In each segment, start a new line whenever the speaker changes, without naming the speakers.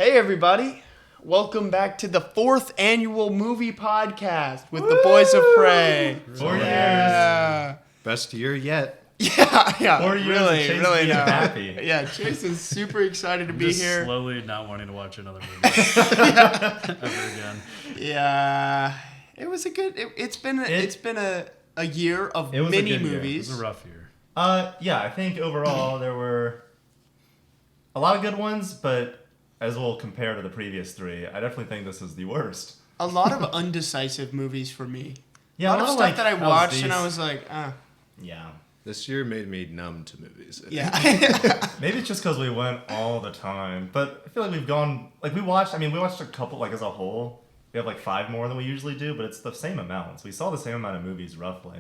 Hey everybody, welcome back to the 4th annual movie podcast with the Boys of Prey.
4
years.
Best year yet.
Yeah.
4 years
really
now. Happy.
Yeah, Chase is super excited to be
just
here.
Slowly not wanting to watch another movie ever again.
Yeah, it was a good. It's been a year of many movies.
It was a rough year.
Yeah, I think overall there were a lot of good ones, but as we'll compare to the previous three, I definitely think this is the worst.
A lot of undecisive movies for me.
Yeah,
a lot of stuff that I watched and I was like,
Yeah.
This year made me numb to movies.
Yeah.
Maybe it's just because we went all the time, but I feel like we watched a couple, like as a whole. We have like 5 more than we usually do, but it's the same amounts. We saw the same amount of movies roughly.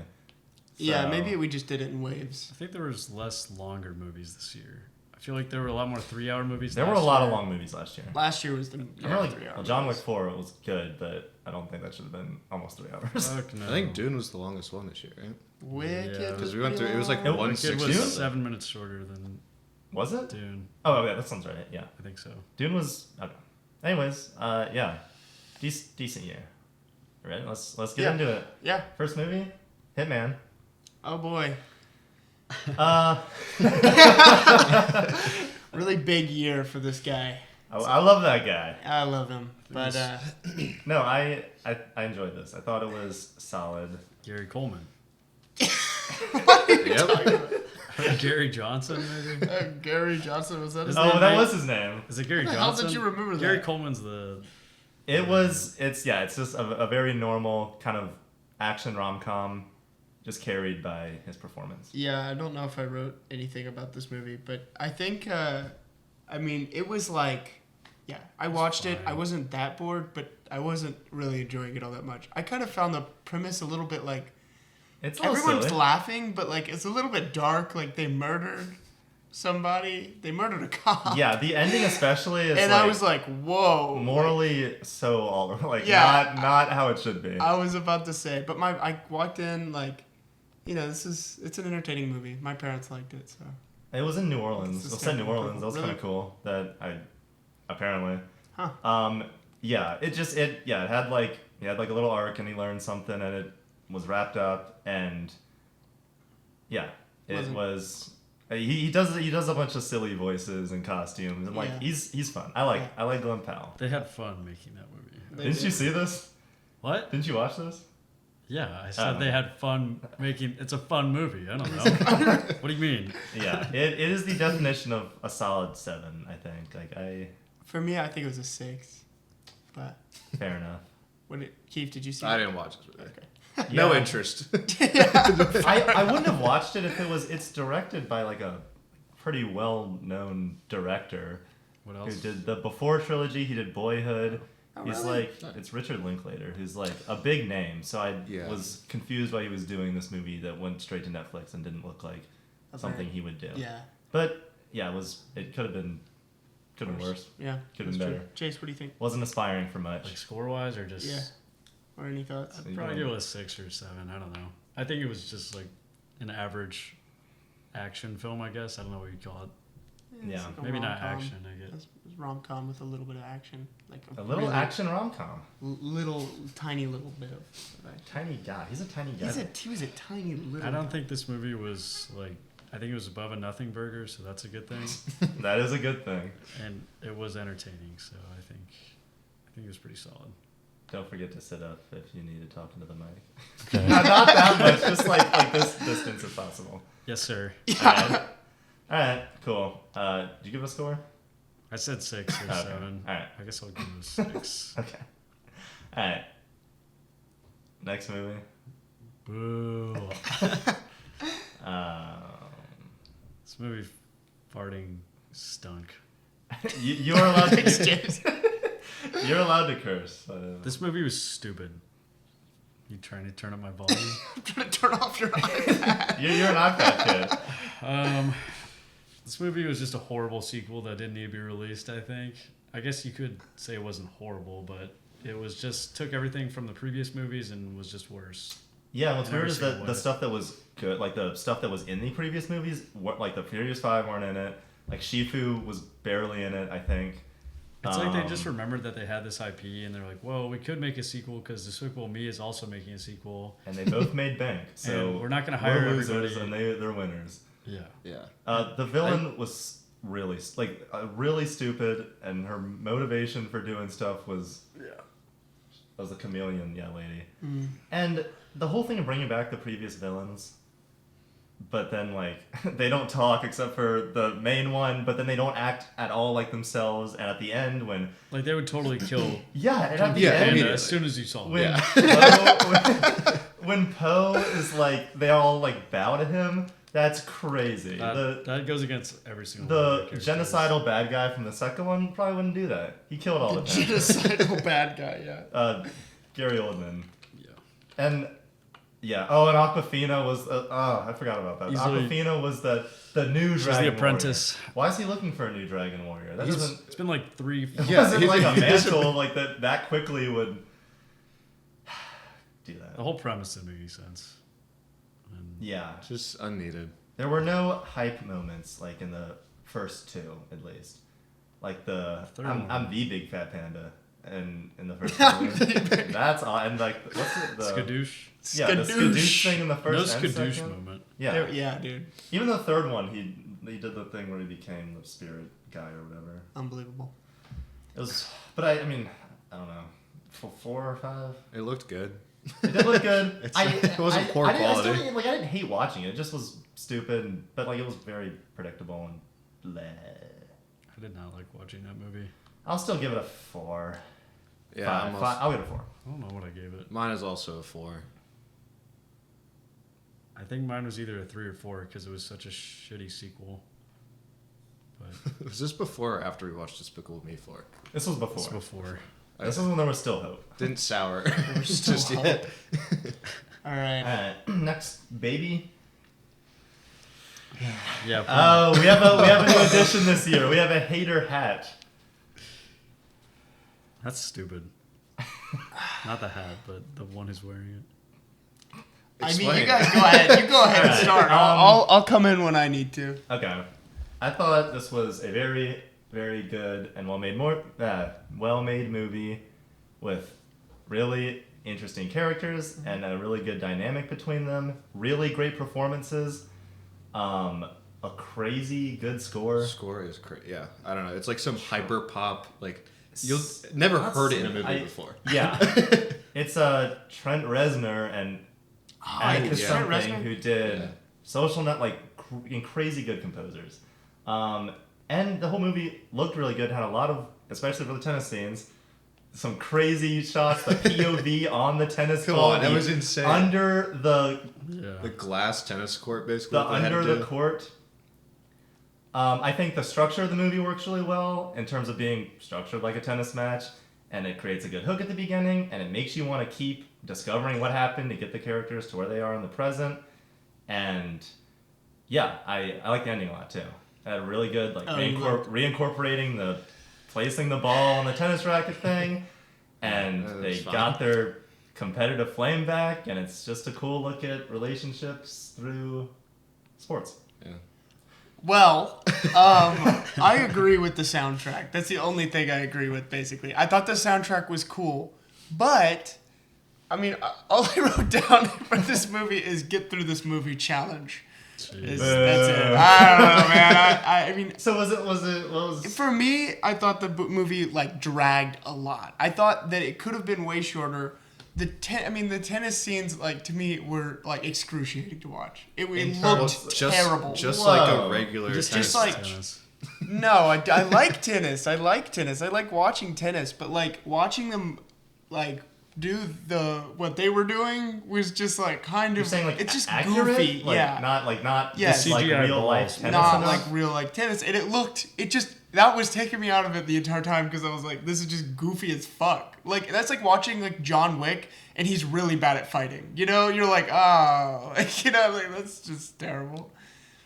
So.
Yeah, maybe we just did it in waves.
I think there was less longer movies this year. I feel like there were a lot more 3-hour movies.
There were a lot of long movies last year.
Last year was the
3-hour. John Wick 4 was good, but I don't think that should have been almost 3 hours.
Fuck no.
I think Dune was the longest one this year, right?
Wicked.
Yeah.
Because we went through, it was like
It
160.
was 7 minutes shorter than
Was it?
Dune.
Oh yeah, that sounds right. Yeah,
I think so.
Dune was okay. Anyways, yeah, decent year. Right? Let's get into it.
Yeah.
First movie, Hitman.
Oh boy.
Uh,
Really big year for this guy.
I love that guy.
I love him, but
No, I enjoyed this. I thought it was solid.
Gary Coleman.
Yep.
Gary Johnson, maybe?
Gary Johnson, was that his name?
Oh, that was his name.
Is it Gary
How
Johnson?
did you remember that?
Gary Coleman's the...
It's just a very normal kind of action rom-com, just carried by his performance.
Yeah, I don't know if I wrote anything about this movie, but I think, it was like, yeah, I watched it. I wasn't that bored, but I wasn't really enjoying it all that much. I kind of found the premise a little bit like,
It's a little
everyone's
silly.
laughing, but like it's a little bit dark. Like they murdered somebody. They murdered a cop.
Yeah, the ending especially is
and
like,
I was like, whoa.
morally so all like
Yeah.
not how it should be.
I was about to say, but I walked in like, it's an entertaining movie. My parents liked it, so.
It was in New Orleans.
This
It
is
was set in New
technically
Orleans. That was
really?
kind of cool. That I apparently.
Huh.
Yeah. It had like a little arc, and he learned something, and it was wrapped up, and yeah, it was. He does a bunch of silly voices and costumes, and like
Yeah.
he's fun. I like Glenn Powell.
They had fun making that movie.
Didn't you see this?
What?
Didn't you watch this?
Yeah, I said they had fun making... It's a fun movie. I don't know. What do you mean?
Yeah, it is the definition of a solid 7. I think.
For me, I think it was a 6. But
Fair enough.
Keith, did you see
I
it?
didn't watch this movie.
Okay.
No
Yeah.
interest.
I wouldn't have watched it if it was. It's directed by like a pretty well-known director
What
who
else?
did the Before trilogy. He did Boyhood.
Oh,
He's
really?
like it's Richard Linklater, who's like a big name. So I
Yeah.
was confused why he was doing this movie that went straight to Netflix and didn't look like something he would do.
Yeah.
But yeah, it could have been worse.
Yeah.
Could have been
that's
better.
true. Chase, what do you think?
Wasn't aspiring for much.
Like score-wise or just...
Yeah. Or any thoughts?
I'd probably give it a 6 or 7. I don't know. I think it was just like an average action film, I guess. I don't know what you'd call it.
Yeah.
It's like a
Maybe not
rom-com.
action, I guess.
It's rom-com with a little bit of action. Like
A little
really
action rom-com.
tiny little bit of action.
Tiny guy. He's a tiny guy.
He was a tiny little
I don't
guy.
think this movie was like... I think it was above a nothing burger, so that's a good thing.
That is a good thing.
And it was entertaining, so I think it was pretty solid.
Don't forget to sit up if you need to talk into the mic.
Okay.
not that much, just like this distance if possible.
Yes, sir.
Yeah.
All right, cool. Did you give a score?
I said 6 or
Okay.
7.
All right.
I guess I'll give it a 6.
Okay. All right. Next movie.
Boo.
Um,
This movie farting stunk.
you're allowed to. You're allowed to curse.
This movie was stupid. You trying to turn up my volume?
I'm trying to turn off your iPad.
You're an iPad kid.
This movie was just a horrible sequel that didn't need to be released, I think. I guess you could say it wasn't horrible, but it was just took everything from the previous movies and was just worse.
Yeah, what's
Never
weird is
seen
that the
one.
stuff that was good, like the stuff that was in the previous movies, like the Furious 5 weren't in it. Like Shifu was barely in it, I think.
It's like they just remembered that they had this IP, and they're like, "Whoa, we could make a sequel because Despicable Me is also making a sequel."
And they both made bank, so
And we're not going to hire
we're losers,
everybody.
and they're winners.
Yeah.
The villain was really really stupid, and her motivation for doing stuff was a chameleon lady. And the whole thing of bringing back the previous villains, but then like they don't talk except for the main one, but then they don't act at all like themselves. And at the end, when
Like they would totally kill
and at the end,
Panda as soon as you saw him.
when when Poe is like they all like bow to him, that's crazy.
That goes against every single one
The
of the characters.
genocidal bad guy from the second one probably wouldn't do that. He killed all the Pandas.
Genocidal bad guy,
Gary Oldman.
Yeah.
And and Aquafina was I forgot about that.
Easily-
Aquafina was the new
She's
dragon
the apprentice.
warrior. Why is he looking for a new dragon warrior? That doesn't
It's been like 3.
wasn't like a mantle like that quickly would do that.
The whole premise didn't make any sense. And
Yeah.
Just unneeded.
There were no hype moments like in the first two, at least. Like
third one.
I'm the big fat panda, and in the first movie, that's all. And like, what's it? The
Skadoosh.
Yeah, the skadoosh thing in the
No
first and
skadoosh
second.
moment.
Yeah,
yeah, dude,
even the third one, he did the thing where he became the spirit guy or whatever.
unbelievable.
It was, but I mean, I don't know, 4 or 5.
It looked good.
It did look good.
It wasn't poor
I
quality.
I didn't hate watching it. It just was stupid, but like it was very predictable and bleh.
I did not like watching that movie.
I'll still give it a 4.
Yeah,
5.
almost.
I'll give it a 4.
I don't know what I gave it.
Mine is also a 4.
I think mine was either a 3 or 4 because it was such a shitty sequel. But
Was this before or after we watched Despicable Me 4?
This was before.
it's before.
This was when there was still hope.
Didn't sour.
still
Just yet.
All right.
Next, baby.
Yeah.
Oh, we have a new addition this year. We have a hater hat.
That's stupid. Not the hat, but the one who's wearing it.
I mean,
Explain.
you guys go ahead. You go ahead and
Alright,
start. I'll come in when I need to.
Okay. I thought this was a very, very good and well-made movie with really interesting characters and a really good dynamic between them. Really great performances. A crazy good score.
Score is crazy. Yeah, I don't know. It's like some hyper pop. Like you'll never heard it in a movie before.
Yeah. It's Trent Reznor and Atticus
yeah.
something
Trent Reznor?
who did
Yeah.
Social Net, like crazy good composers. And the whole movie looked really good. Had a lot of, especially for the tennis scenes, some crazy shots. The POV on the tennis
Come
ball,
on, that
the
was insane.
Under the
Yeah.
glass tennis court, basically.
the
what they had
under
to
the
do.
court. I think the structure of the movie works really well in terms of being structured like a tennis match, and it creates a good hook at the beginning, and it makes you want to keep discovering what happened to get the characters to where they are in the present. And yeah, I like the ending a lot too. Had really good like reincorporating the placing the ball on the tennis racket thing, and
that
they
was fun.
got their competitive flame back, and it's just a cool look at relationships through sports.
Yeah.
Well, I agree with the soundtrack. That's the only thing I agree with, basically. I thought the soundtrack was cool, but, I mean, all I wrote down for this movie is get through this movie challenge.
Jeez.
That's it. I don't know, man. I mean,
So what was
for me, I thought the movie, like, dragged a lot. I thought that it could have been way shorter. The tennis scenes, like, to me, were, like, excruciating to watch. It looked terrible.
Just like
Whoa.
a regular
Just
tennis
like-
match.
tennis.
No, I like tennis. I like tennis. I like watching tennis, but like watching them like do what they were doing was just like kind
You're
of
saying like
it's just
accurate?
goofy.
Like,
yeah.
not
Yes.
like
CGI
real life
balls.
tennis
Not
enough?
like real like tennis. And that was taking me out of it the entire time because I was like, this is just goofy as fuck. Like that's like watching like John Wick and he's really bad at fighting. You know, you're like, oh, you know, like that's just terrible.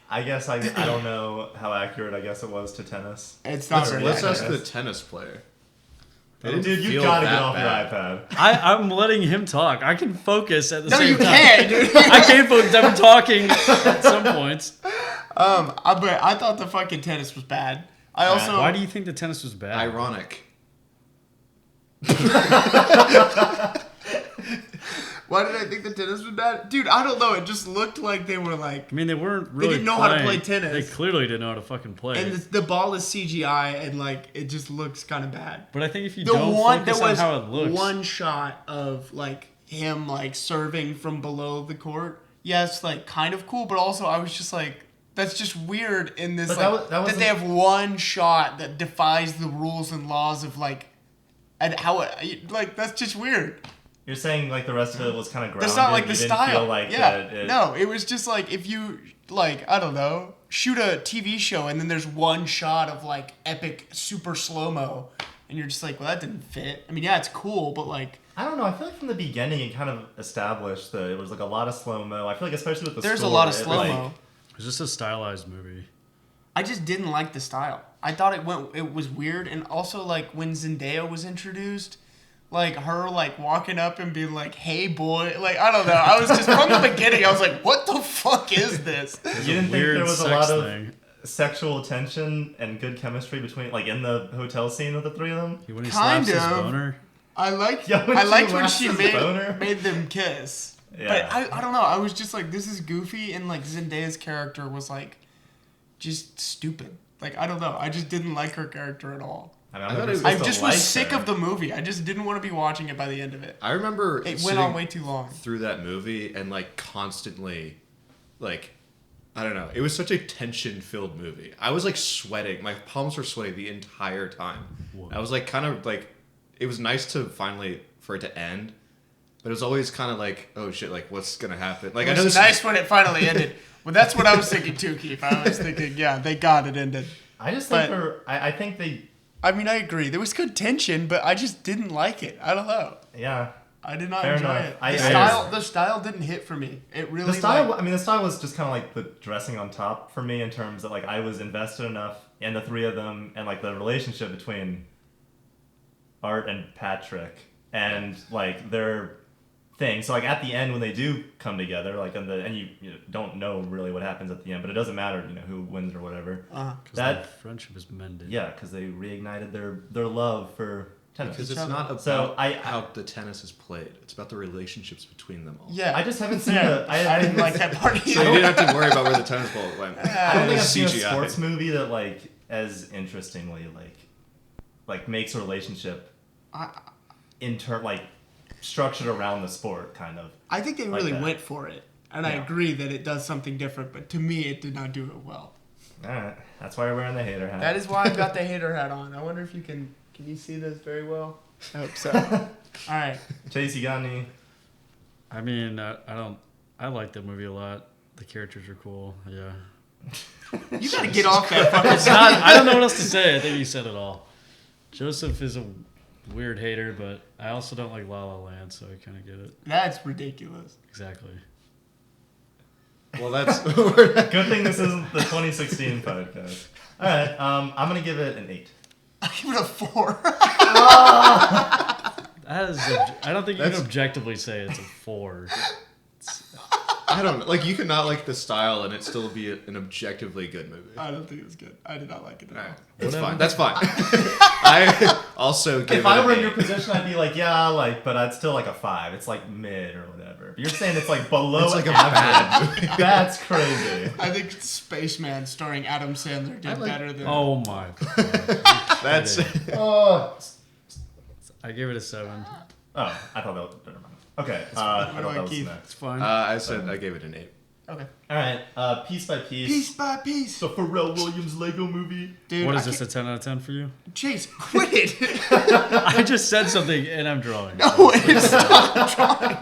I guess I don't know how accurate I guess it was to tennis.
It's not very
Let's ask
accurate.
the tennis player.
Dude, you
feel
gotta
that
get off
bad.
your iPad.
I'm letting him talk. I can focus at the
No,
same
you
time.
can't, dude.
I can't focus. I'm talking at some points.
But I thought the fucking tennis was bad. I also
Why do you think the tennis was bad?
Ironic.
Why did I think the tennis was bad? Dude, I don't know. It just looked like they were like...
I mean, they weren't really
They didn't know how to play tennis.
They clearly didn't know how to fucking play.
And the ball is CGI, and like it just looks kind of bad.
But I think if you don't focus on how it looks...
one shot of like him like serving from below the court. Yes, like kind of cool, but also I was just like... That's just weird in this, that they have one shot that defies the rules and laws of, like, and how it, like, that's just weird.
You're saying, like, the rest of it was kind of grounded?
That's not, like, the
you
style.
Didn't feel like
no, it was just, like, if you, like, I don't know, shoot a TV show and then there's one shot of, like, epic super slow-mo, and you're just like, well, that didn't fit. I mean, yeah, it's cool, but, like...
I don't know. I feel like from the beginning it kind of established that it was, like, a lot of slow-mo. I feel like especially with the
There's
score,
a lot of slow-mo.
Like,
It's just a stylized movie.
I just didn't like the style. I thought it was weird, and also like when Zendaya was introduced, like her like walking up and being like, "Hey boy," like I don't know. I was just from the beginning. I was like, "What the fuck is this?"
You didn't think there was a lot of sexual tension and good chemistry between, like, in the hotel scene with the three of them?
When he slaps his boner.
I liked when she made them kiss. Yeah. But I don't know. I was just like, this is goofy, and like Zendaya's character was like just stupid. Like, I don't know. I just didn't like her character at all. I just was sick of the movie. I just didn't want to be watching it by the end of it.
I remember
it went on way too long
through that movie and like constantly, like, I don't know. It was such a tension-filled movie. I was like sweating. My palms were sweating the entire time. Whoa. I was like kind of like, it was nice to finally for it to end, but it was always kind of like, oh shit, like what's gonna happen? Like,
it was nice when it finally ended. Well, that's what I was thinking too, Keith. I was thinking, yeah, thank God it ended.
I just think I think they.
I mean, I agree. There was good tension, but I just didn't like it. I don't know.
Yeah.
I did not enjoy it. The style didn't hit for me. It really.
The style. I mean, the style was just kind of like the dressing on top for me in terms of like I was invested enough in the three of them and like the relationship between Art and Patrick and like their thing. So like at the end when they do come together, like and you don't know really what happens at the end, but it doesn't matter, who wins or whatever.
Because that friendship is mended.
Yeah, because they reignited their love for tennis.
Because it's not about how the tennis is played. It's about the relationships between them all.
Yeah,
I just haven't seen
I didn't like that part.
So you didn't have to worry about where the tennis ball went.
I don't think I've seen a sports movie that like as interestingly like makes a relationship structured around the sport, kind of.
I think they really went for it, and I agree that it does something different. But to me, it did not do it well.
All right, that's why you're wearing the hater hat.
That is why I've got the hater hat on. I wonder if you can you see this very well? I hope so. All right,
Chase, you got any?
I mean, I like that movie a lot. The characters are cool. Yeah.
You gotta get off that fucking.
I don't know what else to say. I think you said it all. Joseph is a weird hater, but I also don't like La La Land, so I kind of get it.
That's ridiculous.
Exactly.
Well, that's
good thing this isn't the 2016 podcast. All right, I'm gonna give it an 8.
I give it a 4.
I don't think you can objectively say it's a 4.
I don't know. Like, you could not like the style and it still be an objectively good movie.
I don't think it was good. I did not like it at all.
It's fine. That's fine. I also give it
if I were in your position, I'd be like, yeah, but I'd still like a 5. It's like mid or whatever. You're saying it's like below
it's like
average. A bad That's crazy.
I think Spaceman starring Adam Sandler did better than...
Oh my God.
That's...
I gave it a 7.
Oh, I thought that was... Never mind. Okay.
It's fine.
I said I gave it an 8.
Okay.
All right. Piece by piece.
Piece by piece.
The Pharrell Williams Lego movie.
Dude, what is this, a 10 out of 10 for you?
Chase, quit it.
I just said something and I'm drawing.
No, it's not drawing.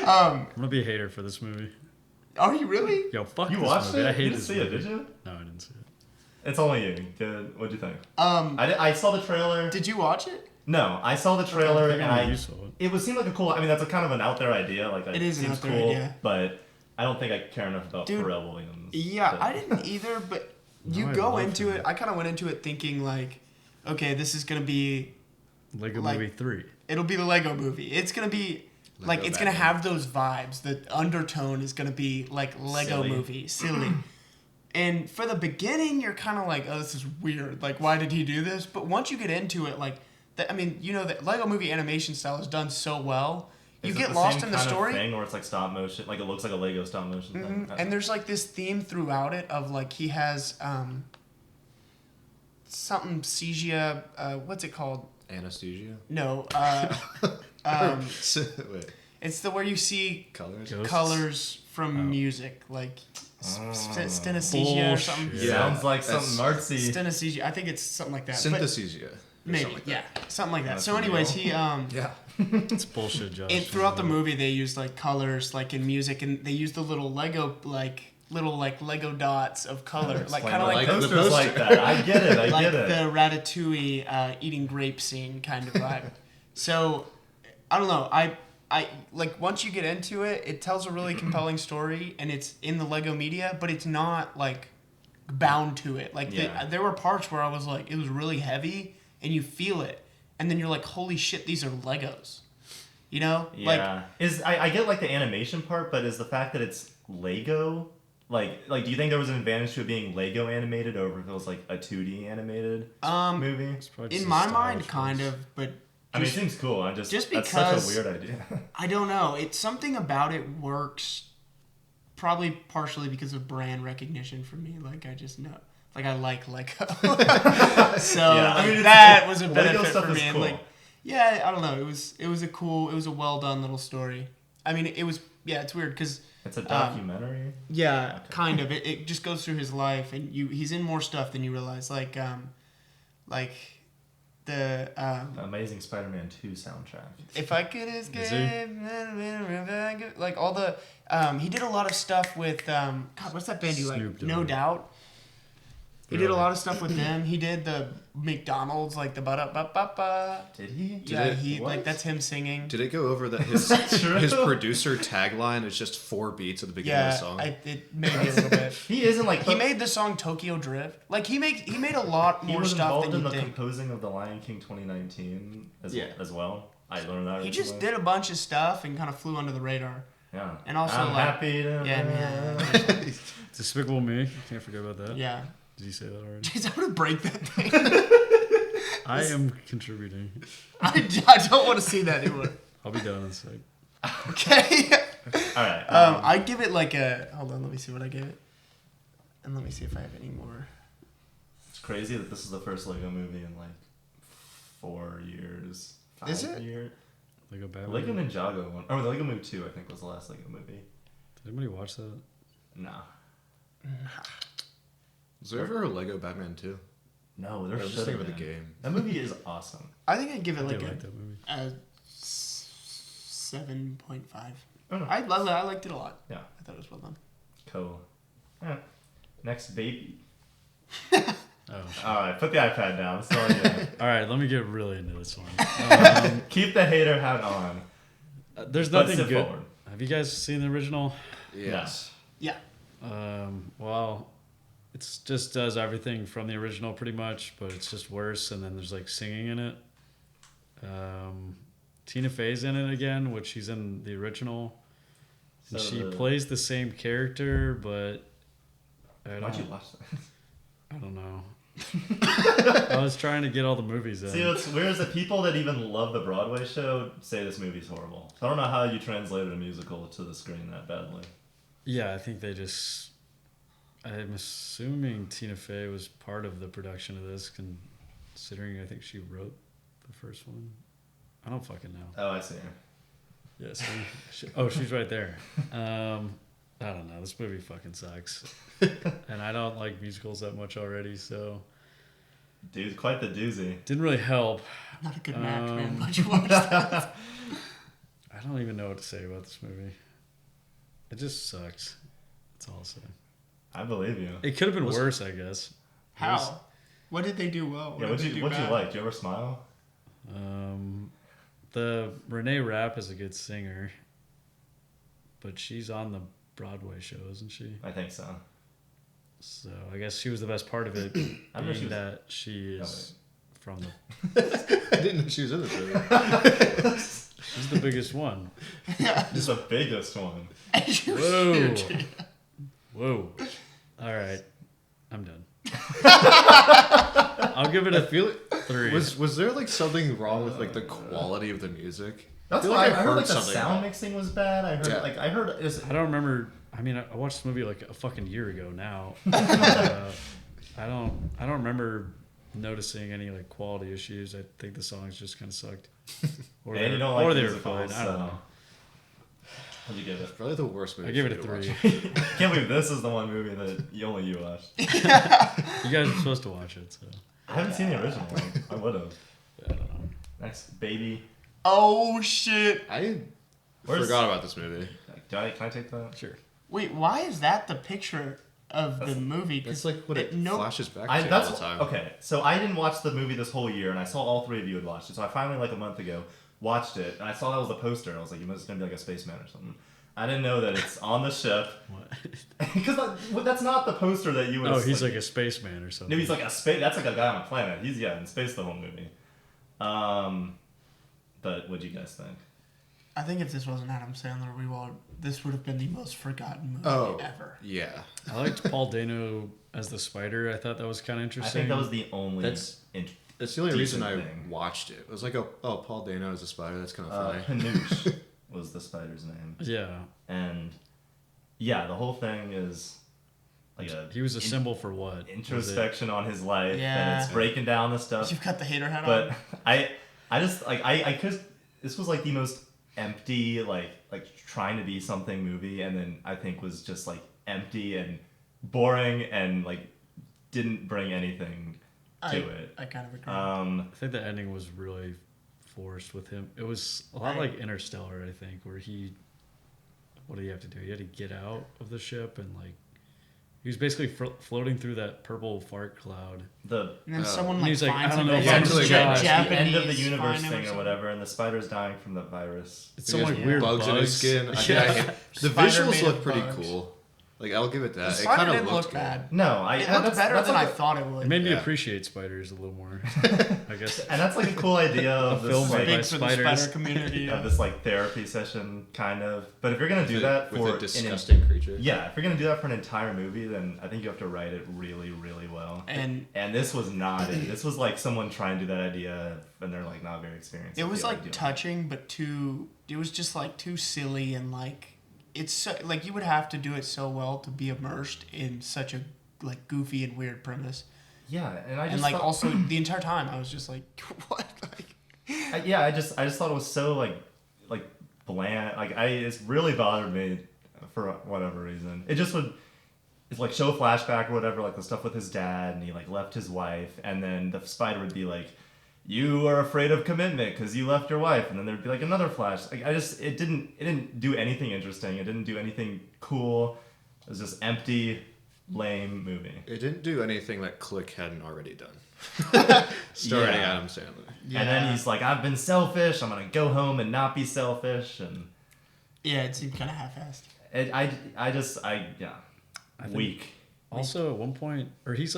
I'm going to be a hater for this movie.
Are you really?
Yo, fuck
you
this
watched
movie.
it?
I hate
you didn't
this
see
movie.
it, did you?
No, I didn't see it.
It's only you. What'd you think?
I
saw the trailer.
Did you watch it?
No, I saw the trailer and
it
seemed like a cool. I mean, that's a kind of an out there idea. Like
it is
seems
an out there
cool,
idea,
but I don't think I care enough about Pharrell Williams.
Yeah, I didn't either. But you go into it. I kind of went into it thinking like, okay, this is gonna be
Lego Movie 3.
It'll be the Lego Movie. It's gonna be it's gonna have those vibes. The undertone is gonna be like Lego Movie, silly. And for the beginning, you're kind of like, oh, this is weird. Like, why did he do this? But once you get into it, like, I mean, you know, the Lego movie animation style is done so well. You
Is it
get
the
lost
same
in the
kind of
story.
thing where it's like stop motion, like it looks like a Lego stop motion thing.
And there's like this theme throughout it of like he has something Seizia, what's it called?
Anesthesia?
No.
Wait.
It's the where you see
Colors?
colors from music, like synesthesia or something.
Yeah.
Sounds like
That's-
something artsy.
Synesthesia. I think it's something like that.
Synthesia.
Maybe, something like that.
That's
So, anyways, he
Yeah.
It's bullshit, Josh.
throughout the movie they used like colors, like in music, and they used the little Lego Lego dots of color, like kind of like
the
posters
poster.
like that. I get it. I
like
get it.
the Ratatouille eating grape scene kind of vibe. So, I don't know. I like once you get into it, it tells a really compelling story, and it's in the Lego media, but it's not like bound to it. Like there were parts where I was like, it was really heavy, and you feel it, and then you're like, holy shit, these are Legos. You know?
Yeah. I get like the animation part, but is the fact that it's Lego like do you think there was an advantage to it being Lego animated over if it was like a 2D animated movie?
In my mind, kind of, but
I mean, it seems cool. Just that's such
because
a weird idea.
I don't know. It's something about it works. Probably partially because of brand recognition for me. Like I just know, like I like Lego, so
I mean,
that was a
Lego
benefit
stuff
for me.
is
And
cool.
like, yeah, I don't know. It was a well done little story. I mean, it was it's weird because
It's a documentary.
yeah, kind of. It just goes through his life, and he's in more stuff than you realize. Like the
Amazing Spider-Man 2 soundtrack.
If I could escape, like all the he did a lot of stuff with God, what's that band you like?
Snoop
No
Dogg.
Doubt. He did a lot of stuff with them. He did the McDonald's, like the ba-da-ba-ba-ba.
Did he?
Yeah, like that's him singing.
Did it go over that his producer tagline is just 4 beats at the beginning of the song?
It maybe a little bit.
He isn't like
He made the song Tokyo Drift. Like he made a lot
he
more
was
stuff
involved
than
in
you
the
think.
composing of the Lion King 2019 as well. I learned that.
He just
recently.
did a bunch of stuff and kind of flew under the radar.
Yeah.
And also
I'm
like
happy to.
yeah.
Despicable Me. Can't forget about that.
Yeah.
Did you say that already?
Jeez, I'm gonna break that thing.
I am contributing.
I don't want to see that anymore.
I'll be down in a sec.
Okay.
All right.
I give it like a. Hold on, let me see what I gave it, and let me see if I have any more.
It's crazy that this is the first Lego movie in like 4 years. 5
Is it?
years.
Lego Batman.
Lego Ninjago one. Oh, the Lego Movie 2, I think, was the last Lego movie.
Did anybody watch that?
No.
Was there ever a Lego Batman 2?
No,
I
there
was just
should
thinking
have
about the
been.
game.
That movie is awesome.
I think I'd give it
I
like
did
a,
like that movie.
a 7.5.
Oh, no.
I liked it a lot.
Yeah.
I thought it was well done.
Cool. Yeah. Next, baby.
Oh.
All right, put the iPad down. That's all you got.
All right, let me get really into this one.
Keep the hater hat on.
There's
But
nothing
sit
good.
forward.
Have you guys seen the original?
Yes.
Yeah.
Well, it just does everything from the original pretty much, but it's just worse. And then there's like singing in it. Tina Fey's in it again, which she's in the original. And
So
she
the-
plays the same character, but
Why'd you watch that?
I don't know. I was trying to get all the movies in.
See, what's weird is that people that even love the Broadway show say this movie's horrible. So I don't know how you translated a musical to the screen that badly.
Yeah, I think they just. I'm assuming Tina Fey was part of the production of this, considering I think she wrote the first one. I don't fucking know.
Oh, I see.
Yeah, she's right there. I don't know. This movie fucking sucks, and I don't like musicals that much already, so
Dude, quite the doozy.
didn't really help.
Not a good match, man. Why'd you watch that?
I don't even know what to say about this movie. It just sucks. That's all I'll say.
I believe you.
It could have been worse, I guess.
How? What did they do well?
Yeah, what'd you like? Do you ever smile?
The Renee Rapp is a good singer, but she's on the Broadway show, isn't she?
I think so.
So I guess she was the best part of it,
I know she
being
was-
that she is from the.
I didn't know she was in this movie.
She's the biggest one.
Just the biggest one.
Whoa. Whoa. All right. I'm done. I'll give it a
feel it
3.
was there like something wrong with like the quality of the music?
That's
I feel
why
like
I heard like the
something
sound
wrong.
mixing was bad. I heard
I don't remember. I mean, I watched this movie like a fucking year ago now. I don't remember noticing any like quality issues. I think the songs just kind of sucked. Or
and
they
you don't like
or they were
musicals,
fine. I don't know.
What'd you give it?
Probably the worst movie.
I give it a
for me to
3.
watch.
I can't believe this is the one movie that only you watched.
You guys are supposed to watch it, so
I haven't seen the original. I would have.
I don't know.
Next, Baby.
Oh shit!
I
Where's-
forgot about this movie.
Can I take that?
Sure.
Wait, why is that the picture of the movie?
That's like what it flashes back to all
That's
the time.
okay. So I didn't watch the movie this whole year, and I saw all 3 of you had watched it. So I finally, like a month ago, watched it, and I saw that was the poster, and I was like, "You must gonna be like a spaceman or something." I didn't know that it's on the ship
What?
because that's not the poster that you would.
Oh, he's like a spaceman or something.
No, he's like a space. That's like a guy on a planet. He's in space the whole movie. But what do you guys think?
I think if this wasn't Adam Sandler, this would have been the most forgotten movie ever.
Yeah.
I liked Paul Dano as the spider. I thought that was kind of
I
interesting.
think that was the only.
That's the only reason I
thing.
watched it. It was like, oh, Paul Dano is a spider. That's kind of funny.
Panoosh was the spider's name,
Yeah.
and yeah, the whole thing is like
He was a symbol for what? Was it-
introspection on his life, and
Yeah.
it's breaking down the stuff.
You've got the hater hat
But
on.
I just like I could. This was like the most empty, like trying to be something movie, and then I think was just like empty and boring and like didn't bring anything to it.
I kind of agree.
I think the ending was really forced with him. It was a lot like Interstellar, I think, where what did he have to do? He had to get out of the ship and like he was basically floating through that purple fart cloud.
and then someone
and
like
he's like,
finds
I don't
him
know
and
if I'm
it's
really
a
good.
Japanese
the end of the universe
find him
thing or
something.
whatever, and the spider's dying from the virus.
It's
He
some
has
like weird
bugs in his skin.
Yeah.
The
Spider
visuals
made
look
of
pretty
bugs.
cool. Like I'll give it
The
that. It
spider
kind of
didn't
looked
look
good.
bad.
No,
It looked better than I thought it
It
would.
made me
Yeah.
appreciate spiders a little more. I guess.
and that's like a cool idea of
A
this
film
like,
by
Big for the
spiders.
spider community.
of this like therapy session kind of. But if you're gonna do that
with
for
a disgusting creature.
yeah, if you're gonna do that for an entire movie, then I think you have to write it really, really well.
And
this was not it. This was like someone trying to do that idea, and they're like not very experienced.
it
I
was
feel
like
doing it.
touching, but too. It was just like too silly and like it's so, like you would have to do it so well to be immersed in such a like goofy and weird premise.
Yeah, and I just
And like
thought,
also the entire time I was just like, what? Like,
I just thought it was so like bland. Like it's really bothered me for whatever reason. It just would. It's like show a flashback or whatever, like the stuff with his dad, and he like left his wife, and then the spider would be like, "You are afraid of commitment because you left your wife," and then there'd be like another flash. Like it didn't do anything interesting. It didn't do anything cool. It was just empty, lame movie.
It didn't do anything that Click hadn't already done. Starring
Yeah.
Adam Sandler.
yeah.
And then he's like, "I've been selfish. I'm gonna go home and not be selfish." And
yeah, it seemed kind of half-assed.
I
I think-
weak.
Also, at one point, or he's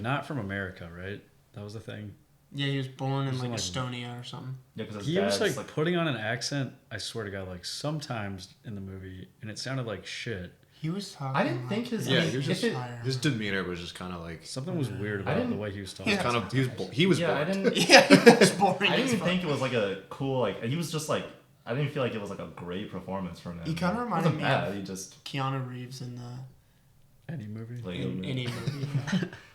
not from America, right? That was the thing.
Yeah, he was born in
He's
like
like-
Estonia or something.
Yeah, because
He was like putting on an accent. I swear to God, like sometimes in the movie, and it sounded like shit.
He was talking.
I didn't think his
Yeah,
I mean,
he was
if
just
it-
his demeanor was just kind of like
Something was weird
I
about the
didn't-
way he was talking.
Yeah.
kind of he was
yeah, I
bored.
didn't.
Yeah, he was boring.
I didn't
as
even
fuck.
think it was like a cool like he was just like I didn't feel like it was like a great performance from him.
He kinda
It
reminded
wasn't
me
bad.
of-
He just
Keanu Reeves in the
Any movie.
like
in any movie.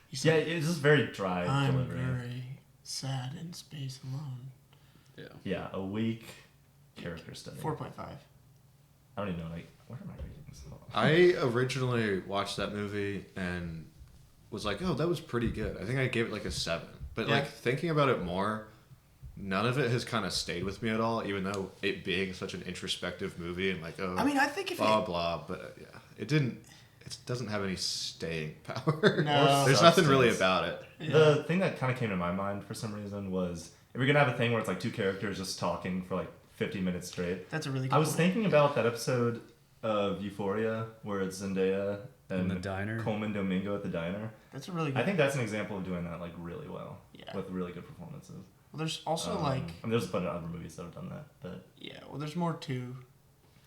He's
yeah,
like,
it's just very dry
I'm
delivery.
very sad in space alone.
Yeah.
Yeah, a weak character study.
4.5.
I don't even know like where are my ratings?
I originally watched that movie and was like, oh, that was pretty good. I think I gave it like a 7. But
Yeah.
like thinking about it more, none of it has kind of stayed with me at all, even though it being such an introspective movie and like, oh,
I mean, I think if
blah
it,
blah. But yeah, it doesn't have any staying power.
No.
There's nothing really
Substance.
about it.
yeah.
The thing that kind of came to my mind for some reason was if we're gonna have a thing where it's like two characters just talking for like 50 minutes straight.
that's a really good
I was
point.
thinking about that episode of Euphoria where it's Zendaya
In
and
the diner.
Coleman Domingo at the diner.
That's a really good.
I think that's an example of doing that like really well
Yeah.
with really good performances.
Well, there's also like
I mean, there's a bunch of other movies that have done that, but
yeah. Well, there's more too.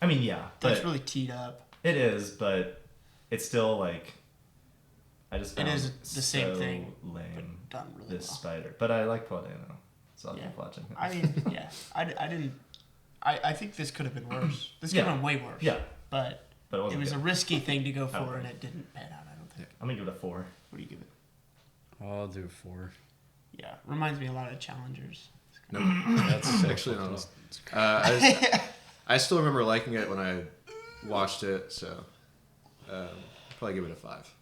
I mean, yeah,
That's
but
really teed up.
it is, but it's still like I just
It
found
is the same
so
thing,
lame.
done really
This
well.
spider, but I like Paul Dano, so I'll
Yeah.
keep watching.
I mean, yeah, I didn't. I think this could have been worse. This could have been way worse.
Yeah,
But
but
it was
good.
a risky thing to go for,
Okay.
and it didn't pan out. I don't think.
I'm gonna give it a 4.
What do you give it?
I'll do 4.
Yeah, reminds me a lot of Challengers.
No,
That's
actually not.
that's-
I still remember liking it when I watched it, so probably give it a 5.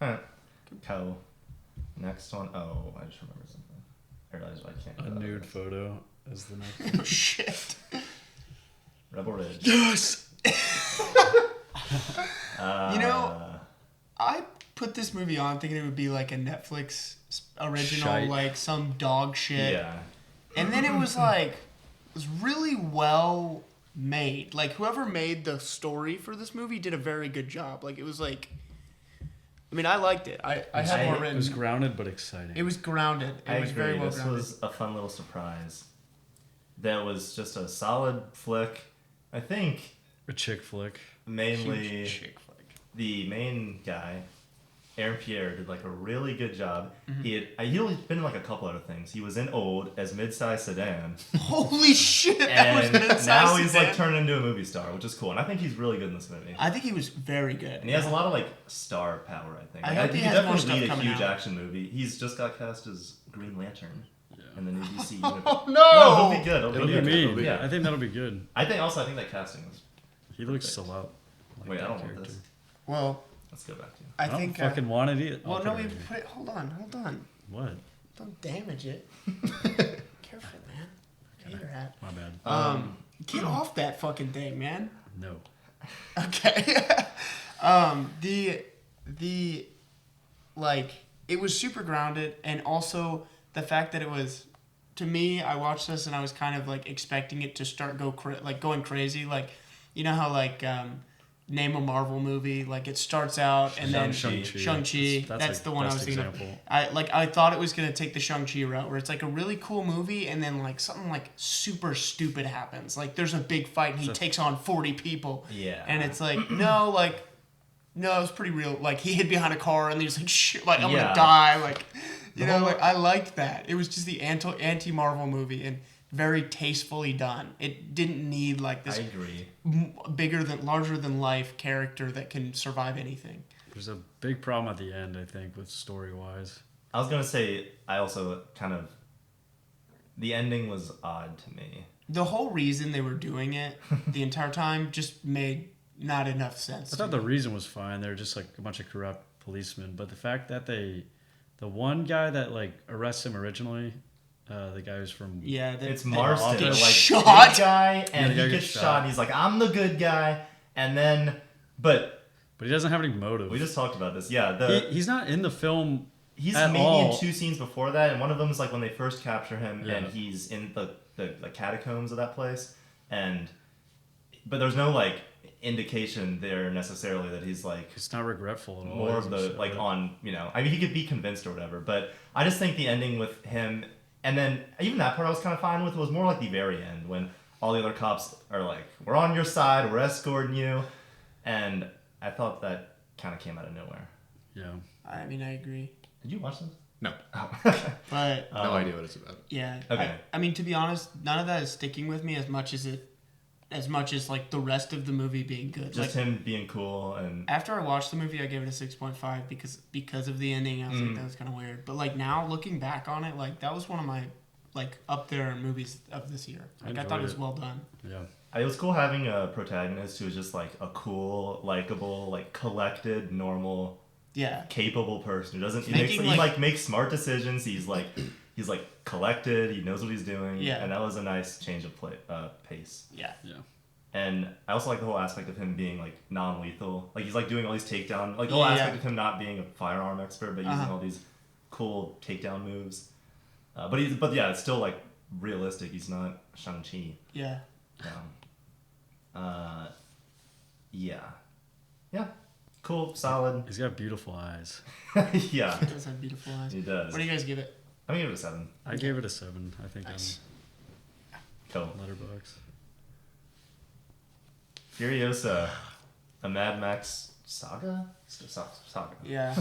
Alright. Co. Next one. Oh, I just remembered something. Or I can't.
A nude photo is the next.
Oh shit!
Rebel Ridge.
Yes.
Uh,
You know, I put this movie on thinking it would be like a Netflix original,
Shite.
like some dog shit.
Yeah.
And then it was like, it was really well made. Like whoever made the story for this movie did a very good job. Like it was like, I mean, I liked it. I had more
It
written.
was grounded but exciting.
It was grounded. It
I
was
agree.
very well
This
grounded.
was a fun little surprise. That was just a solid flick. I think
a chick flick.
mainly
Huge chick flick.
the main guy, Aaron Pierre, did like a really good job.
Mm-hmm.
He'd only been in like a couple other things. He was in Old as mid-sized sedan,
Holy shit! That was
and
mid-sized
now he's
sedan.
like turned into a movie star, which is cool. And I think he's really good in this movie.
I think he was very good.
And he has a lot of like star power. I think.
I
Like,
hope he
could
has more
definitely
stuff
lead a
coming
huge
out.
action movie. He's just got cast as Green Lantern
Yeah.
in the new DC universe.
Oh
No,
no!
he'll be good.
It'll be
good.
me.
It'll be
Yeah.
I think that'll be good.
I think that casting is.
He looks a lot like
Wait, I
that
don't want
character.
this.
Well,
Let's go back to you.
I
don't
think.
fucking want it either.
well,
I'll
no,
put
we
it right
put it. Hold on.
What?
Don't damage it. Careful, man. Gator hat.
My bad.
Get off that fucking thing, man.
No.
Okay. The like it was super grounded, and also the fact that it was, to me, I watched this and I was kind of like expecting it to start going crazy, like you know how like name a Marvel movie, like it starts out and then Shang-Chi. That's the one I was thinking of. I thought it was gonna take the Shang-Chi route, where it's like a really cool movie, and then like something like super stupid happens. Like there's a big fight, and he takes on 40 people.
Yeah.
And it's like no, it was pretty real. Like he hid behind a car, and he's like, "Shit, like I'm gonna die." Like, you know, like I liked that. It was just the anti-Marvel movie, and very tastefully done. It didn't need like this
I agree.
larger than life character that can survive anything.
There's a big problem at the end, I think, with story wise.
I was gonna say I also kind of. The ending was odd to me.
The whole reason they were doing it the entire time just made not enough sense.
I thought the reason was fine. They're just like a bunch of corrupt policemen, but the fact that the one guy that like arrests him originally, the guy who's from
It's Marston, the
gets
like
shot.
good guy, and
the guy
he gets shot. And he's like, "I'm the good guy," and then, but
he doesn't have any motive.
we just talked about this. Yeah,
He's not in the film.
he's
at
maybe
all.
in 2 scenes before that, and one of them is like when they first capture him,
Yeah.
and he's in the catacombs of that place, but there's no like indication there necessarily that he's like
It's not regretful at all.
more of
He
the
doesn't show
like
it.
on I mean he could be convinced or whatever, but I just think the ending with him, and then even that part I was kind of fine with, was more like the very end when all the other cops are like, "We're on your side, we're escorting you," and I thought that kind of came out of nowhere.
Yeah.
I mean, I agree,
Did you watch this?
No,
but
no idea what it's about.
yeah.
Okay.
I mean, to be honest, none of that is sticking with me as much as like the rest of the movie being good.
Just him being cool and
After I watched the movie, I gave it a 6.5 because of the ending. I was like, that was kind of weird. But like now looking back on it, like that was one of my like up there movies of this year. Like I thought it was well done.
Yeah.
it was cool having a protagonist who was just like a cool, likable, like collected, normal,
Yeah.
capable person who doesn't he
Making,
makes smart decisions. He's like collected. He knows what he's doing.
Yeah.
And that was a nice change of pace.
Yeah.
Yeah.
And I also like the whole aspect of him being like non-lethal. Like he's like doing all these takedown, like the whole
Yeah.
aspect of him not being a firearm expert, but using all these cool takedown moves. But yeah, it's still like realistic. He's not Shang-Chi.
Yeah.
Yeah. Cool, solid.
He's got beautiful eyes.
Yeah,
He does have beautiful eyes.
he does.
What do you guys give it?
I'm gonna give it a 7.
I gave it a 7. I think
Nice.
Cool.
on Letterboxd.
Furiosa, a Mad Max Saga? Saga.
Yeah.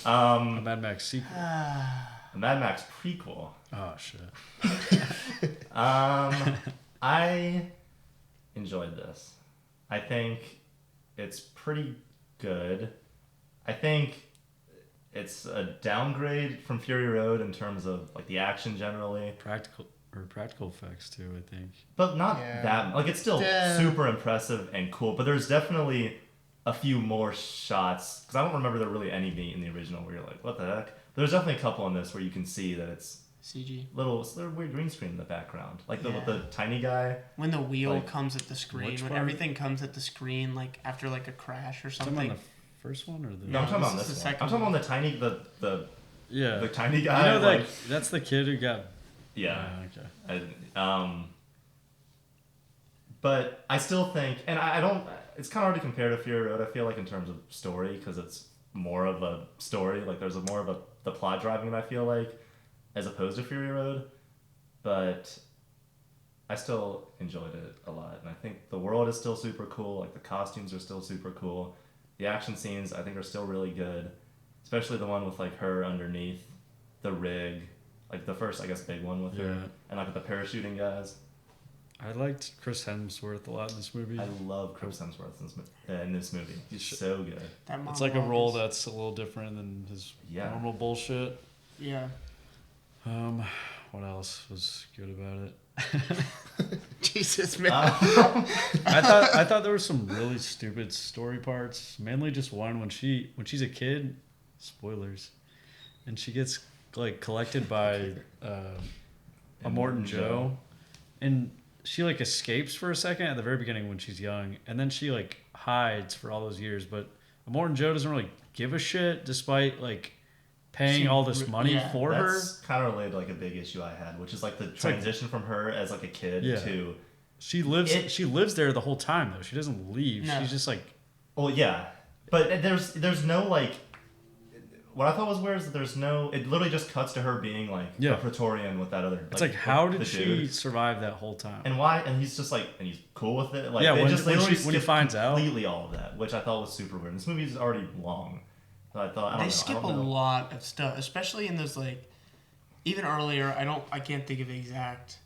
A Mad Max sequel.
A Mad Max prequel.
Oh shit.
I enjoyed this. I think it's pretty good. I think it's a downgrade from Fury Road in terms of like the action generally.
Practical effects too, I think.
But not that like it's still super impressive and cool. But there's definitely a few more shots because I don't remember there really any being in the original where you're like, what the heck? There's definitely a couple in this where you can see that it's
CG.
Little weird green screen in the background, like the tiny guy.
When the wheel
like,
comes at the screen, when everything comes at the screen, like after like a crash or something.
Talking about the first one or the?
No, I'm talking about this one. I'm talking about the tiny the tiny guy.
You know that
like,
that's the kid who got.
Yeah.
Okay.
But I still think, and I don't. It's kind of hard to compare to Fury Road. I feel like in terms of story because it's more of a story. Like there's more of the plot driving. I feel like. As opposed to Fury Road, but I still enjoyed it a lot, and I think the world is still super cool. Like the costumes are still super cool, the action scenes I think are still really good, especially the one with like her underneath the rig, like the first I guess big one with her, and like with the parachuting guys.
I liked Chris Hemsworth a lot in this movie.
I love Chris Hemsworth in this movie. He's so good.
It's like a role that's a little different than his normal bullshit.
Yeah.
What else was good about it?
Jesus, man.
I thought there were some really stupid story parts. Mainly just one when she's a kid, spoilers, and she gets like collected by a Morton Joe, and she like escapes for a second at the very beginning when she's young, and then she like hides for all those years. But a Morton Joe doesn't really give a shit despite like paying all this money for her.
That's kind of related to like a big issue I had, which is like the transition from her as like a kid to
she lives there the whole time though. She doesn't leave.
No.
She's just like,
well, yeah, but there's no like. What I thought was weird is that there's no. It literally just cuts to her being like a Praetorian with that other.
It's like how did she survive that whole time?
And why? And he's just like, and he's cool with it. Like
when he finds out
completely all of that, which I thought was super weird. This movie is already long. So I thought
they skip a lot of stuff, especially in those like, even earlier. I can't think of the exact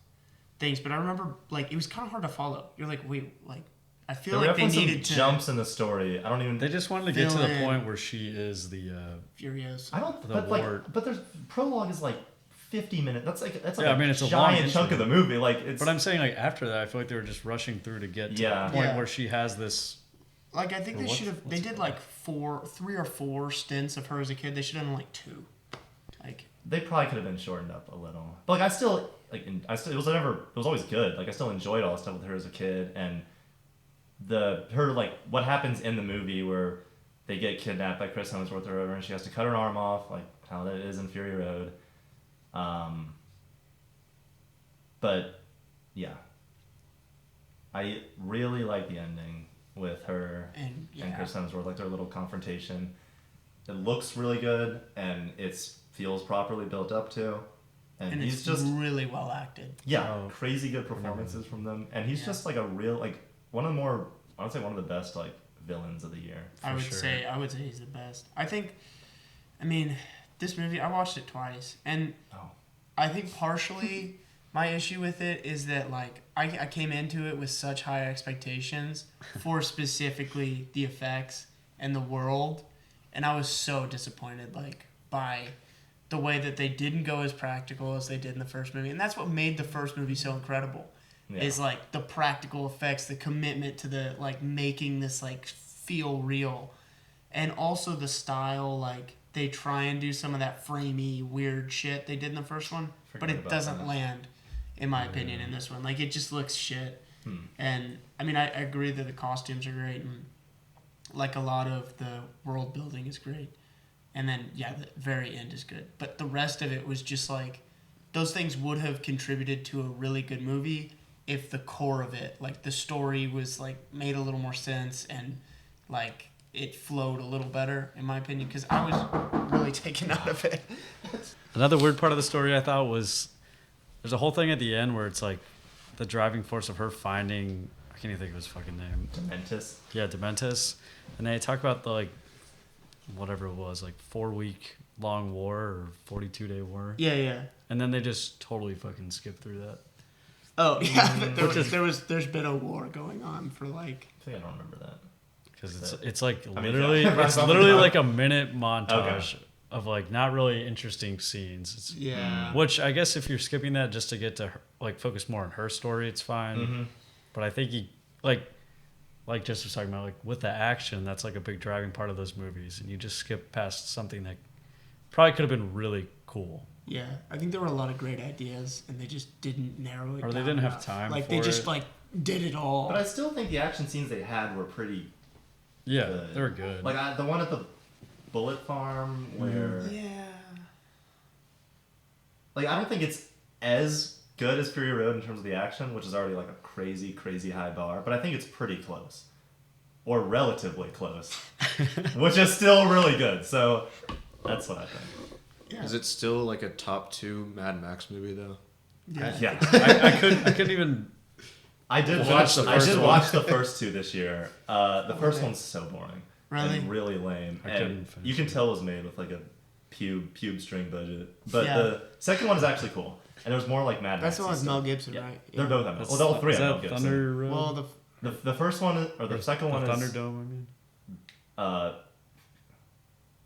things, but I remember like it was kind of hard to follow. You're like, wait, like I feel like they needed to
jumps in the story. I don't even.
They just wanted to get to the point where she is the
Furiosa.
I don't. But there's prologue is like 50 minutes. That's like
I mean, it's a
giant chunk of the movie. Like it's.
But I'm saying like after that, I feel like they were just rushing through to get to the point where she has this.
Like I think they should have. They did like 3 or 4 stints of her as a kid. They should have done like 2. Like
they probably could have been shortened up a little. But like I still it was always good. Like I still enjoyed all the stuff with her as a kid and her like what happens in the movie where they get kidnapped by Chris Hemsworth or whatever and she has to cut her arm off like how that is in Fury Road. But yeah, I really like the ending with her and Chris Hemsworth, like their little confrontation. It looks really good and it feels properly built up to. And he's just
really well acted.
Yeah, crazy good performances from them. And he's just like a real like one of the best like villains of the year.
I would say he's the best. I mean, this movie I watched it twice and I think partially my issue with it is that like I came into it with such high expectations for specifically the effects and the world, and I was so disappointed like by the way that they didn't go as practical as they did in the first movie, and that's what made the first movie so incredible. Is like the practical effects, the commitment to the like making this like feel real, and also the style. Like they try and do some of that framey weird shit they did in the first one, but it doesn't land. In my opinion, in this one, like it just looks shit. And I mean, I agree that the costumes are great, and like a lot of the world building is great. And then the very end is good, but the rest of it was just like those things would have contributed to a really good movie if the core of it, like the story, was like made a little more sense and like it flowed a little better, in my opinion, because I was really taken out of it.
Another weird part of the story I thought was. There's a whole thing at the end where it's like the driving force of her finding, I I can't even think of his fucking name.
Dementis.
Yeah, Dementis. And they talk about the, like, whatever it was, like 4-week long war or 42-day war.
Yeah.
And then they just totally fucking skip through that.
Oh, yeah. There's been a war going on for like...
I think I don't remember that.
Because it's like
I mean,
literally,
yeah.
it's literally like a minute montage of like not really interesting scenes. Which I guess if you're skipping that just to get to her, like focus more on her story, it's fine.
Mm-hmm.
But I think he like just was talking about, like with the action, that's like a big driving part of those movies, and you just skip past something that probably could have been really cool.
Yeah, I think there were a lot of great ideas, and they just didn't narrow it down.
Or they didn't have
enough.
time.
Like
for
they just
it.
like did it all.
But I still think the action scenes they had were pretty.
Yeah,
good.
they were good.
Like the one at the bullet farm where.
Yeah.
Like I don't think it's as good as Fury Road in terms of the action, which is already like a crazy, crazy high bar. But I think it's pretty close, or relatively close, which is still really good. So that's what I think.
Yeah.
Is it still like a top 2 Mad Max movie though?
Yeah.
I couldn't even.
I did watch the first 2 this year. The first one's so boring.
Really?
And really lame.
I
And
couldn't finish
you can
it.
tell it was made with like a pube string budget. But
Yeah.
the second one is actually cool. And it was more like Mad Max.
That's the one with Mel Gibson,
Yeah.
right?
They're both Mel.
That's-
Well, all three
is
are Mel
that
Gibson.
Thunder Road?
Well,
The first one or the second one is
Thunderdome. I mean,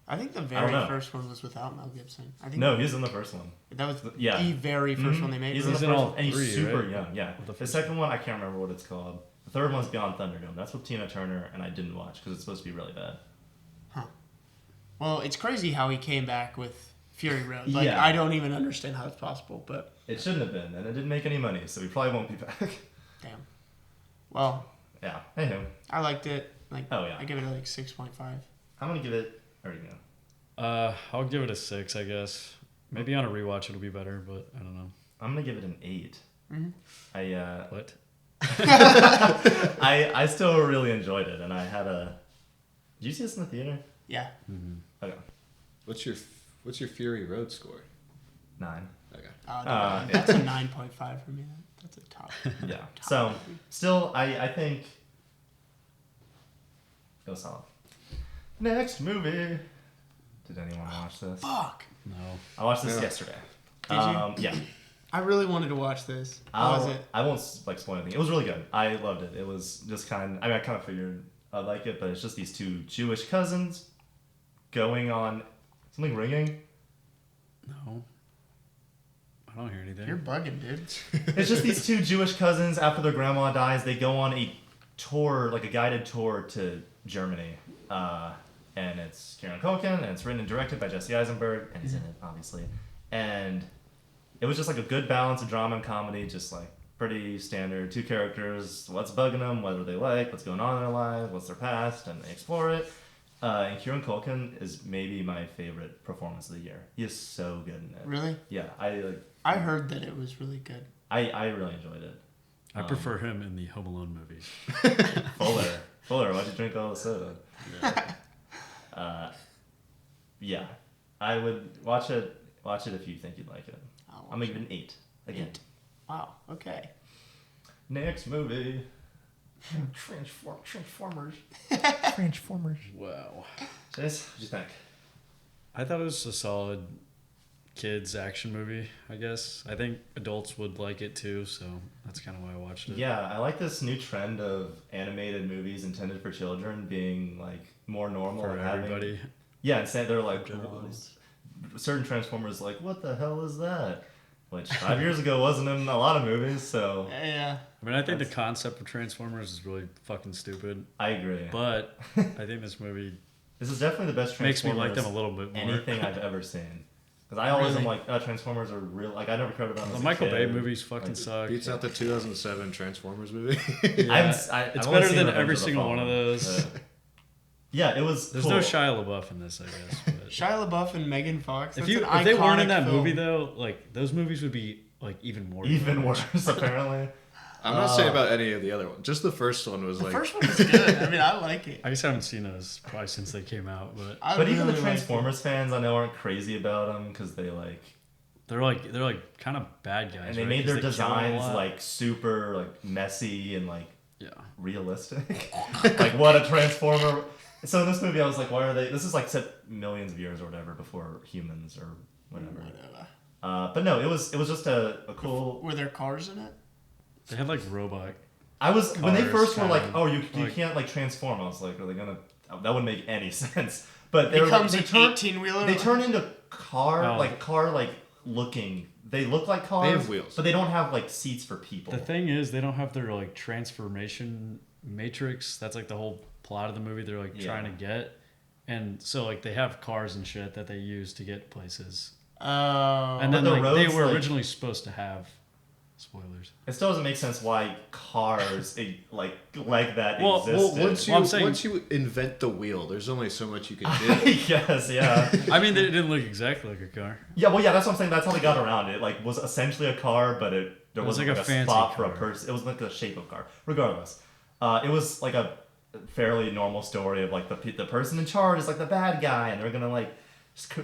I think the
I
very
don't know.
first one was without Mel Gibson. I think
no, he's in the first one.
that was
Yeah.
the very 1st
Mhm.
one they made.
He's in the
He's
first
in all
one, and he's
3,
super
right?
young. Yeah.
The
The
first
second one, I can't remember what it's called. The third one's Beyond Thunderdome. That's with Tina Turner, and I didn't watch because it's supposed to be really bad.
Well, it's crazy how he came back with Fury Road. Like
Yeah.
I don't even understand how it's possible, but
It shouldn't have been, and it didn't make any money, so he probably won't be back.
damn. Well,
Yeah. Anywho,
I liked it. Like
Oh, yeah.
I give it like 6.5.
I'm gonna give it. There you go.
I'll give it a 6, I guess. Maybe on a rewatch it'll be better, but I don't know.
I'm gonna give it an 8.
Mm-hmm.
What?
I still really enjoyed it, and I had a. Did you see this in the theater?
Yeah.
Okay.
What's your Fury Road score?
9.
Okay.
That's a 9.5 for me. That's a top.
Yeah.
top
So
movie.
still, I think it was solid. Next movie. Did anyone watch this?
Fuck.
No.
I watched this
Yeah.
yesterday.
Did you?
Yeah.
I really wanted to watch this. How was it?
I won't like spoil anything. It was really good. I loved it. It was just I kind of figured I'd like it, but it's just these 2 Jewish cousins going on something ringing.
No. I don't hear anything.
You're bugging, dude.
It's just these 2 Jewish cousins. After their grandma dies, they go on a tour, like a guided tour to Germany. And it's Kieran Culkin, and it's written and directed by Jesse Eisenberg, and he's in it, obviously. And it was just like a good balance of drama and comedy, just like pretty standard. 2 characters, what's bugging them, what do they like, what's going on in their lives, what's their past, and they explore it. And Kieran Culkin is maybe my favorite performance of the year. He is so good in it.
Really?
Yeah,
I heard that it was really good.
I really enjoyed it.
I prefer him in the Home Alone movies.
Fuller, why'd you drink all the soda? Yeah, I would watch it. Watch it if you think you'd like it. I'm gonna give it an 8 again.
8. Wow. Okay.
Next movie. Transformers.
Wow.
Chase, what'd you think?
I thought it was a solid kids action movie, I guess. I think adults would like it too, so that's kind of why I watched it.
Yeah, I like this new trend of animated movies intended for children being like more normal
For
and having,
everybody.
Yeah, instead they're like
General.
certain Transformers like, what the hell is that? Which 5 years ago wasn't in a lot of movies, so
Yeah.
I mean, I think the concept of Transformers is really fucking stupid,
I agree.
but I think this movie
This is definitely the best
makes me
Transformers
like them a little bit more.
anything I've ever seen. Because I always am
Really?
like, Transformers are real. Like I never cared about them.
The
as a
Michael Bay
kid.
movies fucking
Like,
suck.
Beats out the 2007 Transformers movie.
Yeah,
I've
it's
only
better
seen
than
Revenge
every
of the
single one of
Fallen,
those.
but- Yeah, it was.
There's
cool.
no Shia LaBeouf in this, I guess. But
Shia LaBeouf and Megan Fox.
if
That's an
they weren't in
iconic
that
film.
movie though, like those movies would be like even more.
Even
garbage.
worse, apparently.
I'm not saying about any of the other ones. Just the first one was
The
like.
first one was good. I mean, I like it.
I guess I haven't seen those probably since they came out, but
But even the
really liked it.
Transformers fans, I know, aren't crazy about them because they like,
they're like kind of bad guys.
and they
right?
made
'Cause
their
they kill a
designs
lot.
like super like messy and like realistic. Like what a Transformer. So in this movie, I was like, why are they? This is like set millions of years or whatever before humans or whatever. But no, it was just a cool.
Were there cars in it?
They had like robot.
When they first were like,
kind
oh,
of,
you can't like transform. I was like, are they gonna? That wouldn't make any sense. But
It becomes an 18-wheeler.
They turn into car looking. They look like cars.
They have wheels,
but they don't have like seats for people.
The thing is, they don't have their like transformation matrix. That's like the whole plot of the movie. They're like trying to get, and so like they have cars and shit that they use to get places.
Oh.
And then
the
like, they
roads,
were
like-
originally supposed to have spoilers.
It still doesn't make sense why cars like that
Well,
existed.
once you invent the wheel, there's only so much you can do.
I guess, yeah.
I mean, they didn't look exactly like a car.
Yeah, well, yeah, that's what I'm saying. That's how they got around it. Like, was essentially a car, but there
was
wasn't
like
like
a
a
fancy
spot for a
car.
person. It was like the shape of a car. Regardless, it was like a fairly normal story of like the person in charge is like the bad guy, and they're gonna like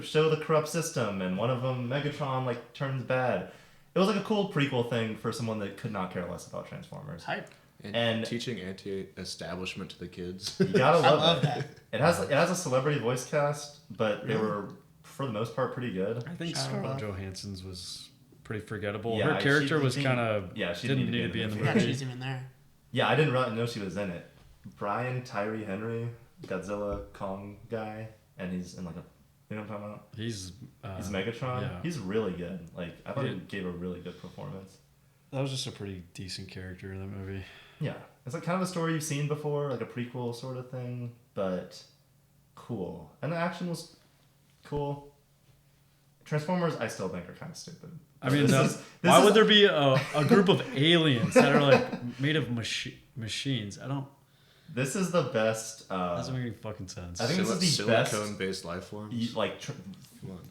show the corrupt system, and one of them, Megatron, like turns bad. It was like a cool prequel thing for someone that could not care less about Transformers.
Hype.
And teaching anti-establishment to the kids.
You gotta love,
love
that. It has a celebrity voice cast, but they were for the most part pretty good.
I think
Shia
Scarlett
LaBeouf.
Johansson's was pretty forgettable.
Yeah,
Her character
she
was kind of
she
didn't need to be in the
Yeah,
movie.
she's even there.
Yeah, I didn't really know she was in it. Brian Tyree Henry, Godzilla Kong guy, and he's in like a. You know what I'm talking about?
He's
Megatron.
yeah.
He's really good. Like I thought
He
he
did.
gave a really good performance.
That was just a pretty decent character in that movie.
Yeah, it's like kind of a story you've seen before, like a prequel sort of thing, but cool. And the action was cool. Transformers, I still think are kind of stupid.
I mean,
This
why
is-
would there be a group of aliens that are like made of machines? I don't.
This is the best.
Doesn't make any fucking sense.
I think this is the best
silicone-based life forms.
way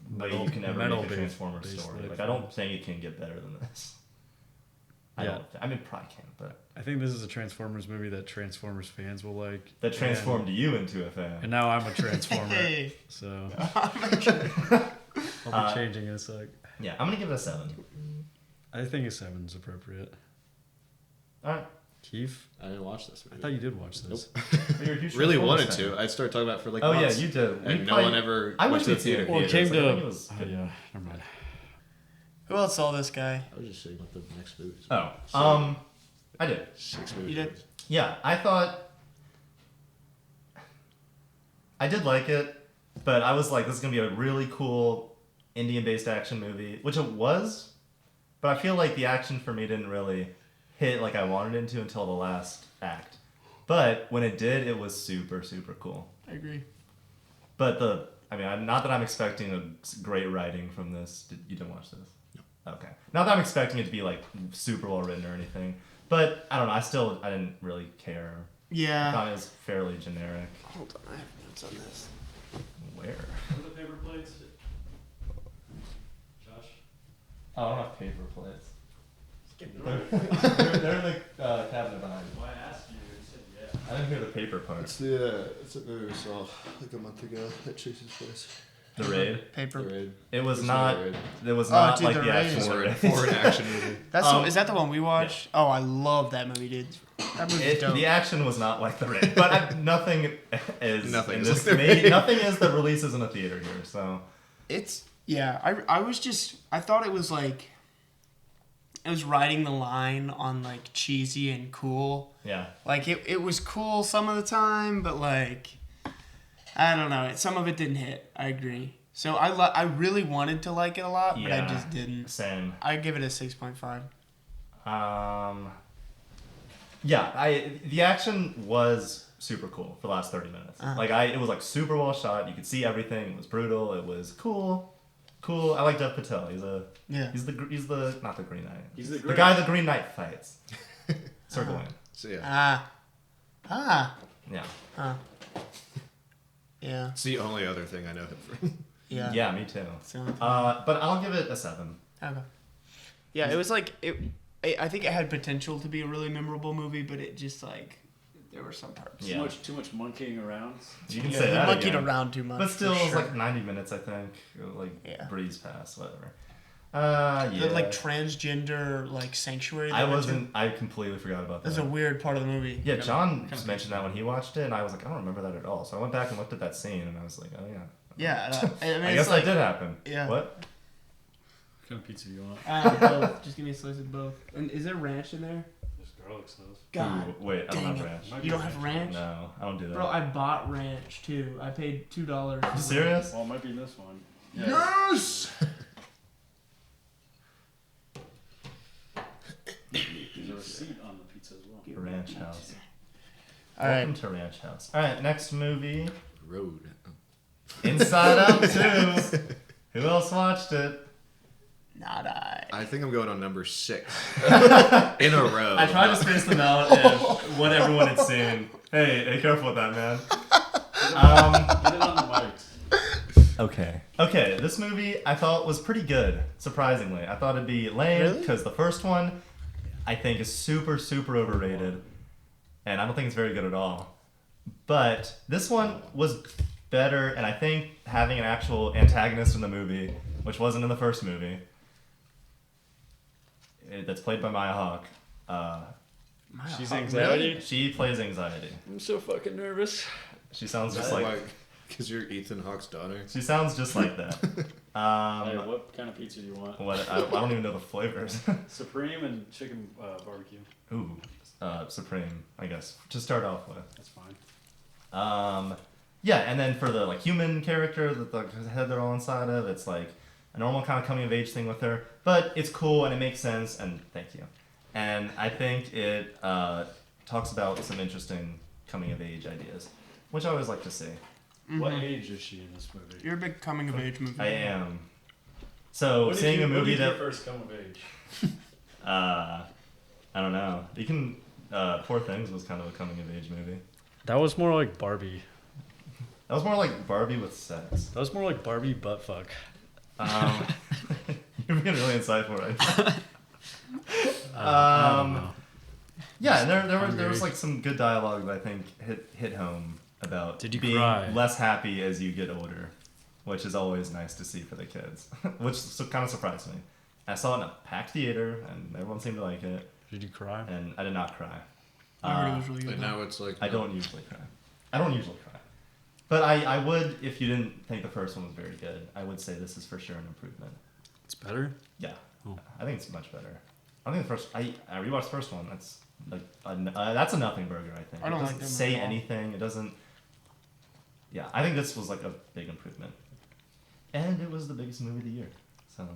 Metal-
you can ever make a
metal-based
Transformers story.
life
Like I don't
forms.
think it can get better than this.
Yeah.
I mean, probably can, but
I think this is a Transformers movie that Transformers fans will like.
that transformed you into a fan.
And now I'm a Transformer,
Hey.
so I'll be changing in a sec.
Yeah, I'm gonna give it a 7.
I think a 7's appropriate.
All right.
Keith,
I didn't watch this
I
movie.
thought you did watch this.
You're a huge
Really
Transformers
wanted
fan.
to. I started talking about it for like
Oh
months.
yeah, you did.
And no one ever
I
went
wish
to the
we'd seen
theater.
it.
Well, it
theaters.
came
Like, I think
to.
it was
Oh
good.
yeah, never mind.
Who else saw this guy?
I was just saying what the next movies.
Oh, I did.
6 movies.
You did?
Yeah, I thought I did like it, but I was like, this is gonna be a really cool Indian-based action movie, which it was. But I feel like the action for me didn't really hit like I wanted it to until the last act. But when it did, it was super, super cool.
I agree.
But not that I'm expecting a great writing from this. You didn't watch this? No. Okay. Not that I'm expecting it to be like super well written or anything. But I don't know. I didn't really care. I
Yeah.
thought it was fairly generic.
Hold on, I have notes on this.
Where?
What are the paper plates? Josh?
Oh, I don't have paper plates. They're in the cabinet behind.
Well, I asked you. You said yeah.
I didn't hear the paper part.
It's a movie we saw like a month ago at Chase's place.
The Raid.
Paper.
The Raid.
It was
It's
not.
The Raid.
It was
Oh,
not
dude,
like
The
the
Raid
actual
is
Raid.
For an action movie.
Is that the one we watched? Oh, I love that movie, dude. That movie's dope.
The action was not like the Raid, but nothing is
Nothing
in
is
this.
like The Raid.
Nothing is that releases in a theater here. So
It's I was just I thought it was like it was riding the line on like cheesy and cool.
yeah,
Like it was cool some of the time, but like I don't know. Some of it didn't hit. I agree. So I really wanted to like it a lot, but I
Yeah.
just didn't.
same.
I give it a 6.5.
Yeah, the action was super cool for the last 30 minutes.
Uh-huh.
It was like super well shot. You could see everything. It was brutal. It was cool. I like Dev Patel. He's the not the Green Knight.
He's the
the guy the Green Knight fights. Circle in.
So yeah.
Yeah.
Yeah.
It's the only other thing I know him from.
Yeah.
Yeah, me too.
So,
But I'll give it a 7.
okay. Yeah, it was like I think it had potential to be a really memorable movie, but it just like there were some parts.
Yeah.
Too much monkeying around.
You can
Yeah,
say
they
that
monkeyed
again.
around too much.
But still,
for
it was
sure.
like 90 minutes, I think. Like
Yeah.
breeze past, whatever. Yeah.
The like transgender like sanctuary.
I completely forgot about that.
That's a weird part of the movie.
Yeah, John mentioned that when he watched it, and I was like, I don't remember that at all. So I went back and looked at that scene, and I was like, oh yeah.
Yeah, I mean,
I guess
like,
that did happen.
Yeah.
What?
What kind of pizza do you want?
Both. Just give me a slice of both. And is there ranch in there?
There's garlic sauce.
God.
Ooh, wait, I don't have ranch.
You don't have ranch?
No, I don't do that.
Bro, I bought ranch too. I paid $2.
You serious?
Well, it might be this one.
Yeah.
Yes!
There's a receipt on the pizza as well.
Ranch House.
Alright.
Welcome to Ranch House. Alright, next movie.
Road.
Inside Out 2. Who else watched it?
Not I.
I think I'm going on number 6 in a row.
I tried to space them out and what everyone had seen. Hey, careful with that, man.
Get it on the mics.
Okay, this movie I thought was pretty good, surprisingly. I thought it'd be lame because the first one I think is super, super overrated. And I don't think it's very good at all. But this one was better, and I think having an actual antagonist in the movie, which wasn't in the first movie, that's played by Maya Hawke.
She's Anxiety?
Really? She plays Anxiety.
I'm so fucking nervous.
She sounds just like...
Because you're Ethan Hawke's daughter.
She sounds just like that.
Hey, what kind of pizza do you want?
I don't even know the flavors.
Supreme and chicken barbecue.
Ooh, Supreme, I guess, to start off with.
That's fine.
Yeah, and then for the like human character that the head they're all inside of, it's like a normal kind of coming of age thing with her, but it's cool and it makes sense. And thank you. And I think it talks about some interesting coming of age ideas, which I always like to see.
Mm-hmm.
What age is she in this movie?
You're a big coming of age movie.
I am. So seeing a movie that
first come of age.
I don't know. You can. Poor Things was kind of a coming of age movie.
That was more like Barbie.
That was more like Barbie with sex.
That was more like Barbie butt fuck.
You're being really insightful right now.
I don't know.
Yeah, and there was like some good dialogue that I think hit home about
Did you
being
cry?
less happy as you get older, which is always nice to see for the kids, which kind of surprised me. I saw it in a packed theater, and everyone seemed to like it.
Did you cry?
And I did not cry.
I heard it was really good.
And now it's like...
I don't usually cry. But I would, if you didn't think the first one was very good, I would say this is for sure an improvement.
It's better?
Yeah.
Oh.
I think it's much better. I think the first... I rewatched the first one. That's like that's a nothing burger, I think.
I don't
it
like
doesn't
them
say
at all.
anything. It doesn't... Yeah, I think this was like a big improvement. And it was the biggest movie of the year. So...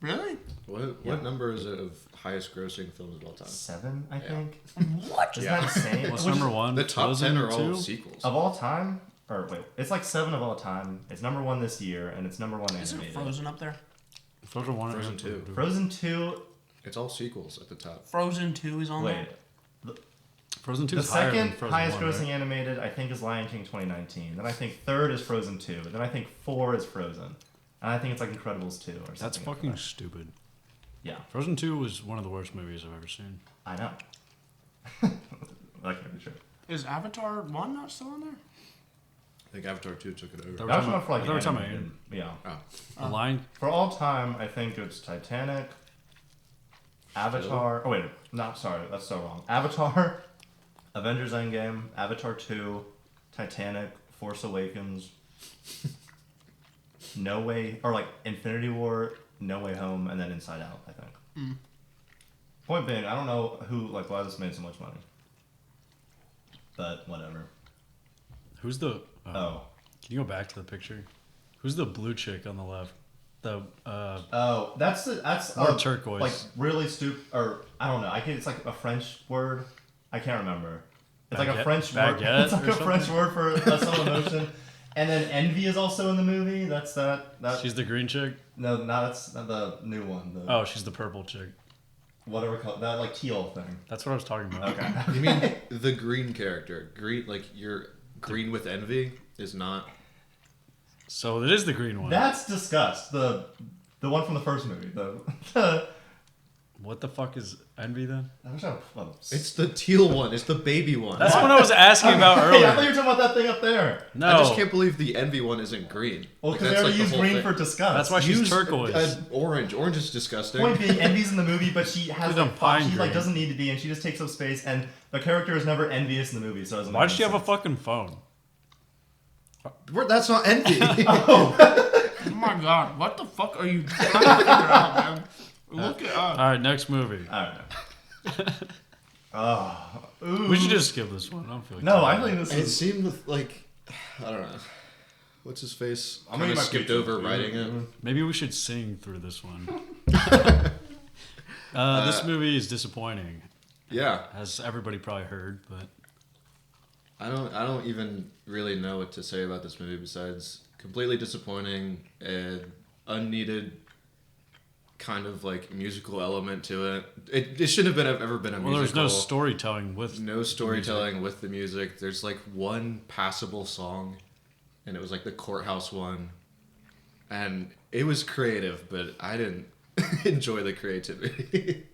Really?
What number is it of highest grossing films of all time?
7, I think.
What?
Isn't that insane?
What's number one?
The top
Frozen
10 are all
2?
sequels.
Of all time? Or wait, it's like 7 of all time. It's number 1 this year, and it's number 1
Is it
animated.
Frozen up there?
Frozen 1
Frozen 2.
Frozen 2.
It's all sequels at the top.
Frozen 2 is on
Wait,
there?
Frozen 2
the
is higher than
second
Frozen
highest
1,
grossing
right?
animated, I think, is Lion King 2019. Then I think third is Frozen 2. Then I think 4 is Frozen. And I think it's like Incredibles 2 or something.
That's
like
fucking
that.
stupid.
Yeah,
Frozen 2 was one of the worst movies I've ever seen.
I know. That can't be true.
Is Avatar 1 not still on there?
I think Avatar 2 took it over.
That
That was not for like
I thought we were talking
animated. Yeah.
Oh.
The Lion...
For all time, I think it's Titanic, Avatar. Oh wait, no, sorry, that's so wrong. Avatar, Avengers Endgame, Avatar 2, Titanic, Force Awakens, No Way, or like Infinity War, No Way Home, and then Inside Out, I think. Point being, I don't know why this made so much money, but whatever.
Who's the...
Oh.
Can you go back to the picture? Who's the blue chick on the left? The
That's
More turquoise.
Like really stupid, or I don't know. It's like a French word. I can't remember. It's like a
Baguette?
French word.
Baguette
It's like
or
a French
something?
word for some emotion. And then Envy is also in the movie. That's that.
She's the green chick?
No, that's not the new one.
Oh, she's the purple chick.
Whatever called that, like teal thing.
That's what I was talking about.
Okay.
You mean the green character? Green, like you're green with envy is not.
So it is the green one.
That's Disgust. The one from the first movie. The
What the fuck is Envy then?
It's the teal one. It's the baby one.
That's what I was asking about earlier.
I thought you were talking about that thing up there.
No.
I just can't believe the Envy one isn't green.
Well, because they already use green for disgust.
That's why she's turquoise.
Orange. Orange is disgusting.
Point being, Envy's in the movie, but she has she
green.
doesn't need to be, and she just takes up space, and the character is never envious in the movie, so it doesn't
Why
make
does she have a
sense.
fucking phone?
That's not Envy.
Oh my god, what the fuck are you trying to figure out, man? Look it up.
All right, next movie.
I don't know.
We should just skip this one. I don't feel like
No, I think this
It
is...
seemed like, I don't know. What's his face?
I'm
Kind
gonna
of
get my
skipped
picture.
over writing it.
Maybe we should sing through this one. This movie is disappointing,
Yeah.
as everybody probably heard, but
I don't even really know what to say about this movie besides completely disappointing and unneeded kind of like musical element to it. It shouldn't have ever been a musical.
well, there's no storytelling with
No storytelling with the music. There's like one passable song, and it was like the courthouse one, and it was creative, but I didn't enjoy the creativity.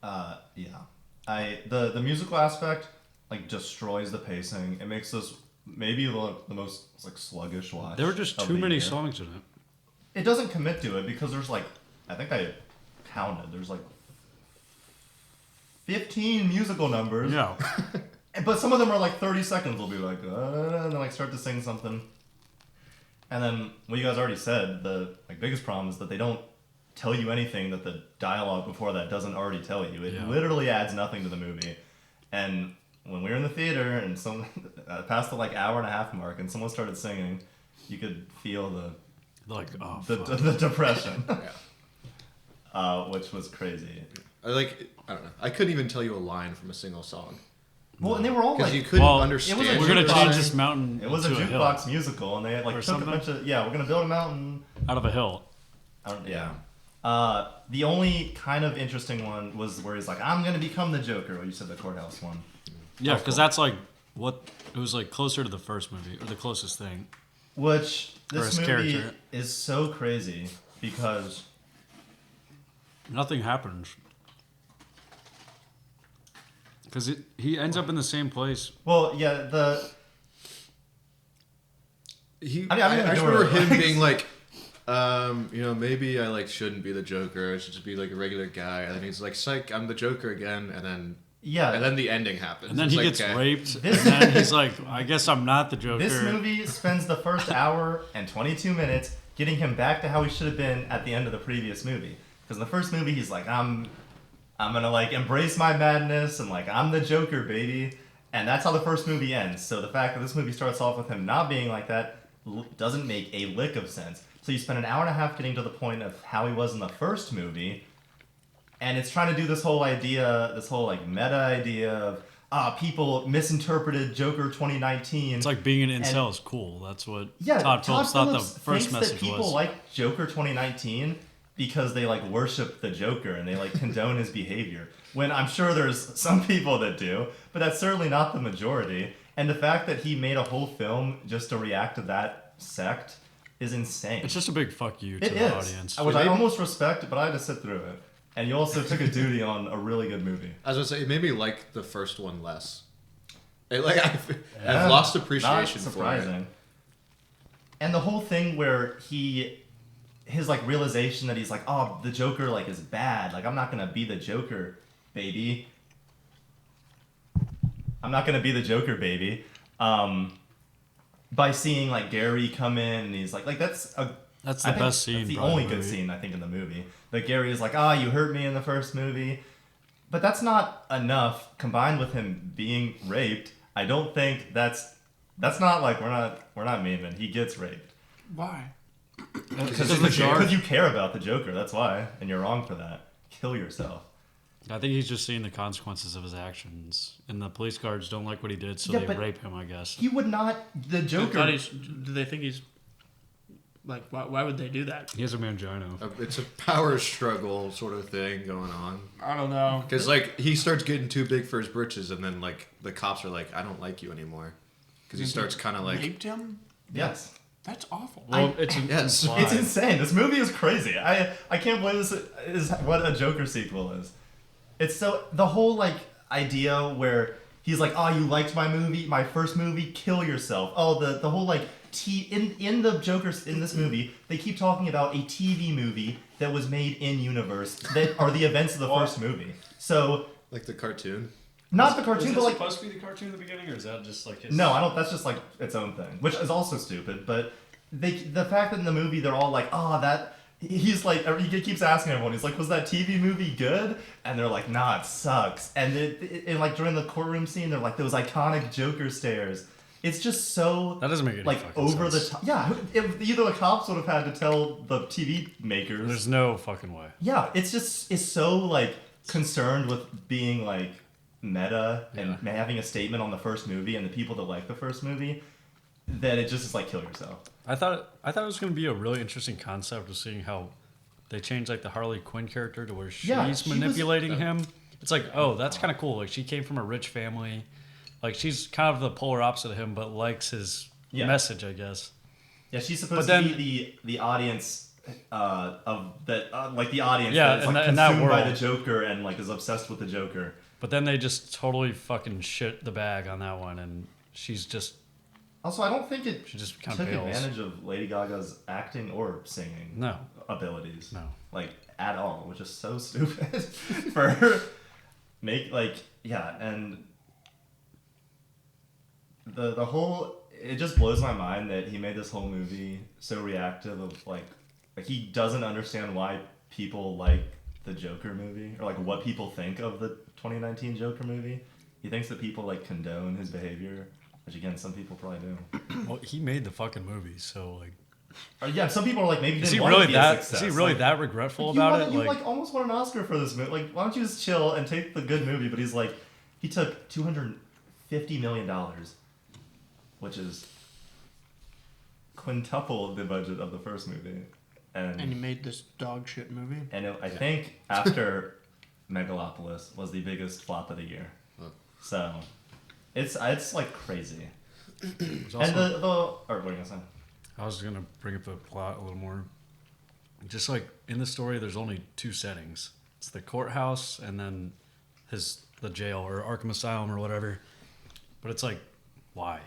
The musical aspect like destroys the pacing. It makes this maybe the most like sluggish watch.
There were just
of
too
the
many
year.
songs in it.
It doesn't commit to it because there's like, I think I counted, there's like 15 musical numbers.
Yeah.
But some of them are like 30 seconds. They'll be like, and then like start to sing something. And then what you guys already said, the like biggest problem is that they don't tell you anything that the dialogue before that doesn't already tell you. It literally adds nothing to the movie. And when we were in the theater and past the like hour and a half mark and someone started singing, you could feel the depression. Which was crazy.
I don't know. I couldn't even tell you a line from a single song.
Well, and they were all
Because
like,
you couldn't
it
understand.
was a
We're gonna
jukebox.
change this mountain.
It was a
to hill.
jukebox musical, and they like
Or
took a
something?
bunch of we're gonna build a mountain.
Out of a hill.
The only kind of interesting one was where he's like, "I'm gonna become the Joker." Well, you said the courthouse one.
Yeah, because that's like what it was like closer to the first movie or the closest thing.
Which this
his
movie
character.
is so crazy because
Nothing happens. Because he ends up in the same place.
well, yeah,
I just remember him being like, maybe I like shouldn't be the Joker. I should just be like a regular guy. And then he's like, "Psych, I'm the Joker again." And then the ending happens.
And then
It's
he
like,
gets
okay.
raped. And then he's like, I guess I'm not the Joker.
This movie spends the first hour and 22 minutes getting him back to how he should have been at the end of the previous movie. Because in the first movie, he's like, I'm gonna like embrace my madness and like I'm the Joker, baby. And that's how the first movie ends. So the fact that this movie starts off with him not being like that doesn't make a lick of sense. So you spend an hour and a half getting to the point of how he was in the first movie, and it's trying to do this whole idea, this whole like meta idea of people misinterpreted Joker 2019.
It's like being an incel is cool. That's what
Yeah,
Todd Phillips thought the
Phillips
first
thinks
message
that people
was.
like Joker 2019 because they like worship the Joker and they like condone his behavior. When I'm sure there's some people that do, but that's certainly not the majority. And the fact that he made a whole film just to react to that sect is insane.
It's just a big fuck you to
It
the
is,
audience.
which I almost respect, but I had to sit through it. And you also took a duty on a really good movie.
I was gonna say it made me like the first one less. I've lost appreciation
Not
for
surprising.
it.
And the whole thing where his like realization that he's like, oh, the Joker like is bad. Like I'm not gonna be the Joker, baby. I'm not gonna be the Joker, baby. By seeing like Gary come in and he's like that's the
best scene.
That's the
probably
only
in the
good
movie.
scene I think in the movie. That Gary is like, you hurt me in the first movie. But that's not enough combined with him being raped. I don't think that's not like we're not mean. He gets raped.
Why?
Because you care about the Joker, that's why. And you're wrong for that. Kill yourself.
I think he's just seeing the consequences of his actions, and the police guards don't like what he did, so
Yeah,
they
but
rape him. I guess.
He would not. The Joker.
Do they think he's like? Why would they do that?
He has a mangina.
It's a power struggle sort of thing going on.
I don't know.
Because like he starts getting too big for his britches, and then like the cops are like, "I don't like you anymore," because he starts kind of like
raped him.
Yes.
That's awful.
Well, it's
Yes.
implied.
It's insane. This movie is crazy. I can't believe this is what a Joker sequel is. It's so the whole like idea where he's like, oh, you liked my first movie, kill yourself. Oh, the whole like in the Joker's in this movie, they keep talking about a TV movie that was made in universe that are the events of the first movie. So
Like the cartoon.
not the cartoon, but like
supposed to be the cartoon in the beginning, or is that just like his?
no, I don't. That's just like its own thing, which is also stupid. But the fact that in the movie they're all like, oh, that he's like, he keeps asking everyone, he's like, was that TV movie good? And they're like, nah, it sucks. And like during the courtroom scene, they're like those iconic Joker stares. It's just so
That doesn't make any
like
fucking
over
sense.
the top. Yeah, either the cops would have had to tell the TV makers.
There's no fucking way.
Yeah, it's so like concerned with being like meta and having a statement on the first movie and the people that like the first movie that it just is like kill yourself.
I thought it was going to be a really interesting concept of seeing how they changed like the Harley Quinn character to where she's
she was-
manipulating him. It's like, oh, that's kind of cool. Like she came from a rich family. Like she's kind of the polar opposite of him, but likes his message, I guess.
Yeah, she's supposed
But
to be the audience of that, like the audience
Yeah,
that's
in
like
that- in that
consumed by
world.
the Joker and like is obsessed with the Joker.
But then they just totally fucking shit the bag on that one, and she's just
Also, I don't think it
she just
took
kind of bails.
advantage of Lady Gaga's acting or singing
No.
abilities.
No.
Like at all, which is so stupid for her. And the whole it just blows my mind that he made this whole movie so reactive of like he doesn't understand why people like the Joker movie or like what people think of the 2019 Joker movie. He thinks that people like condone his behavior, which again some people probably do.
Well, he made the fucking movie, so like,
Yeah, some people are like maybe
is
didn't
he
want
really
to be a
that?
success.
Is he really
Like,
that regretful
you
about
won-
it?
You like almost won an Oscar for this movie. Like, why don't you just chill and take the good movie? But he's like, he took $250 million, which is quintuple the budget of the first movie,
And he made this dog shit movie.
I think after Megalopolis was the biggest flop of the year. So it's like crazy.
There's
And
also-
or what are you gonna say?
I was gonna bring up the plot a little more. Just like in the story, there's only two settings. It's the courthouse and then the jail or Arkham Asylum or whatever. But it's like, why?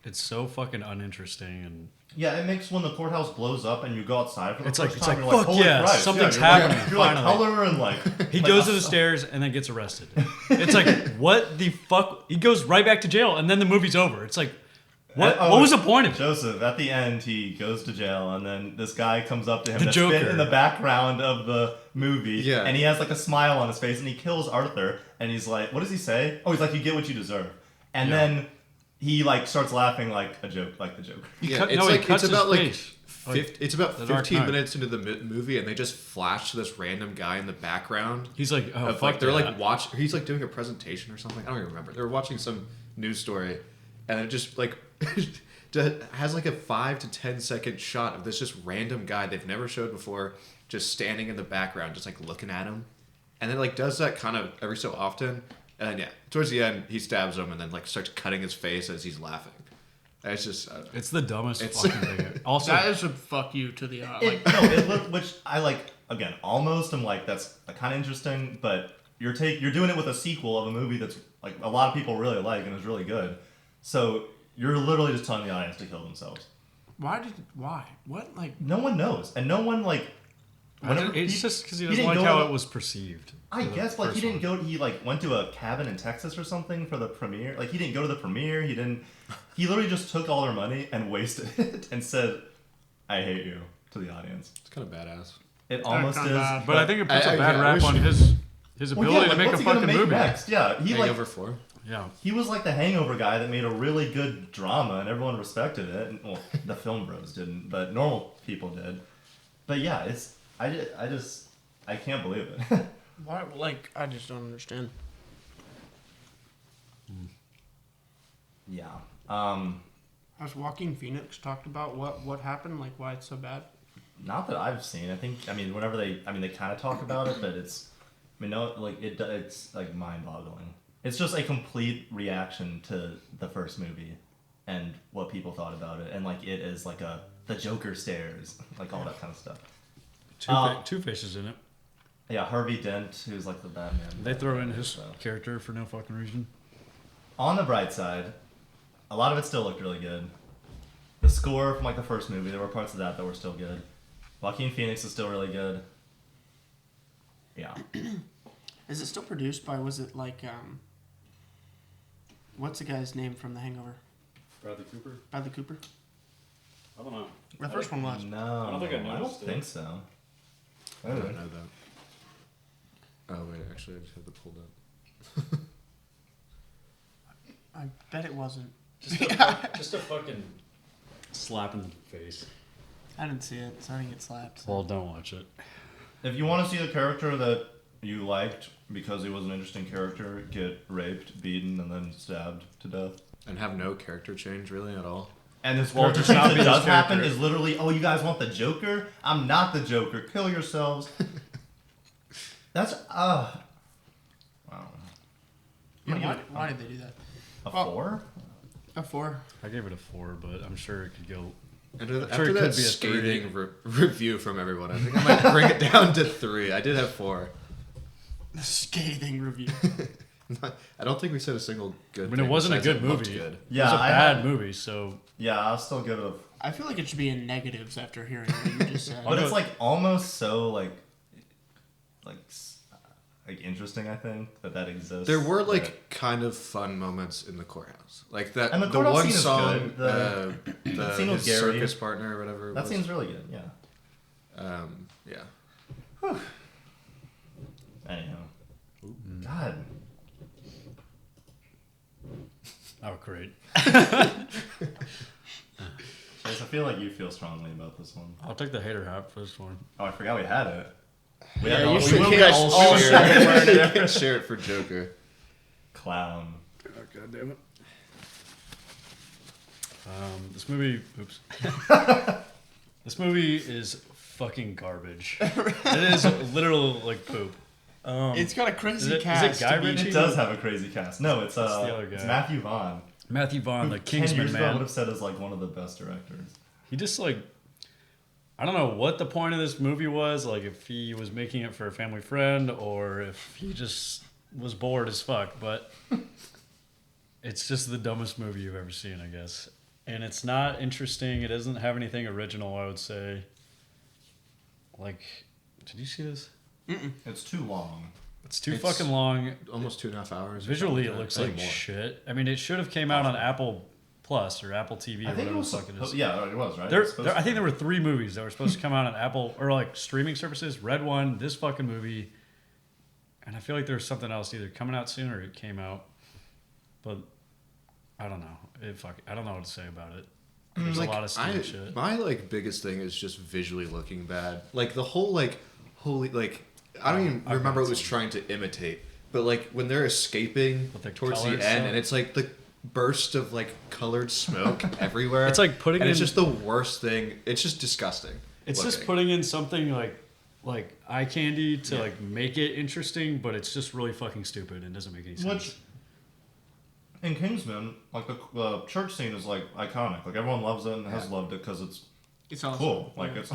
It's so fucking uninteresting and
Yeah, it makes when the courthouse blows up and you go outside for the
It's
first
like-
time.
it's
you're
like, fuck
holy
yeah,
Christ.
something's
you're like-
happening,
You're like
finally.
color and like
he
like,
goes to the stairs and then gets arrested. It's like, what the fuck? He goes right back to jail and then the movie's over. It's like, what was the point of it?
Joseph, at the end, he goes to jail, and then this guy comes up to him
The
that's been
Joker.
in the background of the movie,
Yeah.
and he has like a smile on his face, and he kills Arthur, and he's like, what does he say? Oh, he's like, you get what you deserve. And
Yeah.
then he like starts laughing like a joke, like the Joker.
Yeah,
he cuts
it's about
his
like,
face. Like,
it's about
The Dark
15
Knight.
minutes into the movie, and they just flash to this random guy in the background.
He's like, oh,
Of,
fuck
like they're
that.
like he's like doing a presentation or something. I don't even remember. They were watching some news story, and it just like has like a 5 to 10 second shot of this just random guy they've never showed before, just standing in the background, just like looking at him, and then like does that kind of every so often, and then towards the end he stabs him and then like starts cutting his face as he's laughing. And it's just
It's the dumbest
It's-
fucking thing. Also,
That is a fuck you to the
It looked, which I like again. Almost, I'm like that's kind of interesting, but you're doing it with a sequel of a movie that's like a lot of people really like and is really good. So you're literally just telling the audience to kill themselves.
Why? What? Like,
No one knows, and no one like. Whenever
it's
he-
just because he
he
doesn't
didn't
like
go
how
to-
it was perceived.
I
for the
guess like he
first
didn't
one.
go. He like went to a cabin in Texas or something for the premiere. Like he didn't go to the premiere. He didn't. He literally just took all their money and wasted it and said, "I hate you" to the audience.
it's kind of badass.
It almost
kinda
is.
bad.
But I think it puts
I-
a bad
I
rap
wish-
on his
Well,
ability
yeah,
to
like,
make a
what's he gonna
fucking
make
movie.
next? Yeah, he
Hangover
like
4.
Yeah.
he was like the Hangover guy that made a really good drama and everyone respected it. And, well, the film bros didn't, but normal people did. But yeah, it's I can't believe it.
why? Like, I just don't understand.
Yeah.
Has Joaquin Phoenix talked about what happened? Like, why it's so bad?
Not that I've seen. I mean, whenever they kind of talk about it, but it's like mind-boggling. It's just a complete reaction to the first movie, and what people thought about it, and like it is like the Joker stares, like all that kind of stuff.
Two-Face is in it.
Yeah, Harvey Dent, who's like the Batman.
They throw in his character for no fucking reason.
On the bright side, a lot of it still looked really good. The score from like the first movie, there were parts of that were still good. Joaquin Phoenix is still really good. Yeah.
Is it still produced by, was it like, what's the guy's name from The Hangover?
Bradley Cooper?
Bradley Cooper?
I don't know.
The first one was.
No,
I don't think I noticed
don't think so.
I don't know that. Oh wait, actually, I just have it pulled up.
I bet it wasn't.
Just a fucking slap in the face.
I didn't see it, so I didn't get slapped.
Well, don't watch it.
If you want to see the character that you liked because he was an interesting character get raped, beaten, and then stabbed to death,
And have no character change really at all.
and this
Well,
character
just not
change
be
that
this
does happen
character.
is literally, oh, you guys want the Joker? I'm not the Joker. Kill yourselves. That's wow.
Why did they do that?
A
Well,
4?
A 4.
I gave it a 4, but I'm sure it could go.
And
sure
after
it
that
could be a
scathing review from everyone, I think I might bring it down to 3. I did have 4.
The scathing review.
I don't think we said a single good.
I mean, it
thing
wasn't a
besides
good
it looked
movie.
Good.
Yeah,
it was a
I
bad
had-
movie, so
Yeah, I'll still give it a.
I feel like it should be in negatives after hearing what you just said.
But it's like almost so like interesting. I think that exists.
There were like
that-
kind of fun moments in the courtheadhouse, like that.
And the
The
courthouse
one
scene is
song,
good. The scene with
his
Gary.
circus partner or whatever. it
that
was.
seems really good. Yeah.
Yeah.
Anyhow. God.
oh great.
Chase, I feel like you feel strongly about this one.
I'll take the hater hat for this one.
Oh, I forgot we had it.
Yeah, you
we
should-
will
you
get
guys
all
share,
shared.
it. Share it for Joker.
Clown.
Oh, God damn it. This movie. Oops. This movie is fucking garbage. It is literal like poop.
It's got a crazy
is it
cast.
Guy
to be-
Ritchie?
It does have a crazy cast. No, it's
the other guy.
it's Matthew Vaughn.
Matthew Vaughn,
Who
the
10
Kingsman
years ago would
man.
have said is like one of the best directors.
He just like. I don't know what the point of this movie was. Like, if he was making it for a family friend or if he just was bored as fuck. But it's just the dumbest movie you've ever seen, I guess. And it's not interesting. It doesn't have anything original, I would say. Like, did you see this?
It's too long.
It's too
It's
fucking long.
Almost 2.5 hours. or
Visually,
something
it looks
I
like
think more.
shit. I mean, it should have came out on Apple Plus or Apple TV or
I think
whatever
it
the
was.
fuck it is.
Yeah, it was right.
There,
It was supposed
I think
to
there were 3 movies that were supposed to come out on Apple or like streaming services. Red One, this fucking movie, and I feel like there was something else either coming out soon or it came out. But I don't know. I don't know what to say about it. There's
Like,
a lot of stupid shit.
My like biggest thing is just visually looking bad. Like the whole like holy like I don't even remember what it was trying to imitate. But like when they're escaping
With the
towards the
colored
end,
stuff.
and it's like the burst of like colored smoke everywhere.
It's like putting
and it's
in-
just the worst thing. It's just disgusting.
It's just
looking.
putting in something like eye candy to like make it interesting, but it's just really fucking stupid and doesn't make any sense.
Which in Kingsman, like the church scene is like iconic. Like everyone loves it and has loved it because
It's awesome.
cool. Like it's.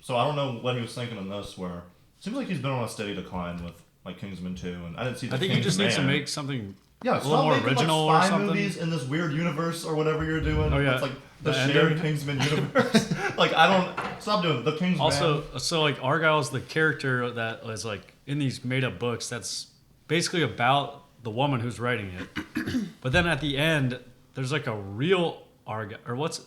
So I don't know what he was thinking in this. Where it seems like he's been on a steady decline with like Kingsman 2, and I didn't see.
I think he just needs to make something
a
little more original or
spy
something.
movies in this weird universe or whatever you're doing.
Oh, yeah.
It's like the
The
shared
ending.
Kingsman universe. Like I don't stop doing it. The Kingsman.
Also, so like Argylle's the character that is like in these made up books that's basically about the woman who's writing it. But then at the end, there's like a real Argylle, or what's is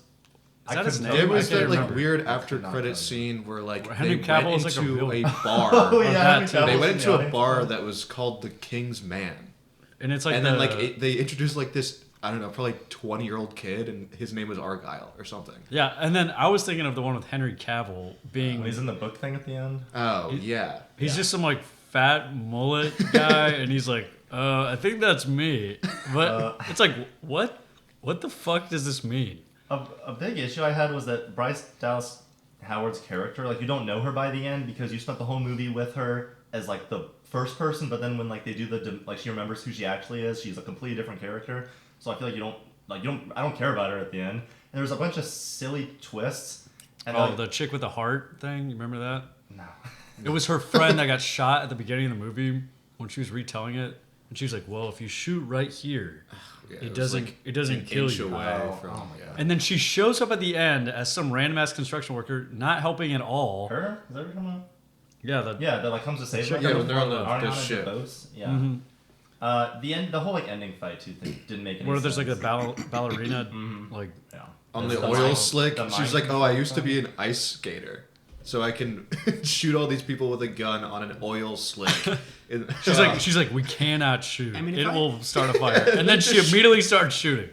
I
that his
couldn't
name?
tell
There was
I can't
that like
remember.
weird after
cannot
credit
tell you.
scene where like
Where
they
Henry Cavill
went
is like a
into
real-
a bar.
Oh yeah,
that
Henry
too.
Cavill's
They went
in
into
the
a
audience.
bar that was called the King's Man,
And it's like
and
the,
then like they introduced like this I don't know probably 20-year-old kid, and his name was Argylle or something.
yeah, and then I was thinking of the one with Henry Cavill being
When he's in the book thing at the end.
Oh yeah,
he's just some like fat mullet guy, and he's like, I think that's me. But it's like, what the fuck does this mean?
A big issue I had was that Bryce Dallas Howard's character, like you don't know her by the end because you spent the whole movie with her as like the first person, but then when like they do like she remembers who she actually is, she's a completely different character. So I feel like you don't like I don't care about her at the end. And there was a bunch of silly twists. And
the chick with the heart thing. You remember that?
No.
It was her friend that got shot at the beginning of the movie when she was retelling it, and she was like, "Well, if you shoot right here, it doesn't kill you." And then she shows up at the end as some random ass construction worker, not helping at all.
Her? Is that what you're talking about?
Yeah,
that like comes to save her.
Yeah, when they're on the
ship. Boats. Yeah.
Mm-hmm.
The whole like ending fight too didn't make any sense.
Where there's like a ballerina, like
on the oil slick. She's like, "Oh, I used to be an ice skater, so I can shoot all these people with a gun on an oil slick."
She's like, "We cannot shoot.
I mean,
it will start a fire." And then she immediately starts shooting.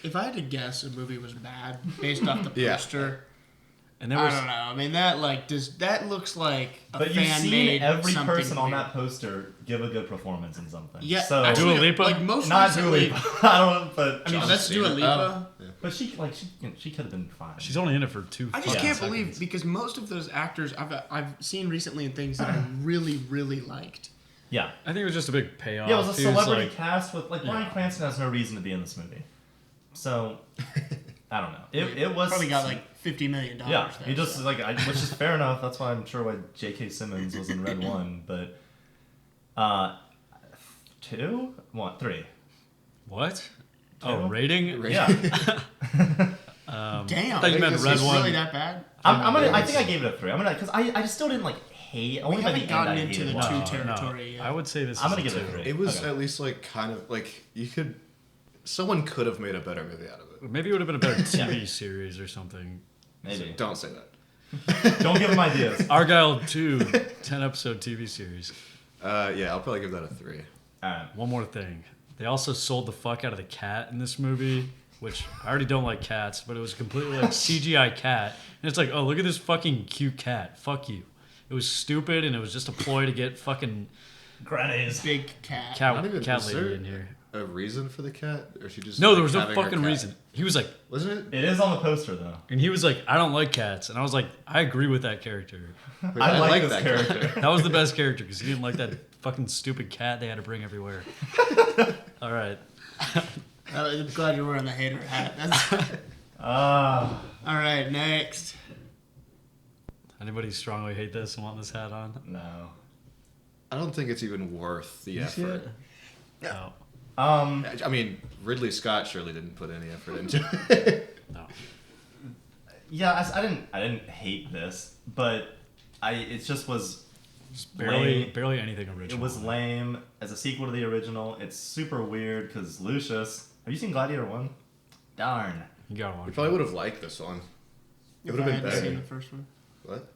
If I had to guess, a movie was bad based off the poster.
And
I don't know. I mean, that looks like a
but you've
fan
seen
made
every
something
person on
weird.
that poster give a good performance in something.
Yeah,
so
actually,
Dua Lipa?
like most
not Dua
recently.
Lipa. I don't. But
I mean, that's Dua Lipa.
but she could have been fine.
She's only in it for 2
I just can't
seconds.
believe because most of those actors I've seen recently in things that I really really liked.
Yeah.
I think it was just a big payoff.
Yeah, it was a celebrity
like,
cast with Bryan Cranston has no reason to be in this movie. So I don't know. It was
Probably got like $50 million.
yeah.
There,
He just
so.
which is fair enough. That's why I'm sure why J.K. Simmons was in Red One, but 2, 1, 3.
What?
Two?
Oh, rating?
Yeah.
Damn.
I thought you meant
is
Red
this
One.
really that bad?
I think I gave it a 3. I'm gonna because I just still didn't hate. Only
We
by the
haven't
end
gotten
I
into
hated
the
it.
two
No,
territory.
I would say this
I'm
is
gonna
a
give it a
2.
3.
It was
Okay.
at least kind of you could. Someone could have made a better movie out of it.
Maybe it would have been a better TV series or something.
Maybe.
Don't say that.
Don't give him ideas.
Argylle 2, 10-episode TV series.
Yeah, I'll probably give that a 3.
Alright.
One more thing. They also sold the fuck out of the cat in this movie, which I already don't like cats, but it was completely like CGI cat. And it's like, oh, look at this fucking cute cat. Fuck you. It was stupid, and it was just a ploy to get fucking
Grannies.
Big cat.
Not even-
cat
was
lady
there
in here.
A reason for the cat, or she just
No, there was no
having her
fucking
cat?
reason. He was like,
Wasn't it?
It is on the poster though.
and he was like, I don't like cats. And I was like, I agree with that character.
I like this
that
character.
That was the best character because he didn't like that fucking stupid cat they had to bring everywhere. All right.
I'm glad you're wearing the hater hat. That's...
Ah.
All right, next.
Anybody strongly hate this and want this hat on?
No.
I don't think it's even worth the effort.
No.
I mean, Ridley Scott surely didn't put any effort into it.
No.
Yeah, I didn't hate this, but it just was
Just
lame.
barely anything original.
It was lame as a sequel to the original. It's super weird because Lucius. Have you seen Gladiator 1? Darn.
You gotta watch
You
it.
probably would have liked this one. It
If
would
I
have been
hadn't seen
better.
the first one.
What?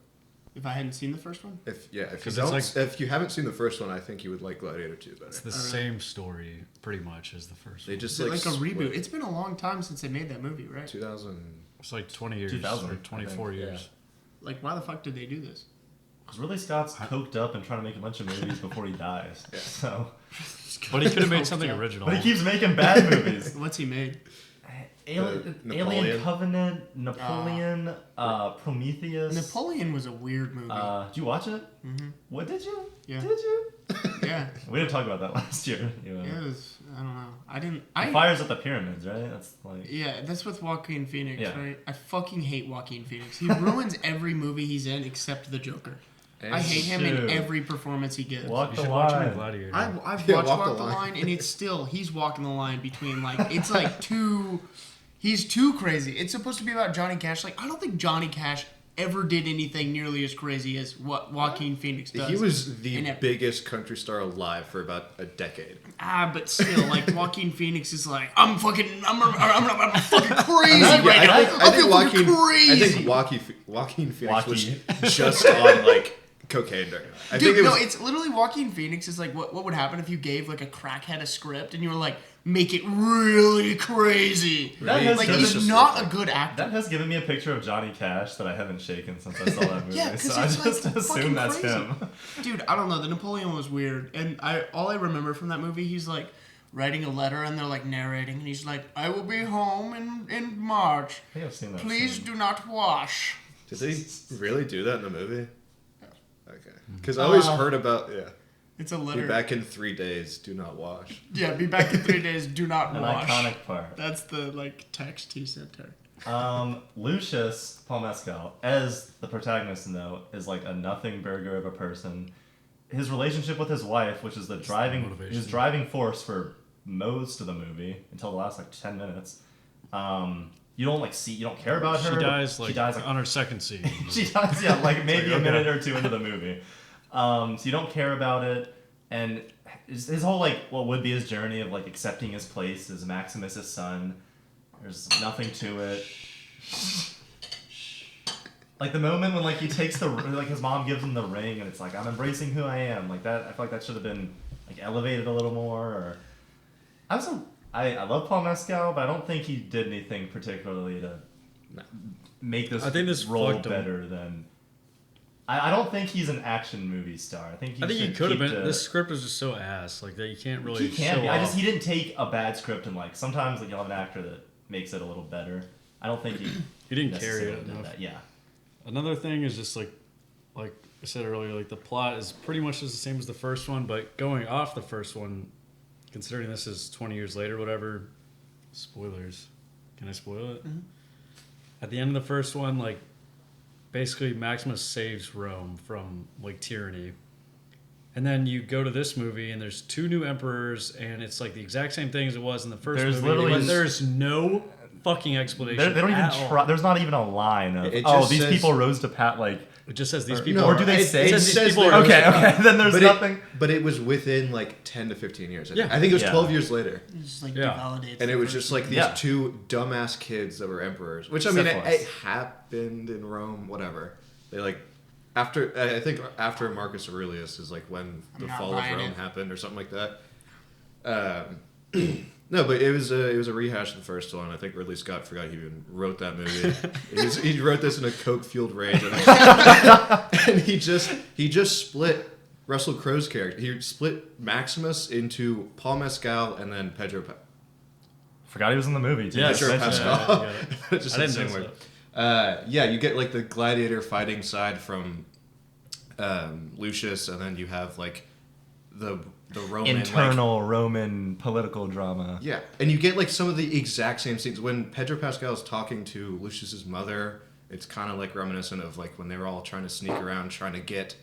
If I hadn't seen the first one.
If you
'Cause
don't,
it's
if you haven't seen the first one, I think you would like Gladiator 2 better.
It's the same story, pretty much, as the first
They
one.
just
Is it like a
split
reboot? It's been a long time since they made that movie, right?
2000.
It's like 20 years
2000,
or 24
I think,
years.
Like, why the fuck did they do this?
Because Ridley Scott's coked up and trying to make a bunch of movies before he dies.
Yeah.
So,
But he could have made something original.
but he keeps making bad movies.
What's he made?
Alien
Napoleon.
Covenant, Napoleon, Prometheus.
Napoleon was a weird movie.
Did you watch it?
Mm-hmm.
What did you?
Yeah.
Did you?
Yeah.
We didn't talk about that last year. You know.
It was. I don't know. I didn't.
The Fires at the Pyramids, right? That's like.
Yeah, that's with Joaquin Phoenix,
Yeah.
right? I fucking hate Joaquin Phoenix. He ruins every movie he's in except the Joker. I hate him in
Dude.
every performance he gives.
Walk
You
the
should watch him in
line.
Gladiator.
I've
Yeah,
watched
Walk
Walk
the
the
Line.
Line, and it's still he's walking the line between it's like too. He's too crazy. It's supposed to be about Johnny Cash. Like I don't think Johnny Cash ever did anything nearly as crazy as what Joaquin Phoenix does.
He was the
in it.
biggest country star alive for about a decade.
But still, like Joaquin Phoenix is like, I'm fucking crazy
I
right now.
think, I think
fucking crazy.
I think Joaquin Phoenix was
Joaquin.
just on like cocaine during it. I
Dude,
think it
no,
was,
it's literally Joaquin Phoenix is like, what would happen if you gave like a crackhead a script and you were like, make it really crazy.
That has
Like
given-
he's not a good actor.
That has given me a picture of Johnny Cash that I haven't shaken since I saw that movie.
Yeah, 'cause
so I
it's,
just
like,
assume
fucking
that's
crazy.
him.
Dude, I don't know. The Napoleon one was weird, and all I remember from that movie, he's like writing a letter, and they're like narrating, and he's like, "I will be home in March.
I think I've seen that.
Please
scene.
do not wash."
did they really do that in the movie? Okay, because I always heard about
It's a
Be
letter.
back in 3 days. Do not wash.
Yeah, be back in 3 days. Do not
An
wash.
iconic part.
That's the text he sent her.
Lucius Paul Mescal, as the protagonist, though, is like a nothing burger of a person. His relationship with his wife, which is his driving force for most of the movie until the last 10 minutes. You don't care about her.
She dies on her second scene.
She dies, maybe a minute or two into the movie. So you don't care about it, and his whole what would be his journey of accepting his place as Maximus' son. There's nothing to it. The moment when he takes the his mom gives him the ring and it's I'm embracing who I am that. I feel that should have been elevated a little more. Or I love Paul Mescal, but I don't think he did anything particularly to make this role better than. I don't think he's an action movie star. I think he could have been.
This script is just so ass that you can't really.
He can be. He didn't take a bad script and sometimes you'll have an actor that makes it a little better. I don't think he
didn't carry it enough.
That. Yeah.
Another thing is just like I said earlier, the plot is pretty much just the same as the first one, but going off the first one, considering this is 20 years later, whatever. Spoilers. Can I spoil it?
Mm-hmm.
At the end of the first one, basically Maximus saves Rome from tyranny. And then you go to this movie and there's 2 new emperors and it's the exact same thing as it was in the first movie. Literally there's no fucking explanation.
They don't even try. There's not even a line of these people rose to pat
it just says these people.
Or do they say
these people?
Okay. Then there's nothing.
But it was within 10 to 15 years.
Yeah.
I think it was 12 years later.
It just validates.
And it was just these 2 dumbass kids that were emperors. Which it happened in Rome. Whatever. They after Marcus Aurelius is when the fall of Rome happened or something like that. No, but it was a rehash of the first one. I think Ridley Scott forgot he even wrote that movie. He wrote this in a coke-fueled rage, and he just split Russell Crowe's character. He split Maximus into Paul Mescal and then Pedro.
Forgot he was in the movie too.
Yeah, Pedro Pascal.
Just I didn't know
word. You get the gladiator fighting side from Lucius, and then you have the Roman
internal Roman political drama.
Yeah, and you get some of the exact same scenes when Pedro Pascal is talking to Lucius's mother. It's kind of reminiscent of when they were all trying to sneak around, trying to get.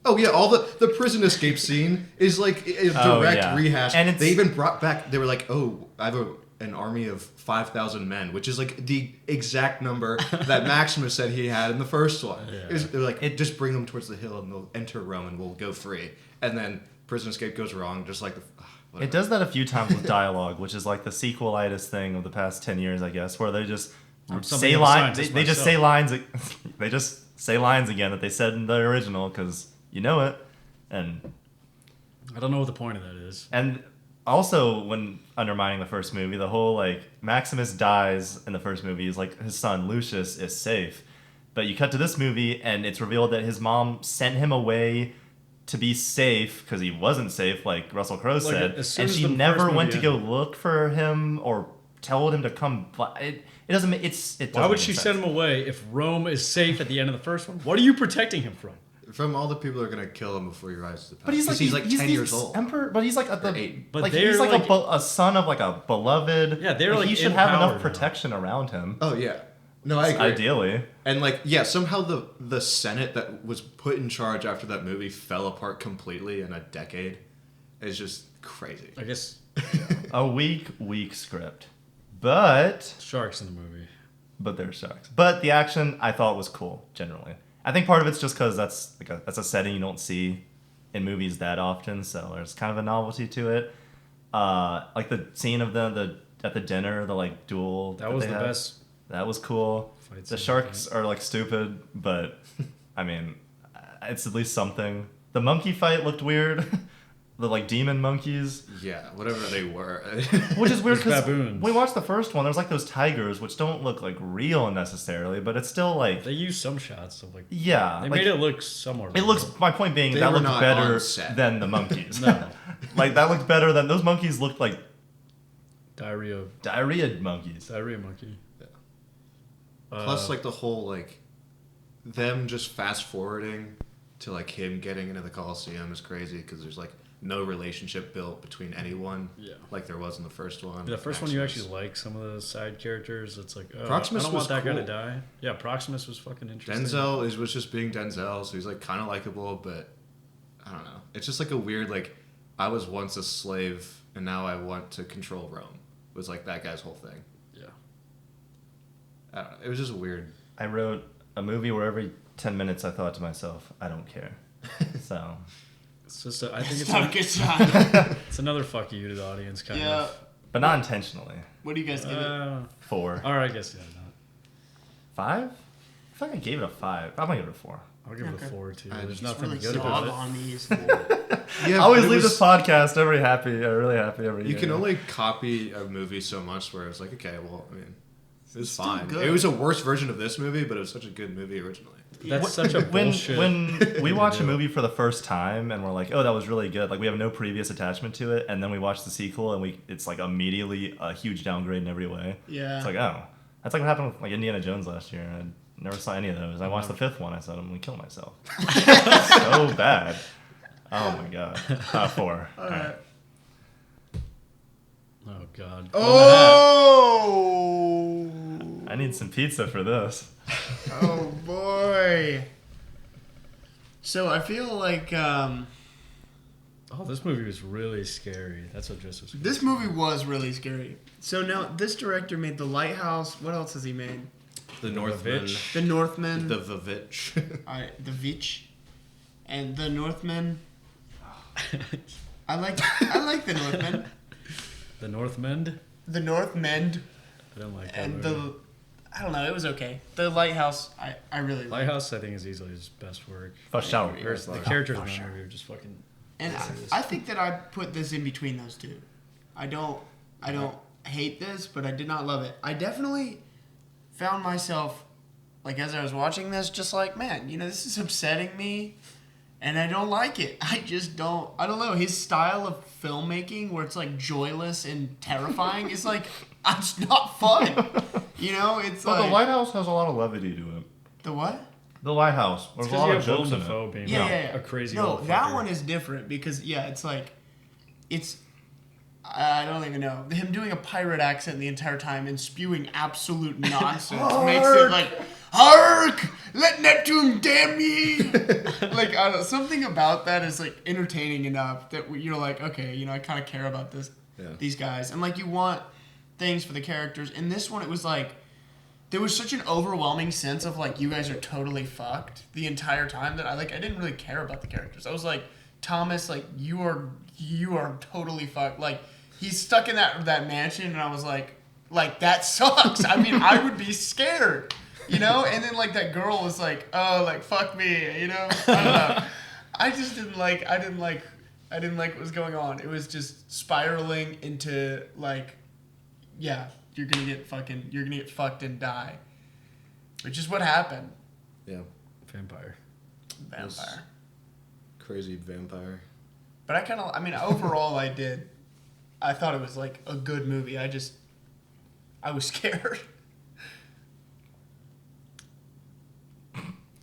Oh yeah, all the prison escape scene is a direct rehash. And they even brought back. They were I have an army of 5,000 men, which is the exact number that Maximus said he had in the first one. Yeah. They're just bring them towards the hill and they'll enter Rome and we'll go free. And then prison escape goes wrong, just
it does that a few times with dialogue, which is the sequelitis thing of the past 10 years, I guess, where they just say lines. They just say lines. They just say lines again that they said in the original because you know it, and
I don't know what the point of that is.
And also, when undermining the first movie, the whole Maximus dies in the first movie is his son Lucius is safe, but you cut to this movie and it's revealed that his mom sent him away to be safe because he wasn't safe, like Russell Crowe said, and she never went to go look for him or told him to come. It doesn't make
Why would she send him away if Rome is safe at the end of the first one? What are you protecting him from?
From all the people that are gonna kill him before he rises to power.
But he's 10 years old. Emperor, but he's
at
the 8. But he's a son of a beloved.
Yeah, they're
he should have enough protection around him.
Oh yeah. No, I agree.
Ideally.
And somehow the Senate that was put in charge after that movie fell apart completely in a decade. It's just crazy.
I guess
a weak script. But
sharks in the movie.
But there's sharks. But the action I thought was cool, generally. I think part of it's just because that's a setting you don't see in movies that often, so there's kind of a novelty to it. The scene of the at the dinner, the duel.
That was the best.
That was cool. The sharks are stupid, but I mean, it's at least something. The monkey fight looked weird. The demon monkeys.
Yeah, whatever they were.
Which is weird because we watched the first one. There's those tigers, which don't look real necessarily, but it's still
they use some shots of
yeah.
They made it look somewhat real.
It looks. My point being that looked better than the monkeys. No, that looked better than those monkeys looked like
diarrhea
monkeys.
Diarrhea monkey.
Yeah. Plus, the whole them just fast forwarding to him getting into the Coliseum is crazy because there's no relationship built between anyone.
Yeah.
Like there was in the first one.
The first one, you actually like some of the side characters. It's like, oh,
Proximus
I don't
was
want that guy
cool.
to die. Yeah, Proximus was fucking interesting.
Denzel was just being Denzel, so he's like kind of likable, but I don't know. It's just like a weird like I was once a slave and now I want to control Rome. It was like that guy's whole thing.
Yeah.
I don't know. It was just weird.
I wrote a movie where every 10 minutes I thought to myself, I don't care. So
It's just, I think
It's not a good sign.
it's another fuck you to the audience, kind
Yeah.
of.
but not intentionally.
What do you guys give it?
4.
All right, I guess, yeah, no.
5? I feel like I gave it a 5. I'm gonna give it a 4.
I'll give it
Okay.
a 4, too.
I
There's
just
nothing
Really
good
sob
about it.
on these.
Yeah,
I always
but it
leave
was-
this podcast really happy every
You
year.
can only copy a movie so much where it's like, okay, well, I mean, it was
still
fine.
good.
It was a worse version of this movie, but it was such a good movie originally.
That's such a
when
bullshit.
when we
to
watch a
do.
movie for the first time and we're like, oh, that was really good. Like we have no previous attachment to it, and then we watch the sequel and it's like immediately a huge downgrade in every way.
Yeah.
It's like, oh, that's like what happened with like Indiana Jones last year. I never saw any of those. I watched the 5th one. I said I'm gonna kill myself. So bad. Oh my god. 4. All right.
Oh, God.
Oh!
I need some pizza for this.
Oh boy. So I feel like
Oh, this movie was really scary. That's what Joseph was.
this movie was really scary. So now this director made The Lighthouse. What else has he made?
The Northman.
Vitch.
The Northman.
The Vavitch.
The Vitch. And The Northman. I like the Northman.
The Northmend?
The Northmend.
I don't like that
And
movie.
I don't know, it was okay. The Lighthouse, I really liked.
Lighthouse, I think, is easily his best work.
First shower.
The characters in that movie are just fucking...
And I think that I put this in between those two. I don't hate this, but I did not love it. I definitely found myself, like as I was watching this, just like, man, this is upsetting me, and I don't like it. I don't know. His style of filmmaking, where it's like joyless and terrifying, is like, it's not fun. It's
But
like...
the Lighthouse has a lot of levity to it.
The what?
The Lighthouse. There's a
Because
lot
you
of
have Willem
jokes in
Dafoe
it.
being
Yeah.
a crazy
No,
old
that
fucker.
one is different because it's like, I don't even know. Him doing a pirate accent the entire time and spewing absolute nonsense makes it like, hark! Let Neptune damn ye! Like, I don't know, something about that is like entertaining enough that you're like, okay, I kind of care about these guys. And like, you want things for the characters. In this one, it was like, there was such an overwhelming sense of like, you guys are totally fucked the entire time that I didn't really care about the characters. I was like, Thomas, like, you are totally fucked. Like, he's stuck in that mansion, and I was like, that sucks. I mean, I would be scared, And then like that girl was like, oh, like fuck me, I don't know. I just didn't like what was going on. It was just spiraling into like, yeah, you're gonna get fucked and die, which is what happened.
Yeah.
Vampire.
Vampire.
Crazy vampire.
But overall, I thought it was like a good movie. I was scared.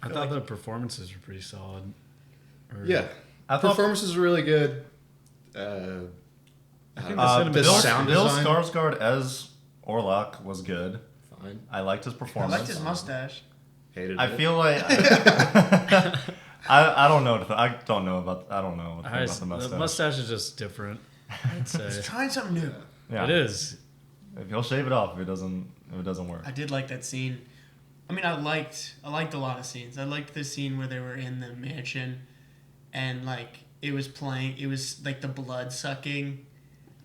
I thought the performances were pretty solid.
Yeah.
I thought
Performances were really good.
I think
The sound
Bill
design.
Skarsgård as Orlok was good.
Fine.
I liked his
I
performance.
liked his mustache.
Hated
I
it.
feel like I don't know. I don't know about the mustache.
The mustache is just different, I'd say.
He's trying something new.
Yeah.
It is.
If he'll shave it off, if it doesn't work.
I did like that scene. I liked a lot of scenes. I liked the scene where they were in the mansion, and like it was like the blood sucking.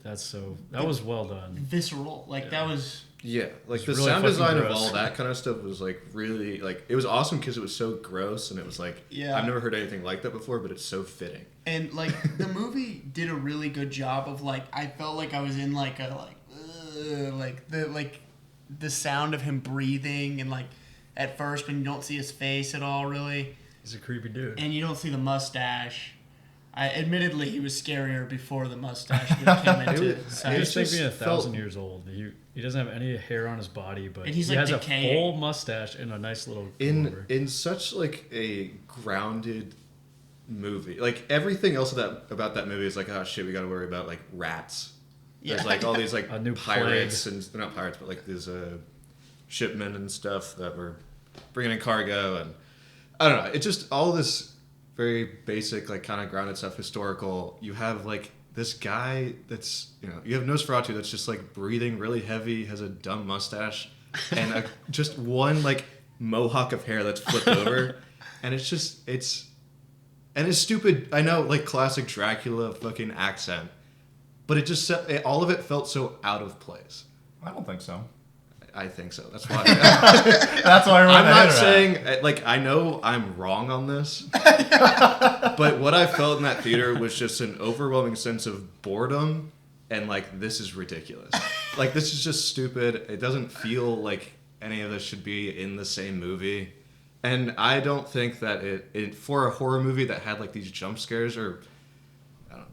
That was well done.
Visceral. Like that was.
Yeah, like
It's
the
really
sound
fucking
design of
gross.
all that kind of stuff was like really like it was awesome because it was so gross and it was like
Yeah.
I've never heard anything like that before, but it's so fitting.
And like the movie did a really good job of like I felt like I was in like a the sound of him breathing and like at first when you don't see his face at all really
He's a creepy dude.
and you don't see the mustache. Admittedly he was scarier before the mustache came into
It
sight.
He just
just
being 1,000
felt-
years old. He doesn't have any hair on his body, but
And he's,
he
like,
has
decaying.
a full mustache and a nice little comb over.
In such like a grounded movie. Like everything else about that movie is like, oh shit, we got to worry about like rats.
Yeah.
There's like all these like
A new
pirates and they're not pirates, but like these shipmen and stuff that were bringing in cargo, and I don't know. It's just all this very basic, like kind of grounded stuff, historical. You have like this guy that's, you have Nosferatu that's just like breathing really heavy, has a dumb mustache, and just one like mohawk of hair that's flipped over, and it's stupid. I know, like classic Dracula fucking accent, but all of it felt so out of place.
I don't think so.
I think so. That's why.
That's why
I'm not saying, like, I know I'm wrong on this, but what I felt in that theater was just an overwhelming sense of boredom and, like, this is ridiculous. Like, this is just stupid. It doesn't feel like any of this should be in the same movie. And I don't think that it for a horror movie that had, like, these jump scares or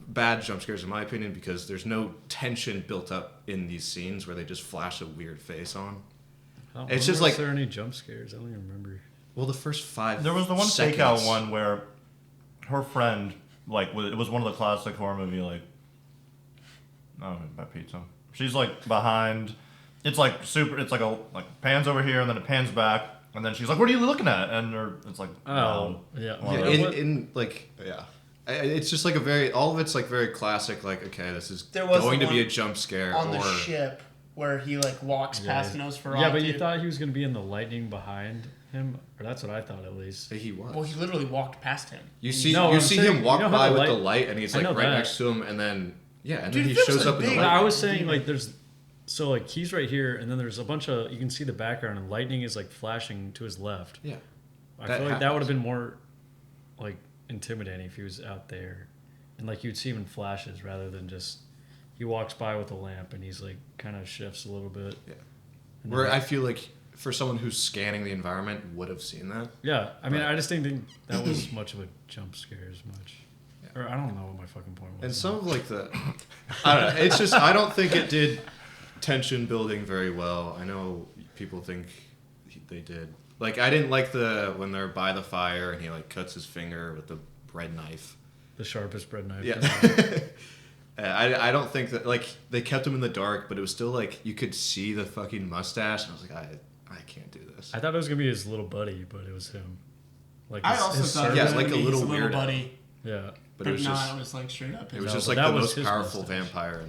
bad jump scares in my opinion, because there's no tension built up in these scenes where they just flash a weird face on. It's just like,
was there any jump scares? I don't even remember.
Well, the first 5
there was the one
seconds.
fake out one where her friend, like, it was one of the classic horror movie, like, I don't know about pizza. She's like behind, it's like super, it's like pans over here and then it pans back and then she's like, what are you looking at? And it's like,
oh, yeah.
Yeah. It's just like all of it's like very classic, like, okay, this is
There was
going to
one
be a jump scare.
on the ship where he like walks past Nosferatu.
Yeah, but you thought he was going to be in the lightning behind him? Or that's what I thought, at least.
He was.
Well, he literally walked past him.
You see him walk by with the light, and he's like right next to him, and then he shows up in the light.
I was saying, like, so like he's right here, and then there's a bunch of, you can see the background, and lightning is like flashing to his left.
Yeah.
I feel like that would have been more like intimidating if he was out there, and like you'd see him in flashes rather than just he walks by with a lamp and he's like kind of shifts a little bit.
Yeah. Where I feel like for someone who's scanning the environment would have seen that.
Yeah, I mean, I just didn't think that was much of a jump scare as much. Yeah. Or I don't know what my fucking point was.
And some of like I don't know. It's just I don't think it did tension building very well. I know people think they did. Like, I didn't like when they're by the fire and he like cuts his finger with the bread knife.
The sharpest bread knife.
Yeah. I don't think that, like, they kept him in the dark, but it was still like you could see the fucking mustache, and I was like, I can't do this.
I thought it was gonna be his little buddy, but it was him.
Like I also thought it was
like a little
weird buddy.
Yeah,
but it was just,
it was like straight up.
It was just like the most powerful vampire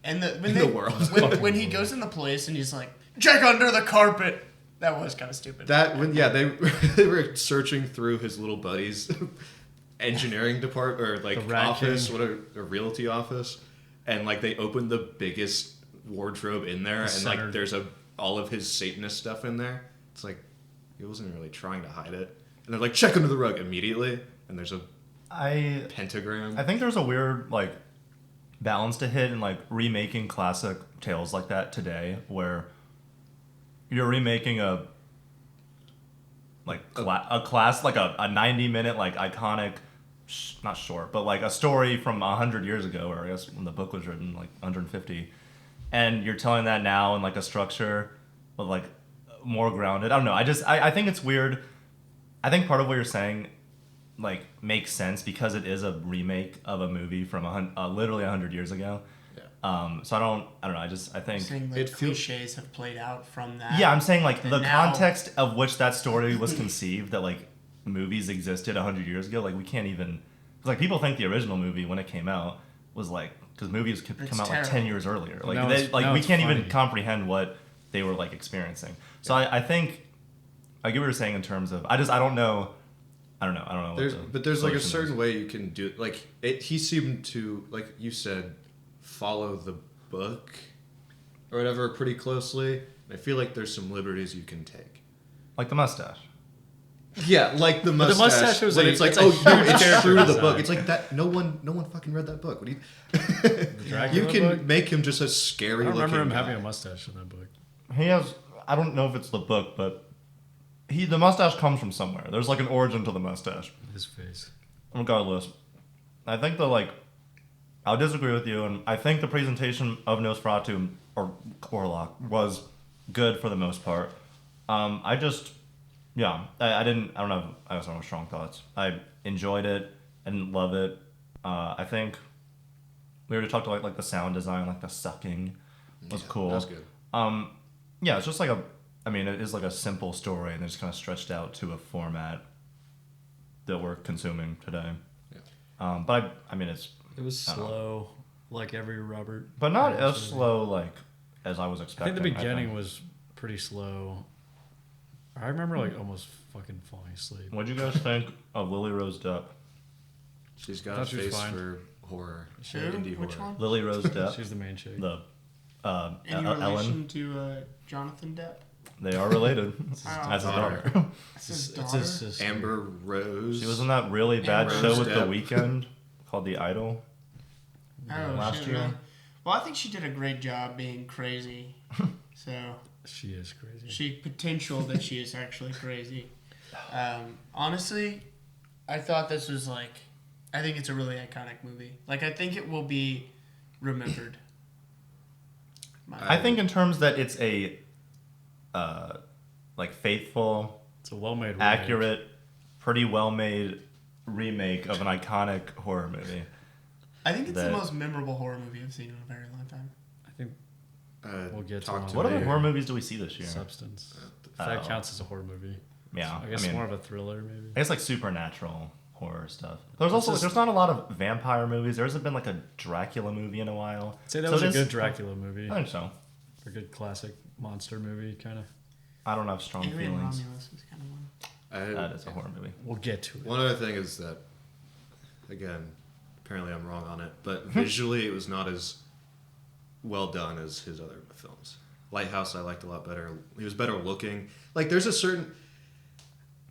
in the world.
When he goes in the place and he's like, check under the carpet. That was kind of stupid.
They were searching through his little buddy's engineering department or like office, a realty office, and like they opened the biggest wardrobe in there, and like there's all of his Satanist stuff in there. It's like he wasn't really trying to hide it, and they're like, check under the rug immediately, and there's a pentagram.
I think there's a weird like balance to hit in like remaking classic tales like that today, where you're remaking a 90-minute like iconic, not short, but like a story from 100 years ago, or I guess when the book was written, like 150, and you're telling that now in like a structure, but like more grounded. I don't know. I think it's weird. I think part of what you're saying like makes sense because it is a remake of a movie from literally 100 years ago. So I don't know. I think
cliches have played out from that.
Yeah, I'm saying like the context of which that story was conceived, that like movies existed 100 years ago. Like we can't even, like people think the original movie when it came out was like, because movies could come out like 10 years earlier. Like we can't even comprehend what they were like experiencing. So I think I get what you're saying in terms of I don't know.
There's like a certain way you can do it. Like he seemed to, like you said, follow the book or whatever pretty closely. I feel like there's some liberties you can take,
like the mustache.
Yeah, like the mustache.
The mustache was
it's true to the book. It's like that. No one fucking read that book. What do you? You can
book?
Make him just a scary.
I don't remember him
guy.
having a mustache in that book.
He has. I don't know if it's the book, but the mustache comes from somewhere. There's like an origin to the mustache.
His face.
Regardless, I think I'll disagree with you, and I think the presentation of Nosferatu or Orlok was good for the most part. I don't know. I just don't have strong thoughts. I enjoyed it. I didn't love it. I think we already talked about like the sound design, like the sucking was cool.
That was good.
Yeah, it's just like it is like a simple story, and it's kind of stretched out to a format that we're consuming today.
Yeah.
But
It was slow, like every Robert.
but not as
Pattinson movie.
slow like as I was
I
expecting.
think the beginning was pretty slow. I remember like almost fucking falling asleep.
What'd you guys think of Lily Rose Depp?
She's
I
got a
thought she was
face
fine.
for horror.
Who?
Indie
Which
horror.
one?
Lily Rose Depp,
She's the main chick.
the
Any
Ellen.
relation to Jonathan Depp?
They are related.
Oh,
As a
daughter.
daughter.
That's his
It's
daughter.
his sister.
Amber Rose.
She was in that really bad
Rose
show with
Depp.
The Weeknd called The Idol.
Oh,
last
shit,
year.
really? Well, I think she did a great job being crazy. So
She is crazy.
she potential that she is actually crazy. Honestly, I thought this was like, I think it's a really iconic movie. Like, I think it will be remembered.
I think in terms that it's a like faithful,
It's a well-made, remake.
accurate, pretty well made remake of an iconic horror movie.
I think it's the
that-
most memorable horror movie I've seen in a very long time.
I think we'll get to
Talk
one
to
What
me.
other horror movies do we see this year?
substance.
Oh.
That counts as a horror movie.
Yeah,
I guess more of a thriller, maybe.
I guess like supernatural horror stuff. There's also
just-
there's not a lot of vampire movies. There hasn't been like a Dracula movie in a while.
I'd say that
So
was a
this-
good Dracula movie.
I think so.
A good classic monster movie, kind of.
I don't have strong
Alien
feelings.
Romulus was kind of one.
That is a horror movie.
We'll get to it.
One other thing is that, again, apparently I'm wrong on it, but visually it was not as well done as his other films. Lighthouse I liked a lot better. He was better looking. Like there's a certain,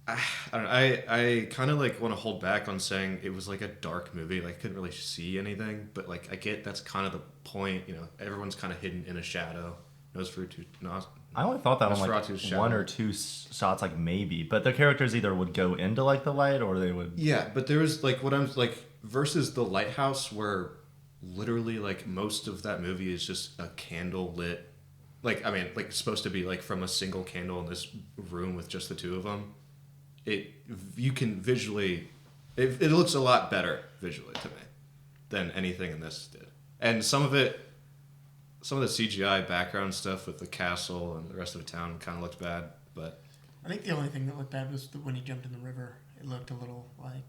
I don't know. I kind of like want to hold back on saying it was like a dark movie. Like I couldn't really see anything, but like I get that's kind of the point. You know, everyone's kind of hidden in a shadow. Nosferatu,
I only thought that on like
Nosferatu's shadow.
one or two shots, like maybe. But the characters either would go into like the light or they would.
Yeah, but there was like what I'm like versus the Lighthouse, where literally like most of that movie is just a candle lit. Like I mean, like it's supposed to be like from a single candle in this room with just the two of them. You can visually, it looks a lot better visually to me than anything in this did, and some of the CGI background stuff with the castle and the rest of the town kind of looked bad, but.
I think the only thing that looked bad was when he jumped in the river. It looked a little like.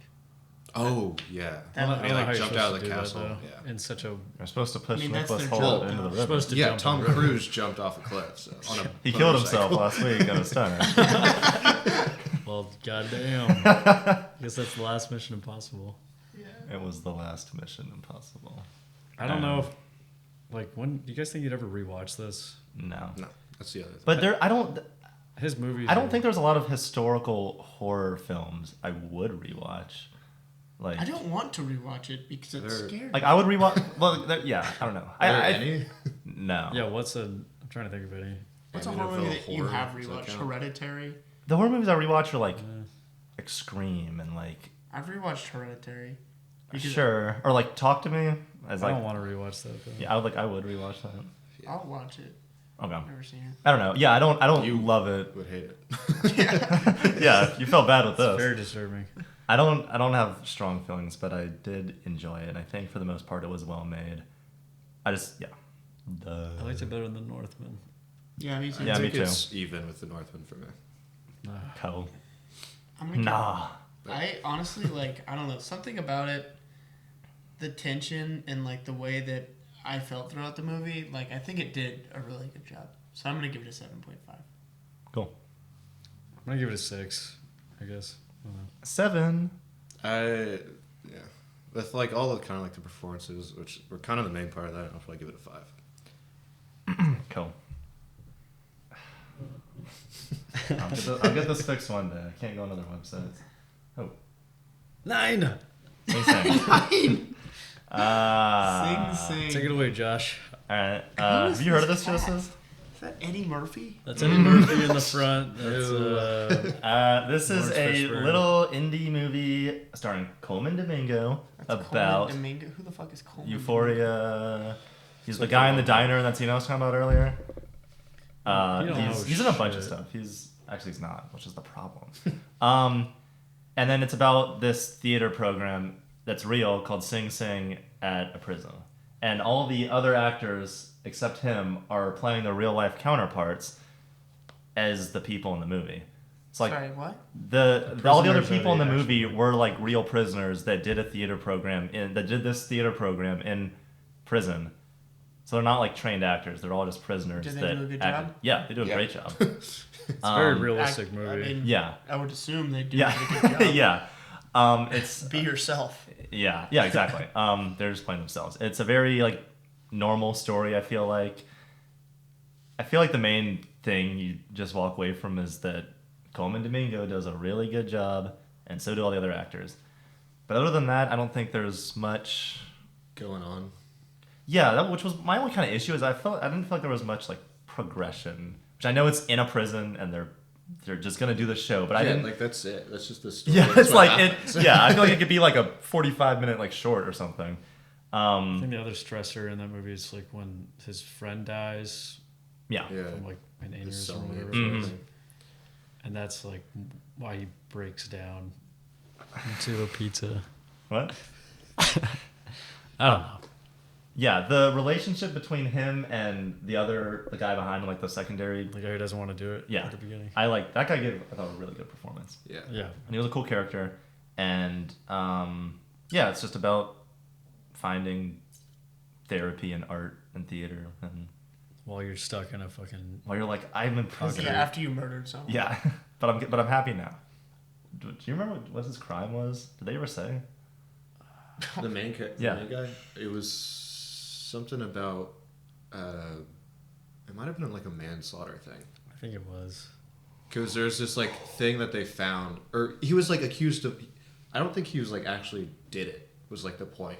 Oh yeah,
That
I
looked-
don't know how you're
jumped out
supposed
of
to
the
do
castle.
that, though,
Yeah.
in such a...
They're supposed to push
I mean, that's
Nicholas
their
Hoult
job
into the
now.
river.
Supposed to
Yeah,
jump in
Tom
the river.
Cruise jumped off a cliff. So, on a
He killed himself
motorcycle.
last week on a stunner.
Well, goddamn. I guess that's the last Mission Impossible.
Yeah.
It was the last Mission Impossible.
I don't know if... Like, when... Do you guys think you'd ever rewatch this?
No.
No, that's the other thing.
But I
His movies...
don't think there's a lot of historical horror films I would rewatch. Like
I don't want to rewatch it because it's
They're-
scary.
Like I would rewatch. Well, yeah, I don't know.
Are there any?
No.
Yeah, what's a... I'm trying to think of any.
What's a
Amityville
horror movie that you
Horror,
have
does that
rewatched?
count?
Hereditary.
The horror movies I rewatch are like Scream and like
I've rewatched Hereditary. Because
sure or like Talk to Me. As
I
like
don't want to rewatch that, though.
yeah, I would rewatch that.
I'll watch it.
Okay.
I've never seen it.
I don't know. Yeah, I don't
You
love it.
would hate it.
Yeah, you felt bad with
It's
this.
very disturbing.
I don't have strong feelings, but I did enjoy it. I think for the most part it was well made. I just
I liked it better than The Northman.
Yeah, me too.
Yeah,
I
me
think
too.
it's even with the Northman for me.
Nah.
Co.
I'm gonna
Nah.
I honestly like I don't know something about it, the tension and like the way that I felt throughout the movie. Like I think it did a really good job. So I'm gonna give it a 7.5.
Cool.
I'm going to give it a 6, I guess. I don't know.
7.
Yeah, with like all the kind of like the performances, which were kind of the main part of that, I'll probably give it a 5.
Cool. I'll get this fixed one day. I can't go on other websites. Oh.
9!
Sing sing.
Sing.
Take it away, Josh.
Alright.
Who
Have
is
you heard of
this
this,
cat?
Joseph?
Is that Eddie Murphy?
That's Eddie Murphy in the front. That's
This is
Lawrence
a
Fishburne.
little indie movie starring Coleman Domingo
That's
about
Coleman Domingo. Who the fuck is Coleman?
Euphoria. He's the guy in the diner that Tina was talking about earlier.
You don't know
He's in a bunch of
shit.
stuff. He's not, which is the problem. And then it's about this theater program that's real called Sing Sing at a prison. And all the other actors, except him, are playing their real life counterparts as the people in the movie. It's like
Sorry, what?
all the other
prisoners are
people in the
the
movie
actual-
were like real prisoners that did this theater program in prison. So they're not like trained actors. They're all just prisoners.
Did they
that
do a good
acted.
job?
Yeah, they do a great job.
It's a very realistic
I
movie.
mean,
Yeah.
I would assume they do
Yeah,
a good job.
yeah. It's
Be yourself.
yeah, exactly. They're just playing themselves. It's a very like normal story. I feel like the main thing you just walk away from is that Coleman Domingo does a really good job, and so do all the other actors. But other than that, I don't think there's much
going on.
Yeah, which was my only kind of issue is I didn't feel like there was much like progression. Which I know it's in a prison and they're just gonna do the show, but I didn't.
Like that's it. That's just the story.
Yeah,
That's
it's
what
like
happens.
Yeah, I feel like it could be like a 45-minute like short or something.
I think the other stressor in that movie is like when his friend dies
Yeah.
from like an
The
aneurysm or
cellmate
whatever.
or
it is.
something.
And that's like why he breaks down into a pizza.
What?
I don't know.
Yeah, the relationship between him and the guy behind him, like the secondary.
The guy who doesn't want to do it
Yeah.
at the beginning.
I like that guy. I thought a really good performance.
Yeah.
Yeah.
And he was a cool character. And yeah, it's just about finding therapy and art and theater. And
While you're stuck in a fucking...
while you're like, I'm in prison.
Yeah, after you murdered someone.
Yeah, but I'm happy now. Do you remember what his crime was? Did they ever say?
The main
Yeah.
the main guy. It was something about. It might have been like a manslaughter thing.
I think it was.
Because there's this like thing that they found, or he was like accused of. I don't think he was like actually did it. Was like the point.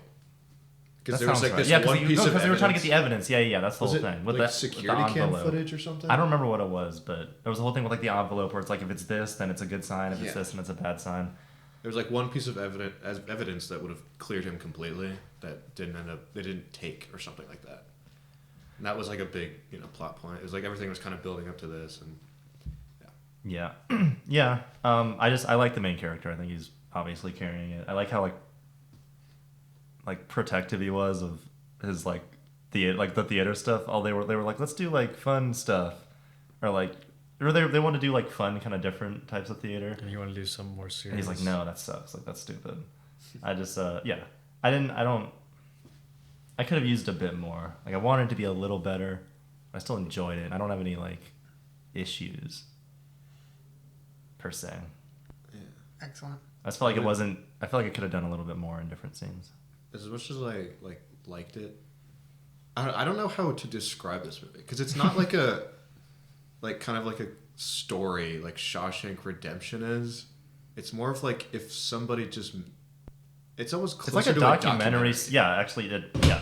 Because
That
there was
sounds
like
right.
this
Yeah,
one piece of
because they were trying to
evidence.
get the evidence. Yeah, that's the
Was
whole
it
thing. With
like
the
security
with the
cam
envelope.
footage or something?
I don't remember what it was, but there was a whole thing with like the envelope where it's like if it's this, then it's a good sign. If it's
Yeah.
this, then it's a bad sign.
There was like one piece of evidence that would have cleared him completely that they didn't take or something like that. And that was like a big, plot point. It was like everything was kind of building up to this, and
Yeah, yeah. I like the main character. I think he's obviously carrying it. I like how like protective he was of his the theater stuff. They were like, let's do like fun stuff, or they want to do like fun kind of different types of theater.
And you want to do something more serious.
And he's like, no, that sucks. Like that's stupid. I just I could have used a bit more. Like I wanted it to be a little better. I still enjoyed it. I don't have any like issues per se.
yeah.
Excellent.
I just felt like it wasn't. I felt like I could have done a little bit more in different scenes.
As much as I liked it, I don't know how to describe this movie because it's not like a kind of like a story like Shawshank Redemption is. It's more of like if somebody just. It's almost closer
It's like a
to
documentary. Yeah, actually, yeah.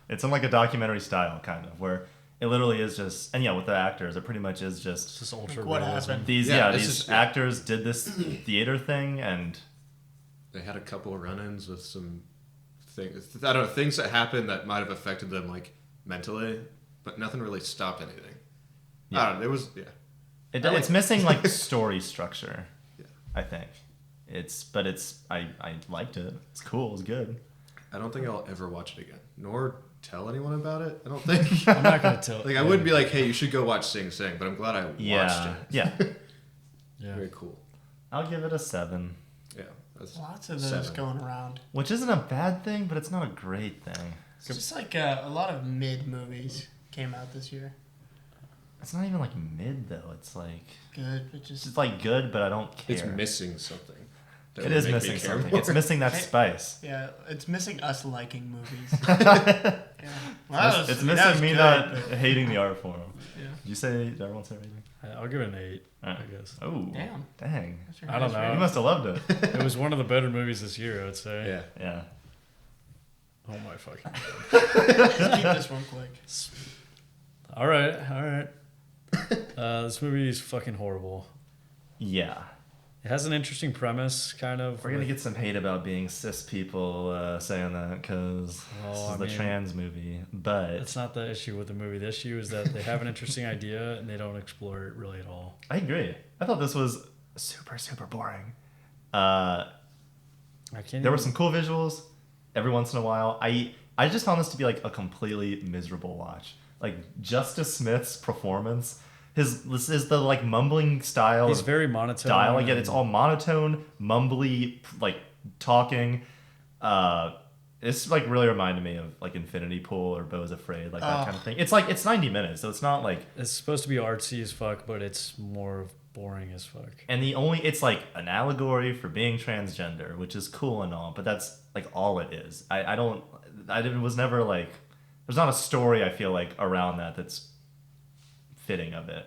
It's in like a documentary style kind of where it literally is just, and yeah, with the actors, it pretty much is just
It's just ultra
What
realism.
happened?
these.
Yeah,
Yeah,
this
these
is-
actors did this theater thing, and
They had a couple of run-ins with some things. I don't know, things that happened that might have affected them like mentally, but nothing really stopped anything. I don't know. It was
it's missing like story structure.
Yeah.
I think I liked it. It's cool. It's good.
I don't think I'll ever watch it again, nor tell anyone about it. I don't think.
I'm not going to tell.
Like I wouldn't be like, hey, you should go watch Sing Sing, but I'm glad I watched
Yeah,
it.
yeah.
Yeah.
Very cool.
I'll give it a 7,
Yeah. That's
Lots of those
7.
going around.
which isn't a bad thing, but it's not a great thing.
It's just like a lot of mid movies came out this year.
It's not even like mid though. It's like
Good, but just
it's like good, but I don't care.
It's missing something. that
It
would
is
make me
missing
care
something.
more.
It's missing that
Hey.
spice.
yeah, it's missing us liking movies. Yeah. Well,
It's
that
missing
was
me
good,
not
but-
hating the art form.
Yeah.
Did everyone say anything?
I'll give it an 8,
Alright.
I guess.
Oh,
Damn.
dang.
That's your
I don't
highest
know.
You
rating.
must have loved it.
It was one of the better movies this year, I would say.
Yeah.
Yeah.
Oh my fucking God.
Let's keep this one quick.
All right. This movie is fucking horrible.
Yeah.
It has an interesting premise, kind of.
We're gonna get some hate about being cis people saying that because
Well,
this is
I
the
mean,
trans movie. But
That's not the issue with the movie. The issue is that they have an interesting idea and they don't explore it really at all.
I agree. I thought this was super, super boring. There were some cool visuals every once in a while. I just found this to be like a completely miserable watch. Like Justice Smith's performance, this is the like mumbling style.
He's very monotone.
Dialogue, it's all monotone, mumbly, like talking. It's like really reminded me of like Infinity Pool or Beau's Afraid, like that kind of thing. It's 90 minutes, so it's not like
it's supposed to be artsy as fuck, but it's more boring as fuck.
And it's like an allegory for being transgender, which is cool and all, but that's like all it is. I was never like, there's not a story I feel like around that's fitting of it.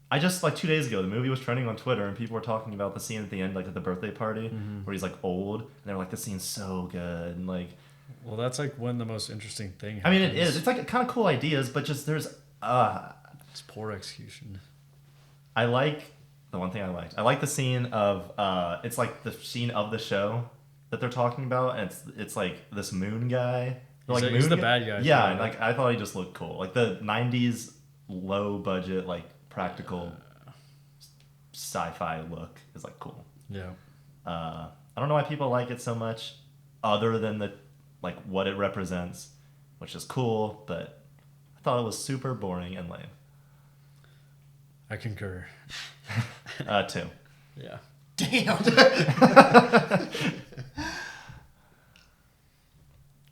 I just like 2 days ago, the movie was trending on Twitter and people were talking about the scene at the end, like at the birthday party, where he's like old, and they were like, "This scene's so good," and like,
well, that's like when the most interesting thing happens.
I mean, it is. It's like kind of cool ideas, but just there's
it's poor execution.
I like the one thing I liked. I like the scene of it's like the scene of the show that they're talking about, and it's like this moon guy.
He's the bad guy.
Yeah, and like I thought he just looked cool, like the '90s low budget, like practical sci-fi look is like cool.
Yeah.
I don't know why people like it so much, other than the like what it represents, which is cool, but I thought it was super boring and lame.
I concur.
2.
Yeah.
Damn.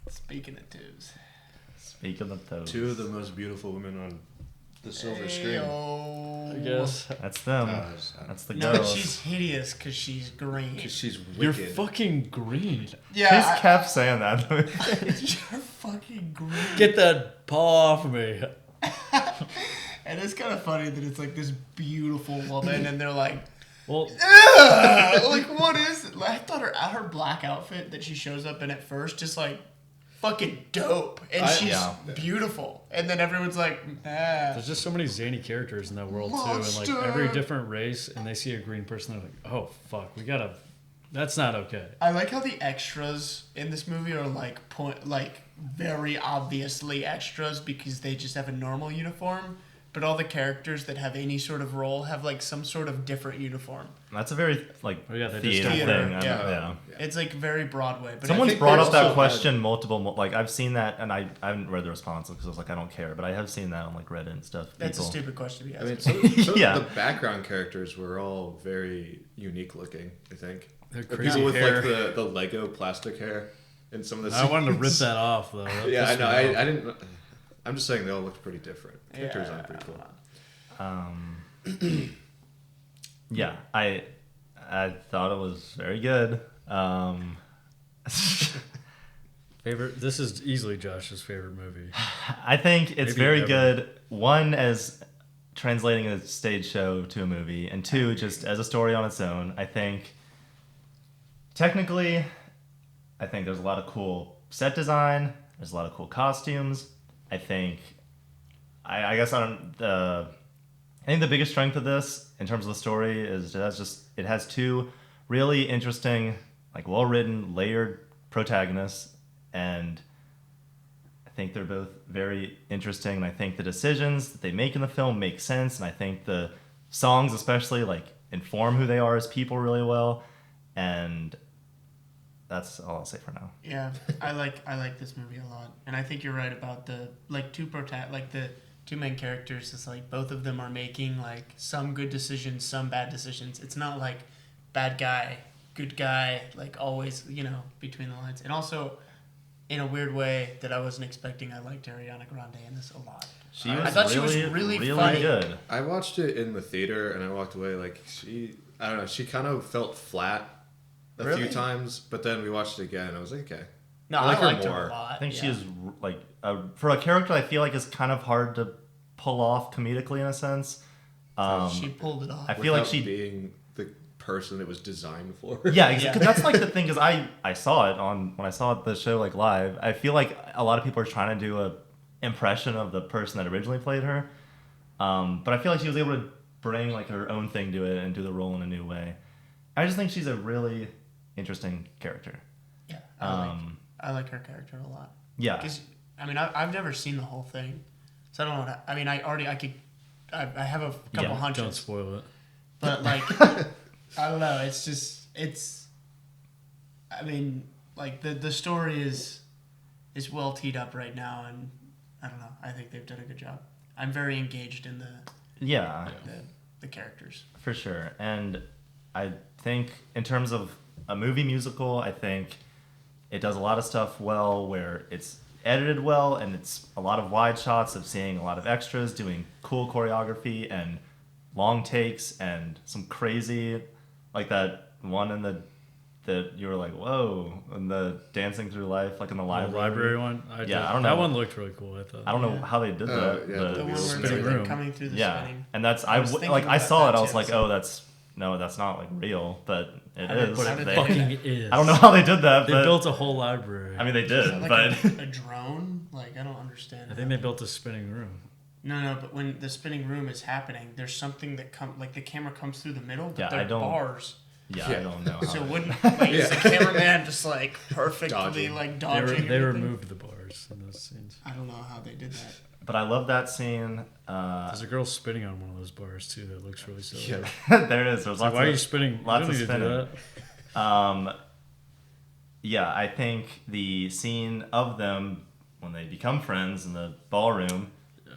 Speaking of twos.
Speaking of those.
2 of the most beautiful women on the silver screen.
I guess.
That's them. That's the
No,
girls.
she's hideous because she's green.
Because she's wicked.
You're fucking green.
Yeah.
She's kept saying that.
You're fucking green.
Get that paw off of me.
And it's kind of funny that it's like this beautiful woman, and they're like,
Well,
like, what is it? Like, I thought her black outfit that she shows up in at first, just like fucking dope, and she's beautiful. And then everyone's like,
there's just so many zany characters in that world too, and like every different race, and they see a green person, they're like, oh fuck, that's not okay.
I like how the extras in this movie are like very obviously extras because they just have a normal uniform. But all the characters that have any sort of role have like some sort of different uniform.
That's a very like theater thing.
Yeah. It's like very Broadway. But
someone's brought up that question multiple. Like I've seen that, and I haven't read the response because I was like, I don't care. But I have seen that on like Reddit and stuff.
That's a stupid question to be asking.
I mean, some of the background characters were all very unique looking. I think
they're crazy
people with
hair.
like the Lego plastic hair and some of the.
I wanted to rip that off though.
Yeah, I know. I didn't. I'm just saying they all looked pretty different. Characters are pretty cool.
Yeah, I thought it was very good.
Favorite. This is easily Josh's favorite movie.
I think it's
Maybe
very
ever.
good. One, as translating a stage show to a movie, and 2, just as a story on its own. I think technically, there's a lot of cool set design. There's a lot of cool costumes. I think I think the biggest strength of this in terms of the story is it has 2 really interesting, like well-written, layered protagonists, and I think they're both very interesting, and I think the decisions that they make in the film make sense, and I think the songs especially like inform who they are as people really well, and that's all I'll say for now.
Yeah, I like this movie a lot, and I think you're right about the like the 2 main characters. It's like both of them are making like some good decisions, some bad decisions. It's not like bad guy, good guy, like always, between the lines. And also, in a weird way that I wasn't expecting, I liked Ariana Grande in this a lot.
I thought she was really funny. Good.
I watched it in the theater and I walked away like she kind of felt flat a few times, but then we watched it again and I was like, okay.
No, I liked her a lot.
I think she is like for a character I feel like is kind of hard to pull off comedically in a sense.
She pulled it off.
I feel like she
being the person it was designed for.
Yeah, exactly. That's like the thing, because I saw it when I saw the show like live. I feel like a lot of people are trying to do a impression of the person that originally played her, but I feel like she was able to bring like her own thing to it and do the role in a new way. I just think she's a really interesting character.
Yeah, I like her character a lot.
Yeah,
because I've never seen the whole thing, so I don't know. I have a couple hunches.
Don't spoil it.
But like, I don't know. It's just I mean, like the story is well teed up right now, and I don't know. I think they've done a good job. I'm very engaged in the characters
for sure. And I think in terms of a movie musical, I think it does a lot of stuff well, where it's edited well, and it's a lot of wide shots of seeing a lot of extras doing cool choreography and long takes and some crazy, like that one in that you were like, whoa, and the dancing through life, like in the
library one. I don't know. That one looked really cool. I thought.
I don't know how they did that.
The one where
spinning
they're
room.
coming through the spinning.
And that's I saw it. I was like, oh, that's not like real, but it is.
But it fucking is.
I don't know how they did that.
They built a whole library.
I mean, they did,
like
but
a drone. Like I don't understand.
I think they built a spinning room.
No, but when the spinning room is happening, there's something that like the camera comes through the middle, but
Yeah,
they're bars.
Yeah, I don't know.
So wouldn't is the cameraman just like perfectly like dodging?
They removed the bars in those scenes.
I don't know how they did that.
But I love that scene.
There's a girl spinning on one of those bars too. That looks really silly.
There it is. There's lots.
Why are you spinning?
Lots
you
of
don't
spinning.
need to do that.
Yeah, I think the scene of them when they become friends in the ballroom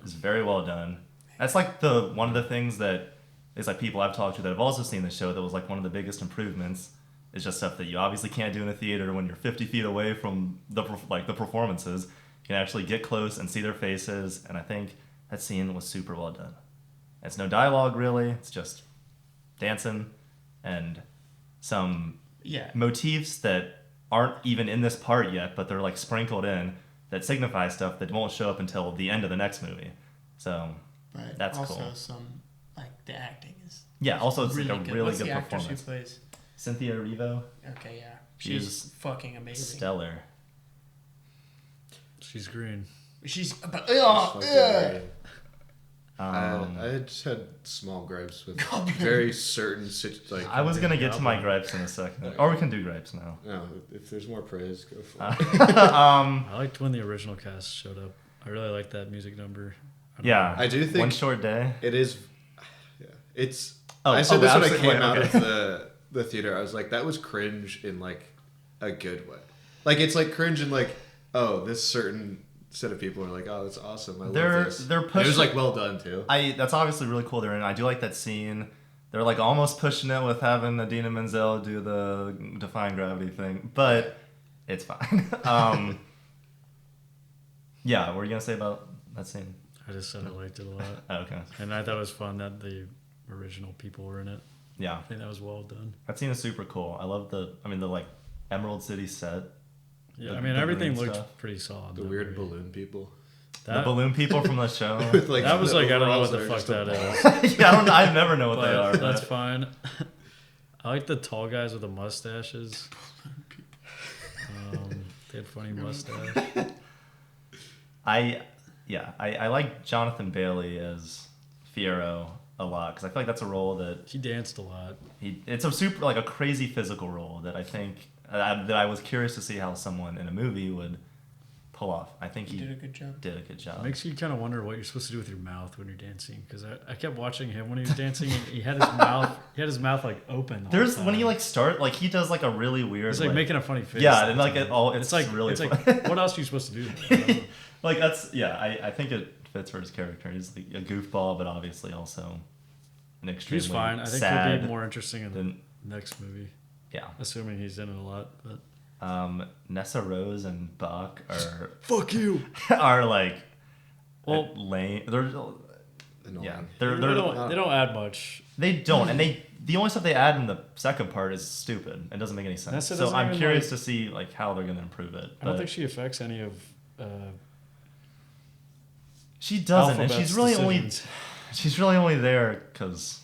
is very well done. That's like one of the things that is like people I've talked to that have also seen the show that was like one of the biggest improvements. It's just stuff that you obviously can't do in a theater when you're 50 feet away from the performances. You can actually get close and see their faces, and I think that scene was super well done. It's no dialogue really. It's just dancing and some motifs that aren't even in this part yet, but they're like sprinkled in that signify stuff that won't show up until the end of the next movie. So that's
also
cool.
Some like the acting is
also it's
really
like a
good.
really
What's
good
the actress
performance.
who plays?
Cynthia Erivo.
Okay, yeah, she's fucking amazing.
Stellar.
She's green.
She's
I just had small gripes with very certain like.
I was gonna get to my gripes in a second, or we can do gripes now.
No, if there's more praise, go for
it. I liked when the original cast showed up. I really liked that music number.
I do think
One Short Day.
It is. Yeah, it's. I said this when I came out of the theater. I was like, that was cringe in like a good way. Like it's like cringe in like, oh, this certain set of people are like, oh, that's awesome. I love this.
They're pushing.
It was like well done too.
That's obviously really cool. I do like that scene. They're like almost pushing it with having Idina Menzel do the defying gravity thing, but it's fine. What were you gonna say about that scene?
I just said I liked it a lot.
Oh, okay.
And I thought it was fun that the original people were in it.
Yeah.
I think that was well done.
That scene is super cool. I love the like Emerald City set.
Yeah, everything looked pretty solid.
The weird balloon people.
The balloon people from the show.
With, like,
that was like, I don't know what the fuck that is.
I never know what they are.
That's fine. I like the tall guys with the mustaches. They had funny mustache.
I like Jonathan Bailey as Fiero a lot because I feel like that's a role that
he danced a lot.
It's a super like a crazy physical role that I think that I was curious to see how someone in a movie would pull off. I think he
did a good job.
It makes you kind of wonder what you're supposed to do with your mouth when you're dancing because I kept watching him when he was dancing and he had his mouth like open.
There's when he like start he does like a really weird.
He's like making a funny face.
Yeah, and like it's like
really. It's like what else are you supposed to do?
Like that's I think it fits for his character. He's like a goofball, but obviously also an extremely
He's fine. I think he'll be more interesting in the next movie.
Yeah,
assuming he's in it a lot. But
Nessa Rose and Bach are
fuck you.
Are like
lame.
They
don't add much.
They don't, and the only stuff they add in the second part is stupid. It doesn't make any sense. So I'm curious to see like how they're going to improve it.
I don't think she affects any of.
She doesn't, and she's really only there because.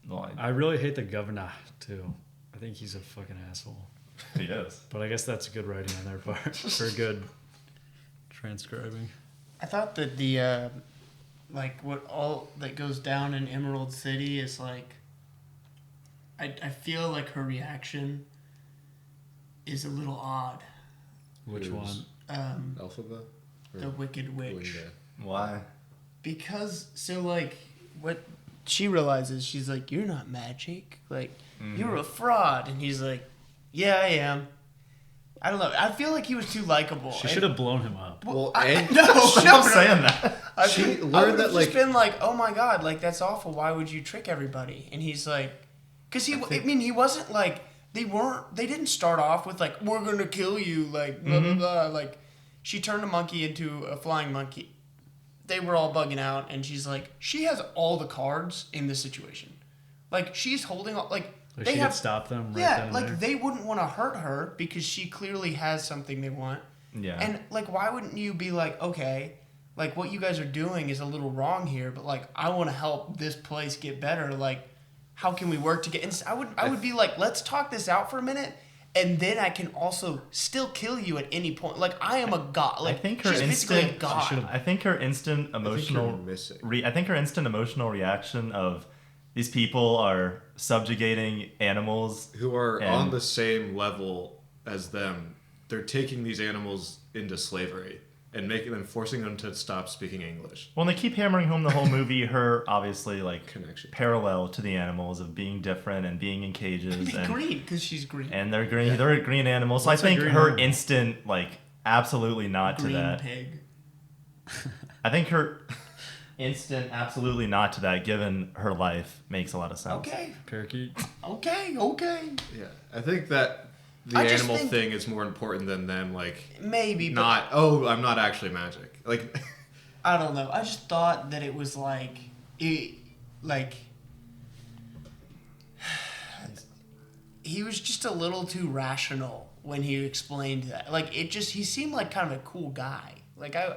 Well,
I really hate the governor too. I think he's a fucking asshole.
He is.
But I guess that's good writing on their part for good transcribing.
I thought that the what all that goes down in Emerald City is like. I feel like her reaction is a little odd.
Which one?
Elphaba?
The Wicked Witch.
Why?
Because what she realizes, she's like, you're not magic, like you're a fraud, and he's like, Yeah, I am. I don't know. I feel like he was too likable.
She should have blown him up.
Well,
no,
Stop saying that.
She
I
learned
would
that
have
like
just been like, oh my god, like that's awful. Why would you trick everybody? And he's like, because he wasn't like they didn't start off with like we're gonna kill you like blah blah blah. Like she turned a monkey into a flying monkey. They were all bugging out, and she's like, she has all the cards in this situation. Like she's holding all like.
Like
They
she
have,
could stop them right
yeah,
then and
like
there.
they wouldn't want to hurt her because she clearly has something they want.
Yeah.
And like, why wouldn't you be like, okay, like what you guys are doing is a little wrong here, but like I want to help this place get better. Like, how can we work together? And I would be like, let's talk this out for a minute, and then I can also still kill you at any point. Like I am a god. Like
I think her
she's basically a
instant.
god.
I think her instant emotional. I think her instant emotional reaction of these people are subjugating animals
who are on the same level as them. They're taking these animals into slavery and forcing them to stop speaking English.
Well, and they keep hammering home the whole movie her obviously like
Connection.
parallel to the animals of being different and being in cages and
green because she's green.
and they're green. They're green animals. So I
What's a
think
green
her
animal?
instant like absolutely not
Green
to that.
pig.
I think her instant absolutely not to that given her life makes a lot of sense.
Okay.
Parakeet.
Okay.
Yeah, I think that the
I just
animal
think-
thing is more important than them like
Maybe, but
not. Oh, I'm not actually magic. Like
I don't know. I just thought that it was like, he was just a little too rational when he explained that. Like he seemed like kind of a cool guy. Like I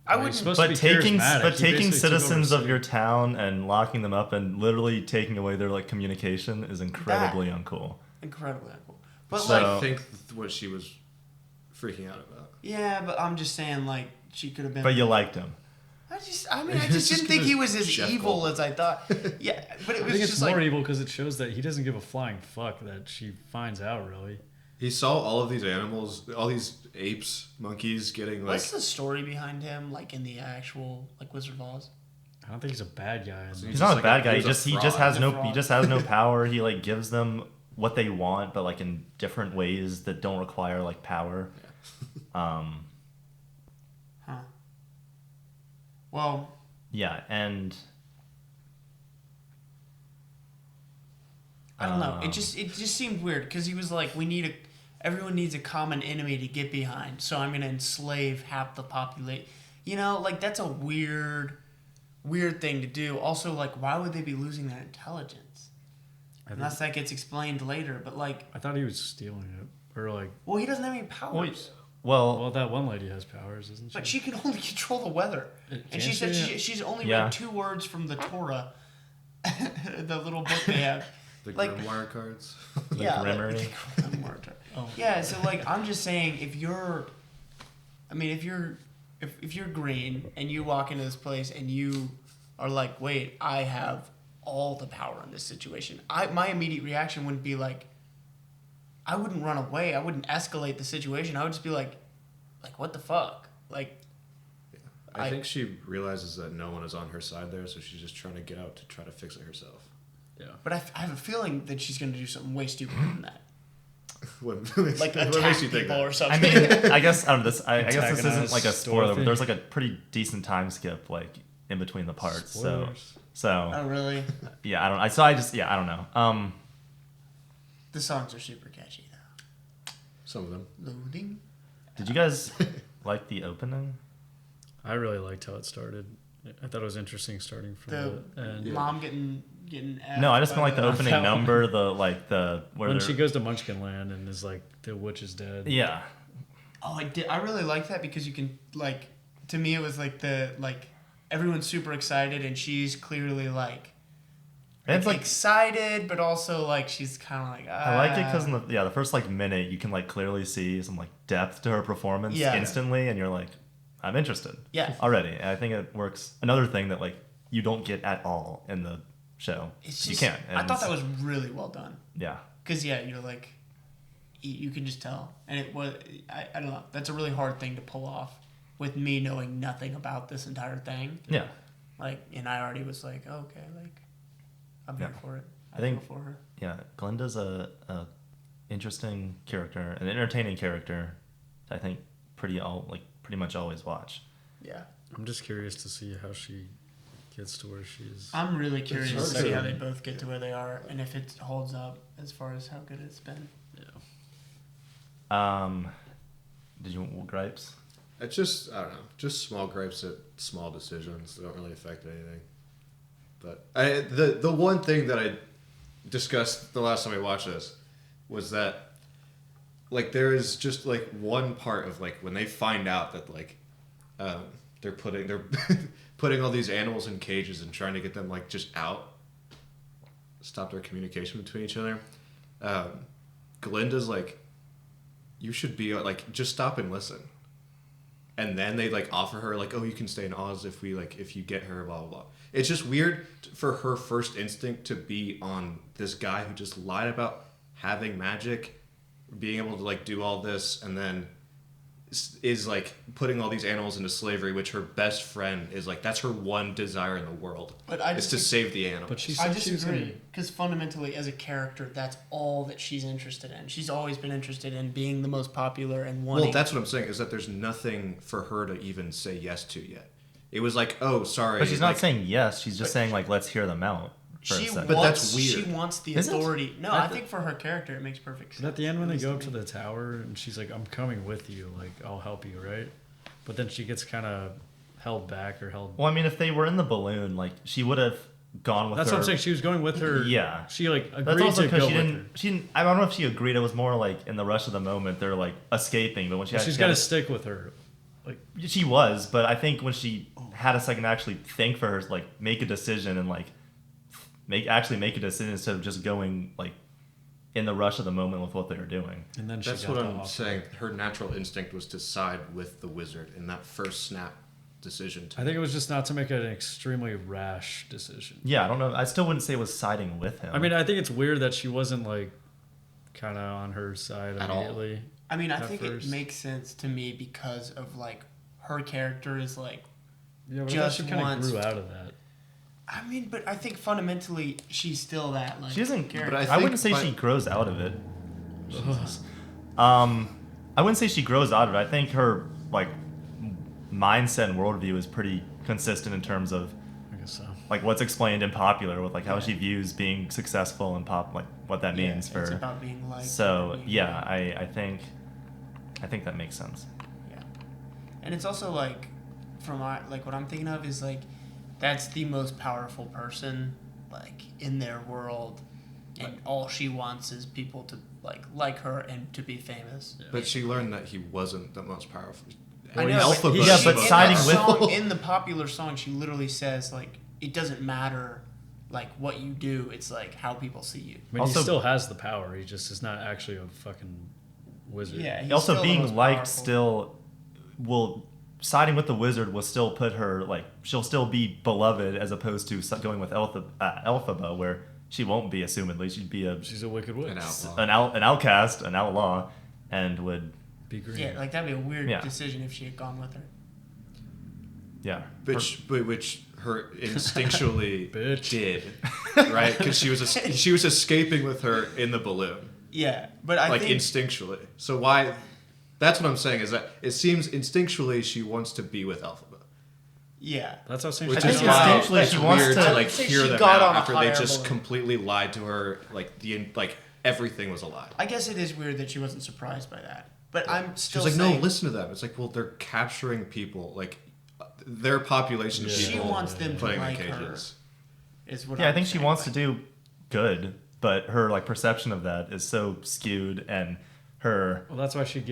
He's
wouldn't.
supposed to
But
be
taking
charismatic. He
taking
basically took over
citizens
the
of
city.
your town and locking them up and literally taking away their like communication is incredibly uncool.
Incredibly cool. But
So-
like,
I think what she was freaking out about.
yeah, but I'm just saying, like she could have been.
But you liked him.
I
It's
just
just
didn't think
'cause
he was as
Jeff
evil
Goldblum.
as I thought. Yeah, but it
I
was
think it's
just
more
like.
evil because it shows that he doesn't give a flying fuck that she finds out, really.
He saw all of these animals, all these apes, monkeys getting like.
What's the story behind him, like in the actual like Wizard of Oz?
I don't think he's a bad guy.
He's
He's
just
not a
like
bad
a-
guy. He
he's a
just
fraud.
has
He's a
no
fraud.
power. He like gives them what they want, but like in different ways that don't require like power.
Huh. Well,
Yeah, and
I don't know. It just seemed weird because he was like, everyone needs a common enemy to get behind, so I'm gonna enslave half the population. You know, like that's a weird thing to do. Also, like, why would they be losing their intelligence? Unless that gets explained later. But like,
I thought he was stealing it. Or like,
well, he doesn't have any powers.
well, that one lady has powers, isn't she?
But she can only control the weather. And she said she's only read 2 words from the Torah, the little book they have.
The
like-
grimoire cards.
Yeah,
Grimmery.
Yeah, so like I'm just saying, if you're green and you walk into this place and you are like, wait, I have all the power in this situation, my immediate reaction wouldn't be like, I wouldn't run away, I wouldn't escalate the situation, I would just be like what the fuck, like.
I think she realizes that no one is on her side there, so she's just trying to get out to try to fix it herself.
Yeah.
But I have a feeling that she's going to do something way stupider than that.
What
Like
what
attack
makes you think
people
that?
or
I
something.
mean, I guess this isn't
Antagonized
like a
store
spoiler, but
thing.
there's like a pretty decent time skip like in between the parts.
Spoilers.
So
Oh, really?
yeah, I don't know.
The songs are super catchy, though.
Some of them.
Loading.
Did you guys like the opening?
I really liked how it started. I thought it was interesting starting from
The
the end.
mom getting
No, I just meant like the
by
opening
that one.
number, where
When
they're-
she goes to Munchkin Land and is like, the witch is dead.
Yeah.
Oh, I did. I really like that because you can like. To me, it was like everyone's super excited and she's clearly like.
And it's like
excited, but also like she's kind of like.
I like it because in the first like minute you can like clearly see some like depth to her performance instantly, and you're like, I'm interested.
Yeah.
Already, and I think it works. Another thing that like you don't get at all in the show.
It's
you
just,
can't.
I
and
thought that was really well done.
Yeah.
Because you're like, you can just tell, and it was. I don't know. That's a really hard thing to pull off with me knowing nothing about this entire thing.
Yeah.
Like, and I already was like, okay, like, I'm here for it.
I think-
feel for her.
Yeah. Glenda's interesting character, an entertaining character. I think pretty much always watch.
Yeah.
I'm just curious to see how she gets to where she is.
I'm really curious to
hard
see
to-
how they both get to where they are and if it holds up as far as how good it's been.
Did you want gripes?
It's just, I don't know, just small gripes at small decisions that don't really affect anything. But the one thing that I discussed the last time we watched this was that, like, there is just, like, one part of, like, when they find out that, like, they're putting all these animals in cages and trying to get them, like, just out, stop their communication between each other. Glinda's like, you should be, like, just stop and listen. And then they, like, offer her, like, oh, you can stay in Oz if you get her, blah, blah, blah. It's just weird for her first instinct to be on this guy who just lied about having magic, being able to, like, do all this, and then is like putting all these animals into slavery, which her best friend is like, that's her one desire in the world.
But
is to save the animals.
But
I disagree, because fundamentally, as a character, that's all that she's interested in. She's always been interested in being the most popular and wanting.
Well, that's what I'm saying, is that there's nothing for her to even say yes to yet. It was like, oh, sorry.
But she's
like,
not saying yes. She's just saying, like, let's hear them out.
But that's weird.
She wants the
Is it?
authority. No, I think for her character, it makes perfect sense.
But at the end, when they go up to the tower and she's like, I'm coming with you, like, I'll help you, right? But then she gets kind of held back or held.
Well, I mean, if they were in the balloon, like, she would have gone with
That's
her.
what I'm saying. She was going with her.
Yeah.
She, like,
That's
agreed
also
to
because
go
she
with
didn't.
her.
She didn't. I don't know if she agreed. It was more like in the rush of the moment, they're like escaping. But when
She's got to stick with her. Like,
she was. But I think when she had a second to actually think for her, like, make a decision and like make a decision instead of just going like in the rush of the moment with what they were doing.
and then she
That's
got
what
the
I'm
offer.
saying. Her natural instinct was to side with the wizard in that first snap decision.
I think it was just not to make an extremely rash decision.
Yeah, I don't know. I still wouldn't say it was siding with him.
I mean, I think it's weird that she wasn't like kind of on her side
At all.
immediately.
I mean, I
at
think
first.
it makes sense to me because of like her character is like.
Yeah, but
Just
she kind of
wants-
grew out of that.
I mean, but I think fundamentally she's still that like.
she doesn't.
character.
But
I,
think
wouldn't say
by-
she grows out of it. Jesus. I wouldn't say she grows out of it. I think her like mindset and worldview is pretty consistent in terms of
I guess so.
like what's explained in popular with like how she views being successful and pop, like what that
Yeah,
means
it's
for.
about being liked.
So
and being-
yeah, I think that makes sense.
Yeah, and it's also like, from like what I'm thinking of is like, that's the most powerful person like in their world, and all she wants is people to like her and to be famous.
But she learned that he wasn't the most powerful.
I know,
Alpha
but
Bus
Yeah,
is
but
the most
siding
in
with-
that
powerful.
song, in the popular song, she literally says like, it doesn't matter like what you do, it's like how people see you.
I mean,
Also-
he still has the power. He just is not actually a fucking wizard.
Yeah, he's
Also,
still the
being
most
liked
powerful.
still will siding with the wizard will still put her like she'll still be beloved as opposed to going with Elphaba, where she won't be. Assumedly, she'd be
She's a wicked witch.
An outlaw.
an outcast, an outlaw, and would
Be green.
Yeah, like that'd be a weird
Yeah.
decision if she had gone with her.
yeah.
Which her instinctually
Bitch.
did, right? Because she was escaping with her in the balloon,
Yeah, but I
like
think
instinctually. So why? That's what I'm saying, is that it seems instinctually she wants to be with Elphaba,
yeah.
That's how saying
which
I
is
think
why
instinctually
it's
she wants
weird
to-
to
I
like
would say
hear
she
them
got
out
on a
after they
higher
just
balloon.
completely lied to her, like everything was a lie.
I guess it is weird that she wasn't surprised by that. But I'm
She
still
was like,
saying
no, listen to them. It's like, well, they're capturing people, like their population of
Yeah.
she
people,
wants them to
putting
like
in
her.
cages.
Is what
Yeah, I
I'm
think she
saying.
wants to
Like,
do good, but her like perception of that is so skewed, and her
Well, that's why she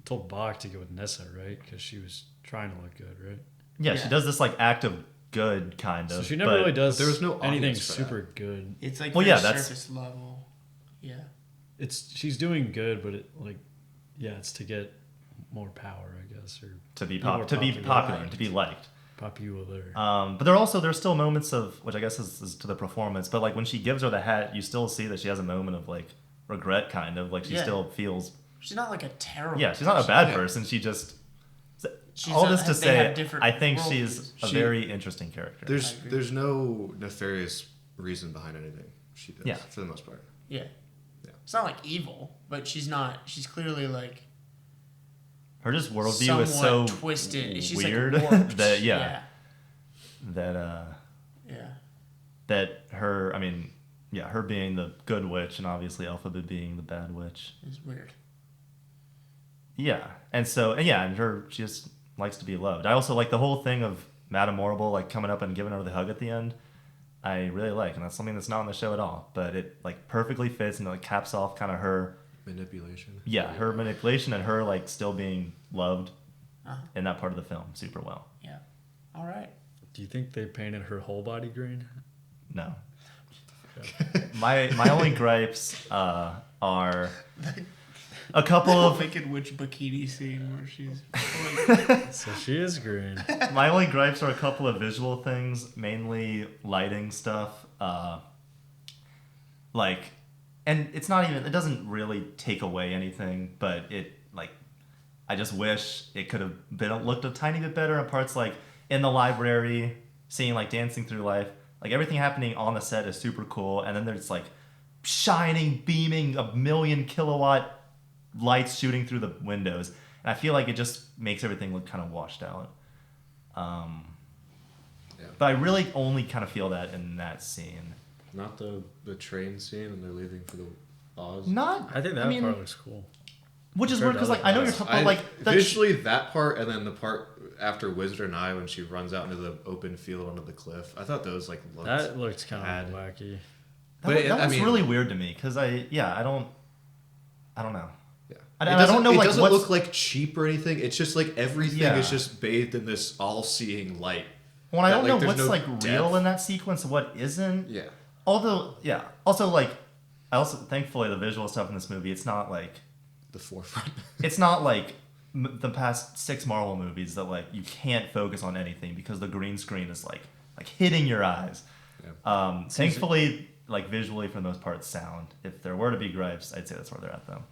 told Bach to go with Nessa, right? Because she was trying to look good, right?
she
Yeah.
does this like act of good kind of.
So she never
but
really does
there was no
anything
audience for that.
super good.
It's like
Well,
very
yeah, that's-
surface level. Yeah.
She's doing good, but it's to get more power, I guess, or
to be
more
popular and to be liked.
popular.
But there's still moments of, which I guess is to the performance, but like when she gives her the hat, you still see that she has a moment of like regret, kind of like she
Yeah.
still feels.
She's not like a terrible.
Yeah, she's not a
person.
bad
Yeah.
person. She just.
She's
all
a-
this to
they have
say,
different
I think
worldviews.
she's a
She-
very interesting character.
There's
I agree.
there's no nefarious reason behind anything she does,
Yeah.
for the most part.
Yeah. It's not like evil, but she's not. She's clearly like.
Her just worldview is so
twisted. She's
weird
like warped.
that
Yeah.
That her, I mean, yeah, her being the good witch and obviously Elphaba being the bad witch
is weird.
Yeah, and she just likes to be loved. I also like the whole thing of Madame Horrible like coming up and giving her the hug at the end. I really like, and that's something that's not on the show at all, but it like perfectly fits and like caps off kind of her
manipulation.
Yeah, her manipulation and her like still being loved in that part of the film super well.
Yeah. All right.
Do you think they painted her whole body green?
No. My only gripes are a couple of
Wicked Witch bikini scene where she's.
So she is green.
My only gripes are a couple of visual things, mainly lighting stuff. And it's not even. It doesn't really take away anything, but I just wish it could have looked a tiny bit better in parts like in the library, seeing like Dancing Through Life. Like everything happening on the set is super cool, and then there's like shining, beaming, 1,000,000 kilowatt lights shooting through the windows, and I feel like it just makes everything look kind of washed out. But I really only kind of feel that in that scene.
Not the train scene and they're leaving for the Oz.
I think that part looks cool.
Which is weird because like I know you're talking about like
visually that part and then the part after Wizard and I when she runs out into the open field onto the cliff. I thought those like looked
that looked kind of wacky.
That was really weird to me because I don't know.
Yeah,
I don't know.
It
like,
doesn't look like cheap or anything. It's just like everything is just bathed in this all-seeing light.
Well, I don't know what's like real in that sequence, what isn't.
Yeah.
Although, yeah. Also, like, thankfully the visual stuff in this movie, it's not like
the forefront. It's
not like the past 6 Marvel movies that like you can't focus on anything because the green screen is like hitting your eyes. Yeah. Thankfully, like visually for the most part, sound. If there were to be gripes, I'd say that's where they're at though.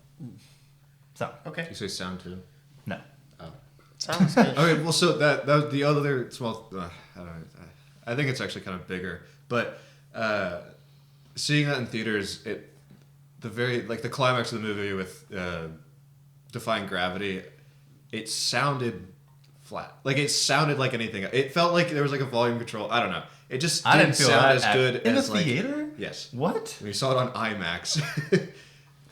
So
okay.
You say sound too?
No.
Oh.
Sounds good.
Okay, well, so that was the other small. I don't know. I think it's actually kind of bigger, but seeing that in theaters, the climax of the movie with defying gravity, it sounded flat. Like it sounded like anything. It felt like there was like a volume control. I don't know. It just didn't sound as good
in
as
the theater.
Yes.
What?
When you saw it on IMAX.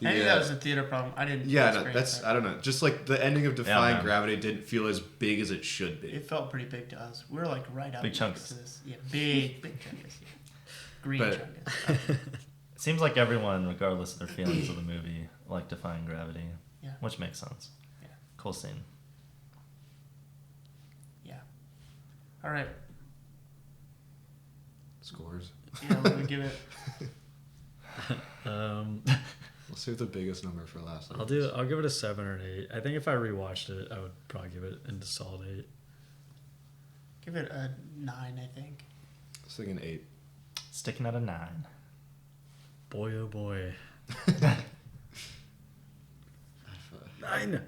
Maybe that was a theater problem. I didn't.
Yeah, no, I don't know. Just like the ending of Defying Gravity didn't feel as big as it should be.
It felt pretty big to us. We were like right up
big chunks
to this. Yeah, big chunks. Yeah. Green chunks.
It seems like everyone, regardless of their feelings of the movie, like Defying Gravity.
Yeah.
Which makes sense.
Yeah.
Cool scene.
Yeah. All right.
Scores.
Yeah, what do we give it?
We'll save the biggest number for last.
I'll give it a 7 or an 8. I think if I rewatched it, I would probably give it a solid 8.
Give it a 9, I think.
I was thinking 8.
Sticking at a 9.
Boy, oh boy.
9.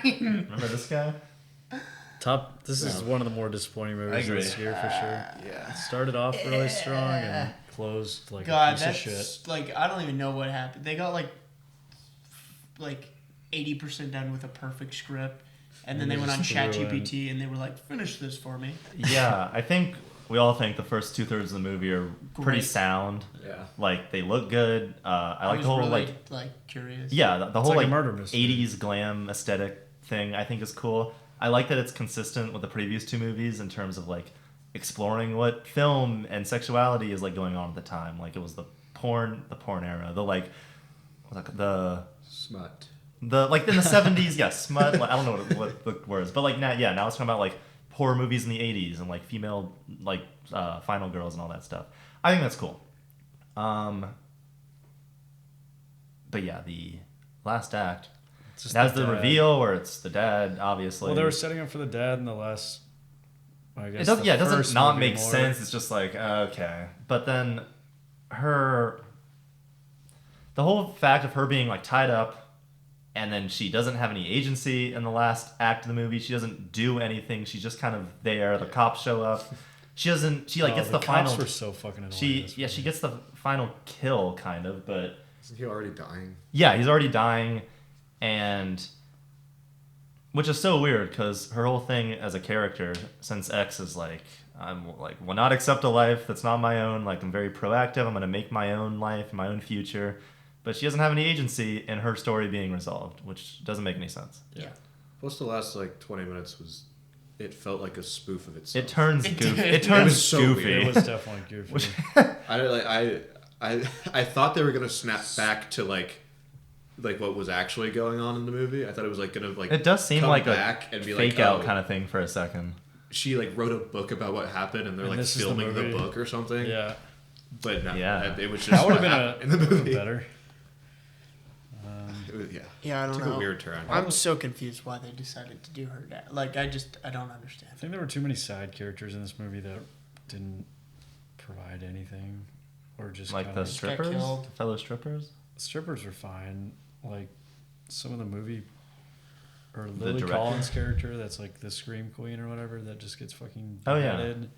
Remember this guy?
This is one of the more disappointing movies of this year for sure.
Yeah.
It started off really strong and closed like
God,
a piece of
that's
shit.
like I don't even know what happened. They got like 80% done with a perfect script, and then they went on ChatGPT and they were like, "Finish this for me."
Yeah, I think we all think the first 2/3 of the movie are pretty sound.
Yeah.
Like they look good. I like
was
the whole
really, curious.
Yeah, the whole
like a murder mystery.
80s glam aesthetic thing I think is cool. I like that it's consistent with the previous 2 movies in terms of like exploring what film and sexuality is like going on at the time. Like it was the porn era. The
Smut.
The like in the 70s, yeah, smut. Like, I don't know what the word is, but like now it's talking about like horror movies in the 80s and like female like final girls and all that stuff. I think that's cool. But yeah, the last act. It has the reveal where it's the dad, obviously.
Well, they were setting up for the dad in the last. I guess
it doesn't not make sense. It's just like okay, but then the whole fact of her being like tied up, and then she doesn't have any agency in the last act of the movie. She doesn't do anything. She's just kind of there. The cops show up. She doesn't. She like gets the final.
Cops were so fucking annoying.
She gets the final kill kind of, but
Isn't he already dying?
Yeah, he's already dying, and which is so weird because her whole thing as a character, since X is like, I'm like, will not accept a life that's not my own. Like, I'm very proactive. I'm gonna make my own life, my own future. But she doesn't have any agency in her story being resolved, which doesn't make any sense.
Yeah.
Plus, the last like 20 minutes was, it felt like a spoof of itself.
It turns
It
goofy.
did.
It turns
It was so
goofy.
weird.
It was definitely goofy.
I thought they were gonna snap back to like what was actually going on in the movie. I thought it was like gonna like
It does seem
come
like
back
a
and be
fake
like,
out
oh,
kind of thing for a second.
she like wrote a book about what happened and they're
And
like
this is the
filming the
movie.
book or something.
Yeah.
But no,
Yeah.
it was just
That would
what
have
happened
been
in the movie.
better.
It was, yeah.
Yeah, I don't
Took
know.
a weird turn.
I'm so confused why they decided to do her dad. Like, I don't understand.
I think there were too many side characters in this movie that didn't provide anything, or just
Like
kinda,
the strippers,
killed.
the fellow strippers.
strippers were fine. Like some of the movie, or Lily
director?
Collins' character, that's like the scream queen or whatever, that just gets fucking
Oh, yeah.
beheaded.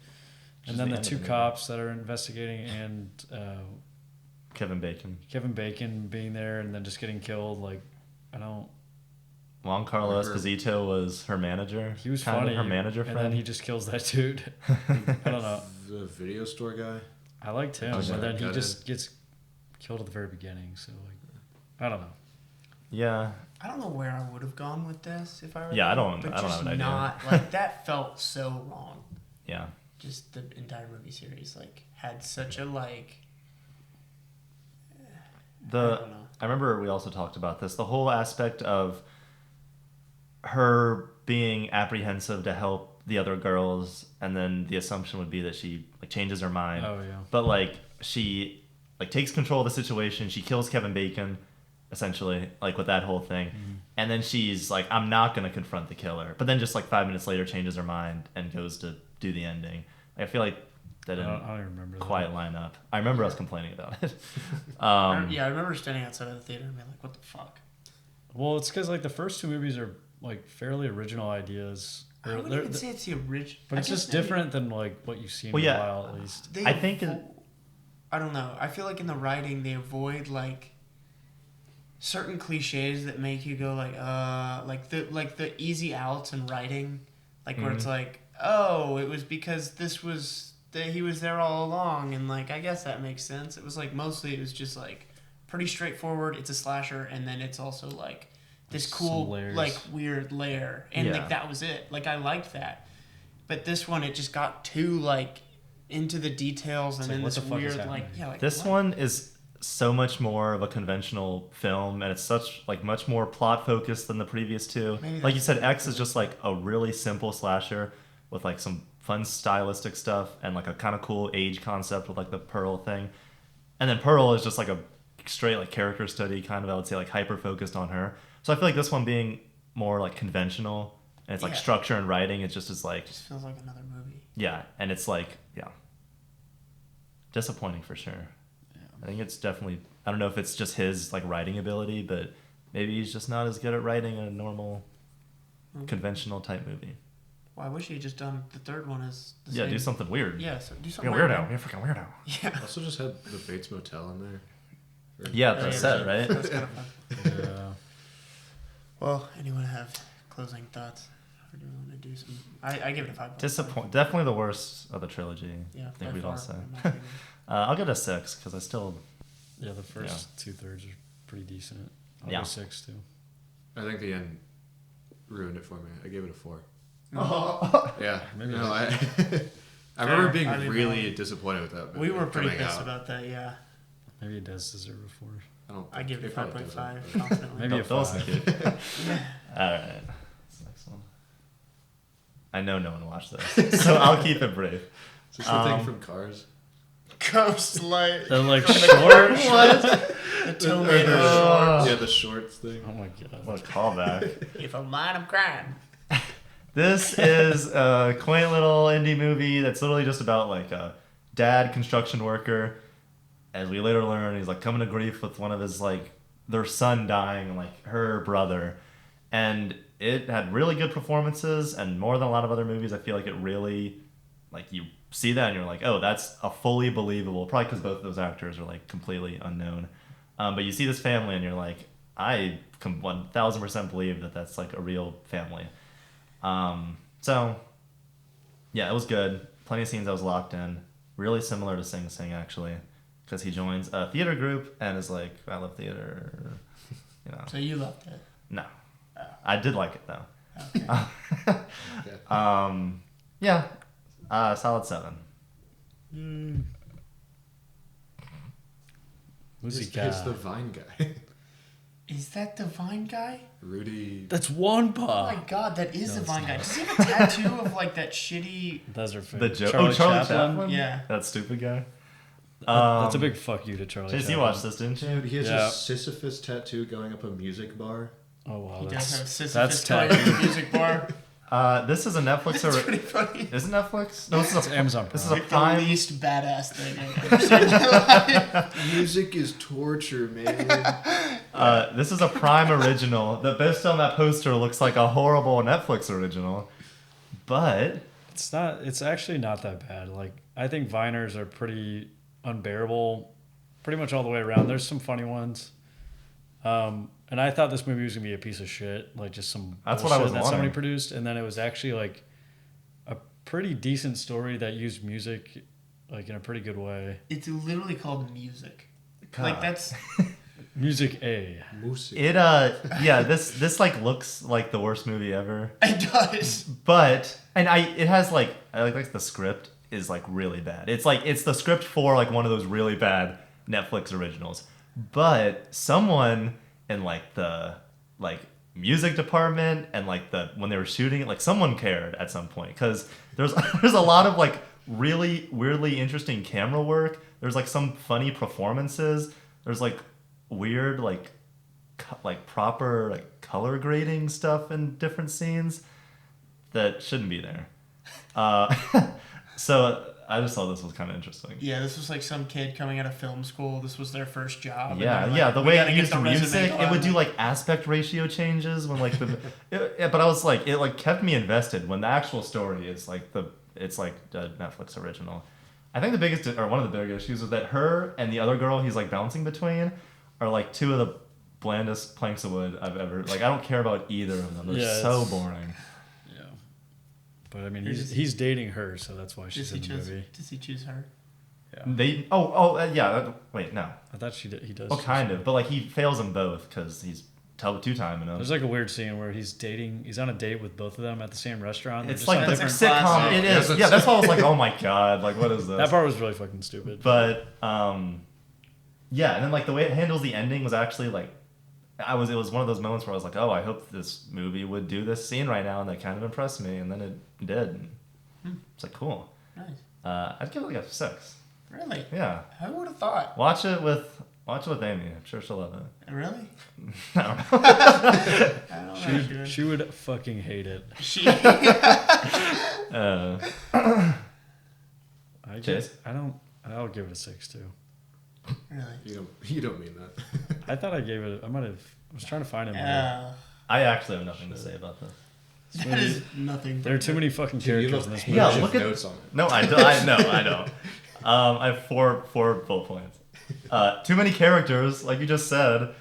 Just
And then
the
the
end of
two
the movie.
cops that are investigating, and
Kevin Bacon.
Kevin Bacon being there and then just getting killed. Like, I don't.
Juan Carlos
Her-
Esposito was her manager.
He was
kind
funny.
of her manager
and
friend.
then he just kills that dude. I don't know.
The video store guy.
I liked him,
Okay.
but then he
Got
just
it.
gets killed at the very beginning. So like, I don't know.
Yeah,
I don't know where I would have gone with this if I were.
Yeah, I don't-
But
I don't
just
have an idea.
not like that felt so wrong.
yeah.
Just the entire movie series like had such a like. I don't know.
I remember we also talked about this. The whole aspect of her being apprehensive to help the other girls, and then the assumption would be that she like changes her mind.
Oh yeah.
But like she like takes control of the situation. She kills Kevin Bacon, essentially, like with that whole thing.
Mm-hmm.
And then she's like, I'm not gonna confront the killer. But then just like 5 minutes later changes her mind and goes to do the ending. I feel like that
I
didn't
don't even remember that.
quite line up. I remember us complaining about it.
Yeah, I remember standing outside of the theater and being like, "What the fuck?"
Well, it's because like the first two movies are like fairly original ideas.
I
They're-
wouldn't
they're-
even say it's the original.
but it's just different than like what you've seen
Well,
in
yeah.
a while at least.
They
I think
I don't know. I feel like in the writing they avoid like certain cliches that make you go like the easy outs in writing, like where it's like, oh, it was because this was that he was there all along, and like I guess that makes sense. It was like mostly it was just like pretty straightforward. It's a slasher, and then it's also like this
Some
cool
layers.
like weird layer, and
Yeah.
like that was it. Like I liked that, but this one it just got too like into the details, and
like,
then
what
this
the fuck is
weird like
happening?
yeah like
this
what?
one is so much more of a conventional film, and it's such like much more plot focused than the previous two.
Maybe
Like you
that's
said, X is just like a really simple slasher with like some fun stylistic stuff and like a kind of cool age concept with like the Pearl thing. And then Pearl is just like a straight like character study kind of, I would say, like hyper focused on her. So I feel like this one being more like conventional and it's like
Yeah.
structure and writing, it just is like,
It just feels like another movie.
yeah, and it's like, yeah, disappointing for sure. I think it's definitely, I don't know if it's just his like writing ability, but maybe he's just not as good at writing a normal conventional type movie.
Well, I wish he had just done the third one as the
Yeah,
same.
do something weird.
Yeah, so do
Be a
something
weirdo.
weird.
Be a freaking weirdo.
Yeah.
Also just had the Bates Motel in there.
Yeah,
Yeah,
that's
yeah,
it, right?
That's kind of fun.
Yeah.
Well, anyone have closing thoughts? Or do you want to do some? I give it a 5.
Definitely the worst of the trilogy.
Yeah,
I think
by
we'd all
far,
say.
in my opinion.
I'll give it a 6 because I still,
Yeah, the first 2/3 are pretty decent. I'll
Yeah.
go 6 too.
I think the end ruined it for me. I gave it a 4.
Oh.
Yeah.
Maybe
No,
I-
I remember being
I mean,
really disappointed with that movie.
We were pretty
coming
pissed
out.
about that. Yeah,
Maybe it does deserve a 4.
I
I give it a
probably
5.5
doesn't.
confidently.
Maybe a
Don't listen
5.
to it. All right. That's the next one. I know no one watched this, so I'll keep it brief.
Is this the thing from Cars?
Ghostlight.
They're like short.
The tomato short.
Yeah, the shorts thing.
Oh my god.
What a callback.
If I'm lying, I'm crying.
This is a quaint little indie movie that's literally just about like a dad construction worker. As we later learn, he's like coming to grief with one of his like their son dying, like her brother. And it had really good performances, and more than a lot of other movies, I feel like it really like you see that and you're like, oh, that's a fully believable. Probably because both of those actors are like completely unknown. But you see this family and you're like, I can 1000% believe that that's like a real family. So yeah, it was good. Plenty of scenes I was locked in. Really similar to Sing Sing actually, because he joins a theater group and is like, I love theater. You know.
So you loved it?
No, I did like it though.
Okay.
Yeah, solid 7.
Musica.
It's the Vine guy.
Is that the Vine guy?
Rudy.
That's
Oh
Wampa.
my god, that is
No,
the
it's
Vine
not.
guy. Does he have a tattoo of like that shitty?
That's our favorite.
The Charlie Chaplin?
Yeah.
That stupid guy.
That's a big fuck you to Charlie.
Chase, you
Chaplin.
watched this, didn't you?
Dude, he has
Yeah.
a Sisyphus tattoo going up a music bar.
Oh wow,
He
that's
does have Sisyphus
that's
going
tacky.
to the music bar.
This is a Netflix
It's pretty funny.
Is it Netflix? No, this is
It's Amazon
This is
Prime.
a
Like the
Prime.
least badass thing I've ever seen in my life.
Music is torture, man.
This is a Prime original. The best on that poster looks like a horrible Netflix original, but
It's not. It's actually not that bad. Like I think Viners are pretty unbearable, pretty much all the way around. There's some funny ones. And I thought this movie was gonna be a piece of shit, like just some
That's what I
bullshit
was
that somebody
wanting.
produced, and then it was actually like a pretty decent story that used music like in a pretty good way.
It's literally called music. Like that's
Music A.
Music.
it yeah, this like looks like the worst movie ever.
it does.
But it has like I like the script is like really bad. It's like it's the script for like one of those really bad Netflix originals. But someone in like the like music department and like the when they were shooting it, like someone cared at some point because there's a lot of like really weirdly interesting camera work. There's like some funny performances. There's like weird like proper like color grading stuff in different scenes that shouldn't be there. So I just thought this was kind of interesting.
Yeah, this was like some kid coming out of film school. This was their first job. and
Yeah,
they're like,
yeah. The
"We
way
gotta
it
get
used
the resume
music, it would
done."
do like aspect ratio changes when like the. But I was like, it like kept me invested. When the actual story is like it's like a Netflix original. I think the biggest or one of the big issues is that her and the other girl he's like bouncing between are like two of the blandest planks of wood I've ever. Like I don't care about either of them. They're
Yeah,
so
it's-
boring.
Yeah. But I mean,
Or
he's
does he-
he's dating her, so that's why she's
Does he
in the
choose?
movie.
Does he choose her?
Yeah.
They yeah. Wait, no.
I thought he does.
Oh, kind of. But like he fails them both because he's two-timing them.
There's like a weird scene where he's on a date with both of them at the same restaurant. They're
It's
just
like
on
the
That's
different-
a
sitcom.
classic.
It is. Yeah, that's why I was like, oh my god, like what is this?
that part was really fucking stupid.
But yeah, and then like the way it handles the ending was actually like, it was one of those moments where I was like, oh, I hope this movie would do this scene right now, and that kind of impressed me, and then it did. It's like cool.
Nice.
I'd give it like a 6.
Really?
Yeah,
I would have thought.
watch it with Amy. I'm sure she'll love it.
Really?
I don't know.
I don't know.
she would fucking hate it.
She.
I
Chase?
guess I'll give it a 6 too.
Really?
You don't mean that.
I thought I gave it. I was trying to find it.
I actually have nothing to say about this.
That is nothing.
There are too many fucking
Dude, you
characters
look
in this
paid.
movie.
Yeah,
You
look
have
at-
notes on it.
No, I don't. I don't. I have four bullet points. Too many characters, like you just said.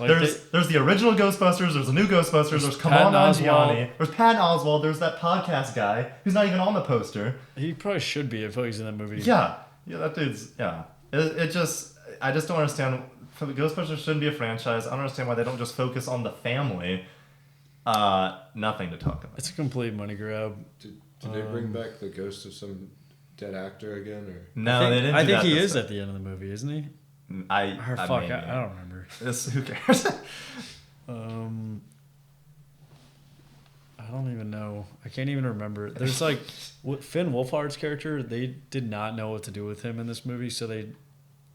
Like
There's the original Ghostbusters. There's the new Ghostbusters. There's Come
Patton
On
Oswalt.
Nanjiani. There's Patton Oswalt. There's that podcast guy who's not even on the poster.
he probably should be if he's in that movie.
Yeah, that dude's It just I just don't understand. The Ghostbusters shouldn't be a franchise. I don't understand why they don't just focus on the family. Nothing to talk about.
It's a complete money grab.
Did they bring back the ghost of some dead actor again, or?
No, they didn't.
I
do
think
that
he
this
is
time.
at the end of the movie, isn't he? Or
I
fuck,
maybe.
I don't remember.
Who cares?
I don't even know. I can't even remember. There's like Finn Wolfhard's character. They did not know what to do with him in this movie, so they're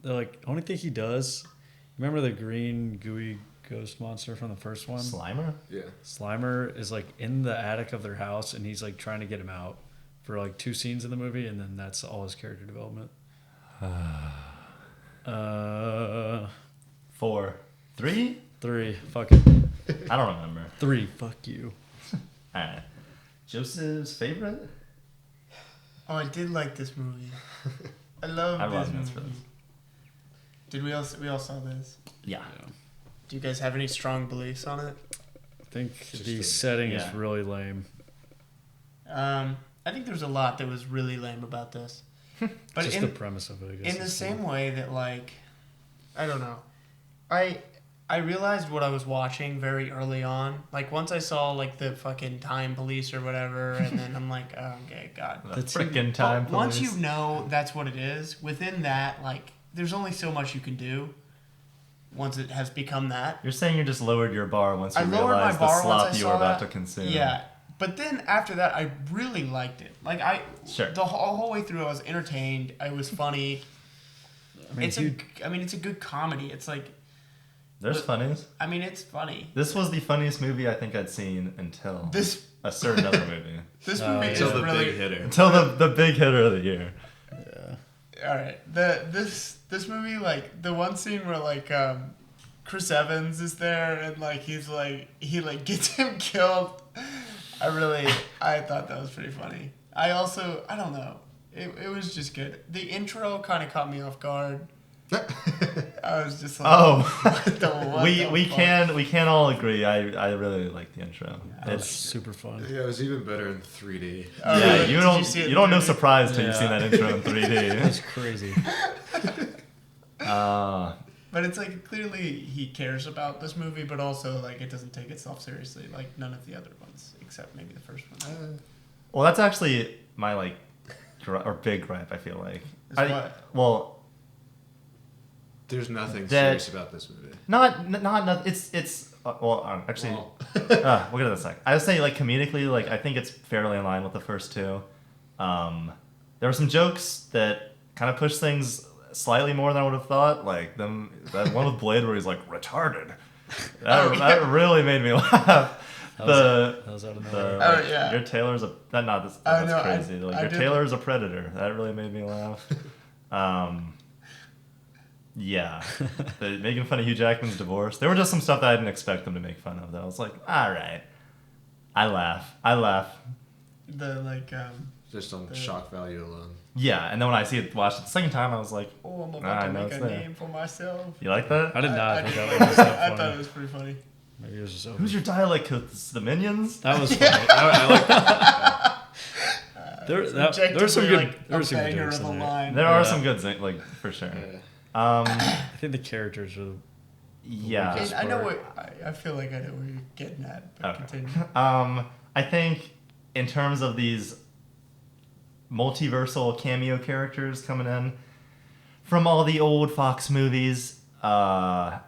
like, only thing he does. Remember the green gooey ghost monster from the first one?
Slimer?
Yeah.
Slimer is like in the attic of their house, and he's like trying to get him out for like 2 scenes in the movie, and then that's all his character development.
4. 3?
3. Fuck it.
I don't remember.
3. Fuck you.
Alright. Joseph's favorite?
Oh, I did like this movie. I love
I
this
love this
movie.
for this.
Did we all saw this?
Yeah.
Do you guys have any strong beliefs on it?
I think the setting is really lame.
I think there's a lot that was really lame about this. But
just the premise of it, I guess.
In the same way that, like, I don't know. I realized what I was watching very early on. Like, once I saw, like, the fucking time police or whatever, and then I'm like, oh, okay, God.
The freaking time police.
Once you know that's what it is, within that, like, there's only so much you can do once it has become that.
You're saying you just lowered your bar once you
lowered
realized
my bar
the slop
once I
you were
saw
about
that.
to consume.
Yeah. But then after that, I really liked it. Like, the whole way through, I was entertained. I was funny. It's a good comedy. It's like...
There's funnies.
I mean, it's funny.
This was the funniest movie I think I'd seen until a certain other movie.
This movie is
until the
really...
big hitter.
Until the big hitter of the year.
Yeah. All right. This movie, like, the one scene where, like, Chris Evans is there and, like, he gets him killed. I thought that was pretty funny. I don't know. It was just good. The intro kind of caught me off guard. I was just like,
we can all agree. I really like the intro.
It's super fun.
Yeah, it was even better in 3D.
Yeah, you don't know surprise till you've seen that intro in 3D.
That's crazy.
But it's like clearly he cares about this movie, but also like it doesn't take itself seriously, like none of the other ones, except maybe the first one.
Well, that's actually my big gripe. I feel like.
There's nothing serious about this movie.
Not. It's actually. We'll get to that in a sec. I would say like comedically, like I think it's fairly in line with the first two. There were some jokes that kind of push things slightly more than I would have thought. Like that one with Blade where he's like retarded. That really made me laugh.
That was out of nowhere.
Your Taylor's that's crazy. Your Taylor's a predator. That really made me laugh. Yeah, making fun of Hugh Jackman's divorce. There were just some stuff that I didn't expect them to make fun of. That I was like, all right, I laugh.
Just on shock value alone.
Yeah, and then when I watched it the second time, I was like,
oh, I'm about to make a name for myself.
You like that?
I did not think that was that funny.
I thought it was pretty funny.
Maybe it was just over.
Who's your dialect coach? The Minions?
That was funny. I like that. There were some good jokes in there.
There are some good, like, for sure.
Yeah.
I think the characters are
Okay, I know I feel like I know where you're getting at, but continue.
I think in terms of these multiversal cameo characters coming in from all the old Fox movies, I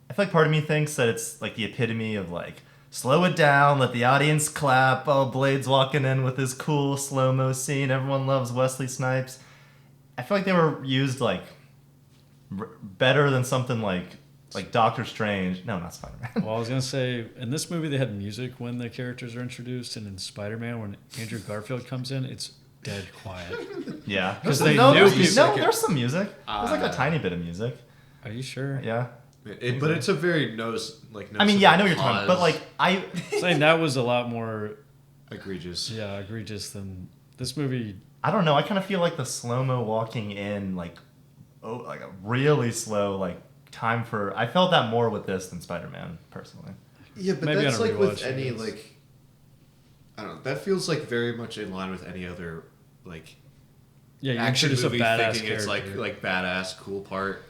feel like part of me thinks that it's like the epitome of like slow it down, let the audience clap. Oh, Blade's walking in with his cool slow-mo scene. Everyone loves Wesley Snipes. I feel like they were used like better than something like Doctor Strange. No, not Spider-Man.
Well, I was gonna say in this movie they had music when the characters are introduced, and in Spider-Man when Andrew Garfield comes in, it's dead quiet.
Yeah,
because
there's some music. There's like a tiny bit of music.
Are you sure?
Yeah.
But it's a very noticeable.
I mean, yeah, I know what you're talking about, but like I'm
saying that was a lot more
egregious.
Yeah, egregious than this movie.
I don't know. I kind of feel like the slow-mo walking in, like a really slow, like time for. I felt that more with this than Spider-Man, personally.
Yeah, but
maybe
that's like with any like. I don't know. That feels like very much in line with any other like.
Yeah,
action
just
movie
a badass
thinking
character.
It's like badass cool part.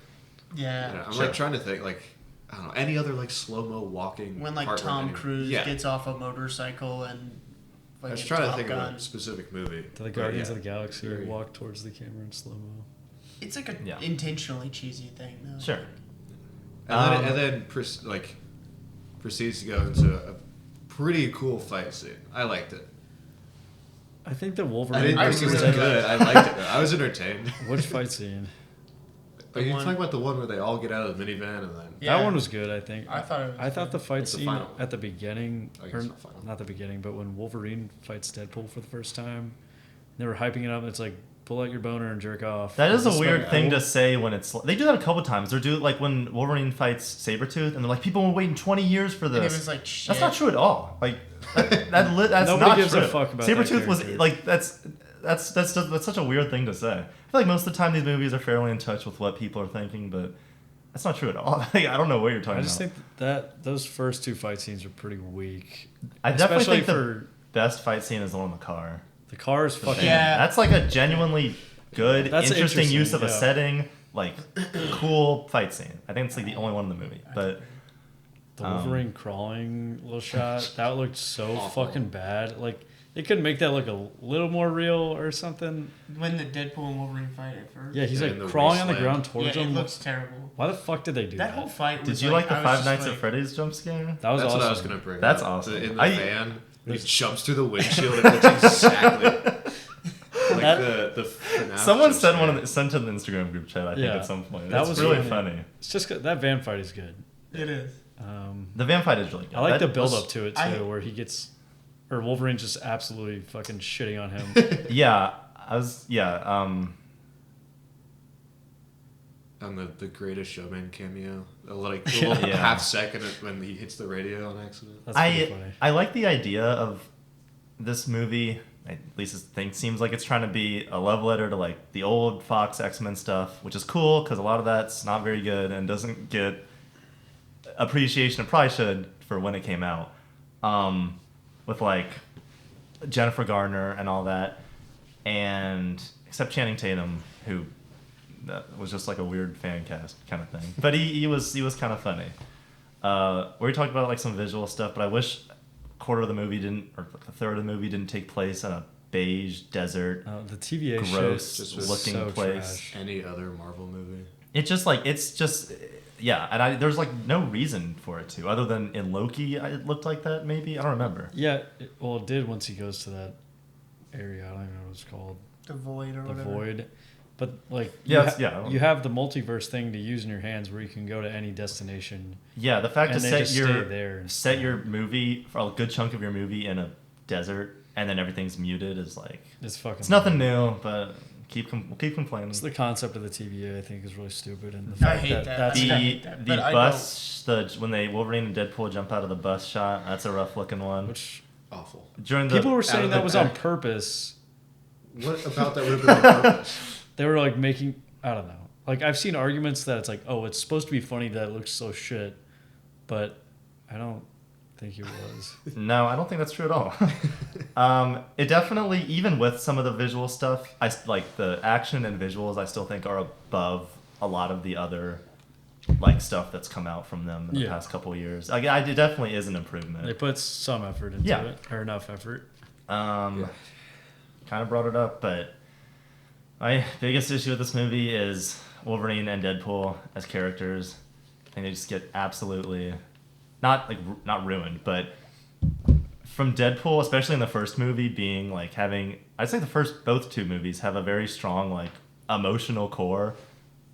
Yeah,
I'm like trying to think like I don't know any other like slow mo walking.
When like Tom Cruise gets off a motorcycle and.
I was trying to think of a specific movie.
To the Guardians of the Galaxy walk towards the camera in slow mo.
It's like a intentionally cheesy thing, though.
Sure.
And then proceeds to go into a pretty cool fight scene. I liked it.
I think the Wolverine.
I didn't think it was good. I liked it. I was entertained.
Which fight scene?
Are you talking about the one where they all get out of the minivan and then?
Yeah. That one was good. I think.
I thought
the fight scene at the beginning,
not
the beginning, but when Wolverine fights Deadpool for the first time, they were hyping it up. And it's like pull out your boner and jerk off.
That is a weird thing to say when it's. They do that a couple times. They do like when Wolverine fights Sabretooth, and they're like, people were waiting 20 years for this.
And it was like, shit.
That's not true at all. Like that's
Nobody
not
gives
true.
a fuck about
Sabretooth
that
was like that's that's such a weird thing to say. I feel like most of the time these movies are fairly in touch with what people are thinking, but that's not true at all. Like, I don't know what you're talking about.
I just think that those first two fight scenes are pretty weak.
I definitely
Especially
think the best fight scene is the one in the car.
The car is fucking...
Yeah.
That's like a genuinely good,
That's
interesting use of a
yeah.
setting, like cool fight scene. I think it's like the only one in the movie. But
The Wolverine crawling little shot, that looked so
Awful.
fucking bad. Like, they could make that look a little more real or something.
When the Deadpool and Wolverine fight at first.
Yeah, he's
in
like
the
crawling on the
wasteland.
ground towards
Yeah, it
him.
looks terrible.
Why the fuck did they do
That
that?
whole fight was
did you like the
I was
Five
just
Nights
like,
at Freddy's jump scare?
That was
That's
awesome.
what I was gonna bring.
That's
up.
awesome.
In the
I-
van, he jumps through the windshield. It looks exactly like the FNAF
Someone
jump
sent
scare.
sent to the Instagram group chat, I think,
Yeah.
at some point.
That
That's
was
really
funny.
funny.
It's just that van fight is good.
It is.
The van fight is really good.
I like
That
the build
was-
up to it too,
I-
where he gets, or Wolverine just absolutely fucking shitting on him.
Yeah,
On the Greatest Showman cameo, a little
Yeah.
half second when he hits the radio on accident.
That's pretty funny.
I like the idea of this movie. At least it seems like it's trying to be a love letter to like the old Fox X-Men stuff, which is cool because a lot of that's not very good and doesn't get appreciation it probably should for when it came out. With like Jennifer Garner and all that, and except Channing Tatum, who was just like a weird fan cast kind of thing. But he was kind of funny. We talked about like some visual stuff, but I wish a quarter of the movie didn't, or a third of the movie didn't take place in a beige desert,
The TVA
gross
shit was
looking
so
place.
trash.
Any other Marvel movie?
It's just yeah, and there's like no reason for it to, other than in Loki it looked like that maybe. I don't remember.
Yeah, it did once he goes to that area. I don't even know what it's called.
The Void or
The
whatever.
Void. But like,
Yeah,
you have the multiverse thing to use in your hands where you can go to any destination.
Yeah, the fact
And
to
they
set
just stay
your
there and
set
stuff.
your movie for a good chunk of your movie in a desert and then everything's muted is like
It's fucking.
it's nothing new, but we'll keep complaining.
It's the concept of the TVA I think is really stupid, and the
I
fact
hate
that
that.
that's
I
the
hate that,
the
but I
bus when Wolverine and Deadpool jump out of the bus shot, that's a rough looking one.
which
Awful.
During the
people were
out
saying
of
that
the
was on
back.
purpose.
What about that would have been on purpose?
They were like making, I don't know. Like I've seen arguments that it's like, oh, it's supposed to be funny that it looks so shit, but I don't think it was.
No, I don't think that's true at all. It definitely, even with some of the visual stuff, I like the action and visuals. I still think are above a lot of the other like stuff that's come out from them in the
Yeah.
past couple of years. It definitely is an improvement.
They put some effort into
Yeah.
it, or enough effort.
Yeah.
Kind of brought it up, but my biggest issue with this movie is Wolverine and Deadpool as characters. I think they just get absolutely not ruined, but from Deadpool, especially in the first movie, being like having, I'd say both two movies have a very strong like emotional core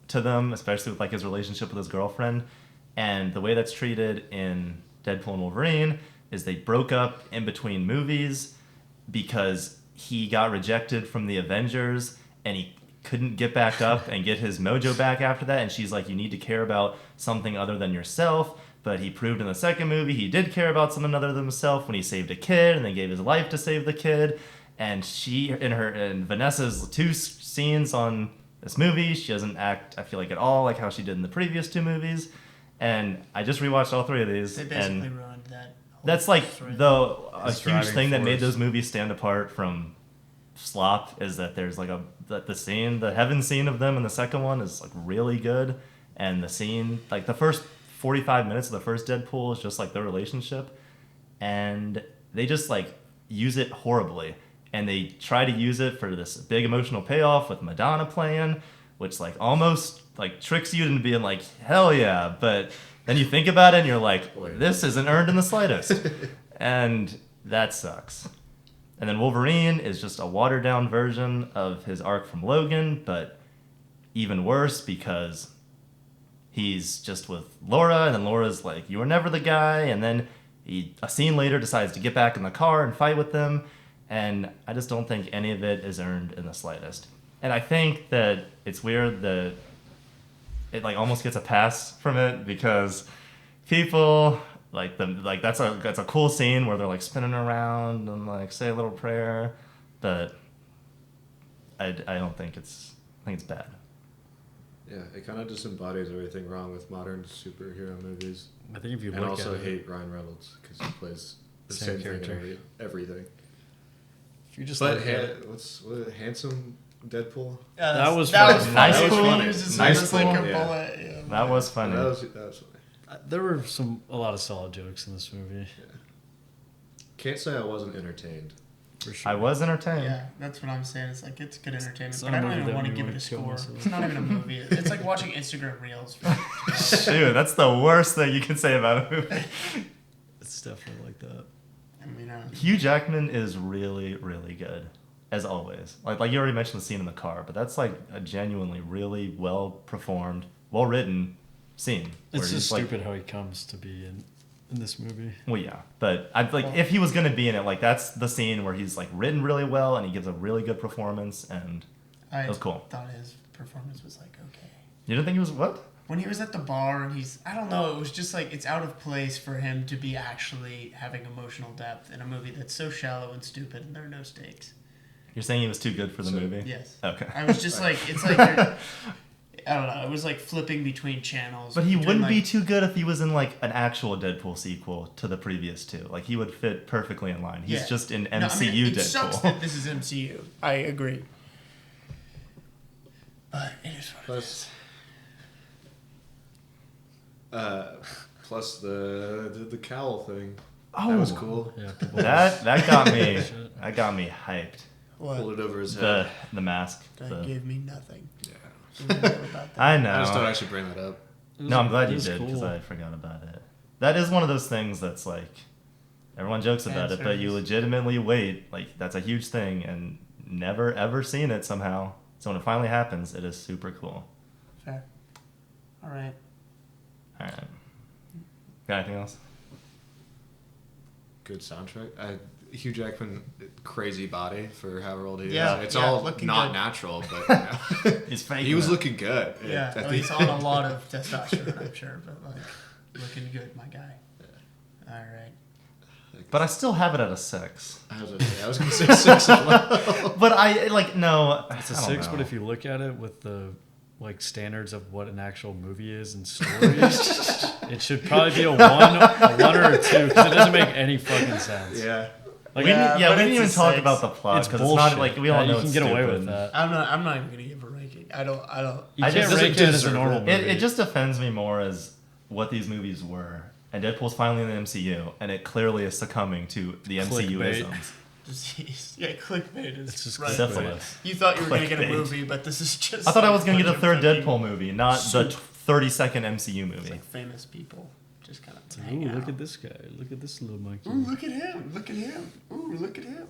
to them, especially with like his relationship with his girlfriend, and the way that's treated in Deadpool and Wolverine is they broke up in between movies because he got rejected from the Avengers and he couldn't get back up and get his mojo back after that, and she's like, you need to care about something other than yourself. But he proved in the second movie he did care about something other than himself when he saved a kid and then gave his life to save the kid. And she, in Vanessa's two scenes on this movie, she doesn't act, I feel like, at all like how she did in the previous two movies. And I just rewatched all three of these.
They basically
and
ruined that. whole
that's like
story.
a
His
huge
driving
thing that made
force.
those movies stand apart from slop is that there's like the heaven scene of them in the second one is like really good, and the scene like the first 45 minutes of the first Deadpool is just like their relationship, and they just like use it horribly, and they try to use it for this big emotional payoff with Madonna playing, which like almost like tricks you into being like hell yeah, but then you think about it and you're like, this isn't earned in the slightest, and that sucks. And then Wolverine is just a watered down version of his arc from Logan, but even worse because he's just with Laura, and then Laura's like, you were never the guy, and then a scene later decides to get back in the car and fight with them, and I just don't think any of it is earned in the slightest. And I think that it's weird that it like almost gets a pass from it because people that's a cool scene where they're like spinning around and like say a little prayer, but I don't think it's. I think it's bad.
Yeah, it kind of just embodies everything wrong with modern superhero movies.
I think if you
and
look
also
at it,
hate Ryan Reynolds because he plays the
Same
same
character.
thing in everything.
if you just
But
look at it,
handsome Deadpool?
Yeah,
That was
that
funny.
was
Nice
funny.
pool.
He uses
Nice
almost like
pool.
a
Yeah.
bullet. Yeah,
That was funny.
That was funny.
there were a lot of solid jokes in this movie.
Can't say I wasn't entertained.
For sure.
I was entertained.
Yeah, that's what I'm saying. It's like it's good entertainment,
It's
but
not
I
a
don't
movie
even
that
want to
made
give
me
it a
wanna kill
score.
myself.
It's not even a movie. It's like watching Instagram reels.
Dude, that's the worst thing you can say about a movie.
It's definitely like that.
I mean,
Hugh Jackman is really, really good, as always. Like you already mentioned the scene in the car, but that's like a genuinely really well performed, well written scene. where
It's
he's,
just
like,
stupid how he comes to be in this movie.
Well, yeah, but I'd like if he was gonna be in it, like that's the scene where he's like written really well and he gives a really good performance, and
I
that was cool.
thought his performance was like okay.
You didn't think he was what?
When he was at the bar and I don't know, it was just like it's out of place for him to be actually having emotional depth in a movie that's so shallow and stupid and there are no stakes.
You're saying he was too good for the movie?
Yes.
Okay.
I was just like, it's like, I don't know, it was like flipping between channels.
But he
between,
wouldn't be
like-
too good if he was in like an actual Deadpool sequel to the previous two. Like he would fit perfectly in line. He's
Yeah.
just in
No, I mean,
MCU
it sucks
Deadpool.
that this is MCU. I agree. But it is what it is.
Plus the cowl thing.
Oh,
That was cool.
Yeah, people
That got me.
Shit.
That got me hyped.
Pulled
What?
it over his head.
The mask.
That gave me nothing.
Yeah.
I didn't know about that.
I know.
I just thought I should bring that up.
No, I'm glad
It
you
was
did because
cool.
I forgot about it. That is one of those things that's like everyone jokes
Fan
about it, but you
service.
legitimately wait. Like that's a huge thing, and never ever seen it somehow. So when it finally happens, it is super cool.
Fair. All right.
All right. Got anything else?
Good soundtrack. Hugh Jackman, crazy body for however old he is.
Yeah,
It's
yeah,
all
looking
not
good.
natural, but
He's fake.
he was looking good.
Yeah,
I
well,
think-
he's on a lot of testosterone, I'm sure, but like looking good, my guy. All right.
But I still have it at a 6.
I was gonna say 6 as well.
But I like no.
It's a
I don't
6,
know.
but if you look at it with the like standards of what an actual movie is and stories, it should probably be a 1 or a 2 because it doesn't make any fucking sense.
Yeah.
Like,
we
Yeah,
didn't,
but
we didn't
it's
even
a
talk
6.
about the plot
it's
because
bullshit.
it's not like we all know
you can
it's
get away
stupid.
with that.
I'm not even gonna give a ranking. I don't.
You
I
can't
just-
rank
doesn't
it as a
deserve
normal
it.
movie.
It just offends me more as what these movies were. And Deadpool's finally in the MCU, and it clearly is succumbing to the
Clickbait.
MCU-isms.
Yeah, clickbait is
It's just
right.
Syphilis.
You thought you were gonna get a
Clickbait.
movie, but this is just.
I thought I
like
was going to get a
bunch
third
of fucking-
Deadpool movie, not the
soup.
30-second MCU
It's
movie.
like famous people just kind of
Ooh,
hang out.
look at this guy. Look at this little monkey.
Ooh, look at him! Look at him! Ooh, look at him!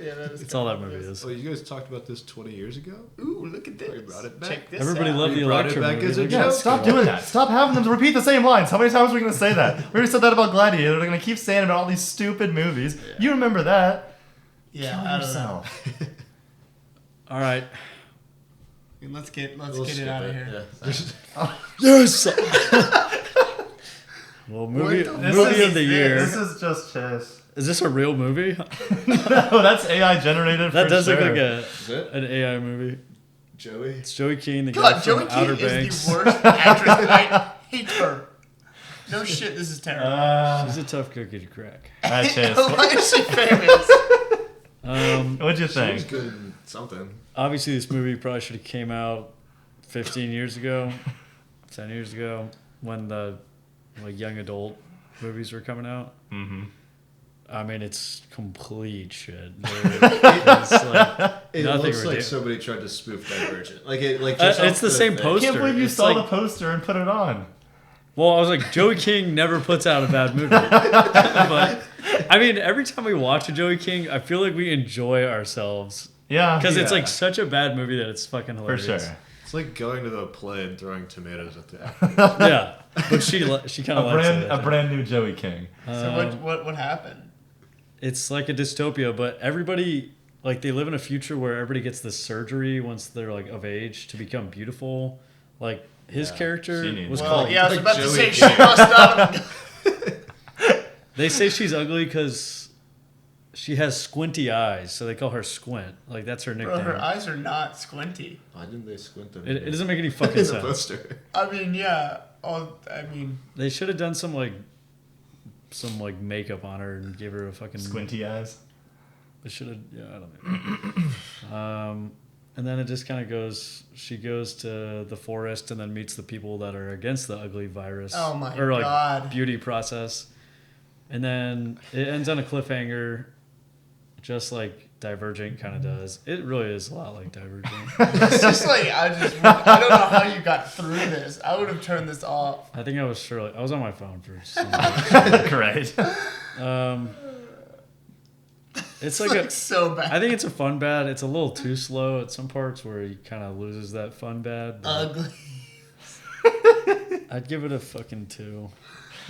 Yeah, that is
It's all that movie is.
Oh, you guys talked about this 20 years ago?
Ooh, look at this!
You brought it back.
Check this
Everybody
out.
loved the
You brought it
Electra
back
movie.
as a
Look
joke.
at
Yeah,
this
stop
guy.
doing that. Stop having them to repeat the same lines. How many times are we going to say that? We already said that about Gladiator. They're going to keep saying it about all these stupid movies. You remember that.
Yeah,
Kill
I don't know.
yourself.
All right.
Let's get
We'll
it
skip
out of here.
Yeah.
Yes. Well, movie
What the-
movie of the year.
This is just Chase.
Is this a real movie?
No, that's AI generated
That
for
does
sure.
look like
Is it?
an AI movie.
Joey?
It's Joey Keane, the guy
God,
from
Joey
Outer
King is
Banks.
the worst actress. I hate her. No shit, this is terrible.
She's a tough cookie to crack.
All right, Chase.
Why is she famous?
What'd you
She
think?
was good in something.
Obviously, this movie probably should have came out 15 years ago, 10 years ago, when the like young adult movies were coming out.
Mm-hmm.
I mean, it's complete shit. It's like
It
nothing
looks like
ridiculous.
somebody tried to spoof Divergent. Just
It's
off
the same
thing.
poster.
I can't believe you
It's
saw
like-
the poster and put it on.
Well, I was like, Joey King never puts out a bad movie. But, I mean, every time we watch a Joey King, I feel like we enjoy ourselves.
Yeah.
Because it's
Yeah.
like such a bad movie that it's fucking
For
hilarious.
sure.
It's like going to the play and throwing tomatoes at the actor.
Yeah. But she kind of likes it.
A brand new Joey King.
So what happened?
It's like a dystopia, but everybody, like, they live in a future where everybody gets this surgery once they're, like, of age to become beautiful. Like, his
Yeah,
character
she needs
was
it.
Well,
called...
yeah, I was
like
about to
Joey
say she
King.
must not have.
They say she's ugly because she has squinty eyes, so they call her Squint. Like that's her nickname.
Bro, her eyes are not squinty.
Why didn't they squint them?
It doesn't make any fucking
in the
sense.
poster.
I mean, yeah.
They should have done some makeup on her and give her a fucking
Squinty eyes.
They should have. Yeah, I don't know. And then it just kind of goes. She goes to the forest and then meets the people that are against the ugly virus.
Oh my
or like
God.
beauty process. And then it ends on a cliffhanger, just like Divergent kind of does. It really is a lot like Divergent.
It's just like I don't know how you got through this. I would have turned this off.
I think I was on my phone for some
Great.
It's like
so bad.
I think it's a fun bad. It's a little too slow at some parts where he kind of loses that fun bad.
Ugly.
I'd give it a fucking 2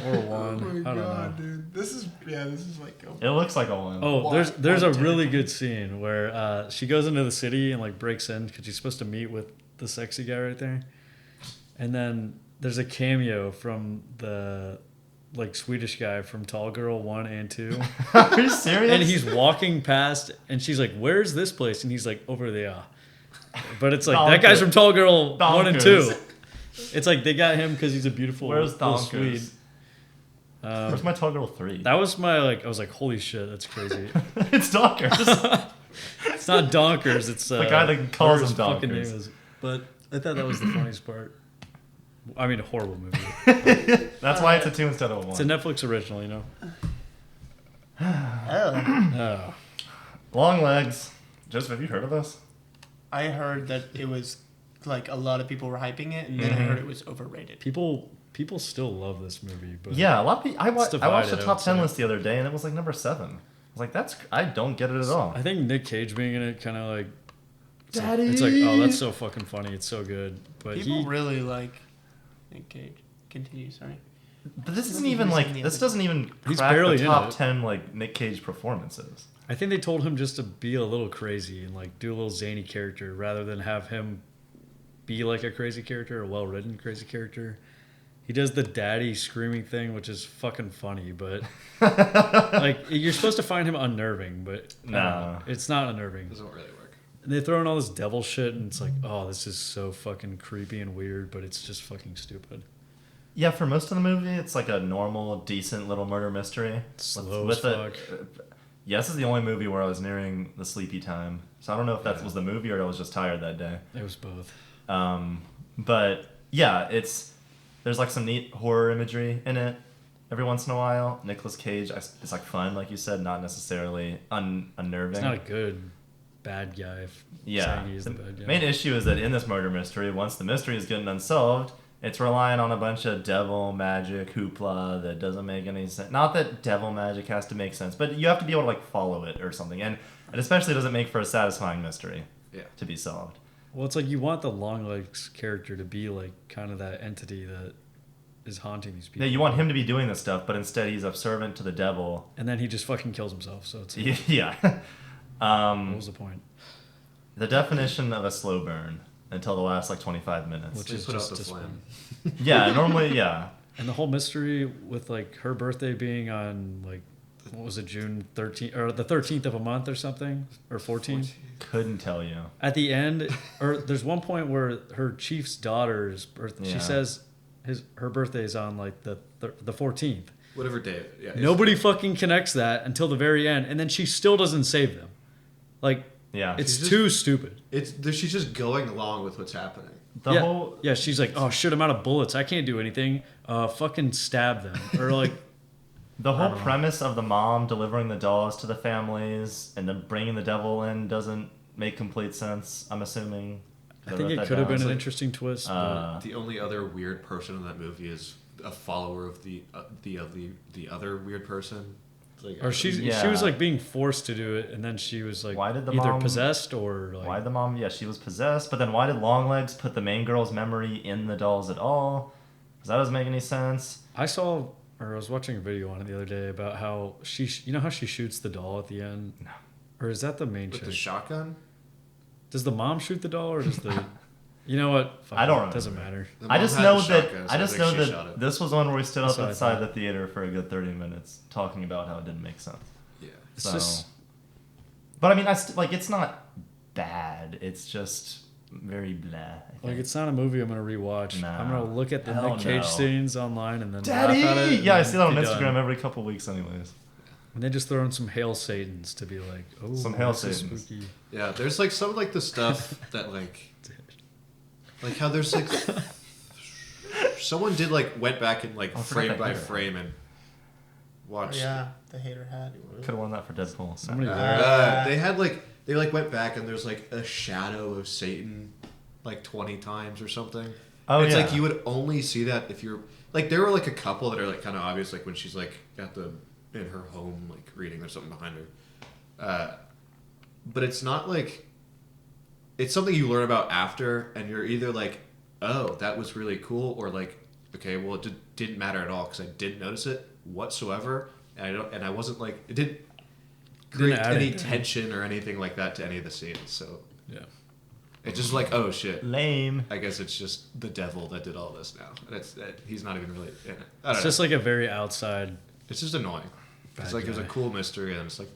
or a 1.
Oh my
I don't
God,
know.
dude. This is like a...
It looks like a 1.
Oh,
One-
there's a
one
really
ten.
good scene where she goes into the city and like breaks in because she's supposed to meet with the sexy guy right there, and then there's a cameo from the like Swedish guy from Tall Girl 1 and 2.
Are you serious?
And he's walking past, and she's like, "Where's this place?" And he's like, "Over there." But it's like that guy's from Tall Girl 1 and 2. It's like they got him because he's a beautiful
Where's
little Swede.
Donkers? Where's my Tall Girl 3?
That was my like. I was like, "Holy shit, that's crazy."
It's Donkers.
It's not Donkers. It's
the guy that calls
whatever
him
his fucking
Donkers.
name is. But I thought that was the funniest part. I mean, a horrible movie.
That's why it's a 2 instead of a 1.
It's a Netflix original, you know.
Oh.
Longlegs. Joseph, have you heard of this?
I heard that it was like a lot of people were hyping it, and then I heard it was overrated.
People still love this movie, but
Yeah, a lot of people. I watched the
divided, I
top
would
10
say.
list the other day, and it was like number 7. I was like, I don't get it at all.
I think Nick Cage being in it kind of like
Daddy.
it's like, oh, that's so fucking funny. It's so good. But
People really like Nick Cage. Continue, sorry.
But this isn't even like this doesn't even
He's
crack
barely
the
in
top
it.
10 like Nick Cage performances.
I think they told him just to be a little crazy and like do a little zany character rather than have him be like a crazy character, a well-written crazy character. He does the daddy screaming thing, which is fucking funny, but like you're supposed to find him unnerving, but
Nah.
it's not unnerving.
Doesn't really work.
And they throw in all this devil shit, and it's like, oh, this is so fucking creepy and weird, but it's just fucking stupid.
Yeah, for most of the movie, it's like a normal, decent little murder mystery.
Slow as fuck.
Yeah, this is the only movie where I was nearing the sleepy time. So I don't know if that was the movie or I was just tired that day.
It was both.
But yeah, there's like some neat horror imagery in it every once in a while. Nicolas Cage, it's like fun, like you said, not necessarily unnerving.
It's not a good bad guy. Saying he's the bad guy.
Main issue is that in this murder mystery, once the mystery is getting unsolved, it's relying on a bunch of devil magic hoopla that doesn't make any sense. Not that devil magic has to make sense, but you have to be able to like follow it or something. And it especially doesn't make for a satisfying mystery to be solved.
Well, it's like you want the Longlegs character to be like kind of that entity that is haunting these people.
Yeah, you want him to be doing this stuff, but instead he's a servant to the devil.
And then he just fucking kills himself. So it's like,
Yeah.
what was the point?
The definition of a slow burn until the last like 25 minutes.
Which is
put out
just
the
disappointing.
flame.
Yeah, normally, yeah.
And the whole mystery with like her birthday being on like, what was it, June 13th or the 13th of a month or something, or 14th?
Couldn't tell you.
At the end, or there's one point where her chief's daughter's birth.
Yeah.
She says her birthday is on like the 14th.
Whatever day. Yeah.
Nobody fucking connects that until the very end, and then she still doesn't save them. Like,
Yeah.
it's too stupid.
She's just going along with what's happening.
Yeah, she's like, oh shit, I'm out of bullets. I can't do anything. Fucking stab them, or like.
The whole premise of the mom delivering the dolls to the families and then bringing the devil in doesn't make complete sense, I'm assuming.
I think it could have been an interesting twist.
The only other weird person in that movie is a follower of the other weird person. Like,
or she was like being forced to do it, and then she was like
Why did the
either
mom-
possessed or like.
Why the mom? Yeah, she was possessed, but then why did Longlegs put the main girl's memory in the dolls at all? Because that doesn't make any sense.
I was watching a video on it the other day about how you know how she shoots the doll at the end?
No.
Or is that the main
with
chick?
the shotgun.
Does the mom shoot the doll, or does the... You know what? Fuck
I don't
it.
remember.
Doesn't matter.
The
I
mom
just
had
know
the
that
shotgun, so
I just
think
know
she shot
that
it.
this was one where we stood
That's what I
outside the
thought.
theater for a good 30 minutes talking about how it didn't make sense.
Yeah.
It's
So-
just
But I mean, it's not bad. It's just very blah.
Like, it's not a movie I'm gonna rewatch.
Nah.
I'm gonna look at the
Hell
Nick Cage
no.
scenes online and then
Daddy!
laugh at it.
Yeah, I
and
see that on
be
Instagram
done.
every couple weeks, anyways.
And they just throw in some Hail Satans to be like, oh,
Some Hail
this is
Satans.
spooky.
Yeah, there's like some like the stuff that like how there's like someone did like went back and like
I forgot
frame
that
by
hater.
frame and
Oh,
watched.
yeah, the hater hat.
Could have won that for Deadpool.
Somebody
They like went back and there's like a shadow of Satan like 20 times or something.
Oh,
It's
yeah.
like you would only see that if you're like there were like a couple that are like kind of obvious, like when she's like at the in her home like reading, there's something behind her. But it's not like it's something you learn about after, and you're either like, oh, that was really cool, or like, okay, well, it didn't matter at all because I didn't notice it whatsoever, and I wasn't like it didn't create
add
any
anything.
tension or anything like that to any of the scenes. So
Yeah.
it's just like, oh shit,
Lame.
I guess it's just the devil that did all this now, and he's not even really in it. I don't
It's
know.
just like a very outside.
It's just annoying. It's
Bad
like it was a
guy.
cool mystery, and it's like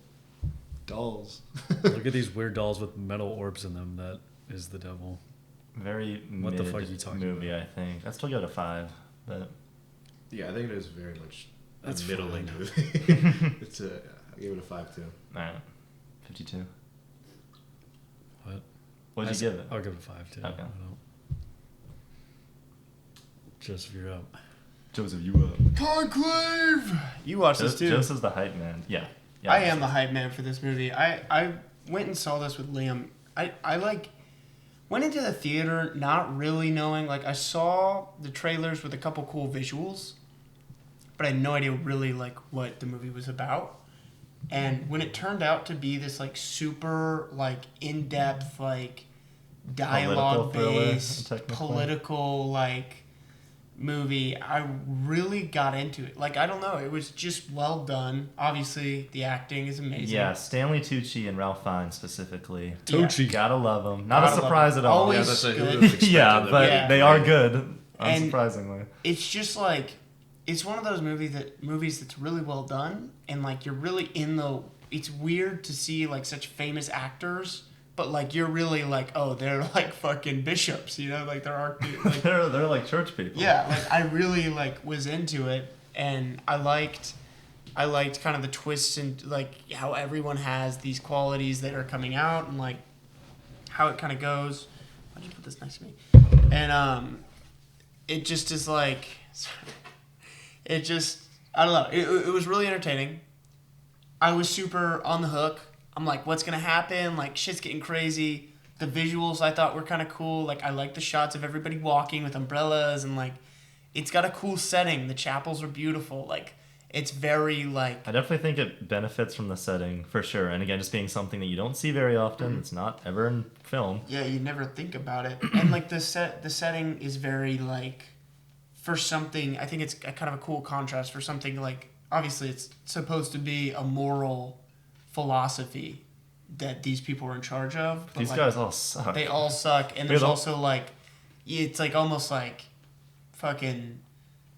dolls.
Look at these weird dolls with metal orbs in them. That is the devil.
Very
What the
mid
fuck are you talking
movie,
about?
I think. I'd still give it a 5, but
Yeah, I think it is very much
That's
a middling
fine.
movie. It's I gave it a 5 too.
alright. 52.
What?
What'd you give it?
I'll give it a 5 too.
Okay.
I don't. Just if you're up.
Joseph, you up?
Conclave. You watched this too.
Joseph's the hype man. Yeah.
I am the hype man for this movie. I went and saw this with Liam. I like went into the theater not really knowing, like, I saw the trailers with a couple cool visuals, but I had no idea really like what the movie was about. And when it turned out to be this like super like in-depth like dialogue based
technically.
political like movie, I really got into it. Like, I don't know, it was just well done. Obviously the acting is amazing.
Yeah, Stanley Tucci and Ralph Fiennes specifically.
Tucci.
Gotta love them. Not
Gotta
a
love
surprise
'em.
at all.
Always
Yeah, that's like, who
good.
would've expected
Yeah,
them
but
to
Yeah.
be
they are
great.
good,
And-
unsurprisingly.
It's just like, it's one of those movies that's really well done, and like you're really in the. It's weird to see like such famous actors, but like you're really like, oh, they're like fucking bishops, you know, like they're like,
they're like church people.
yeah, like I really like was into it, and I liked kind of the twists and like how everyone has these qualities that are coming out, and like how it kind of goes. Why'd you put this next to me? And it just is like, it just, I don't know. It was really entertaining. I was super on the hook. I'm like, what's gonna happen? Like, shit's getting crazy. The visuals I thought were kind of cool. Like, I like the shots of everybody walking with umbrellas, and like, it's got a cool setting. The chapels are beautiful. Like, it's very like.
I definitely think it benefits from the setting for sure. And again, just being something that you don't see very often. It's not ever in film.
Yeah, you never think about it. And like the setting is very like, for something. I think it's a kind of a cool contrast for something like. Obviously, it's supposed to be a moral philosophy that these people are in charge of. But
These
like,
guys all suck.
they all suck, and
They
there's
don't-
also like, it's like almost like, fucking,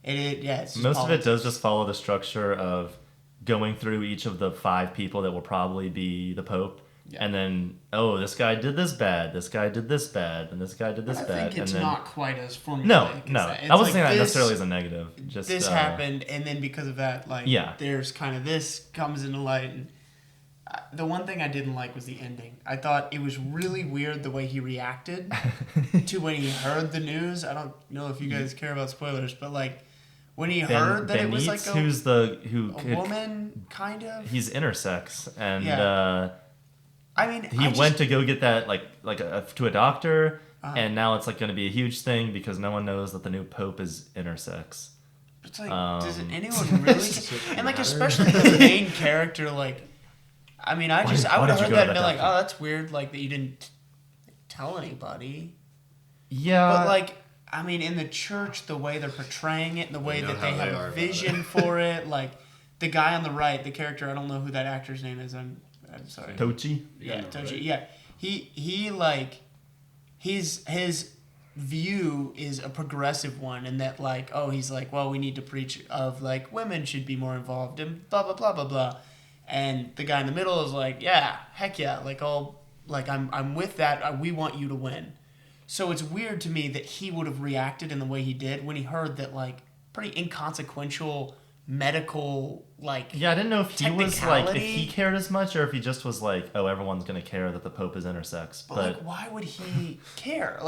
yeah. It's just
Most of it
politics.
does just follow the structure of going through each of the 5 people that will probably be the Pope.
Yeah.
And then, oh, this guy did this bad, this guy did this bad, and this guy did this
I
bad.
think it's
and then,
not quite as formulaic.
No,
as
no.
that. It's
I wasn't
like
saying that
this-
necessarily as a negative. Just
this happened, and then because of that, like,
Yeah.
there's kind of this comes into light. And the one thing I didn't like was the ending. I thought it was really weird the way he reacted to when he heard the news. I don't know if you guys care about spoilers, but like when he heard that it was like
who's
a woman, kind of.
He's intersex, and
Yeah. I mean,
he went to go get that to a doctor, and now it's like going to be a huge thing because no one knows that the new Pope is intersex.
It's like, does anyone really?
Does it
And like,
matter?
especially the main character, like, I mean, I would
did
have
you
heard
go to
that and
that
been like,
doctor?
oh, that's weird, like that you didn't tell anybody.
Yeah,
But like, I mean, in the church, the way they're portraying it, and the way
know
that they
how they
have
are
a
about
vision for it, like the guy on the right, the character, I don't know who that actor's name is. I'm sorry.
Tochi.
Yeah,
know,
Toji.
right?
Yeah, he like, his view is a progressive one, and that like, oh, he's like, well, we need to preach of like women should be more involved and blah blah blah blah blah, And the guy in the middle is like, yeah, heck yeah, I'm with that. We want you to win. So it's weird to me that he would have reacted in the way he did when he heard that pretty inconsequential medical
Yeah, I didn't know if he was
technicality.
if he cared as much or if he just was like, oh, everyone's gonna care that the Pope is intersex. But
why would he care?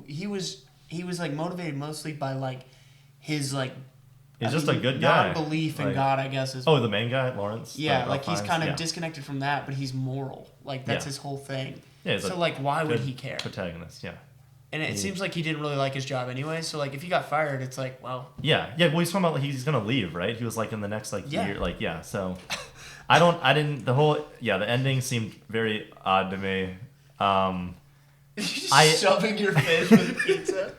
He was motivated mostly by his
he's just a good guy.
Non-belief in God, I guess. Is
the main guy, Lawrence.
Yeah, he's kind of disconnected from that, but he's moral. That's his whole thing.
Yeah,
so why would he care?
Protagonist, yeah.
And it seems like he didn't really like his job anyway. So if he got fired, it's well.
Yeah. Well, he's talking about he's gonna leave, right? He was in the next year, So the ending seemed very odd to me.
Shoving your fish with pizza.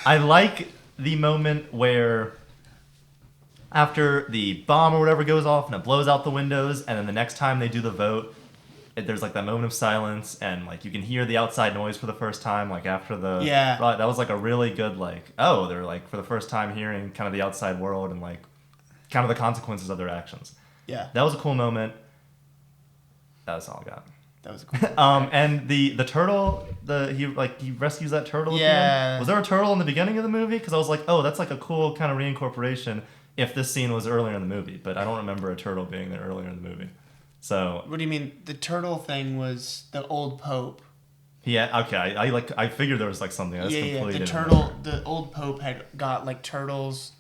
I like the moment where after the bomb or whatever goes off and it blows out the windows, and then the next time they do the vote, there's that moment of silence, and you can hear the outside noise for the first time, after the that was a really good they're for the first time hearing kind of the outside world and kind of the consequences of their actions.
Yeah,
that was a cool moment. That was all I got.
That was a cool moment.
And the turtle, he rescues that turtle.
Yeah.
At the end. Was there a turtle in the beginning of the movie? Because I was that's a cool kind of reincorporation if this scene was earlier in the movie, but I don't remember a turtle being there earlier in the movie. So
what do you mean? The turtle thing was the old Pope.
Yeah. Okay. I figured there was something. I just completely
the
didn't
turtle.
remember.
The old Pope had got turtles,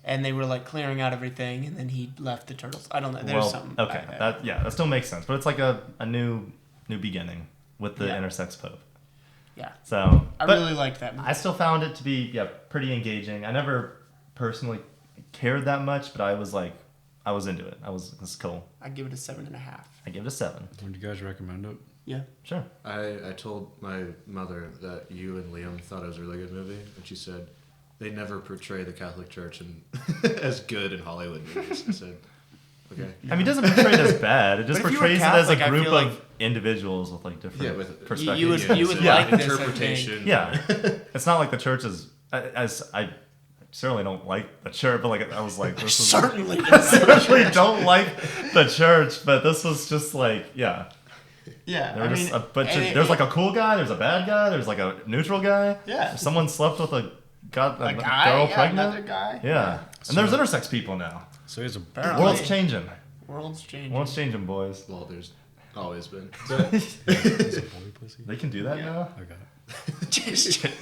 and they were clearing out everything, and then he left the turtles. I don't know. There's something.
Okay. That still makes sense, but it's a new beginning with the intersex Pope.
Yeah.
So
I really liked that movie.
I still found it to be pretty engaging. I never personally cared that much, but I was into it. It's cool.
I'd give it a 7.5.
I give it a 7.
Would you guys recommend it?
Yeah.
Sure.
I told my mother that you and Liam thought it was a really good movie, and she said they never portray the Catholic Church as good in Hollywood movies. I said, okay.
I mean, it doesn't portray it as bad. It just portrays
Catholic,
it as a group of individuals with different perspectives.
You would like this
interpretation.
Yeah. It's not like the church is as I certainly don't like the church, but I was this is
certainly
don't like the church, but this was just
yeah.
There was a bunch of there's a cool guy, there's a bad guy, there's a neutral guy.
Yeah.
Someone slept with a
guy,
girl pregnant.
Another guy.
Yeah. And there's intersex people now.
So he's
world's changing.
World's changing,
boys. Well, there's always been.
They can do that now.
Okay.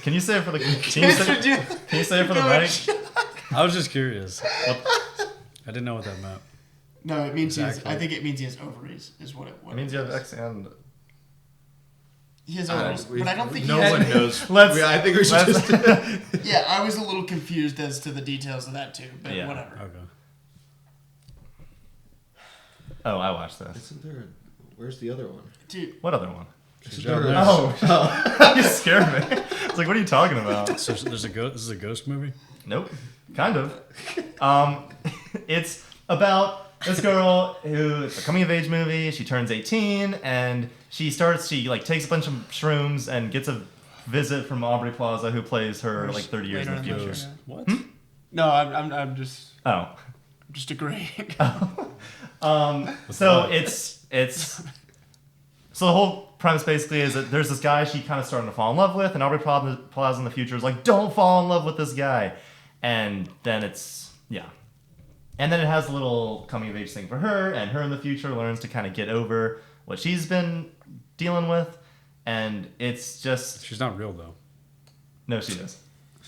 Can you say it for the? Can you say it for the mic?
I was just curious. I didn't know what that meant.
No, it means I think it means he has ovaries. Is what it
means. You have X and.
He has ovaries, but I don't think
no one knows. I think we should just.
Yeah, I was a little confused as to the details of that too, but whatever. Okay.
Oh, I watched this.
Isn't there? Where's the other one?
Dude,
what other one?
Oh,
you scared me. It's what are you talking about?
So there's a ghost. This is a ghost movie.
Nope, kind of. It's about this girl who it's a coming of age movie. She turns 18 and she takes a bunch of shrooms and gets a visit from Aubrey Plaza, who plays her 30 years in the future.
What?
No, I'm just.
Oh.
I'm just agreeing.
So it's. So the whole premise basically is that there's this guy she kind of starting to fall in love with, and Aubrey Plaza in the future is don't fall in love with this guy. And then and then it has a little coming of age thing for her, and her in the future learns to kind of get over what she's been dealing with, and it's just...
She's not real, though.
No, she is.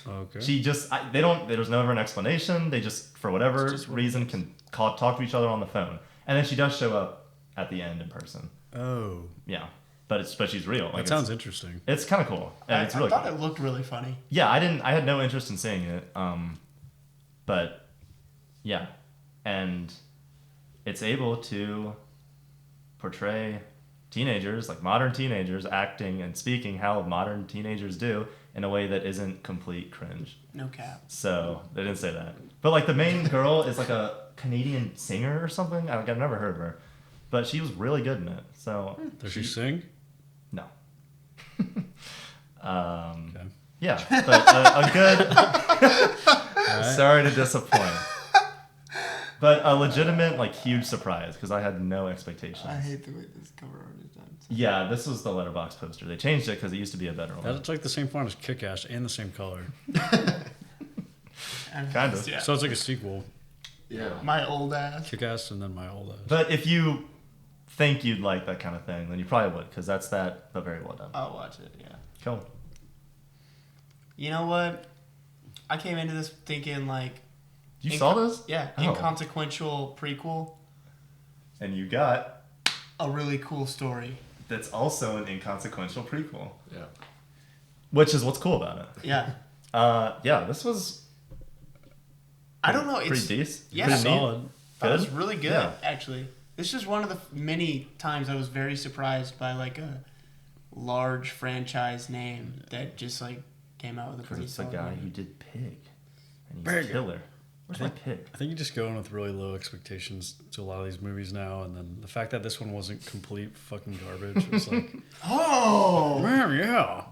Okay.
She just... there's never an explanation. They just, for whatever reason, can talk to each other on the phone. And then she does show up at the end in person.
Oh.
Yeah. But she's real.
That sounds interesting.
It's kind of cool. And it's really
I thought
cool.
it looked really funny.
Yeah, I had no interest in seeing it. But yeah. And it's able to portray teenagers, modern teenagers, acting and speaking how modern teenagers do in a way that isn't complete cringe.
No cap.
So they didn't say that. But the main girl is a Canadian singer or something. I've never heard of her. But she was really good in it. So
does she sing?
No.
Okay.
Yeah, but a good... Sorry to disappoint. But a legitimate, like, huge surprise because I had no expectations.
I hate the way this cover art is done.
Yeah, this was the letterbox poster. They changed it because it used to be a better one.
That's like the same font as Kick-Ass and the same color.
Kind of.
Yeah.
So it's like a sequel.
Yeah.
My old ass.
Kick-Ass and then My Old Ass.
But if you think you'd like that kind of thing, then you probably would because that's that, but very well done.
I'll watch it, yeah.
Cool.
You know what? I came into this thinking, like...
You saw this?
Yeah,
Oh.
inconsequential prequel.
And you got...
A really cool story.
That's also an inconsequential prequel.
Yeah.
Which is what's cool about it.
Yeah.
Yeah, this was...
I don't know.
Pretty
It's
decent.
yeah,
Pretty neat.
solid.
That was
Good?
really good,
Yeah.
actually. This is one of the many times I was very surprised by like a large franchise name that just like came out with a
Because
pretty
it's the
solid
guy
movie.
who did Pig. And he's
Pig.
killer. Where's my pig?
I think you just go in with really low expectations to a lot of these movies now, and then the fact that this one wasn't complete fucking garbage was like,
Oh!
man, yeah.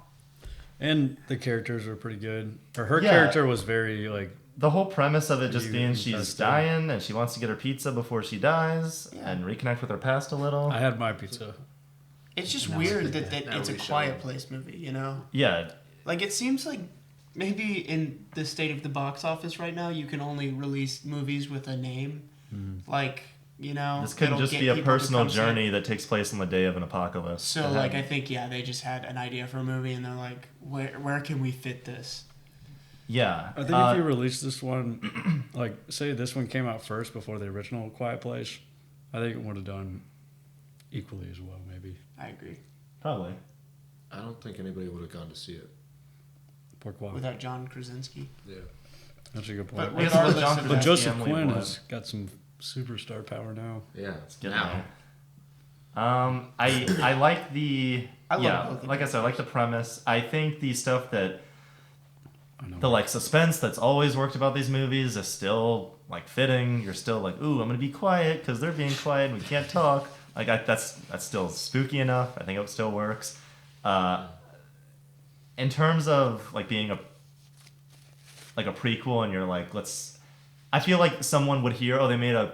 And the characters were pretty good. Or her
Yeah.
character was very like,
The whole premise of it just
You
being she's
invested.
dying and she wants to get her pizza before she dies
Yeah.
and reconnect with her past a little.
I had my pizza.
It's just
Now
weird
we-
that
now
it's a
we show
Quiet
them.
Place movie, you know?
Yeah.
Like, it seems like maybe in the state of the box office right now, you can only release movies with a name. Like, you know?
This could
that'll
just
get
be a
people to
personal
come see it.
journey that takes place on the day of an apocalypse.
So,
And
like,
then-
I think, yeah, they just had an idea for a movie, and they're like, where can we fit this?
yeah.
I think if you release this one, like, say this one came out first before the original Quiet Place, I think it would have done equally as well, maybe.
I agree.
Probably.
I don't think anybody would have gone to see it.
Pourquoi?
Without John Krasinski.
Yeah.
That's a good
But
point.
I guess it was
regardless
John
of
But
that,
Krasinski,
Joseph
Emily
Quinn
Blunt.
has got some superstar power now.
Yeah.
Get
Now.
there. I like the
I love both of
like I said, I like the premise. I think the stuff that
I know.
the like suspense that's always worked about these movies is still like fitting. You're still like, ooh, I'm gonna be quiet because they're being quiet and we can't talk. Like that's still spooky enough. I think it still works. In terms of like being a prequel and you're like, I feel like someone would hear, oh, they made a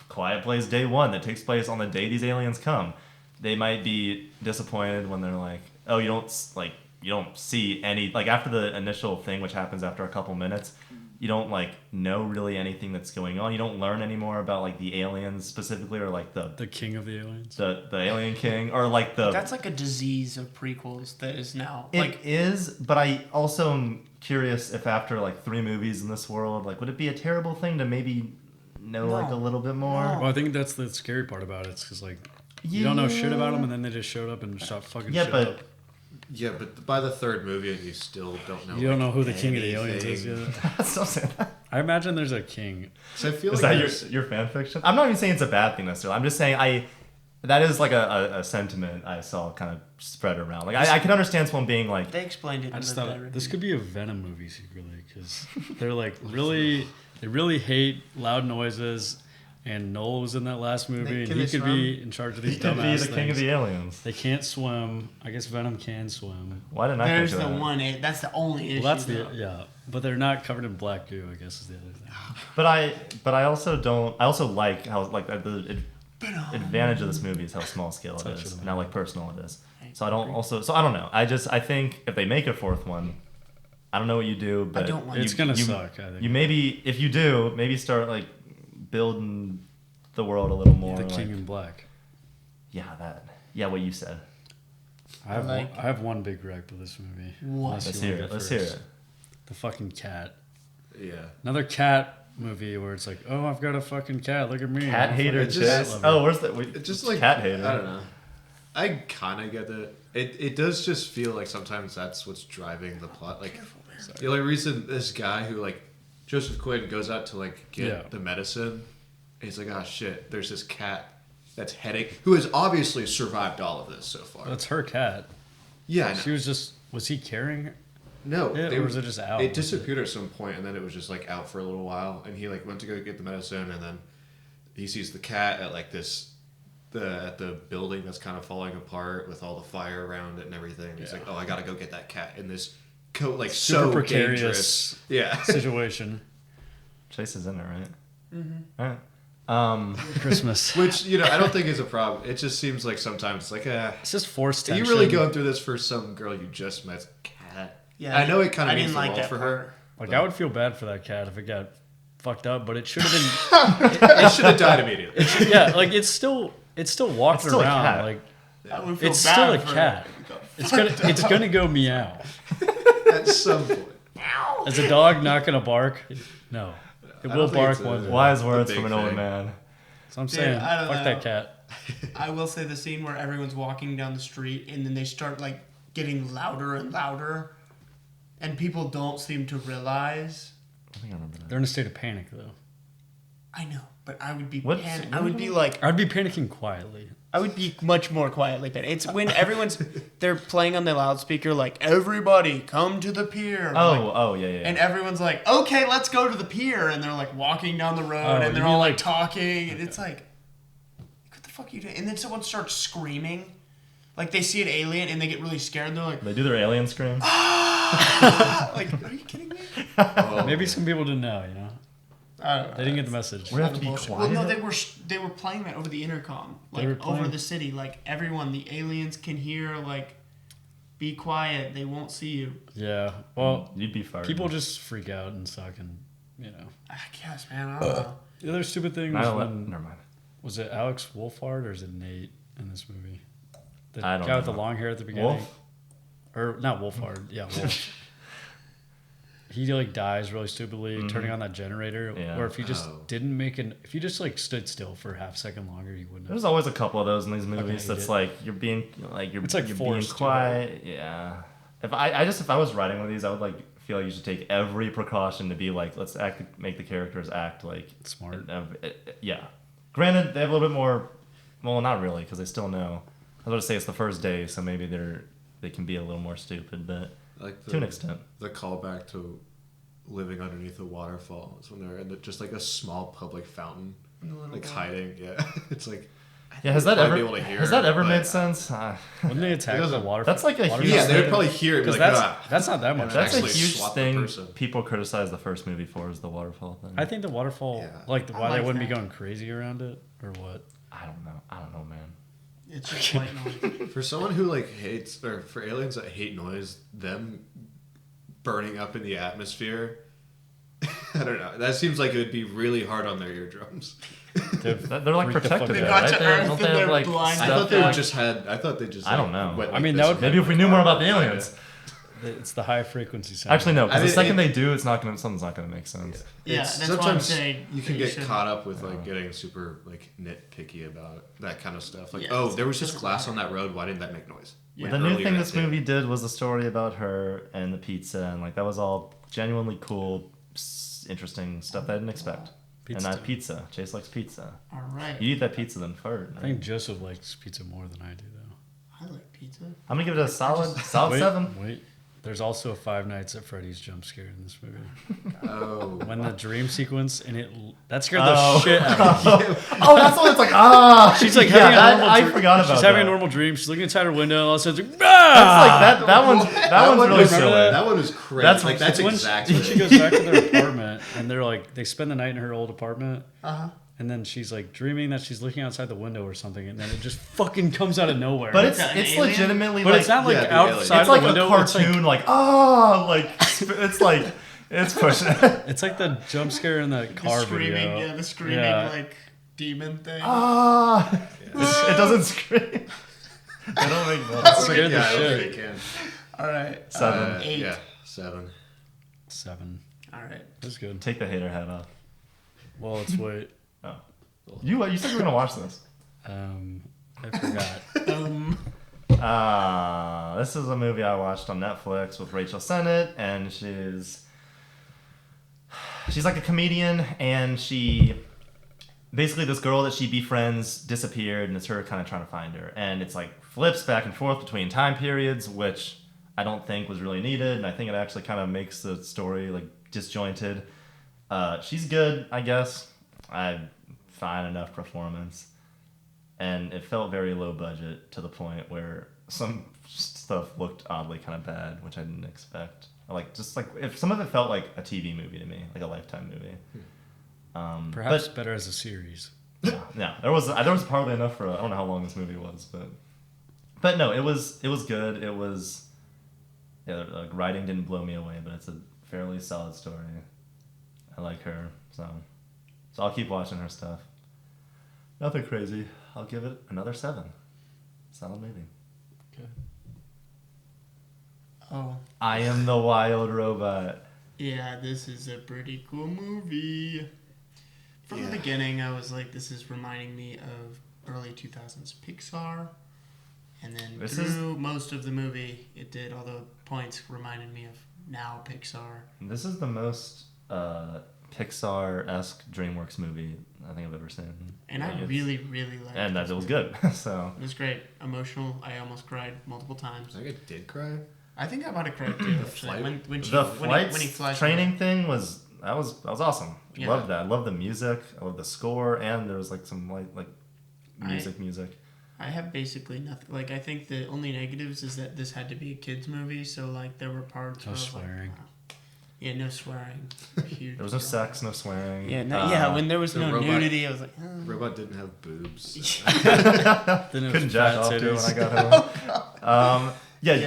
Quiet Place Day 1 that takes place on the day these aliens come. They might be disappointed when they're like, oh, you don't see any, like after the initial thing, which happens after a couple minutes, you don't like know really anything that's going on. You don't learn any more about like the aliens specifically, or like
The king of the aliens.
the alien king, or like the.
That's like a disease of prequels that is now
It
like
is, but I also am curious if after like 3 movies in this world, like would it be a terrible thing to maybe know
No.
like a little bit more?
No.
Well, I think that's the scary part about it. It's because like you don't know shit about them, and then they just showed up and stopped fucking
Yeah,
shit
but
up.
Yeah, but by the 3rd movie, you still don't know.
You don't
like,
know who the king of the aliens
anything.
is yet.
Stop saying that.
I imagine there's a king.
So I feel
Is
like
that
there's-
your fan fiction? I'm not even saying it's a bad thing necessarily. I'm just saying that is like a sentiment I saw kind of spread around. Like I can understand someone being like,
they explained it.
I
in
just
the
thought
direct
this
review.
could be a Venom movie secretly because they're like they really hate loud noises, and Noel was in that last movie, and
Can
he
they
could be in charge of
he
these
could be
dumbass
the king of
things.
the aliens.
They can't swim. I guess Venom can swim.
Why didn't I
There's
think
the
of that?
one. That's the only issue.
Well, that's the
though.
yeah, but they're not covered in black goo. I guess is the other thing.
But I also don't. I also like how like the advantage of this movie is how small scale it
Touch
is,
it
and how like personal it is.
I
So I don't
agree.
also. So I don't know. I think if they make a 4th one, I don't know what you do, but
don't want
It's gonna suck. I think
You maybe if you do, maybe start like building the world a little more.
the
like,
King in Black.
Yeah, what you said.
I have one big gripe with this movie.
What?
Unless
Let's
you
hear
wanna
it.
go
Let's hear
first.
it.
The fucking cat.
Yeah.
Another cat movie where it's like, oh, I've got a fucking cat. Look at me.
Cat
I'm a
hater.
fucking
just-
cat
Chase.
lover."
Oh, where's the?
It's just like
cat hater.
I don't know. I kind of get that. It does just feel like sometimes that's what's driving the plot. Like the only reason this guy who like Joseph Quinn goes out to like get
Yeah.
the medicine, and he's like, oh shit, there's this cat that's heading who has obviously survived all of this so far.
That's her cat.
Yeah, I know.
She was just. Was he carrying her?
No,
Yeah,
they
or
were-
was it just out?
It disappeared at some point, and then it was just like out for a little while. And he like went to go get the medicine, and then he sees the cat at like the building that's kind of falling apart with all the fire around it and everything. He's
Yeah.
like, oh, I gotta go get that cat in this coat, like
Super
so
precarious
dangerous. Yeah.
situation.
Chase is in it, right? All right.
Christmas.
Which, I don't think is a problem. It just seems like sometimes it's like,
It's just forced
are
tension.
you really going through this for some girl you just met? Cat.
Yeah,
I know it kind of means
didn't
the
like
world
that
for her.
Like, I would feel bad for that cat if it got fucked up, but it should have been.
It should have died immediately.
Yeah, like it's still walking
still a
around.
cat.
Like
I would feel
it's
bad
still a
for
cat. It's gonna go meow.
At some point.
Is a dog not gonna bark? No, it
I
will
don't think
bark
it's
one day.
Wise
a
words
big
from an old
thing.
man.
So I'm
Dude,
saying,
I don't
fuck
know.
that cat.
I will say the scene where everyone's walking down the street and then they start like getting louder and louder, and people don't seem to realize.
I think I remember that.
They're in a state of panic though.
I know, but I would be.
What-
I would be like.
I'd be panicking quietly.
I would be much more quietly panicked. It's when they're playing on the loudspeaker like, everybody come to the pier.
Oh, yeah.
And everyone's like, okay, let's go to the pier. And they're like walking down the road
Oh,
and they're
you
all
mean
like
like-
talking. And it's like, what the fuck are you doing? And then someone starts screaming. Like they see an alien and they get really scared. They're like,
They do their alien scream.
like, are you kidding me?
Maybe some people didn't know.
I don't know.
They didn't get the message.
We have to be
Bullshit.
quiet.
Well, no, they were playing that over the intercom,
They were
like over
playing-
the city. Like everyone, the aliens can hear. Like, be quiet. They won't see you.
Yeah. Well,
You'd be fired.
people just freak out and suck, and
I guess, man. I don't know.
The other stupid thing
I
was
don't
when
never mind.
was it Alex Wolfhard or is it Nate in this movie? The
I don't
guy with
know.
the long hair at the beginning.
Wolf?
Or not Wolfhard, yeah, Wolf. He like dies really stupidly turning on that generator.
Yeah.
Or if he just didn't if you just like stood still for a half second longer, you wouldn't have.
There's always a couple of those in these movies.
hate
that's
it.
like you're being like you're
It's like
being
forced,
quiet. Yeah. If I was writing one of these, I would like feel like you should take every precaution to be like let's make the characters act like
Smart.
Yeah. Granted, they have a little bit more. Well, not really because they still know. I was going to say it's the first day, so maybe they can be a little more stupid, but
Like
to an extent.
The callback to living underneath a waterfall is when they're in just like a small public fountain, like hiding. Yeah, it's like.
Yeah, has that
I'd
ever
be able to hear
has that
it,
ever
but-
made sense?
Wouldn't they attack the water?
That's like a
water
huge
Yeah,
fountain?
they would probably hear it. Be
Because
like,
that's not that much.
That's a
actually
huge
swap the
thing
person.
people criticize the first movie for is the waterfall thing.
I think the waterfall,
Yeah.
like
I
why
like
they wouldn't
that.
be going crazy around it or what?
I don't know, man.
It's just white noise.
For someone who like hates, or for aliens that hate noise, them burning up in the atmosphere, I don't know. That seems like it would be really hard on their eardrums.
They're like
Freak the fuck
protected,
out.
They
right?
got to
They-
Earth
don't
and
they have,
they're
like,
blind.
I
stuff
thought they
that-
just had. I thought they just.
I don't know.
went
I mean,
this
that would-
Maybe if we knew more about the aliens.
It's the high frequency sound.
Actually, no.
I
Because the
mean,
second they do, something's not gonna make sense.
Yeah,
It's-
that's why I'm
sometimes
saying
you can
you
get
shouldn't.
caught up with like getting super like nitpicky about that kind of stuff. Like,
Yeah,
oh, there was just
doesn't
glass
matter.
on that road. Why didn't that make noise?
Yeah.
The new
Earlier
thing
that
this
day.
movie did was the story about her and the pizza, and like that was all genuinely cool, interesting stuff that I didn't expect.
Pizza
and
time.
pizza. Chase likes pizza.
All right.
You eat that pizza, then fart.
I think Joseph likes pizza more than I do, though.
I like pizza.
I'm gonna give it a solid
Wait,
7.
Wait. There's also a Five Nights at Freddy's jump scare in this movie.
Oh,
When the dream sequence and that scared the shit out of me.
Oh, that's the one that's like, ah!
She's like
Yeah,
having a normal
I
dream.
forgot about
She's having a
that.
normal dream. She's looking inside her window and all of a sudden it's like,
That's like, that one's
one
really
was-
silly.
that one was crazy.
That's-
Like that's
when
exactly.
when she goes back to their apartment and they're like, they spend the night in her old apartment. And then she's like dreaming that she's looking outside the window or something, and then it just fucking comes out of nowhere.
But it's
An
it's
alien?
legitimately
but
like
it's not like
yeah, the
outside
it's
of
like
the window.
a cartoon, it's like it's pushing.
It's like the jump scare in the
The
car
screaming,
video.
yeah, the screaming
Yeah.
like demon thing.
It doesn't scream. They don't make
It's
noise.
like,
Scared the
yeah, I don't
shit.
think it can.
All right.
7.
8.
Yeah, 7.
7.
All right.
That's good.
Take the hater hat off.
Well, let's wait.
Oh, you said you were gonna watch this.
I forgot.
This is a movie I watched on Netflix with Rachel Sennett, and she's like a comedian, and she basically this girl that she befriends disappeared, and it's her kind of trying to find her, and it's like flips back and forth between time periods, which I don't think was really needed, and I think it actually kind of makes the story like disjointed. She's good, I guess. Fine enough performance. And it felt very low budget to the point where some stuff looked oddly kind of bad, which I didn't expect. Like, just like, if some of it felt like a TV movie to me, like a Lifetime movie.
Perhaps better as a series.
Yeah, there was probably enough for I don't know how long this movie was, but no, it was good. It was like writing didn't blow me away, but it's a fairly solid story. I like her, so I'll keep watching her stuff. Nothing crazy. I'll give it another 7. Solid movie.
Okay.
Oh.
I Am the Wild Robot.
Yeah, this is a pretty cool movie. From the beginning, I was like, this is reminding me of early 2000s Pixar. And then through most of the movie, it did, all the points reminded me of now Pixar.
This is the most Pixar-esque DreamWorks movie I think I've ever seen.
And I really, really liked it.
And that it was good, so.
It was great. Emotional. I almost cried multiple times.
I think I did cry.
I think I might have cried too. Actually. When he flies
training thing was awesome.
Yeah.
Loved that. I loved the music. I loved the score, and there was like some like music.
I have basically nothing. Like, I think the only negatives is that this had to be a kids movie, so like there were parts.
No swearing.
Like, wow. Yeah, no swearing. Huge.
There was no sex, no swearing.
Yeah, when there was no nudity, I was like,
Robot didn't have boobs.
Couldn't jack off to when I got home. You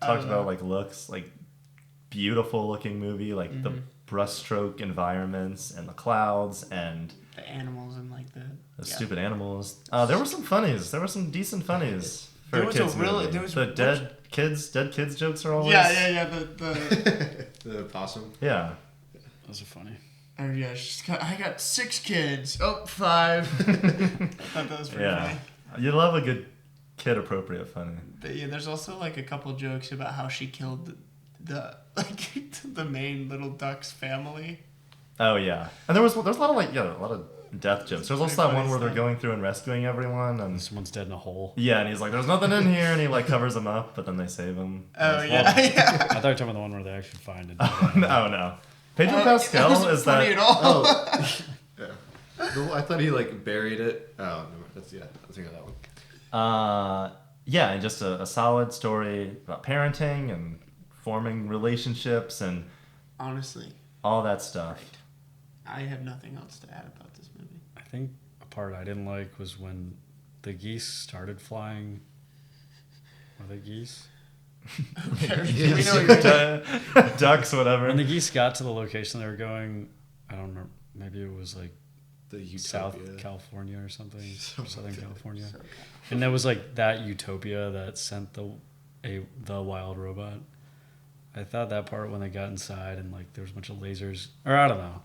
talked about like looks, like beautiful looking movie, like the brushstroke environments and the clouds and
the animals and like the
stupid animals. There were some funnies. There were some decent funnies for a kids movie. The dead kids jokes are always.
Yeah.
The possum.
Yeah.
Those are funny.
Oh yeah, I got 6 kids. Oh, 5. I thought that was pretty funny.
You love a good kid appropriate funny.
But yeah, there's also like a couple jokes about how she killed the main little duck's family.
Oh yeah, and there's a lot of death jokes. There's also that one where they're going through and rescuing everyone, and
someone's dead in a hole.
Yeah, and he's like, "There's nothing in here," and he like covers them up, but then they save him.
Oh yeah.
I thought you were talking about the one where they actually find it.
No. Pedro Pascal is
funny
that?
At all.
Oh, yeah. I thought he like buried it. Oh, no, that's I think of that one.
Yeah, and just a solid story about parenting and forming relationships and
honestly,
all that stuff.
Right. I have nothing else to add about this movie.
I think a part I didn't like was when the geese started flying. Were they geese?
We know
Ducks, whatever.
When the geese got to the location they were going, I don't remember. Maybe it was like
the Utopia.
South California or something, Southern California.
So
And that was like that utopia that sent the wild robot. I thought that part when they got inside and like there was a bunch of lasers, or I don't know,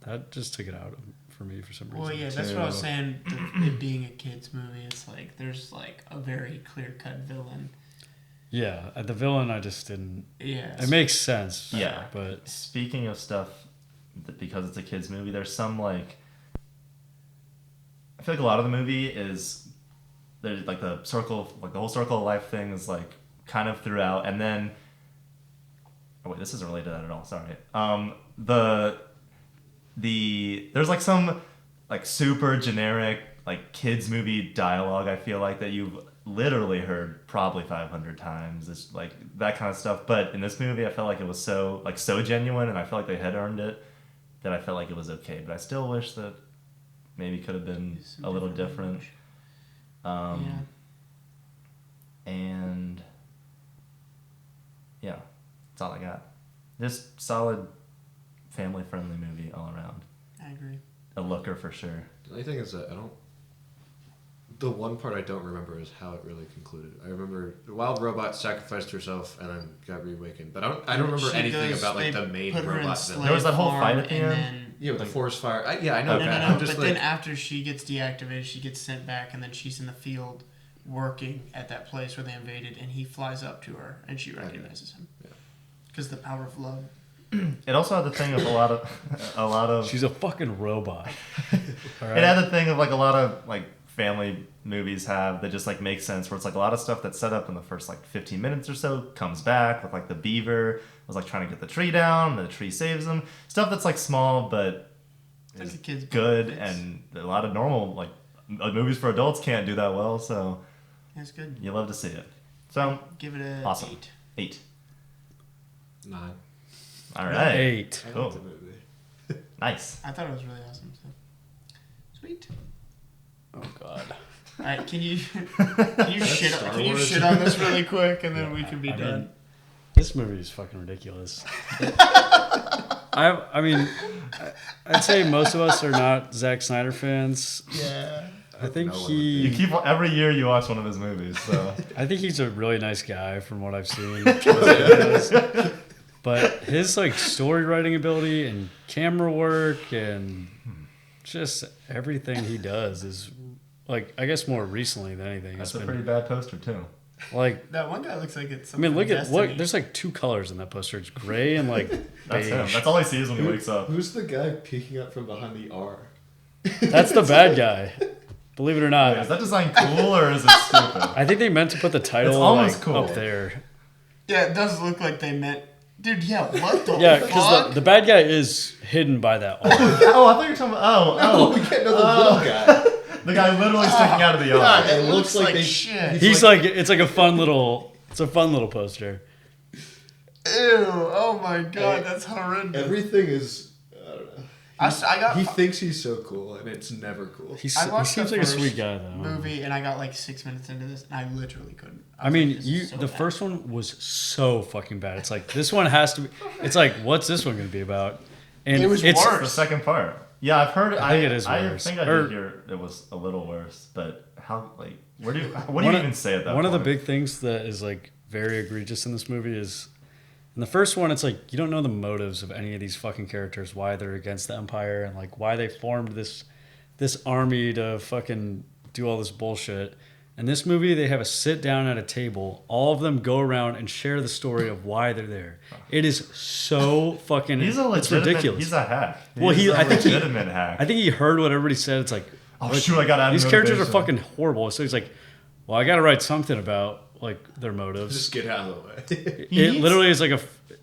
that just took it out for me for some reason.
Well, yeah, that's what I was saying. It being a kids movie, it's like there's like a very clear cut villain.
Yeah, the villain I just didn't.
Yeah,
it makes sense.
Yeah,
but
speaking of stuff, because it's a kids movie, there's some like. I feel like a lot of the movie is there's like the circle, like the whole circle of life thing is like kind of throughout, and then. Oh wait, this isn't related to that at all. Sorry. There's like some like super generic like kids movie dialogue. I feel like that you've literally heard probably 500 times. It's like that kind of stuff. But in this movie, I felt like it was so genuine, and I felt like they had earned it. That I felt like it was okay. But I still wish that maybe could have been a little different. And yeah. That's all I got. Just solid, family-friendly movie all around.
I agree.
A looker for sure.
The only thing is that the one part I don't remember is how it really concluded. I remember the wild robot sacrificed herself and then got reawakened, but I don't remember anything about like the main robot.
There was that whole fight at the end.
Then,
yeah, with the forest fire. I know
No,
that.
but then after she gets deactivated, she gets sent back, and then she's in the field working at that place where they invaded, and he flies up to her, and she recognizes him. Yeah. Because the power of love.
It also had the thing of a lot of.
She's a fucking robot.
Right? It had the thing of like a lot of like family movies have that just like makes sense, where it's like a lot of stuff that's set up in the first like 15 minutes or so comes back with like the beaver was like trying to get the tree down, and the tree saves him. Stuff that's like small but is good, and a lot of normal like movies for adults can't do that well. So
that's good.
You love to see it. So
give it a
awesome 8.
9.
All right.
8.
I
cool.
liked the movie.
Nice.
I thought it was really awesome. So. Sweet.
Oh God.
All right, can you shit on this really quick, and then we can be done.
Mean, this movie is fucking ridiculous. I'd say most of us are not Zack Snyder fans.
Yeah.
I think
You keep every year you watch one of his movies, so
I think he's a really nice guy from what I've seen. But his like story writing ability and camera work and just everything he does is like, I guess more recently than anything.
That's a pretty bad poster too.
Like
that one guy looks like it's.
I mean, look at what. There's like two colors in that poster. It's gray and like
That's
beige.
him. That's all he sees when he wakes up.
Who's the guy peeking up from behind the R?
That's the bad guy. Believe it or not.
Wait, is that design cool or is it stupid?
I think they meant to put the title
It's almost
like,
cool.
up there.
Yeah, it does look like they meant. Dude, yeah, what the
Yeah,
fuck?
because the bad guy is hidden by that R.
Oh, I thought you were talking about.
we can't know the little guy.
The guy literally sticking out of the
God,
yard.
it
It
looks
looks like
like
they-
shit.
He's like it's like a fun little poster.
Ew! Oh my god, that's horrendous.
Everything is. I don't know.
I got
He thinks he's so cool, and it's never cool.
He
I
seems
watched
like
the
a
first
sweet guy though.
movie, and I got like 6 minutes into this, and I literally couldn't.
I
was
mean,
like, this is so
the
bad.
first one was so fucking bad. It's like this one has to be. It's like what's this one going to be about? And
It was
it's
worse.
The second part. Yeah, I've heard.
I think it is worse.
I think I
Or-
did hear it was a little worse, but how? Like, what do you even say at that
One
point?
of the big things that is like very egregious in this movie is in the first one, it's like you don't know the motives of any of these fucking characters, why they're against the Empire, and like why they formed this army to fucking do all this bullshit. In this movie, they have a sit down at a table. All of them go around and share the story of why they're there. It is so fucking.
He's a
it's
legitimate.
ridiculous.
He's a hack.
Well,
He's
I
a
think he-
legitimate hack.
I think he heard what everybody said. It's like,
oh shoot, I got
these characters are fucking horrible. So he's like, well, I got to write something about like their motives.
Just get out of the way.
It literally is like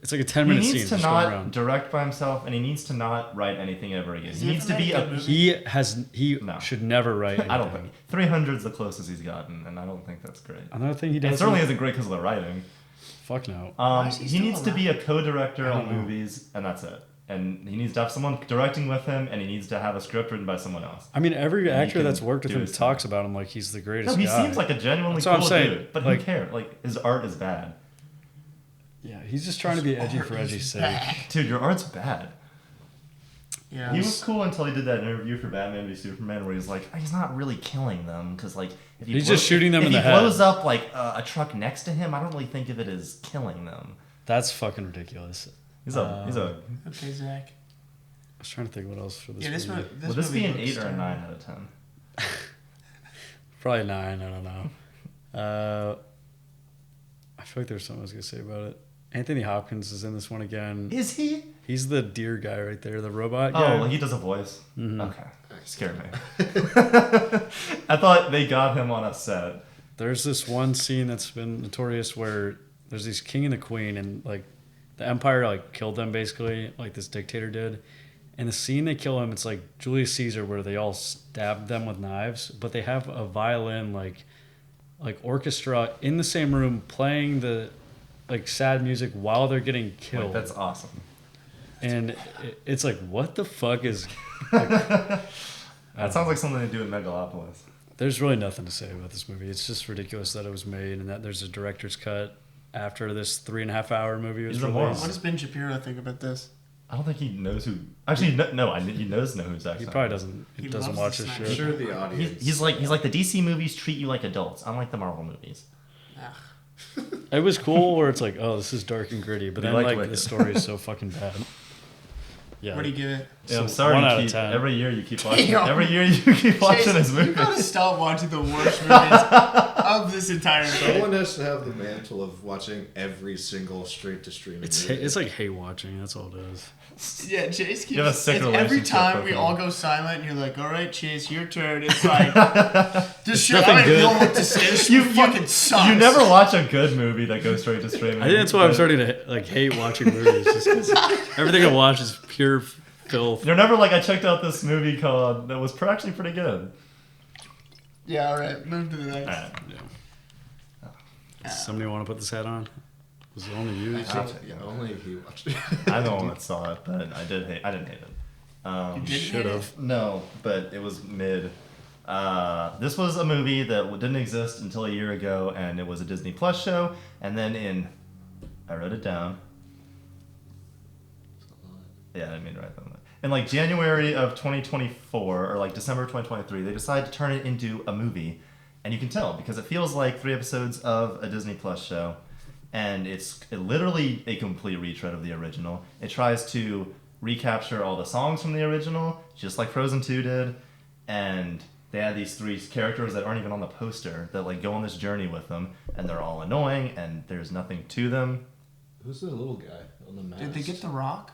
it's like a 10-minute
He
scene.
needs to
just going
not
around.
direct by himself, and he needs to not write anything ever again.
Is
He
he
needs to
ever
be
made a
a.
good movie?
He
No.
should never write.
I don't
anything.
think 300's the closest he's gotten, and I don't think that's great.
Another thing he
It
does.
certainly isn't great because of the writing.
Fuck no.
Why is he
He
still
needs to be a co-director
I
on
don't know.
movies, and that's it. And he needs to have someone directing with him, and he needs to have a script written by someone else.
I mean, every
And he
actor
can
that's worked with
do
him
his
talks about him like he's the greatest
No, he
guy.
seems like a genuinely
That's what I'm
cool
saying.
dude, but
Like-
who cares? Like, his art is bad.
Yeah, he's just trying to be edgy for edgy's sake.
Dude, your art's bad.
Yeah.
He was cool until he did that interview for Batman v Superman where he's like, he's not really killing them because like if
He's just shooting them in the
If
head.
he blows up like a truck next to him, I don't really think of it as killing them.
That's fucking ridiculous.
He's a.
Okay, Zach.
I was trying to think what else for this
Yeah, this
movie.
one.
Would this be an
movie
8 or a
looks
9 out of 10?
Probably 9. I don't know. I feel like there's something I was gonna say about it. Anthony Hopkins is in this one again.
Is he?
He's the deer guy right there, the robot
Oh,
guy.
well, he does a voice.
Mhm.
Okay, scared me. I thought they got him on a set.
There's this one scene that's been notorious where there's these king and the queen, and like the Empire like killed them basically, like this dictator did. And the scene they kill him, it's like Julius Caesar, where they all stabbed them with knives, but they have a violin like orchestra in the same room playing the like sad music while they're getting killed.
Like, that's awesome.
And it's like, what the fuck is?
That sounds like something they do in Megalopolis.
There's really nothing to say about this movie. It's just ridiculous that it was made and that there's a director's cut after this 3.5 hour movie was
He's a moron.
released.
What does Ben Shapiro think about this?
I don't think he knows who. Actually, no. He knows who Zack
He
Snyder
probably
is.
doesn't. He
He
doesn't
loves
watch
the
this
Snyder.
I'm
shit.
sure the audience.
He's like the DC movies treat you like adults, unlike the Marvel movies.
Ugh.
It was cool where it's like, oh, this is dark and gritty, but
We
then
liked
like
Wicked.
the story is so fucking bad. Yeah.
What do you give it?
Yeah, I'm
So,
sorry.
1
you
out of
keep,
10.
every year you keep watching.
Damn.
Every year you keep watching
Chase,
his
you
movies.
gotta stop watching the worst movies of this entire
Someone
thing.
has to have the mantle of watching every single straight to streaming. movie.
It's like hate watching. That's all it is.
Yeah, Chase keeps.
You have a sick
every
relationship
time
with
we
him.
all go silent, you're like, "All right, Chase, your turn." It's like, this shit.
nothing
I don't
good.
know what to say. This shit fucking sucks.
You never watch a good movie that goes straight to streaming.
I think that's why I'm
but
starting to like hate watching movies. Just 'cause everything I watch is pure filth.
You're never like, I checked out this movie called that was actually pretty good.
Yeah, all right. Move to the next.
Alright.
Does somebody want to put this hat on? Was it only you?
Yeah, only he watched it.
I'm the one that saw it, but I didn't hate it.
Should have.
No, but it was mid. This was a movie that didn't exist until a year ago, and it was a Disney Plus show. And then I wrote it down. Yeah, I didn't mean to write that. In like January of 2024 or like December 2023, they decided to turn it into a movie, and you can tell because it feels like 3 episodes of a Disney Plus show, and it's literally a complete retread of the original. It tries to recapture all the songs from the original, just like Frozen 2 did, and they had these 3 characters that aren't even on the poster that like go on this journey with them, and they're all annoying, and there's nothing to them.
Who's the little guy on the mask?
Did they get the Rock?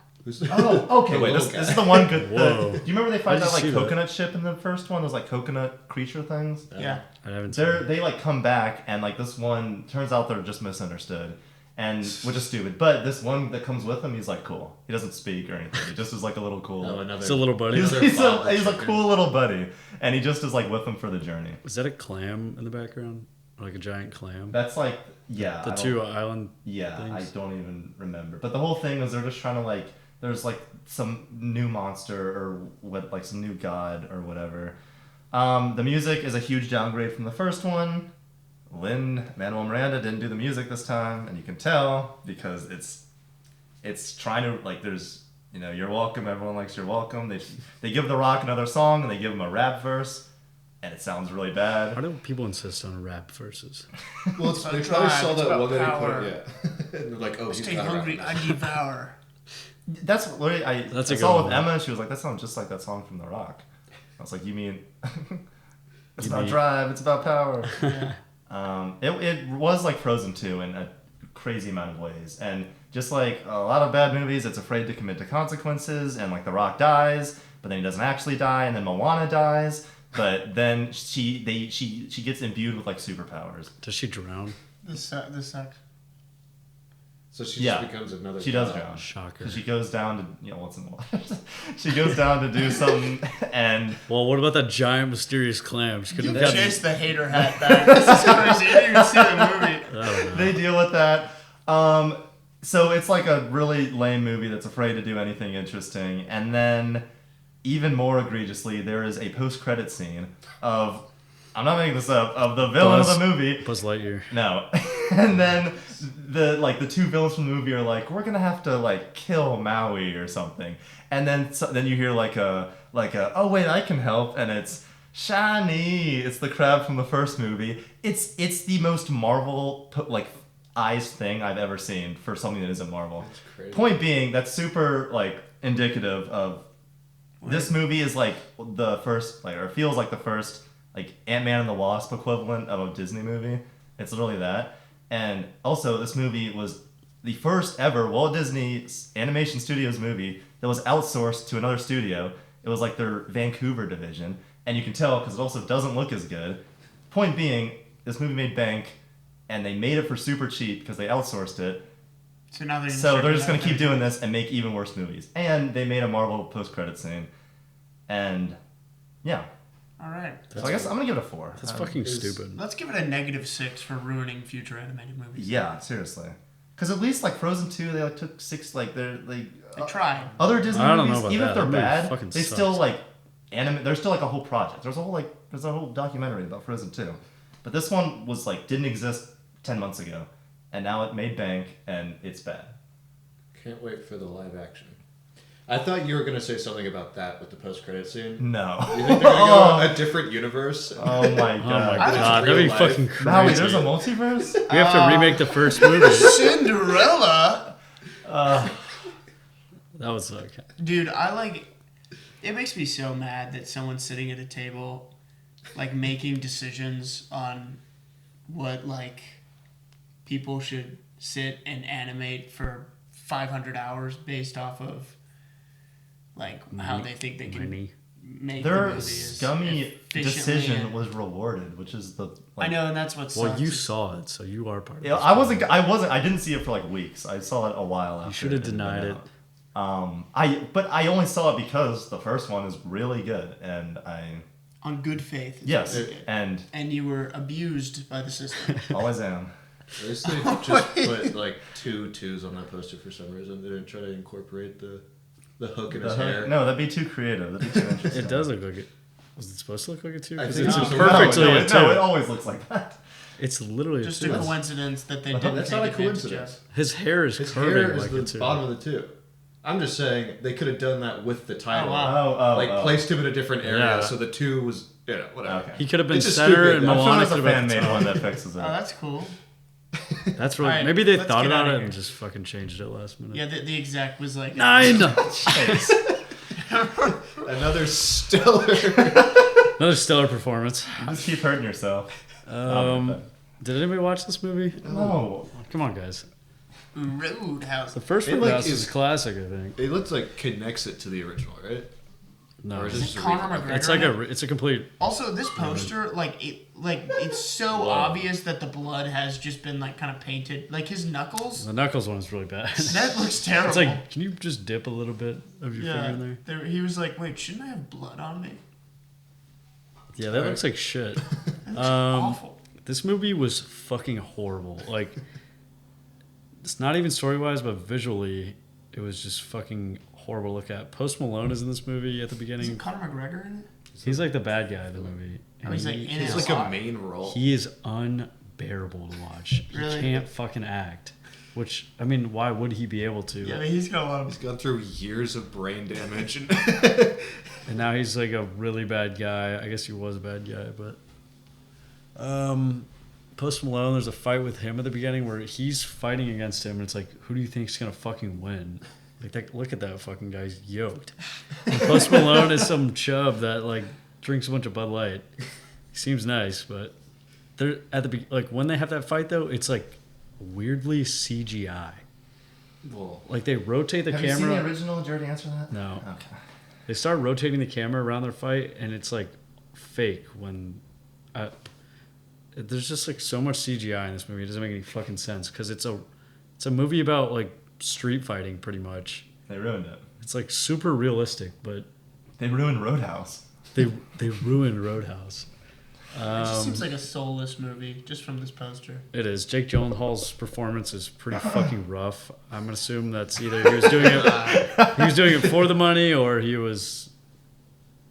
Oh, okay. Wait, this is the one good.
Whoa.
Do you remember they fight
I
that
did
like
see
coconut ship in the first one? Those like coconut creature things.
Yeah.
I haven't seen it.
They like come back and like this one turns out they're just misunderstood, and which is stupid. But this one that comes with him, he's like cool. He doesn't speak or anything. He just is like a little cool.
It's a little buddy.
He's a cool little buddy, and he just is like with him for the journey.
Is that a clam in the background? Like a giant clam?
That's like
The 2 island
Yeah,
things?
I don't even remember. But the whole thing is they're just trying to like. There's like some new monster or what, like some new god or whatever. The music is a huge downgrade from the first one. Lin-Manuel Miranda didn't do the music this time, and you can tell because it's trying to like there's you're welcome. Everyone likes you're welcome. They give The Rock another song and they give him a rap verse, and it sounds really bad.
Why do people insist on rap verses?
Well,
It's
they
about
probably
drive,
saw
it's
that
about
one that he
power.
put. Yeah, and they're like, oh, he's
Stay
got
hungry, I devour.
That's what I
That's a good
saw with
one.
Emma. She was like, "That sounds just like that song from The Rock." I was like, "You mean it's
You
about
mean-
drive? It's about power."
Yeah.
It was like Frozen 2 in a crazy amount of ways, and just like a lot of bad movies, it's afraid to commit to consequences, and like The Rock dies, but then he doesn't actually die, and then Moana dies, but then she gets imbued with like superpowers.
Does she drown?
This sucks.
So she
Yeah.
just becomes another.
She does
god.
drown.
Shocker.
She goes down to what's in the water. She goes down to do something, and
Well, what about that giant mysterious clam? She could
You
have gotten...
chased the hater hat back. This is crazy. You didn't even see the movie.
I don't know.
they deal with that. So it's like a really lame movie that's afraid to do anything interesting. And then, even more egregiously, there is a post-credit scene of, I'm not making this up, of the villain of the movie.
Buzz Lightyear.
No. And then the 2 villains from the movie are like, we're gonna have to like kill Maui or something. And then you hear like a oh wait, I can help, and it's Shiny. It's the crab from the first movie. It's the most Marvel like eyes thing I've ever seen for something that isn't Marvel.
That's crazy.
Point being, that's super like indicative of this movie is like the first like or feels like the first like Ant-Man and the Wasp equivalent of a Disney movie. It's literally that. And also, this movie was the first ever Walt Disney Animation Studios movie that was outsourced to another studio. It was like their Vancouver division. And you can tell because it also doesn't look as good. Point being, this movie made bank, and they made it for super cheap because they outsourced it.
So now
They're just going to keep doing this and make even worse movies. And they made a Marvel post-credit scene. And, yeah.
All right.
So I guess I'm going to give it a 4.
That's fucking stupid.
Let's give it a -6 for ruining future animated movies.
Yeah, seriously. Because at least like Frozen 2, they like took 6 like
They tried.
other Disney
I don't know
movies,
about
even
that.
if they're
That movie
bad,
fucking
they
sucks.
still like there's still like a whole project. There's a whole documentary about Frozen 2. But this one was like didn't exist 10 months ago, and now it made bank and it's bad.
Can't wait for the live action. I thought you were gonna say something about that with the post-credit scene.
No.
You think they're gonna go a different universe?
Oh my
Oh my
god.
god, that'd be
real life.
fucking crazy.
Maui, there's a multiverse?
We have to remake the first movie.
Cinderella.
That was okay.
Dude, it makes me so mad that someone's sitting at a table, like, making decisions on what, like, people should sit and animate for 500 hours based off of, like, how they think they can
Money.
make the
Their
movie as
scummy
efficiently
decision
and-
was rewarded, which is the
I know, and that's what sucks.
Well, you saw it, so you are part of it.
Yeah, I didn't see it for like weeks. I saw it a while after.
You should have
it had
denied
been
it.
out. I only saw it because the first one is really good, and
On good faith. is
yes,
what you did.
and
you were abused by the system.
always am.
At least they just put like 2 2s on that poster for some reason. They didn't try to incorporate the The hook in his hair.
No, that'd be too creative. That'd be too interesting.
It does look like it. Was it supposed to look like it too?
I
Because
think
it's
so.
perfectly
no,
a two.
it always looks like that.
It's literally
Just
a
a
two.
coincidence that they didn't
That's
take
not a
advantage
coincidence.
of.
His hair is
His
curving
hair is
like
the
a two.
bottom of the two. I'm just saying they could have done that with the title.
Oh, wow.
Placed him in a different area,
Yeah.
so the two was whatever.
Okay.
He could have been
It's just
center
stupid.
and
I'm
I'm sure
Moana
there's
could
a
have
fan
been
made
top.
one that fixes it.
Oh, that's cool.
That's really
Alright,
maybe they
let's
thought
get
about
outta
it
here.
and just fucking changed it last minute.
Yeah, the exec was like
9.
Another stellar.
Another stellar performance.
You just keep hurting yourself.
Did anybody watch this movie?
No.
Come on, guys.
Roadhouse.
The first
It,
Roadhouse
like,
is classic, I think.
It looks like connects it to the original, right?
No,
Or is
Is
it
it
just a
Conor
remake?
McGregor?
it's a complete.
Also, this poster, it's so
Whoa.
obvious that the blood has just been like kind of painted. Like his knuckles,
The Knuckles one is really bad.
that looks terrible.
It's like, can you just dip a little bit of your finger in there?
He was like, "Wait, shouldn't I have blood on me?"
Yeah, that looks like shit.
That looks awful.
This movie was fucking horrible. Like, it's not even story wise, but visually, it was just fucking horrible to look at. Post Malone is in this movie at the
Is
beginning.
it Conor McGregor in it?
He's like the bad guy of the movie.
Oh, he's like in
He's
it
like
a
a
lot.
main role.
He is unbearable to watch.
Really?
He can't fucking act. Which, I mean, why would he be able to?
Yeah, I mean, he's got a lot
He's
of.
gone through years of brain damage. And
And now he's like a really bad guy. I guess he was a bad guy, but Post Malone, there's a fight with him at the beginning where he's fighting against him, and it's like, who do you think's gonna fucking win? Like, look at that fucking guy's yoked. And Post Malone is some chub that like drinks a bunch of Bud Light. He seems nice, but they're at the like when they have that fight though, it's like weirdly CGI.
well,
Like they rotate the
Have
camera.
you seen the original? Did you already answer that?
No.
Okay.
They start rotating the camera around their fight, and it's like fake when. There's just like so much CGI in this movie. It doesn't make any fucking sense because it's a movie about like street fighting pretty much.
They ruined it.
It's like super realistic, but
They ruined Roadhouse.
they ruined Roadhouse.
It just seems like a soulless movie just from this poster.
It is. Jake Gyllenhaal's performance is pretty fucking rough. I'm gonna assume that's either he was doing it for the money or he was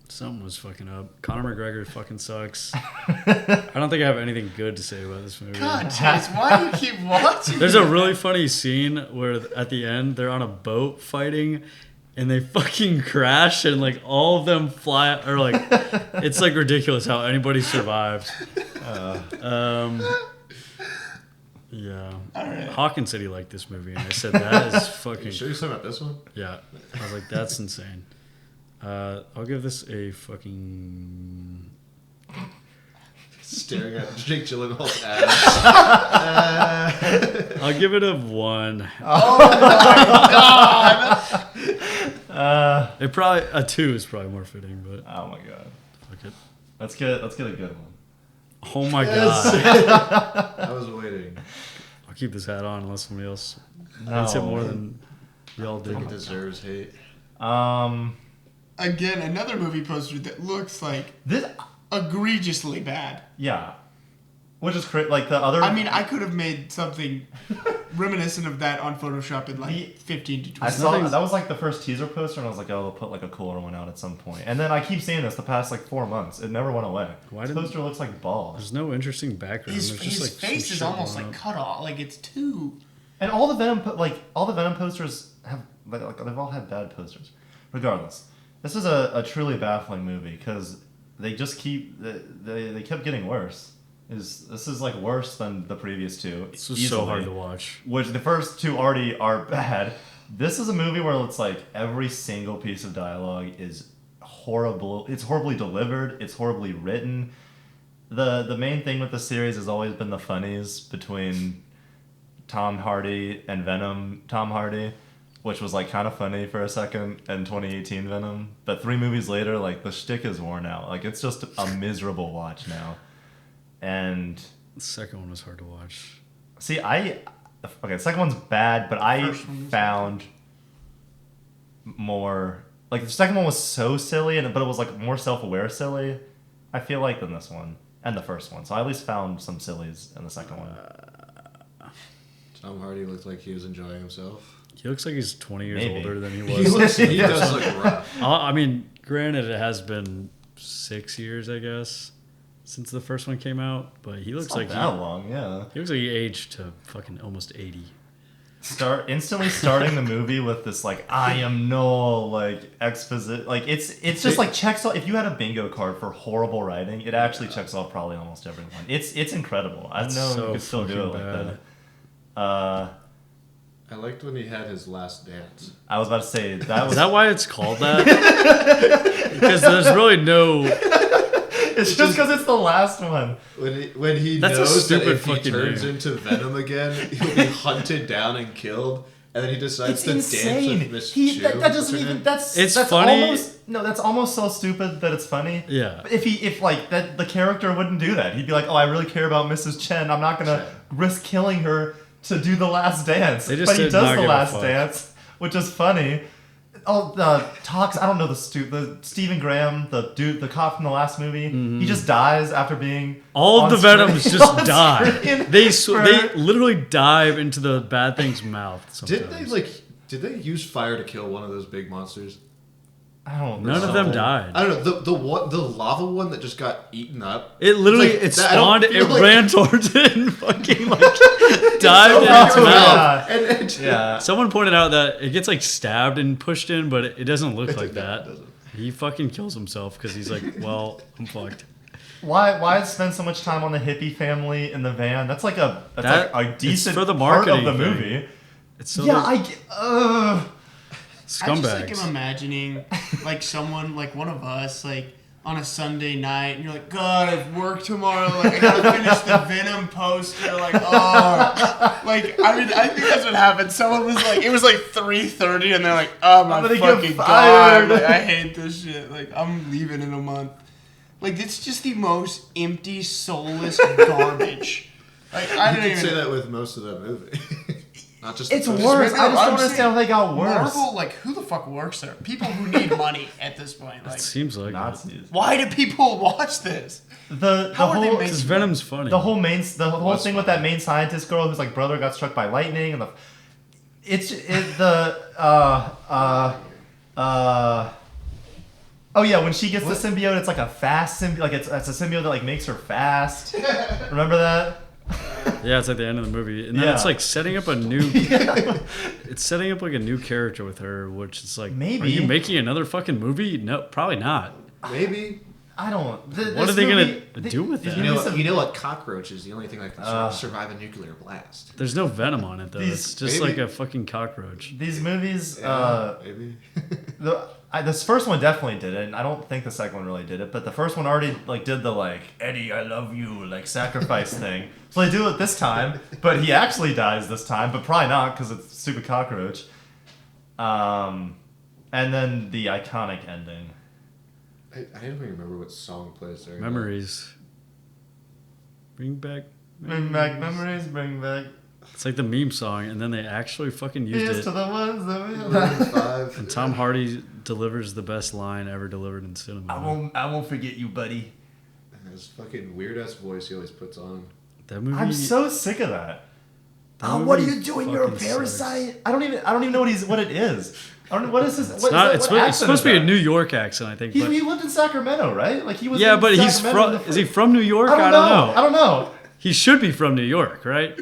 something was fucking up. Conor McGregor fucking sucks. I don't think I have anything good to say about this movie.
God, Chase, why do you keep watching?
There's a really funny scene where at the end they're on a boat fighting and they fucking crash and like all of them fly or like it's like ridiculous how anybody survived. Yeah.
Alright.
Hawkins said he liked this movie and I said that is fucking
you sure you're talking about this one?
yeah. I was like that's insane. I'll give this a fucking
Staring at Jake Gyllenhaal's ass.
I'll give it a 1. It probably a 2 is probably more fitting, but
Oh my god.
fuck it.
Let's get a good one.
Oh my god.
I was waiting.
I'll keep this hat on unless somebody else
No.
hates it more than y'all
He
do.
deserves hate.
Again, another movie poster that looks like
This
egregiously bad.
yeah, which is like the other.
I mean, I could have made something reminiscent of that on Photoshop in like 15 to 20
I saw
nothing-
that was like the first teaser poster, and I was like, oh, they'll put like a cooler one out at some point. And then I keep seeing this the past like 4 months. It never went away.
Why
This
didn't-
poster looks like balls.
There's no interesting background.
His,
There's
his
just like
face
some
is
shit
almost
going
like
on.
cut off. Like it's too.
And all the Venom posters have like they've all had bad posters. Regardless, this is a truly baffling movie because they just they kept getting worse. This is like worse than the previous two.
This was
easily,
so hard to watch.
Which the first two already are bad. This is a movie where it's like every single piece of dialogue is horrible. It's horribly delivered. It's horribly written. The main thing with the series has always been the funnies between Tom Hardy and Venom Tom Hardy, which was like kind of funny for a second in 2018 Venom. But 3 movies later, like the shtick is worn out. Like it's just a miserable watch now. And
The second one was hard to watch.
see, the second one's bad, but I
First one was
found more like the second one was so silly, but it was like more self-aware silly. I feel like than this one and the first one. So I at least found some sillies in the second one.
Tom Hardy looked like he was enjoying himself.
He looks like he's 20 years
Maybe.
older than he was.
He does look rough.
I mean, granted, it has been 6 years, I guess, since the first one came out, but he looks like
that long, yeah.
he looks like he aged to fucking almost 80.
Instantly starting the movie with this like I am no like exposit, like it's just like checks off. If you had a bingo card for horrible writing, it actually checks off probably almost everyone. It's incredible. I don't know if you could still do it like that.
I liked when he had his last dance.
I was about to say that was.
Is that why it's called that? Because there's really no.
It's just because it's the last one.
When he
That's a
knows that
stupid
if he
fucking
turns
name.
into Venom again, he'll be hunted down and killed, and then he decides
It's
to
insane.
dance with Miss
He
Chu.
that doesn't even. That's
funny.
That's almost so stupid that it's funny.
Yeah.
But if like that, the character wouldn't do that. He'd be like, "Oh, I really care about Mrs. Chen. I'm not gonna risk killing her to do the last dance."
They just
But he
did not
does the
give a
last
fuck.
dance, which is funny. Oh, the talks. I don't know the Stephen Graham, the cop from the last movie. He just dies after being
All of
on
the Venoms
screen-
just
on
die.
screen
They
for-
literally dive into the bad thing's mouth. Sometimes.
Did they use fire to kill one of those big monsters?
I don't.
None of them died.
I don't know. The lava one that just got eaten up.
It literally
It's like, I don't
spawned. It
feel like-
ran towards it and fucking like dived in its
so
mouth.
And it,
Yeah.
Someone pointed out that it gets like stabbed and pushed in, but it doesn't look like
it
that.
doesn't.
He fucking kills himself because he's like, well, I'm fucked.
Why spend so much time on the hippie family in the van? That's like a decent
for the
part of
marketing
the
thing.
movie.
It's so
Yeah,
I
I get.
I just like
scumbags.
am imagining like someone like one of us like on a Sunday night and you're like, God, I've work tomorrow, like I gotta finish the Venom poster, like like I mean I think that's what happened. Someone was like, it was like 3:30 and they're like, oh my
I'm gonna
fucking
get
God,
fired.
like, I hate this shit, like I'm leaving in a month. Like it's just the most empty, soulless garbage. Like I
you
don't
can
even
say that with most of that movie. Not just
It's
the first
worse.
one.
I just
I'm
don't understand how they got worse.
Marvel, like who the fuck works there? People who need money at this point. Like
It seems like it.
Nazis.
why do people watch this?
The
How are they
whole
making-
Because Venom's funny.
the whole
Was
thing with
funny.
that main scientist girl whose like brother got struck by lightning and oh yeah, when she gets the symbiote, it's like a fast symbiote. Like it's a symbiote that like makes her fast. Remember that?
Yeah, it's at the end of the movie, and then
Yeah.
it's like setting up a new. It's setting up like a new character with her, which is like,
Maybe.
Are you making another fucking movie? No, probably not.
Maybe.
I don't.
What are they gonna do with that?
You know what? Cockroach is the only thing that can survive a nuclear blast.
There's no venom on it though.
These-
It's just
maybe-
like a fucking cockroach.
These movies,
Maybe.
this first one definitely did it, and I don't think the second one really did it. But the first one already like did the like Eddie, I love you, like sacrifice thing. So they do it this time, but he actually dies this time, but probably not because it's a stupid cockroach. And then the iconic ending.
I don't even remember what song plays there.
Memories. Bring back.
Bring back memories, bring back.
It's like the meme song, and then they actually fucking used
Here's
it.
to the ones that we
Maroon 5.
And Tom Hardy delivers the best line ever delivered in cinema.
I won't forget you, buddy.
And his fucking weird ass voice he always puts on.
That movie.
I'm so sick of that.
that
What are
movie
you doing? You're a
fucking
parasite.
sucks.
I don't even know what it is. I don't know what is this.
It's not. It's supposed to be a New York accent, I think.
He
But,
lived in Sacramento, right? Like he was.
yeah,
in
but he's
Sacramento
from. Is he from New York?
I don't know. I don't know.
He should be from New York, right?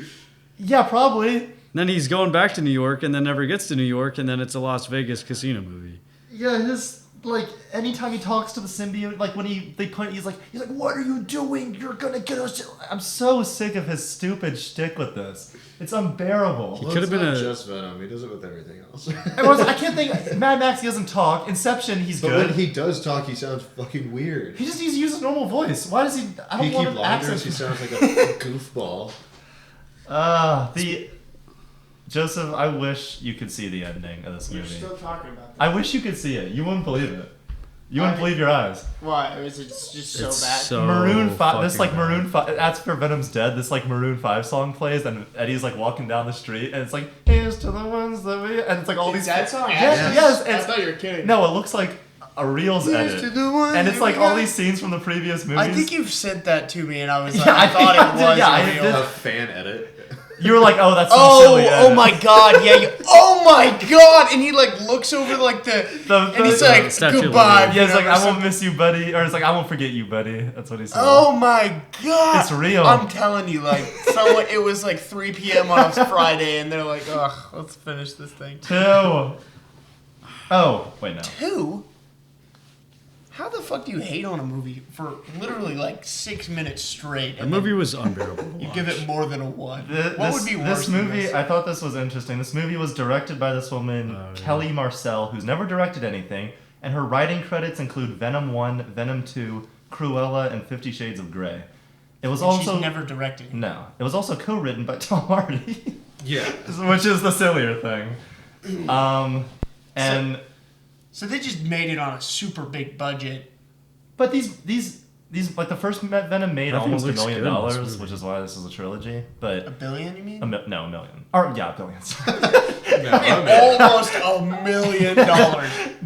Yeah, probably.
Then he's going back to New York, and then never gets to New York, and then it's a Las Vegas casino movie.
Yeah, his like anytime he talks to the symbiote, like when he's like, what are you doing? You're gonna get us. I'm so sick of his stupid shtick with this. It's unbearable.
He could have been
not
a.
just Venom. He does it with everything else.
I can't think. Mad Max, he doesn't talk. Inception, he's
But
good.
when he does talk, he sounds fucking weird.
He just uses a normal voice. Why does he? I don't
Peaky
want an
Blinders,
accent.
he sounds like a goofball.
Joseph, I wish you could see the ending of this
You're
movie.
still talking about that.
I wish you could see it. You wouldn't believe it. You wouldn't believe your eyes.
Why? Is it just so
It's
bad?
so
Maroon 5. This like
fucking bad.
Maroon 5. That's for Venom's Dead. This like Maroon 5 song plays, and Eddie's like walking down the street, and it's like, here's to the ones that we. And it's like all
Is
these.
that song?
Yes.
I thought you were kidding.
No, it looks like a Reels
Here's
edit.
to the ones
And it's
that
like
we
all
got.
these scenes from the previous movies.
I think you've sent that to me, and I was like,
Yeah,
I thought
I
it was
did, yeah, I
real.
did.
A fan edit.
You were like, oh, that's so
Oh,
silly.
oh my god, yeah. Oh my god, and he like looks over like and he's like,
Statue of
goodbye.
Liberty.
Yeah, it's like, I
Venom,"
won't miss you, buddy. Or it's like, I won't forget you, buddy. That's what he said.
Oh my god,
It's real.
I'm telling you, like someone. It was like 3 p.m. on a Friday, and they're like, ugh, let's finish this thing.
2. Oh, wait, no.
2? How the fuck do you hate on a movie for literally like 6 minutes straight?
The movie was unbearable. to
You
watch.
give it more than a 1. What would be worse?
This movie,
than this?
I thought this was interesting. This movie was directed by this woman, Kelly Marcel, who's never directed anything, and her writing credits include Venom 1, Venom 2, Cruella, and 50 Shades of Grey. It was
And
also
she's never directed.
no. It was also co-written by Tom Hardy,
Yeah.
which is the sillier thing. And
So they just made it on a super big budget.
but these like the first Venom made
I think it
almost $1
looks
million,
good in this movie.
which is why this is a trilogy.
A
But
billion, you mean?
no, $1 million. Or yeah, billions.
Almost $1 million.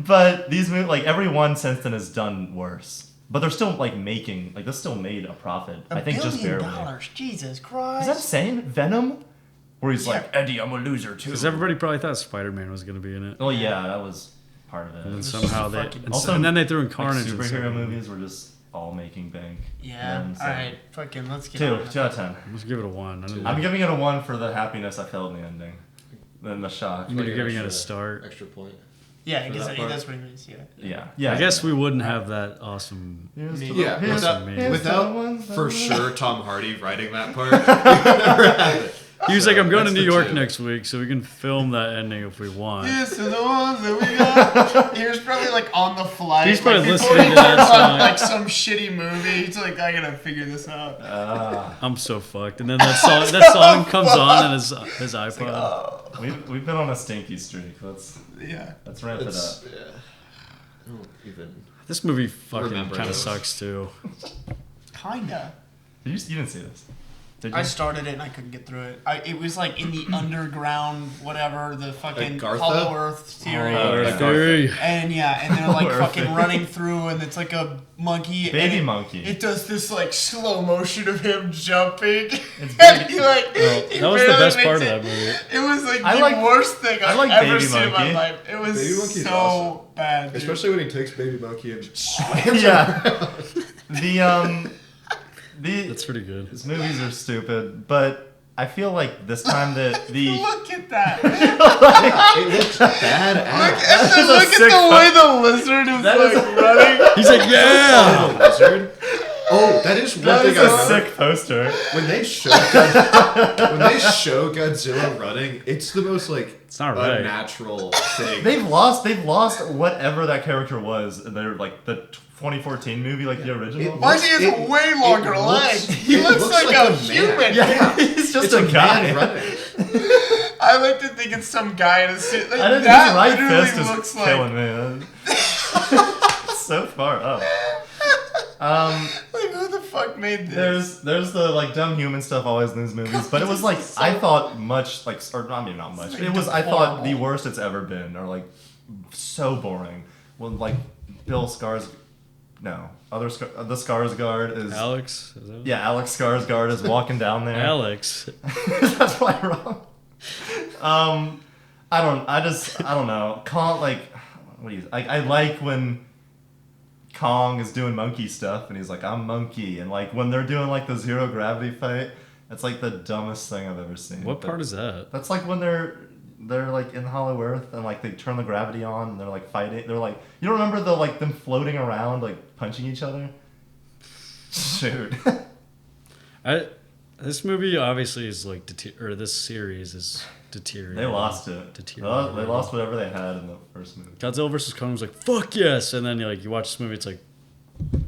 But these movies, like every one since then has done worse. But they're still like making this still made a profit. I think just
$1
barely.
billion. Jesus Christ.
Is that insane? Venom? Where he's like, Eddie, I'm a loser too.
Because everybody probably thought Spider-Man was going to be in it.
Oh yeah, that was part of it.
And then
was
somehow
just
they...
fucking-
And then they threw in
Like,
Carnage. in the
superhero
second one.
movies were just all making bank.
Yeah.
And so-
Alright. Fucking let's get
2
on it.
2 out of 10.
Let's give it a 1. I don't know.
I'm giving it a 1 for the happiness I felt in the ending. Then the shock.
You mean you're giving it a
Extra-
start?
Extra point.
Yeah, I
For
guess
that part?
that's what it means. Yeah.
Yeah.
I guess we wouldn't have that awesome...
Yeah,
Here's
without,
the
without for sure Tom Hardy writing that part, you never had it.
He was like, I'm going to
that's
New
the
York
2.
next week, so we can film that ending if we want.
This is the ones that we got. He was probably like on the flight.
He's probably
like, before
listening
he
to that
turns on,
song.
like some shitty movie. He's like, I gotta figure this out.
I'm so fucked. And then that song comes on and his iPod.
Oh,
We've been on a stinky streak. Let's
yeah.
ramp it up.
It's, yeah. I don't even.
This movie fucking
Remember
kind of
those.
sucks too.
Kinda.
You didn't see this, did you?
I started it and I couldn't get through it. It was like in the underground, whatever, the fucking
Like Gartha?
Hollow Earth theory.
like
Theory.
And yeah, and they're like
Earth
fucking
theory.
running through, and it's like a monkey.
Baby
and
monkey.
It does this like slow motion of him jumping.
It's
And he like.
Oh,
he
that was the
barely
best
makes
part of
it.
that movie.
It was like
I
the
like-
worst thing
I
I've
like
ever
Baby
seen in my
Monkey.
life. It was
Baby Monkey's
so
awesome.
bad. Dude.
Especially when he takes Baby Monkey and slams
Yeah. The
That's pretty good.
These movies are stupid, but I feel like this time that the
Look at that.
It looks badass.
Look at the way the lizard is like running.
He's like, yeah!
Lizard. Oh, that is one
that
thing
is
I
a
love.
sick poster.
When they show Godzilla running, it's the most like
It's not right.
unnatural thing.
They've lost whatever that character was in their like the 2014 movie, like the original.
Why does he have way longer legs? He looks like a
man.
human.
Yeah, he's just
It's
a guy.
man running.
I like to think it's some guy in a suit. Like,
I didn't
that
his right
literally
fist is
looks
killing
like.
me. So far up.
Like who the fuck made this?
There's the like dumb human stuff always in these movies, but it was like I thought much like or I mean not much.
It's
It
like
was I thought the
deplorable.
worst it's ever been, or like so boring. When like Bill Skars, no other the Skarsgård is
Alex? Is that
yeah Alex Skarsgård is walking down there.
Alex.
That's probably wrong. I don't know. Kong like what do you I like when Kong is doing monkey stuff and he's like, I'm monkey, and like when they're doing like the zero gravity fight, it's like the dumbest thing I've ever seen.
What part is that?
That's like when they're like in Hollow Earth and like they turn the gravity on and they're like fighting. They're like, you don't remember the like them floating around like punching each other? Shoot.
This movie obviously is like or this series is deteriorating.
They lost it.
Deteriorating.
They lost whatever they had in the first movie.
Godzilla vs. Kong was like, fuck yes, and then you watch this movie, it's like,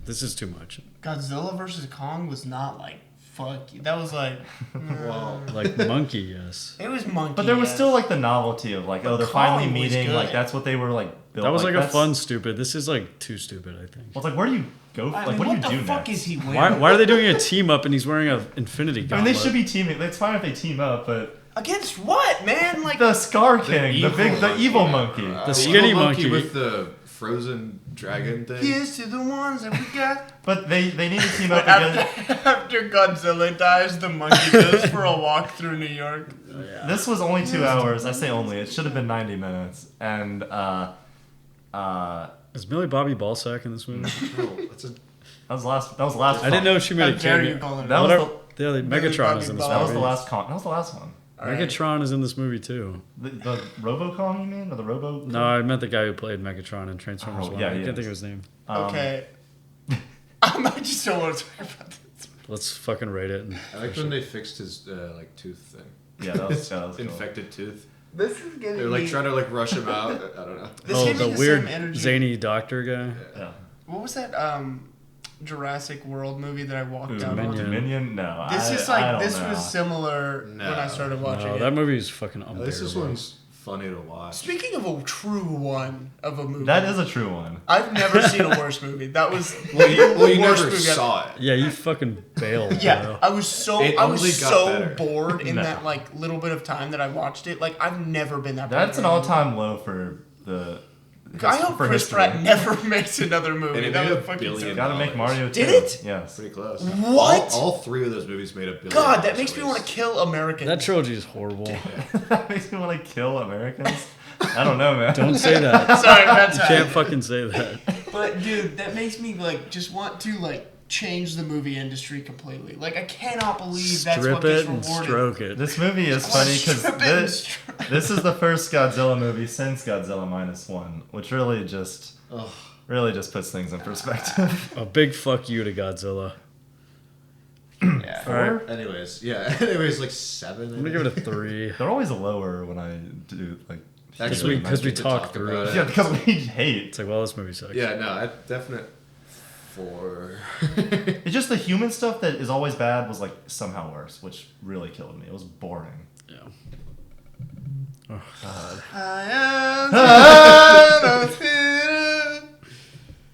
this is too much.
Godzilla versus Kong was not like fuck you. That was like
Wow.
Like monkey yes.
it was monkey.
But there was
yes.
still like the novelty of like, oh, they're finally
Kong was
meeting.
good.
Like that's what they were like. Built.
That was like a
that's-
fun stupid. This is like too stupid, I think.
Well, it's like where do you go?
I
Like
mean,
what do
what
you
the
do
fuck
next?
is he wearing?
Why are they doing a team up and he's wearing an infinity
I mean,
gauntlet?
they should be teaming. It's fine if they team up, but
Against what, man? Like
the Scar King, the
evil
evil monkey.
The
skinny
evil
monkey.
with the frozen dragon thing.
Here's to the ones that we got.
But they need to team up against.
After Godzilla dies, the monkey goes for a walk through New York.
Oh, yeah.
This was only 2 hours. I say only. It should have been 90 minutes. And
Is Millie Bobby Ballsack in this movie?
No, that's a
that was the last. That was the last.
I didn't know if she made
How
a
dare
cameo.
you call her
That was
Whatever.
the,
Yeah, Megatron is in this
Bobby
that was the
movie.
last con. That was the last one.
All right.
Megatron is in this movie too.
The Robocon, you mean, or the Robo?
No, I meant the guy who played Megatron in Transformers
Oh,
1.
yeah,
I
he
can't
is.
think of his name.
Okay. I just don't want to talk about this.
Let's fucking rate it. And
I like when they fixed his like tooth thing.
Yeah, that was cool.
Infected tooth.
This is getting
They're like
me.
trying to like rush him out. I don't know.
This
oh,
gave me
the
the
weird
same energy.
zany doctor guy.
Yeah.
What was that Jurassic World movie that I walked out on?
Dominion.
Dominion? No.
This is
I
like
don't
this
know.
was similar
No.
when I started watching
No,
it.
that movie is fucking
At
unbearable.
least this one's funny to watch.
Speaking of a true one of a movie,
That is a true one.
I've never seen a worse movie. That was
Well, you
the worst
never
movie
saw it.
Yeah, you fucking bailed.
Yeah,
bro.
I was so
It
I was
only got
so
better.
bored in
No.
that like little bit of time that I watched it. Like I've never been that. bored
That's
in
an
a movie.
all-time low for the.
I hope
for
Chris
history.
Pratt never makes another movie.
And it
That
made
would
$1
fucking
billion.
suck.
Gotta make Mario
Did
too.
it?
Yes.
Pretty close.
What?
All three of those movies made $1 billion.
God, that makes
at
me want to
least.
kill Americans.
That trilogy is horrible.
That makes me want to kill Americans. I don't know, man.
Don't say that.
Sorry, that's
You can't fucking say that.
But dude, that makes me like just want to like change the movie industry completely. Like I cannot believe that's
Strip
what gets
it and
rewarded.
stroke it.
This movie is
I
funny
wanna
because
strip it and stroke-
this is the first Godzilla movie since Godzilla -1, which really just puts things in perspective.
A big fuck you to Godzilla.
Yeah.
Alright.
Anyways, yeah. Anyways, like 7.
I'm gonna give it a 3.
They're always lower when I do like.
Actually,
Because we
to
talk through
about
it.
Yeah, because we hate.
It's like, well, this movie sucks.
Yeah, no, I definite 4.
It's just the human stuff that is always bad was like somehow worse, which really killed me. It was boring.
Yeah.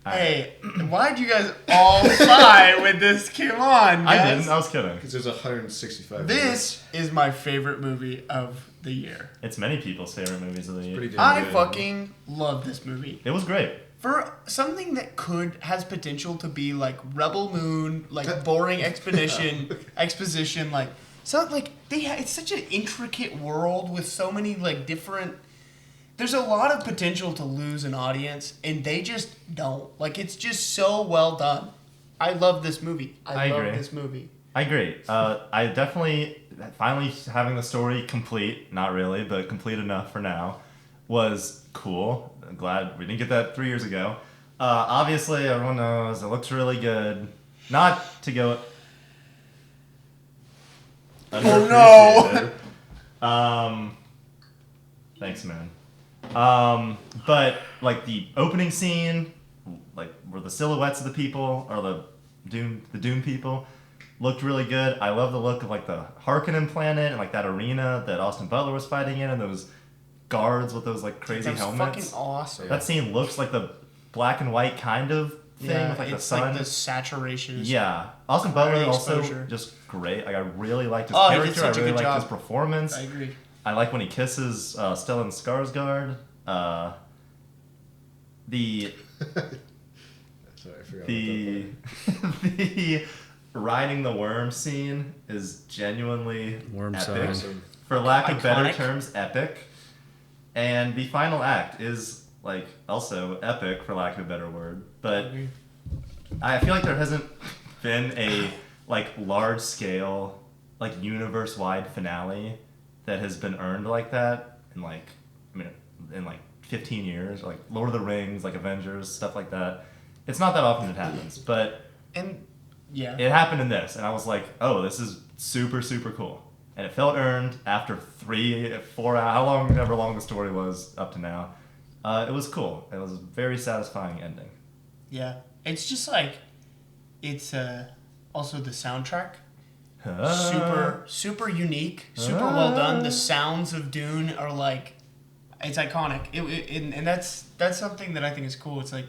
Hey, why'd you guys all sigh when this came on,
I
guys?
didn't. I was kidding.
Because there's 165.
This is my favorite movie of the year.
It's many people's favorite movies of the year.
pretty damn
I
good.
fucking love this movie.
It was great.
For something that has potential to be like Rebel Moon, like boring exposition, like something like it's such an intricate world with so many like different. There's a lot of potential to lose an audience, and they just don't. Like it's just so well done. I love this movie. I love
agree.
this movie.
I agree. I definitely finally having the story complete, not really, but complete enough for now, was cool. I'm glad we didn't get that 3 years ago. Obviously, everyone knows it looks really good. Not to go.
Oh,
no! Thanks, man. But like the opening scene, like where the silhouettes of the people or the Dune people looked really good. I love the look of like the Harkonnen planet and like that arena that Austin Butler was fighting in, and those guards with those like crazy
That was
helmets.
fucking awesome.
That scene looks like the black and white kind of thing with like the
it's
sun.
like the saturation. is-
Yeah, Austin Butler
Very
also
exposure.
just great. Like I really liked his
Oh, he did
character.
such
I
a
really
good
liked his
job.
performance.
I agree.
I like when he kisses Stellan Skarsgård. The
Sorry, I forgot
the the riding the worm scene is genuinely
Worm
epic.
sign.
Awesome.
For lack of better
Iconic.
terms, epic. And the final act is like also epic for lack of a better word. But I feel like there hasn't been a like large scale like universe wide finale that has been earned like that in like in like 15 years, like Lord of the Rings, like Avengers, stuff like that. It's not that often it happens, but
And yeah.
it happened in this, and I was like, oh, this is super, super cool. And it felt earned after 3, 4 hours, however long the story was up to now. It was cool. It was a very satisfying ending.
Yeah. It's just like, it's also the soundtrack. Super unique, super well done. The sounds of Dune are like, it's iconic. And that's something that I think is cool. It's like,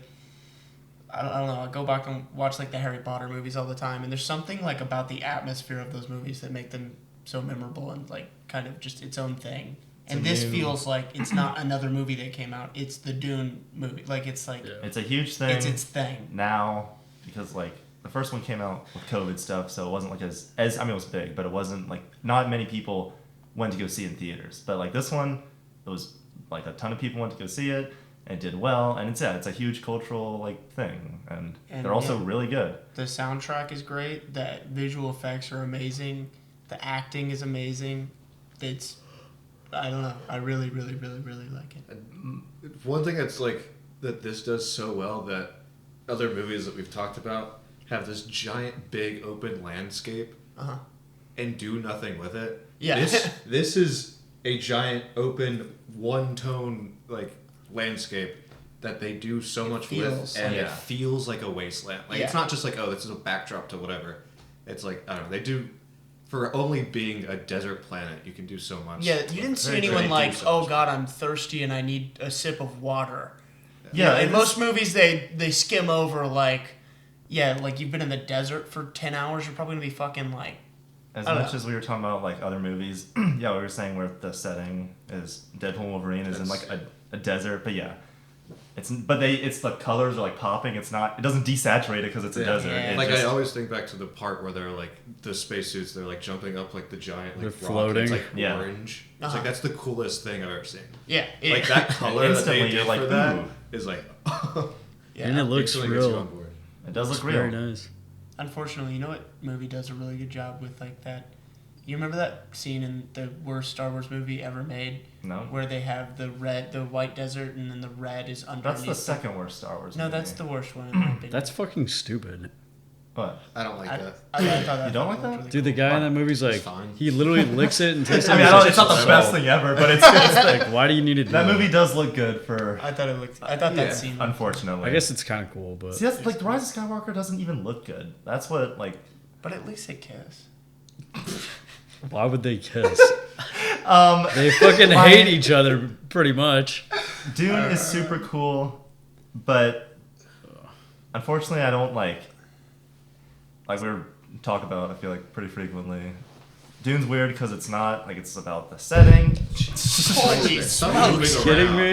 I don't know. I go back and watch like the Harry Potter movies all the time, and there's something like about the atmosphere of those movies that make them so memorable and like kind of just its own thing. And this feels like it's not another movie that came out. It's the Dune movie. Like, it's like...
Yeah.
It's a huge thing.
It's its thing.
Now, because, like, the first one came out with COVID stuff, so it wasn't, like, as I mean, it was big, but it wasn't, like, not many people went to go see it in theaters. But, like, this one, it was, like, a ton of people went to go see it, and it did well, and it's a huge cultural, like, thing. And they're also really good.
The soundtrack is great. The visual effects are amazing. The acting is amazing. It's... I don't know. I really, really, really, really like it.
One thing that's like that this does so well that other movies that we've talked about have this giant, big, open landscape and do nothing with it.
Yeah.
This is a giant, open, one-tone like landscape that they do so much with, and it feels like a wasteland. Like it's not just like, oh, this is a backdrop to whatever. It's like, I don't know. They do. For only being a desert planet, you can do so much.
Yeah, you didn't see anyone like, oh God, I'm thirsty and I need a sip of water.
Yeah,
in most movies they skim over like, like you've been in the desert for 10 hours, you're probably gonna be fucking like.
As much as we were talking about like other movies, we were saying where the setting is Deadpool Wolverine is in like a desert, but it's the colors are like popping. It doesn't desaturate it because it's a desert.
Yeah.
Like I always think back to the part where they're like the spacesuits. They're like jumping up like the giant like
they're
rock.
floating.
It's like orange. It's like that's the coolest thing I've ever seen.
Yeah,
like that color that they did
like,
for that is like.
And it looks real.
It does look real.
Very nice.
Unfortunately, you know what movie does a really good job with like that? You remember that scene in the worst Star Wars movie ever made?
No.
Where they have the white desert, and then the red is underneath.
That's the second worst Star Wars movie.
No, that's the worst one in my opinion.
That's fucking stupid.
What?
I don't like that.
I thought that
You don't like that?
really
Dude, the guy in that movie's like,
fine.
he literally licks it and tastes it.
I mean, it's not the best thing ever, but it's
like, why do you need to do
that movie does look good for.
I thought that scene.
Unfortunately,
I guess it's kind of cool, but
see, that's like the Rise of Skywalker doesn't even look good. That's what like.
But at least they kiss.
why would they kiss?
They
fucking hate each other pretty much.
Dune is super cool, but unfortunately, I don't like we talk about. I feel like pretty frequently. Dune's weird because it's not like it's about the setting.
Holy smokes!
Kidding me?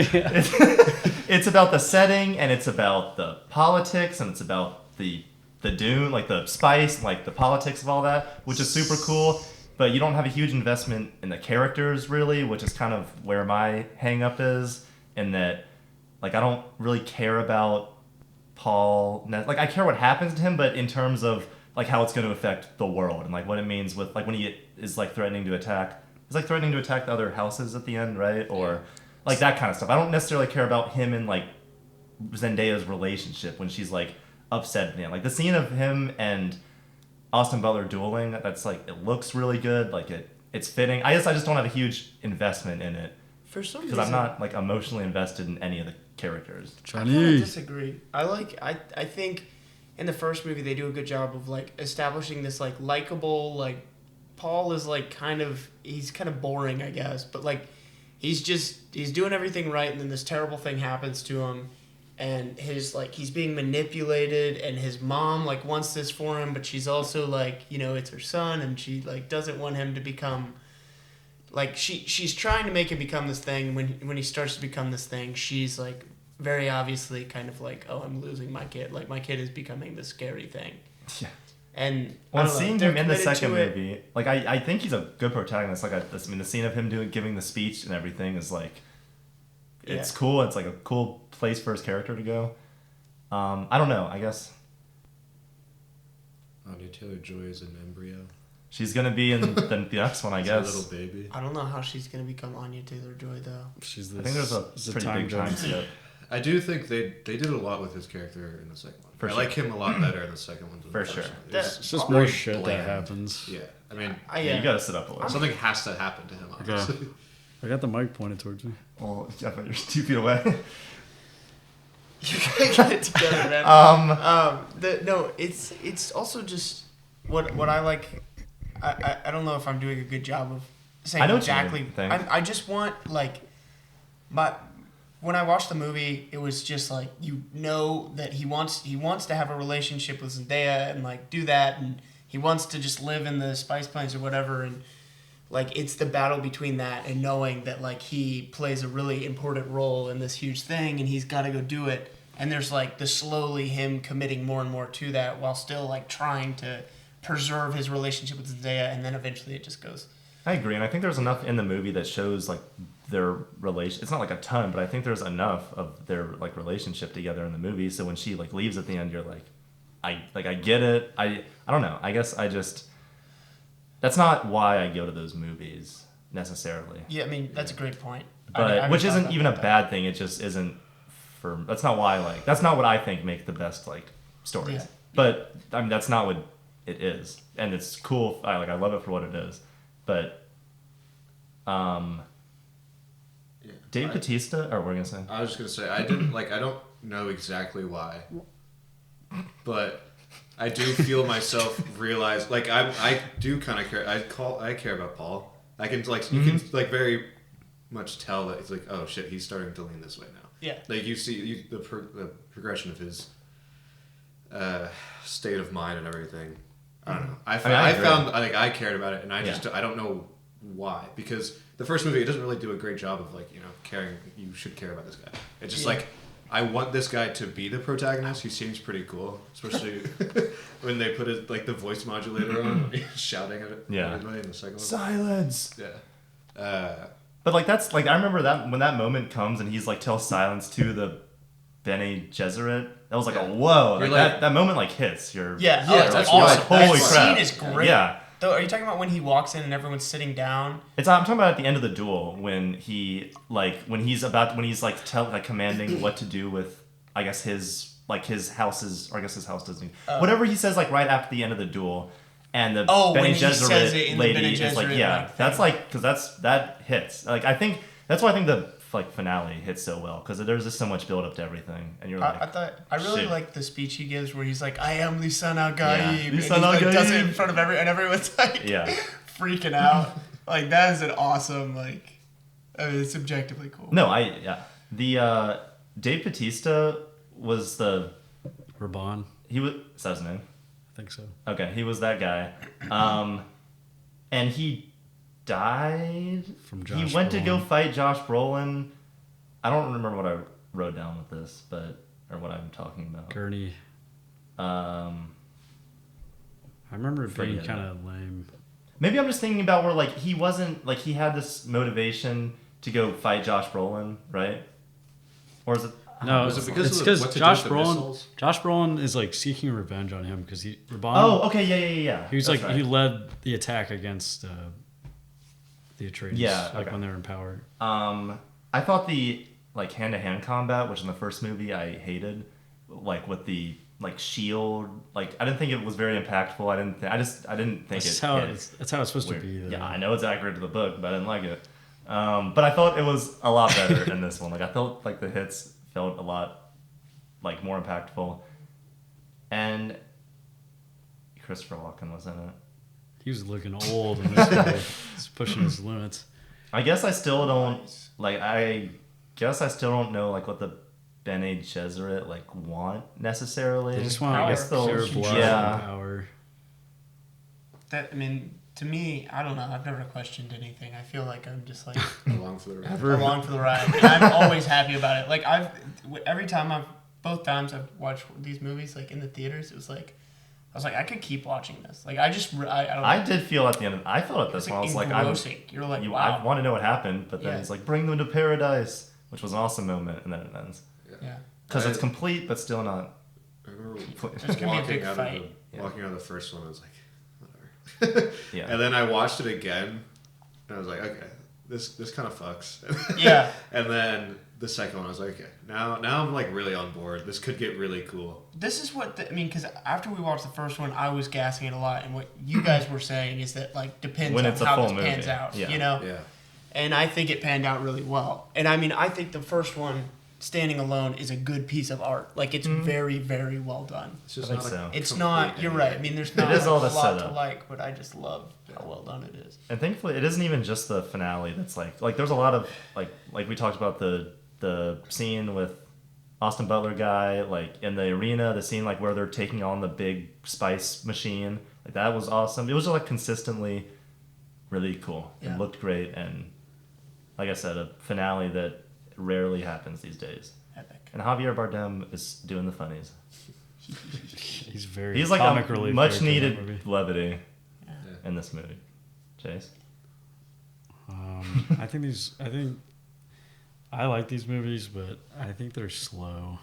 It's about the setting and it's about the politics and it's about the Dune, like the spice, like the politics of all that, which is super cool. But you don't have a huge investment in the characters really, which is kind of where my hang up is. In that, like I don't really care about Paul. Like I care what happens to him, but in terms of like how it's going to affect the world and like what it means with like when he is like threatening to attack. He's like threatening to attack the other houses at the end, right? Or like that kind of stuff. I don't necessarily care about him and like Zendaya's relationship when she's like upset at him. Like the scene of him and Austin Butler dueling, that's like it looks really good. Like it's fitting. I just don't have a huge investment in it.
For some
reason, because I'm not like emotionally invested in any of the characters.
I disagree. I think in the first movie they do a good job of like establishing this like likable like Paul is like he's kind of boring I guess, but like he's doing everything right and then this terrible thing happens to him and he's being manipulated and his mom like wants this for him but she's also like it's her son and she like doesn't want him to become like she's trying to make him become this thing. When he starts to become this thing, she's like very obviously kind of like, oh, I'm losing my kid. Like my kid is becoming this scary thing. Yeah. And
seeing him in the second movie, like I think he's a good protagonist. Like the scene of him giving the speech and everything is like, it's cool. It's like a cool place for his character to go. I don't know. I guess.
Anya Taylor-Joy is an embryo.
She's gonna be in the next one, I guess.
A little baby.
I don't know how she's gonna become Anya Taylor-Joy though.
I think there's a pretty big time skip.
I do think they did a lot with his character in the second one. I like him a lot better in the second one.
For sure.
It's just more shit that happens.
Yeah, I mean,
you gotta sit up a little.
Something has to happen to him. Obviously.
Okay. I got the mic pointed towards me.
Well, Jeff, you're 2 feet away.
You gotta get it together, man. It's also just what I like. I don't know if I'm doing a good job of saying exactly. I just want like when I watched the movie, it was just like that he wants to have a relationship with Zendaya and like do that, and he wants to just live in the Spice Plains or whatever, and like it's the battle between that and knowing that like he plays a really important role in this huge thing and he's got to go do it. And there's like the slowly him committing more and more to that while still like trying to preserve his relationship with Zendaya, and then eventually it just goes.
I agree, and I think there's enough in the movie that shows like their relation. It's not like a ton, but I think there's enough of their like relationship together in the movie. So when she like leaves at the end, you're like, I get it. I don't know. I guess I just that's not why I go to those movies necessarily.
Yeah, I mean that's a great point.
But which isn't even a bad thing. It just isn't for. That's not why that's not what I think make the best like stories. Yeah. But I mean that's not what it is, and it's cool. I love it for what it is. But, Dave Bautista, or what were you gonna say?
I was just gonna say I don't know exactly why, but I do feel myself realize like I do kind of care. I care about Paul. I can like you can like very much tell that it's like, oh shit, he's starting to lean this way now.
Yeah.
Like you see the progression of his state of mind and everything. I don't know. I found like I cared about it, and I don't know why, because the first movie it doesn't really do a great job of like caring. You should care about this guy. It's just like I want this guy to be the protagonist. He seems pretty cool, especially when they put it like the voice modulator on, shouting at it. Everybody in the second one.
Silence.
Yeah.
But like that's like I remember that when that moment comes and he's like tells silence to the Bene Gesserit. That was like a whoa. Like that moment like hits. You're
that's
awesome.
Like,
holy
that
crap.
Scene is great.
Yeah.
Though, are you talking about when he walks in and everyone's sitting down?
I'm talking about at the end of the duel when he when he's commanding what to do with I guess his houses, or I guess his house doesn't. Whatever he says like right after the end of the duel, and the Bene Gesserit lady is like that's like because that hits. Like I think that's why I think the finale hits so well, because there's just so much build up to everything, and you're like,
I really like the speech he gives where he's like, I am Lisan al-Gaib,
Lisan
and
al-Gaib.
he does it in front of everyone's like freaking out. Like that is an awesome it's subjectively cool.
No, the Dave Bautista was the
Raban.
He was, is that his name?
I think so.
Okay, he was that guy, and he died.
From Josh
he went
Brolin.
to go fight Josh Brolin. I don't remember what I wrote down with this, or what I'm talking about.
Gurney.
I
remember it being kind of lame.
Maybe I'm just thinking about where he wasn't he had this motivation to go fight Josh Brolin, right? Or is it?
No,
was it because
Josh Brolin. Josh Brolin is seeking revenge on him because Raban.
Oh, okay, yeah.
He was he led the attack against the Atreides, when they were in power.
I thought the hand-to-hand combat, which in the first movie I hated, with the shield, I didn't think it was very impactful. I didn't think
that's how it's supposed
weird.
To be. Though.
Yeah, I know it's accurate to the book, but I didn't like it. But I thought it was a lot better in this one. I felt the hits felt a lot more impactful, and Christopher Walken was in it.
He was looking old in this movie. He's pushing his limits.
I guess I still don't I guess I still don't know what the Bene Gesserit want necessarily.
They just want pure blood and power.
To me, I don't know. I've never questioned anything. I feel like I'm just
along for the ride.
Along for the ride. And I'm always happy about it. Both times I've watched these movies in the theaters, it was I was I could keep watching this. I don't know.
I did feel at the end. I felt at this one. I was
engrossing. You're
wow. I want to know what happened, but then he's bring them to paradise, which was an awesome moment, and then it ends.
Yeah.
Because it's complete, but still not.
I remember
walking out
of the first one. I was whatever.
Yeah.
And then I watched it again, and I was okay, this kind of fucks.
Yeah.
And then the second one, I was okay, now I'm really on board. This could get really cool.
This is what because after we watched the first one, I was gassing it a lot, and what you guys were saying is that depends
when
on how this
movie.
pans out,
Yeah.
And I think it panned out really well. And I think the first one, standing alone, is a good piece of art. It's very, very well done.
It's just
It's not. You're right. There's not
a lot
to but I just love how well done it is.
And thankfully, it isn't even just the finale. That's there's a lot of like we talked about the scene with Austin Butler guy, in the arena, the scene where they're taking on the big spice machine. That was awesome. It was just consistently really cool.
Yeah.
It looked great, and like I said, a finale that rarely happens these days.
Epic.
And Javier Bardem is doing the funnies.
He's like comic relief
much
character in that
needed
movie.
levity
Yeah.
in this movie. Chase?
I think I like these movies, but I think they're slow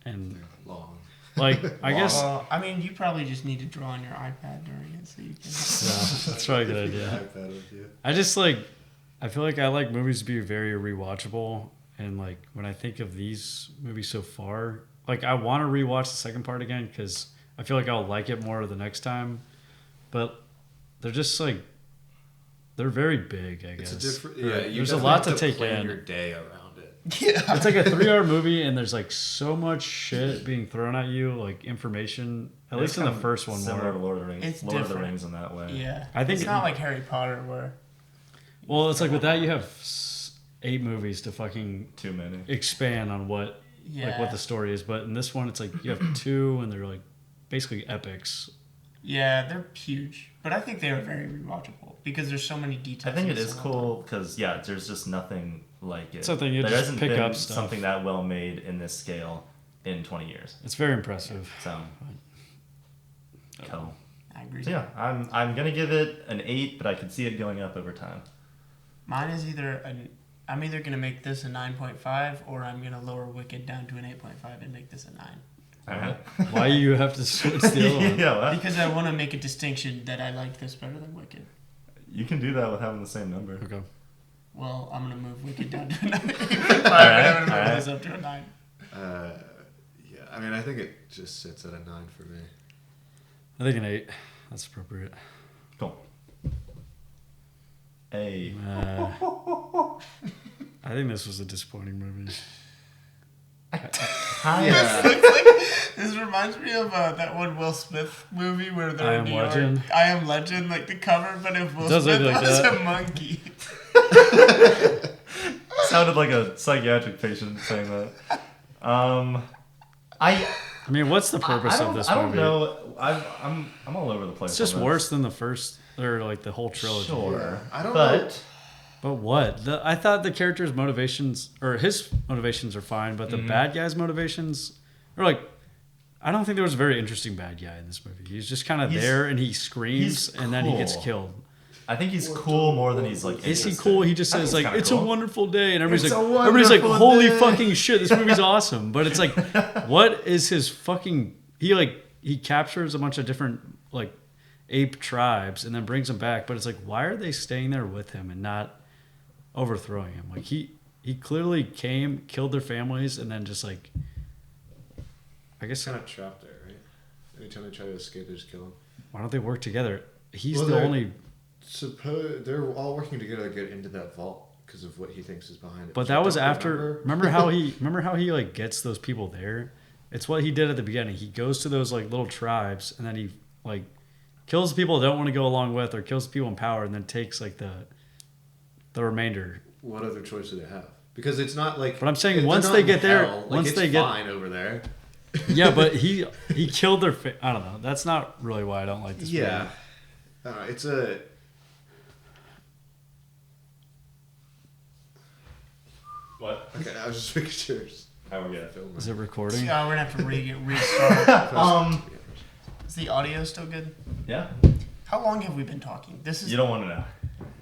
and
Long.
like I guess
Well, I mean, you probably just need to draw on your iPad during it, so you can.
yeah, that's probably a good idea.
iPad with you.
I just I feel like I like movies to be very rewatchable, and like when I think of these movies so far, like I want to rewatch the second part again because I feel like I'll like it more the next time, but they're just like they're very big. I guess
It's a different. Yeah, you
there's a
definitely
lot
have
to take
plan
in.
your day around it.
Yeah.
It's like a 3-hour movie, and there's like so much shit being thrown at you, like information. At least in the first one,
similar to
more.
Lord of the Rings.
It's
Lord of the
different.
Rings in that way.
Yeah.
I think
it's not like Harry Potter where.
Well, it's like with that you have 8 movies to fucking
Too many.
expand on what the story is, but in this one it's like you have 2 and they're like basically epics.
Yeah, they're huge, but I think they are very rewatchable because there's so many details.
I think
in
it is
some of
cool because there's just nothing like it.
Something you
there
just
hasn't
pick
been
up stuff.
something that well made in this scale in 20 years.
It's very impressive.
So, cool.
I agree.
So yeah, I'm gonna give it an 8, but I could see it going up over time.
Mine is I'm either gonna make this a 9.5 or I'm gonna lower Wicked down to an 8.5 and make this a 9.
All right.
Why you have to switch the other one?
Yeah, well,
Because I want to make a distinction that I like this better than Wicked.
you can do that with having the same number.
Okay.
Well, I'm gonna move Wicked down to an 8.5 and I'm gonna move this up to a 9.
Yeah, I mean, I think it just sits at a 9 for me.
I think an 8. That's appropriate.
Cool. Hey.
I think this was a disappointing movie.
Yeah.
This reminds me of that one Will Smith movie where they're
I
in
Am
New
Legend.
York. I Am Legend, like the cover, but if Will
does look
Smith
like
was
that.
a monkey.
Sounded like a psychiatric patient saying that. I
mean, what's the purpose of this movie?
I don't know. I'm all over the place.
It's just
on this.
worse than the first, or like the whole trilogy.
Sure.
Yeah, I don't
but
know.
But what? I thought the character's motivations, or his motivations, are fine, but the bad guy's motivations are like. I don't think there was a very interesting bad guy in this movie. He's just kind of there and he screams and then he gets
cool.
killed.
I think he's cool more than he's like.
Is he
interesting.
cool? He just
I
says
think
like,
he's
"It's
kinda
a
cool.
wonderful day," and
It's a
everybody's like,
wonderful
"Holy
day."
fucking shit, this movie's awesome!" But it's like, what is his fucking? He captures a bunch of different like ape tribes and then brings them back. But it's like, why are they staying there with him and not overthrowing him? Like he clearly came, killed their families, and then just like, I guess
Kind of trapped there, right? Anytime they try to escape, they just kill him.
why don't they work together? He's
Well,
the
they're-
only.
They're all working together to get into that vault because of what he thinks is behind it.
But
which
that
I
was
don't
after. Remember how he like gets those people there? It's what he did at the beginning. He goes to those like little tribes and then he like kills the people that don't want to go along with, or kills the people in power, and then takes like the remainder.
What other choice do they have? Because it's not like.
But I'm saying
they're
once
not
they
in
get there-
hell. Like,
once
it's
they get-
fine over there.
Yeah, but he killed their. I don't know. That's not really why I don't like this.
Yeah,
movie.
it's a.
What?
Okay, I was just making sure.
How we get
Film
Is it recording?
Yeah, we're gonna have to restart.
it?
Is the audio still good?
Yeah.
How long have we been talking? This is
You don't want to know.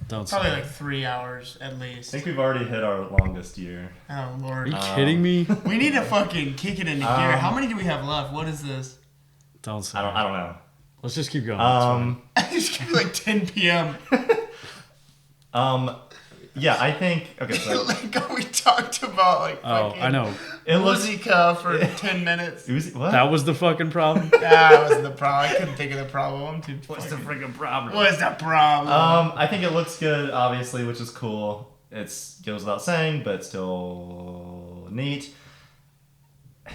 Don't
probably
say.
like 3 hours at
I
least.
think we've already hit our longest year.
Oh
Are
lord.
you kidding me?
We need to fucking kick it into gear. How many do we have left? What is this?
Don't say.
I don't know.
Let's just keep going. It's fine.
It's gonna be like 10 p.m.
Yeah, I think. Okay, so
Like we talked about like
Oh,
fucking
I know.
it looks.
Musica for 10 minutes.
What?
That was the fucking problem.
That wasn't the problem. I couldn't think of the problem. I'm too
freaking problem?
What's the problem?
I think it looks good, obviously, which is cool. It goes without saying, but still neat.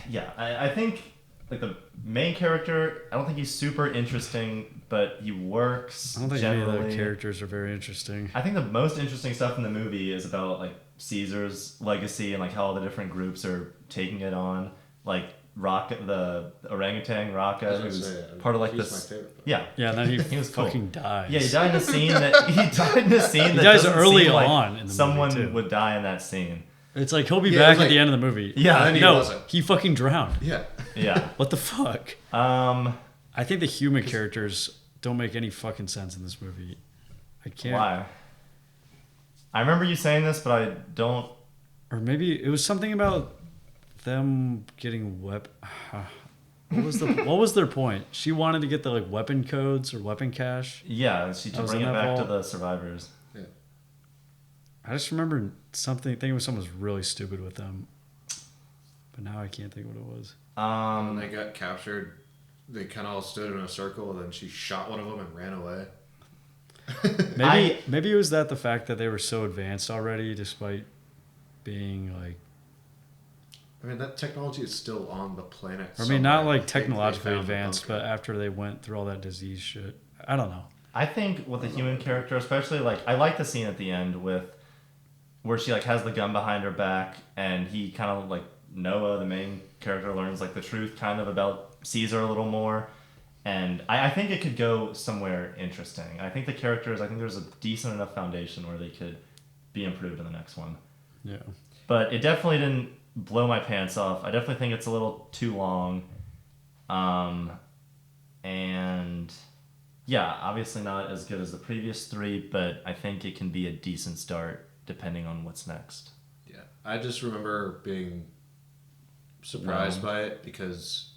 Yeah, I think like the main character, I don't think he's super interesting, but he works.
I don't think
generally.
any of the characters are very interesting.
I think the most interesting stuff in the movie is about like Caesar's legacy and like how all the different groups are taking it on. Like Raka, the orangutan Raka, who's part of like
he's
this.
my favorite.
Yeah.
Yeah, and then
He was cool.
fucking dies.
Yeah, he died in a scene that he
dies
doesn't
early
seem like
on in the
someone
movie, too.
would die in that scene.
It's like he'll be
Yeah, it
back
was
at
like-
the end of the movie.
Yeah,
And then he
no,
wasn't.
he fucking drowned.
Yeah.
Yeah.
What the fuck? I think the human characters don't make any fucking sense in this movie. I can't.
Why? I remember you saying this, but I don't.
Or maybe it was something about them getting What was their point? She wanted to get the like weapon codes or weapon cache.
Yeah, she to
was
bring
in
it
that
back to
vault.
the survivors.
I just remember thinking something was really stupid with them, but now I can't think what it was.
When they got captured, they kind of all stood in a circle, and then she shot one of them and ran away.
Maybe it was the fact that they were so advanced already, despite being like.
I mean, that technology is still on the planet.
I mean, not
somewhere.
like technologically
They found the
advanced,
bunker.
but after they went through all that disease shit, I don't know.
I think with the human character, especially like I like the scene at the end with where she like has the gun behind her back, and he kind of like Noah, the main character, learns like the truth kind of about Caesar a little more. And I think it could go somewhere interesting. I think the characters, I think there's a decent enough foundation where they could be improved in the next one.
Yeah.
But it definitely didn't blow my pants off. I definitely think it's a little too long. And yeah, obviously not as good as the previous three, but I think it can be a decent start depending on what's next.
Yeah, I just remember being surprised by it because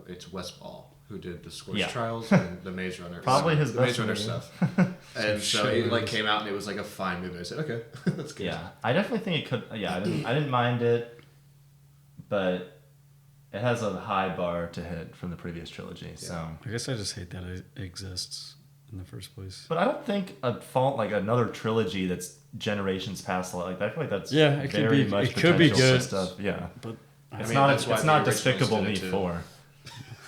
it's Wes Ball who did the Scorch Trials and the Maze Runner.
Probably his
the
best
Maze Runner
movie.
stuff. And so it like came out and it was like a fine movie. I said, okay, that's good.
Yeah, I definitely think it could. Yeah, I didn't mind it, but it has a high bar to hit from the previous trilogy. So,
I guess I just hate that it exists in the first place.
but I don't think another trilogy that's generations past. Like I feel like that's
It could
very
be.
much
It could be
potential for
good.
stuff. Yeah,
But
it's
mean,
not.
that's why
It's
the
not
originals
Despicable
did
Me
it too.
4.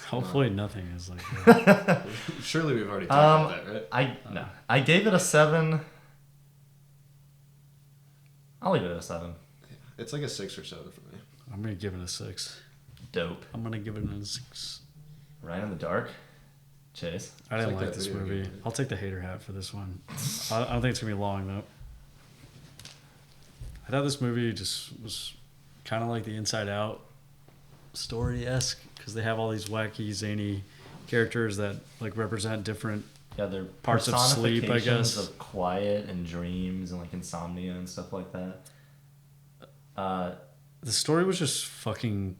hopefully nothing is like that.
Surely we've already talked about that, right?
I gave it a 7. I'll leave it at a 7.
It's like a 6 or 7 for me.
I'm gonna give it a 6.
Dope.
I'm gonna give it a 6.
Ryan in the Dark. Chase.
I didn't
like
like
that
this
video
movie.
game.
I'll take the hater hat for this one. I don't think it's gonna be long though. I thought this movie just was kind of like the Inside Out story-esque because they have all these wacky, zany characters that like represent different.
Yeah, they're
Parts of sleep, I
personifications
guess.
of quiet and dreams and like insomnia and stuff like that.
The story was just fucking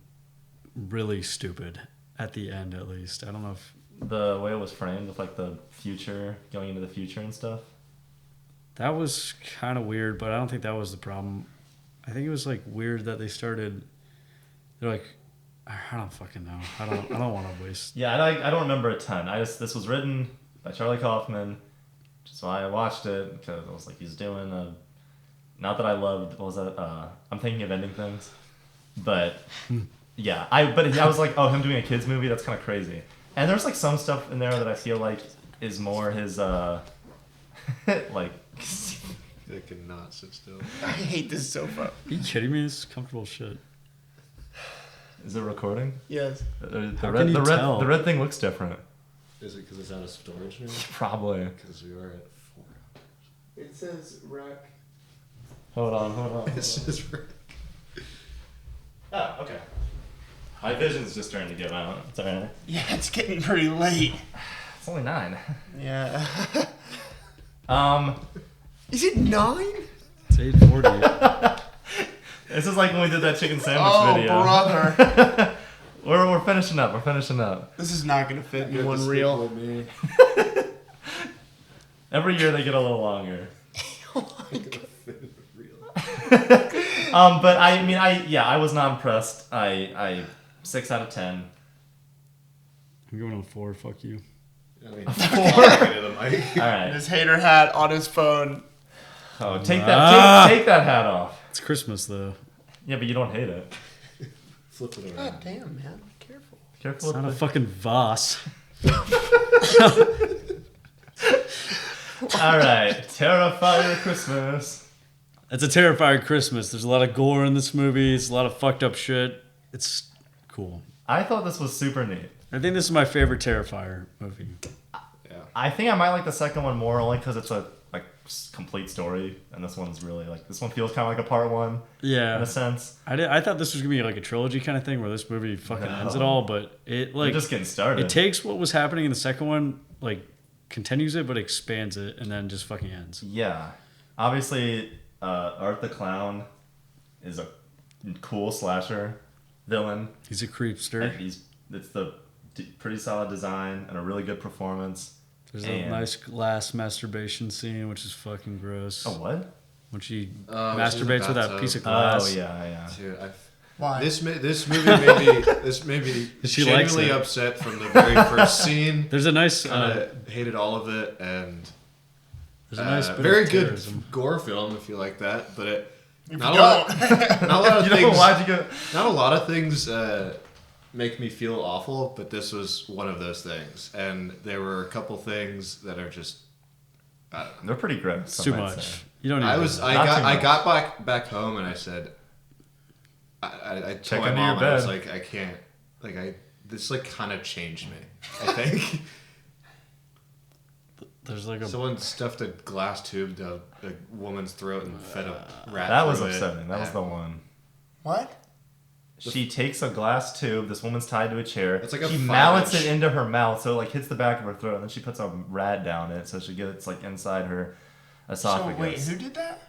really stupid at the end, at least. I don't know if
The way it was framed with like the future, going into the future and stuff.
that was kind of weird, but I don't think that was the problem. I think it was like weird that they started. They're like, I don't fucking know. I don't want to waste.
Yeah, I don't remember a ton. This was written by Charlie Kaufman, which is why I watched it, because I was like, he's doing a. Not that I loved. What was that? I'm thinking of ending things, but yeah, I was like, oh, him doing a kids movie. That's kind of crazy. And there's like some stuff in there that I feel like is more his like.
They cannot sit still.
I hate this sofa.
Are you kidding me? This is comfortable shit.
Is it recording?
Yes.
How can you tell?
The red thing looks different.
Is it because it's out of storage now?
Probably.
Because we are at 4 hours.
It says rack.
Hold on.
It's just
Oh, okay. My vision's just starting to give out. It's alright.
Yeah, it's getting pretty late.
It's only 9.
Yeah.
Um,
Is it 9?
It's 8:40.
this is like when we did that chicken sandwich video.
Brother.
We're finishing up. We're finishing up.
This is not going to fit in one reel.
Me.
Every year they get a little longer.
Real.
But I mean, I was not impressed. I 6 out of 10.
I'm going on 4. Fuck you.
I mean, into the mic.
All right.
His hater hat on his phone.
Oh, take that hat off.
It's Christmas though.
Yeah, but you don't hate it.
Flip it
God
around.
damn, man. Careful.
Careful
It's not a
with
fucking Voss.
All right, Terrifier Christmas.
It's a Terrifier Christmas. There's a lot of gore in this movie. It's a lot of fucked up shit. cool.
I thought this was super neat.
I think this is my favorite Terrifier movie.
Yeah.
I think I might like the second one more only because it's a like complete story, and this one's really like this one feels kind of like a part one.
Yeah,
in a sense.
I thought this was gonna be like a trilogy kind of thing where this movie fucking ends it all, but it like
We're just getting started.
It takes what was happening in the second one, like continues it, but expands it, and then just fucking ends.
Yeah, obviously, Art the Clown is a cool slasher villain.
He's a creepster.
And it's the pretty solid design and a really good performance.
There's a nice glass masturbation scene, which is fucking gross.
Oh, what?
When she
Oh,
masturbates with that
bathtub.
piece of glass.
Oh, yeah.
Dude,
Why?
this made me
She likes
genuinely
it.
upset from the very first scene.
There's a nice,
Hated all of it, and
there's a nice bit
very
of
good
terrorism.
gore film if you like that. But
If
not
you
a lot.
don't.
Not a lot of
You know,
things.
why'd you go?
Not a lot of things make me feel awful, but this was one of those things. And there were a couple things that are just. I don't know.
They're pretty gross.
It's
some
too
might
much.
say.
You don't need
I
much.
got back home and I said, I
Check
told my
under your
mom, I was
bed.
like, I can't, this like kind of changed me. I think
There's like a
someone stuffed a glass tube down a woman's throat and fed a rat.
That was
through it.
upsetting. That was the one.
What?
She takes a glass tube. This woman's tied to a chair.
It's like a
she
5
mallets
inch.
it into her mouth, so it like hits the back of her throat, and then she puts a rat down it, so she gets like inside her esophagus.
So wait, who did that?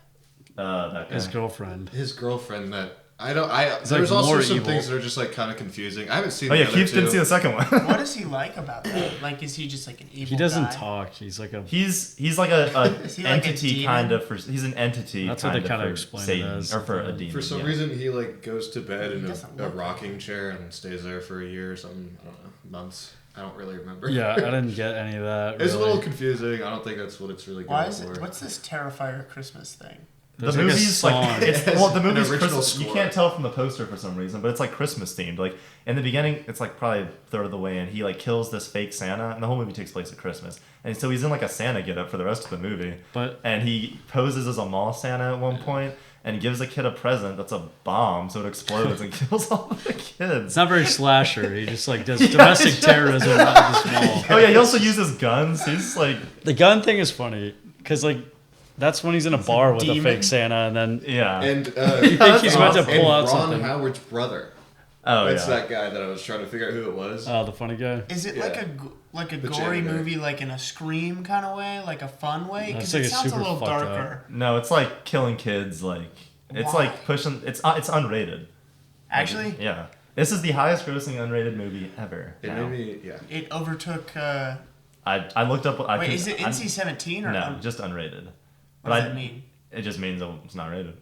That guy.
his girlfriend.
His girlfriend that
It's
there's
like
also
more
some
evil.
things that are just like kind of confusing. I haven't seen.
Oh yeah,
the other
Keith didn't
two.
see the second one.
What is he like about that? Like, is he just like an evil
He doesn't
guy?
talk. He's like a.
He's like a
Is he like a
entity
demon?
kind of for. He's an entity.
That's what they
kind
kinda
of
explain it
Satan
as.
or for a demon.
For some
yeah.
reason, he like goes to bed
He
in
doesn't
a
look
rocking chair and stays there for a year or something. I don't know, months. I don't really remember.
Yeah, I didn't get any of that.
It's a
really.
little confusing. I don't think that's what it's really
Why
going
is
for.
it? What's this Terrifier Christmas thing?
There's
The
like a
movie's
song.
like it's
It has
well, the
an
movie's
original
Christmas. You
score.
can't tell from the poster for some reason, but it's like Christmas themed. Like in the beginning, it's like probably a third of the way in. He like kills this fake Santa, and the whole movie takes place at Christmas. And so he's in like a Santa getup for the rest of the movie. And he poses as a mall Santa at one point and gives a kid a present that's a bomb, so it explodes and kills all the kids.
It's not very slasher. He just like does domestic terrorism at this mall.
Oh yeah, he also uses guns. He's like
The gun thing is funny because like that's when he's in a bar with a
demon.
fake Santa, and then
yeah.
And
you think he's about to
and
pull out
Ron
something.
Howard's brother.
Oh
That's
yeah.
that guy that I was trying to figure out who it was.
Oh, the funny guy.
Is it
Yeah.
like a
The
gory
janitor.
movie, like in a Scream kind of way, like a fun way?
It's
Because
like
it
a
sounds a
super
little
fucked up.
darker.
No, it's like killing kids. Like it's
Why?
like pushing. It's unrated.
Actually,
Yeah. This is the highest grossing unrated movie ever.
It
now.
made me, yeah.
it overtook.
I looked up.
Wait, is it NC-17 or
No, just unrated.
What does that mean?
It just means it's not rated.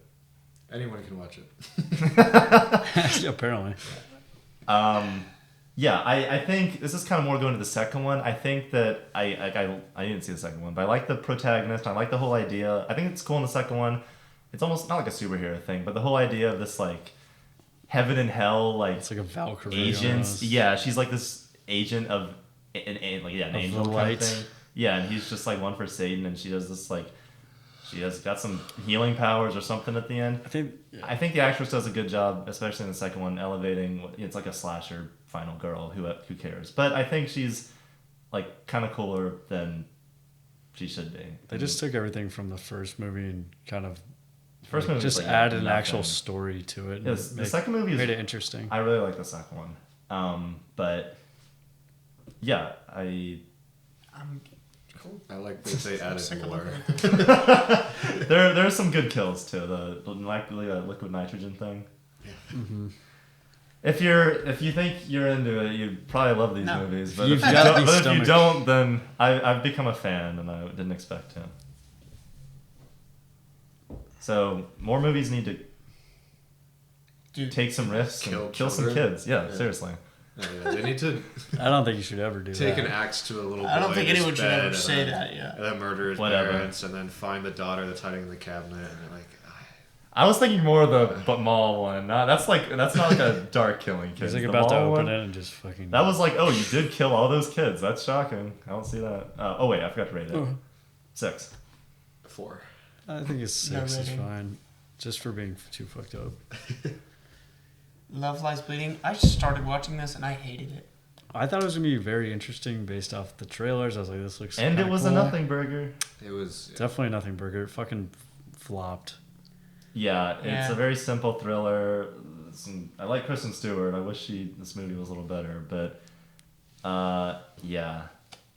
Anyone can watch it.
Apparently.
Yeah, I think this is kind of more going to the second one. I think that I didn't see the second one, but I like the protagonist. I like the whole idea. I think it's cool in the second one. It's almost not like a superhero thing, but the whole idea of this like heaven and hell like
It's like a Valkyrie.
agents.
almost.
Yeah, she's like this agent of an angel
the
kind
light.
of thing. Yeah, and he's just like one for Satan, and she does this like she has got some healing powers or something at the end. I think the actress does a good job, especially in the second one, elevating. It's like a slasher final girl. Who cares? But I think she's like kind of cooler than she should be.
They just took everything from the first movie and kind of
First movie was
just
like
added an
nothing.
actual story to it.
Yes,
and
the second movie is
made it interesting.
I really like the second one. But yeah,
I'm cool.
I like that they added
Second
more.
one.
there's some good kills too. The liquid nitrogen thing.
Mm-hmm.
If you think you're into it, you'd probably love these
No.
movies. But
You've
if you
got
don't,
these
but if you
stomachs.
don't, then I've become a fan, and I didn't expect to. So more movies need to
Dude,
take some risks
Kill
and kill some
children?
kids. Yeah,
Yeah.
seriously.
Yeah, they need to
I don't think you should ever do
take
that.
an axe to a little boy.
I don't think
in his
anyone should
bed
ever
and
say
then-
that. Yeah.
And then murder his
Whatever.
parents, and then find the daughter that's hiding in the cabinet, and they're like,
I was thinking more of the mall one. That's not like a dark killing kid.
He's like
The
about to
mall
open
one,
it and just fucking.
That was like, oh, you did kill all those kids. That's shocking. I don't see that. Oh wait, I forgot to rate it.
Oh.
6.
4.
I think it's
No
6 is
rating.
fine, just for being too fucked up.
Love Lies Bleeding. I just started watching this and I hated it.
I thought it was gonna be very interesting based off the trailers. I was like, this looks.
And it was
cool.
a nothing burger.
It was
Definitely a nothing burger. It fucking flopped.
Yeah, it's a very simple thriller. I like Kristen Stewart. I wish this movie was a little better, but yeah.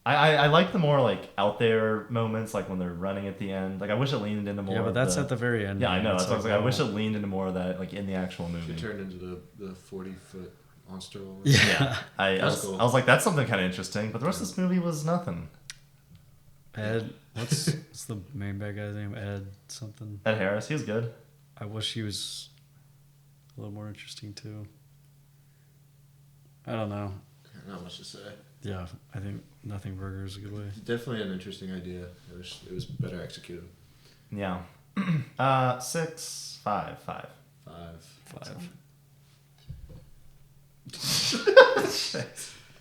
I like the more like out there moments, like when they're running at the end. Like I wish it leaned into more.
Yeah, but that's at the very end.
Yeah, I know. That's what I was like. I wish it
oh.
leaned into more of that, like in the actual movie.
She turned into the 40-foot monster.
Yeah,
I was like, that's something kind of interesting. But the rest of this movie was nothing.
Ed, what's the main bad guy's name? Ed something.
Ed Harris, he was good.
I wish he was a little more interesting too. I don't know.
Not much to say.
Yeah, I think nothing burger is a good way.
Definitely an interesting idea. It was better executed.
Yeah. 6, 5, 5.
5.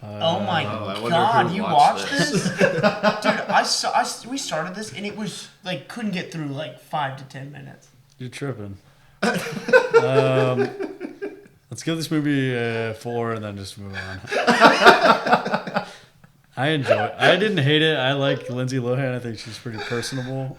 Oh my
I wonder
god,
who
you
watched
watched this? Dude, we started this and it was like couldn't get through like 5 to 10 minutes.
You're tripping. Let's give this movie a 4 and then just move on. I enjoy it. I didn't hate it. I like Lindsay Lohan. I think she's pretty personable.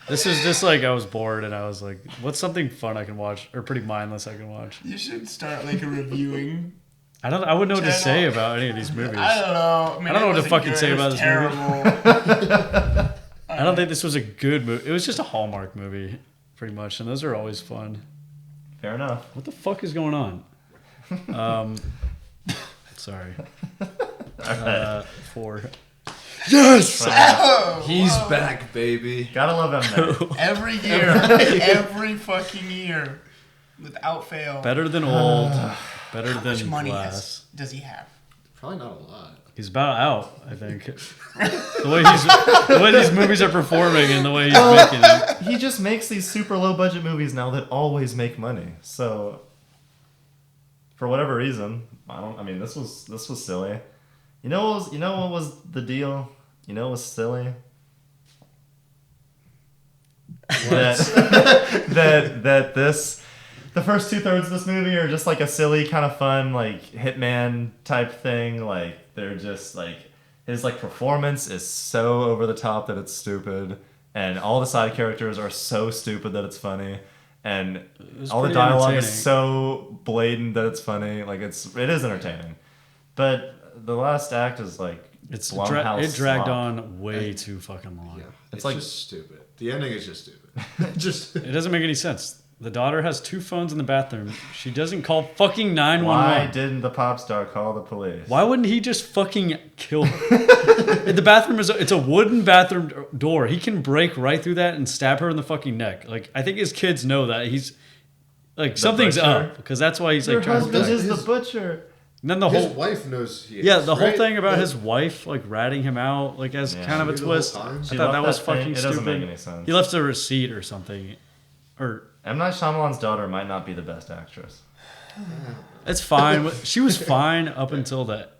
This is just like I was bored and I was like, what's something fun I can watch or pretty mindless I can watch?
You should start like a reviewing.
I wouldn't know what to
channel.
say about any of these movies.
I don't know. I
don't know what to fucking say about this movie.
movie.
I don't think this was a good movie. It was just a Hallmark movie, pretty much, and those are always fun.
Fair enough.
What the fuck is going on? Sorry. 4.
Yes! Oh,
He's back, baby.
Gotta love him, man.
Every year. Every fucking year. Without fail.
Better than old. Better
How
than
much money
glass.
does he have?
Probably not a lot.
He's about out, I think. the way these movies are performing and the way he's making them.
He just makes these super low budget movies now that always make money. So for whatever reason, this was silly. You know what was the deal? You know what was silly? The first 2/3 of this movie are just like a silly kind of fun like hitman type thing. Like they're just like his like performance is so over the top that it's stupid, and all the side characters are so stupid that it's funny, and all the dialogue is so blatant that it's funny. Like it is entertaining, but the last act is like
it
Blumhouse
dragged
slop.
on way too fucking long.
Yeah,
It's
it's
like-
just stupid. The ending is just stupid. Just
It doesn't make any sense. The daughter has 2 phones in the bathroom. She doesn't call fucking 911.
Why didn't the pop star call the police?
Why wouldn't he just fucking kill her? The bathroom it's a wooden bathroom door. He can break right through that and stab her in the fucking neck. Like I think his kids know that he's like something's
butcher?
up because that's why he's like
Your
trying to
husband
protect.
is the butcher.
And then the
his
whole
wife knows he is.
yeah, the whole
right?
thing about
Like,
his wife like ratting him out like as
Yeah.
kind of a
Maybe the whole
twist.
time.
I
She
thought
left
that was
that thing.
fucking
It
stupid.
doesn't make any sense.
He left a receipt or something, or
M. Night Shyamalan's daughter might not be the best actress.
it's fine. She was fine up until that.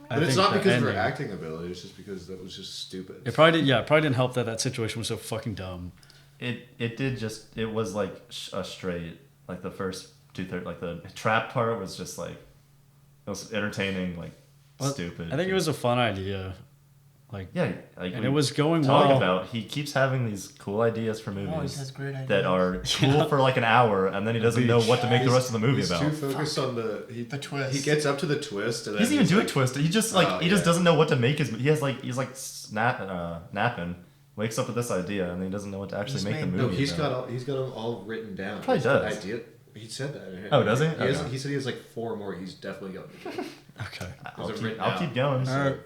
But it's not because of her acting ability. It's just because that was just stupid.
It probably did. Yeah, it probably didn't help that situation was so fucking dumb.
It was like a straight, like the first 2/3, like the trap part was just like, it was entertaining, like stupid.
I think it was a fun idea. Like
Yeah, like
and it was going
talk
well.
about. He keeps having these cool ideas for
Always
movies
has great ideas.
that are cool for like an hour, and then he doesn't know what to make the rest of the movie
He's
about.
too focused on the
twist.
He gets up to the twist. And
He doesn't
then
even do a
like,
twist. He just like he just
yeah.
doesn't know what to make his. He's napping, wakes up with this idea, and he doesn't know what to actually
He's
make the
made-
movie.
No, he's
about.
got them all written down.
Probably
Just the
does.
Idea. He said that.
Oh, does he?
He, has,
Okay.
he said he has like 4 more. He's definitely got.
Okay.
I'll keep going.
All right.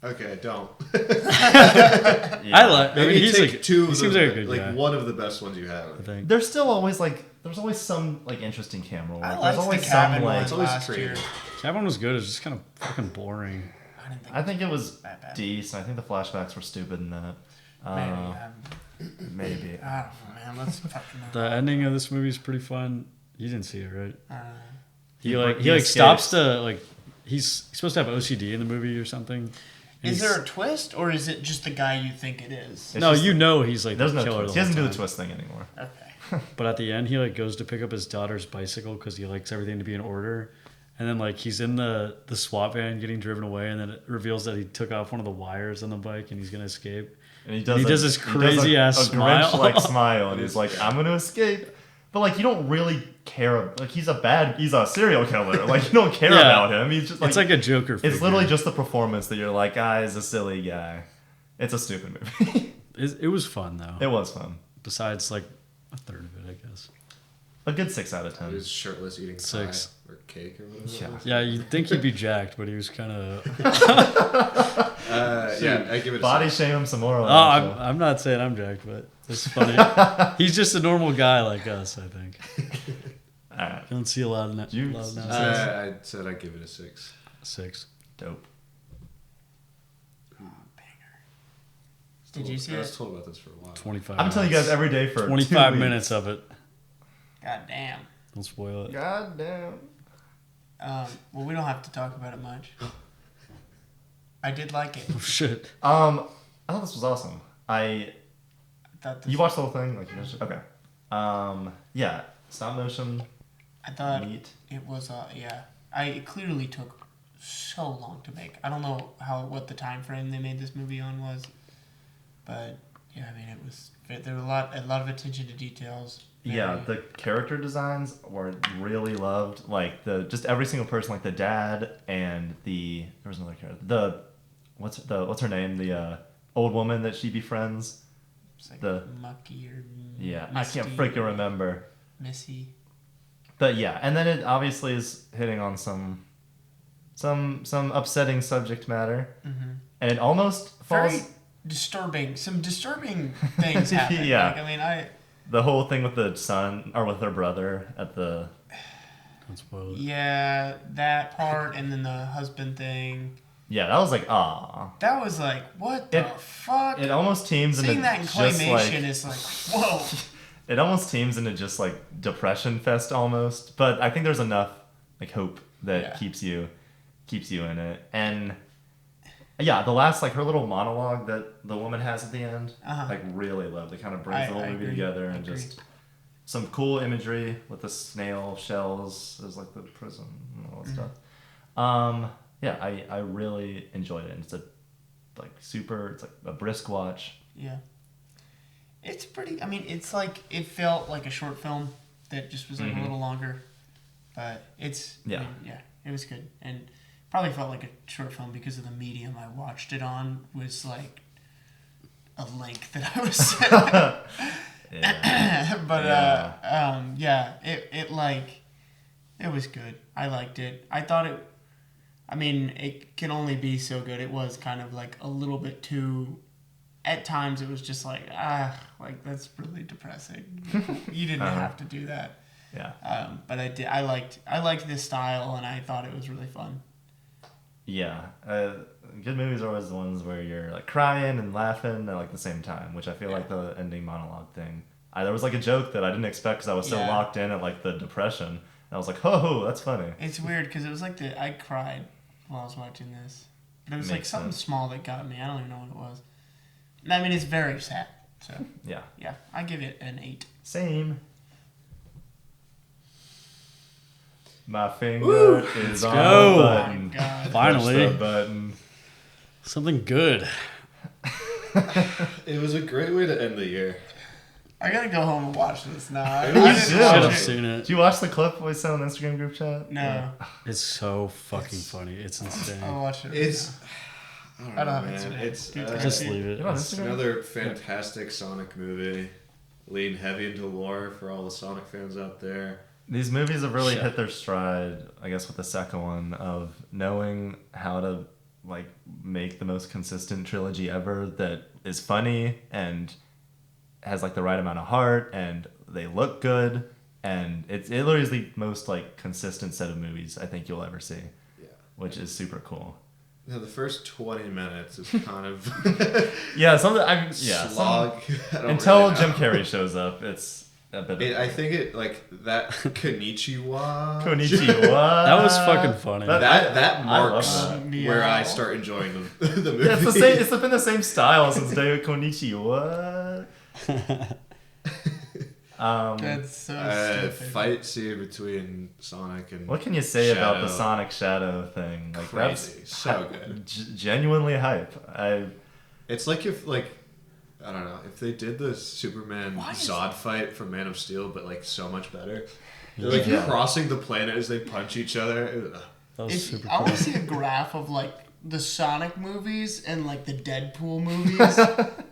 Okay, don't.
I like. I
Maybe
mean, he's
take
like
2.
he
Of
seems
the,
like a good
like
guy.
one of the best ones you
I
have.
think.
There's still always there's always some like interesting camera work.
I
There's
liked
always
the cabin
some like.
It's always
last
creative.
year.
That one was good. It was just kind of fucking boring.
I didn't think
I think it was
that bad.
decent. I think the flashbacks were stupid in that. Maybe.
I don't know, man. Let's fucking.
The ending of this movie is pretty fun. You didn't see it, right? He
escapes.
stops to like he's supposed to have OCD in the movie or something. And
Is
he's-
there a twist, or is it just the guy you think it is?
It's
No,
just-
you know he's like
There's
the
no
killer.
twist.
The
He doesn't
whole
do the
time.
twist thing anymore.
Okay.
But at the end, he like goes to pick up his daughter's bicycle because he likes everything to be in order. And then like he's in the SWAT van getting driven away, and then it reveals that he took off one of the wires on the bike and he's gonna escape.
And he
does this crazy ass smile,
Grinch-like smile, and he's like, "I'm gonna escape." But like, you don't really care. Like, he's a serial killer. Like, you don't care about him. He's just like,
it's like a Joker figure.
It's literally just the performance that you're like, he's a silly guy. It's a stupid movie.
It was fun though.
It was fun.
Besides like a third of it, I guess.
A good 6 out of 10.
He was shirtless eating
6
pie or cake or whatever.
Yeah, you'd think he'd be jacked, but he was kind of.
Yeah, I give it a
body
6.
shame him some more.
I'm not saying I'm jacked, but it's funny. He's just a normal guy like us, I think.
All right.
Don't see a lot of that.
I said I'd give it a 6.
6.
Dope.
Did you see
I
it?
was told about this for a while.
25.
I'm telling you guys every day for
25
2
minutes of it.
God damn.
Don't spoil it.
God damn.
Well, we don't have to talk about it much. I did like it.
Oh shit.
I thought this was awesome.
Thought this
You watched the whole thing? Like, okay. Yeah. Stop motion.
I thought
Neat.
it was it clearly took so long to make. I don't know what the time frame they made this movie on was, but yeah, I mean there were a lot of attention to details.
Yeah, the character designs were really loved. Like just every single person, like the dad and there was another character. What's her name? The old woman that she befriends.
It's like
The
Mucky or
Yeah,
Misty
I can't freaking remember.
Missy.
But yeah, and then it obviously is hitting on some upsetting subject matter, and it almost falls.
Very disturbing. Some disturbing things happen.
Yeah.
Like, I mean,
The whole thing with the son or with her brother at the.
Don't spoil it.
Yeah, that part, and then the husband thing.
Yeah, that was like
That was like, what the fuck?
It almost teams into
Seeing that in
just
claymation
like,
is like, whoa.
It almost teams into just like depression fest almost, but I think there's enough like hope that keeps you in it. And yeah, the last like her little monologue that the woman has at the end, like really loved. It kind of brings the whole movie together and just some cool imagery with the snail shells as like the prison and all that stuff. Yeah, I really enjoyed it. And it's it's like a brisk watch.
Yeah. It's pretty, I mean, it's like, it felt like a short film that just was like a little longer. But it's, I mean, it was good. And probably felt like a short film because of the medium I watched it on was like a link that I was set. It was good. I liked it. I thought it can only be so good. It was kind of like a little bit too, at times it was just like, like that's really depressing. You didn't have to do that.
Yeah.
But I liked this style, and I thought it was really fun.
Yeah. Good movies are always the ones where you're like crying and laughing at like the same time, which I feel like the ending monologue thing. There was like a joke that I didn't expect because I was so locked in at like the depression. And I was like, oh, that's funny.
It's weird because it was like I cried while I was watching this. But it was like something small that got me. I don't even know what it was. I mean, it's very sad. So
yeah,
I give it an 8.
Same. My finger is on the button.
Oh my God.
Finally.
Push the button.
Something good.
It was a great way to end the year.
I gotta go home and watch this now. I
You
didn't
should.
watch
Should have
it.
seen it.
Did you watch the clip we sent on the Instagram group chat?
No.
It's so fucking funny. It's insane.
I'll watch it.
It's
I don't have
man.
Instagram.
It's
Just leave it.
You're on
it's
Instagram?
another fantastic Sonic movie. Lean heavy into lore for all the Sonic fans out there.
These movies have really hit their stride, I guess, with the second one of knowing how to like make the most consistent trilogy ever that is funny and has like the right amount of heart and they look good and it literally is the most like consistent set of movies I think you'll ever see.
Yeah.
Which is super cool.
Now the first 20 minutes is kind of slog.
Until Jim Carrey shows up, it's a bit.
I think it like that Konnichiwa.
That was fucking funny.
That marks
that.
where I start enjoying the movie.
Yeah, it's the same. It's been the same style since David Konnichiwa.
That's so stupid.
Fight scene between Sonic and
What can you say
Shadow.
about the Sonic Shadow thing? Like
Crazy.
that's
So good.
Genuinely hype.
It's like if I don't know, if they did the Superman Zod fight from Man of Steel, but like so much better. They're like crossing the planet as they punch each other.
That was super
I
cool.
want to see a graph of like the Sonic movies and like the Deadpool movies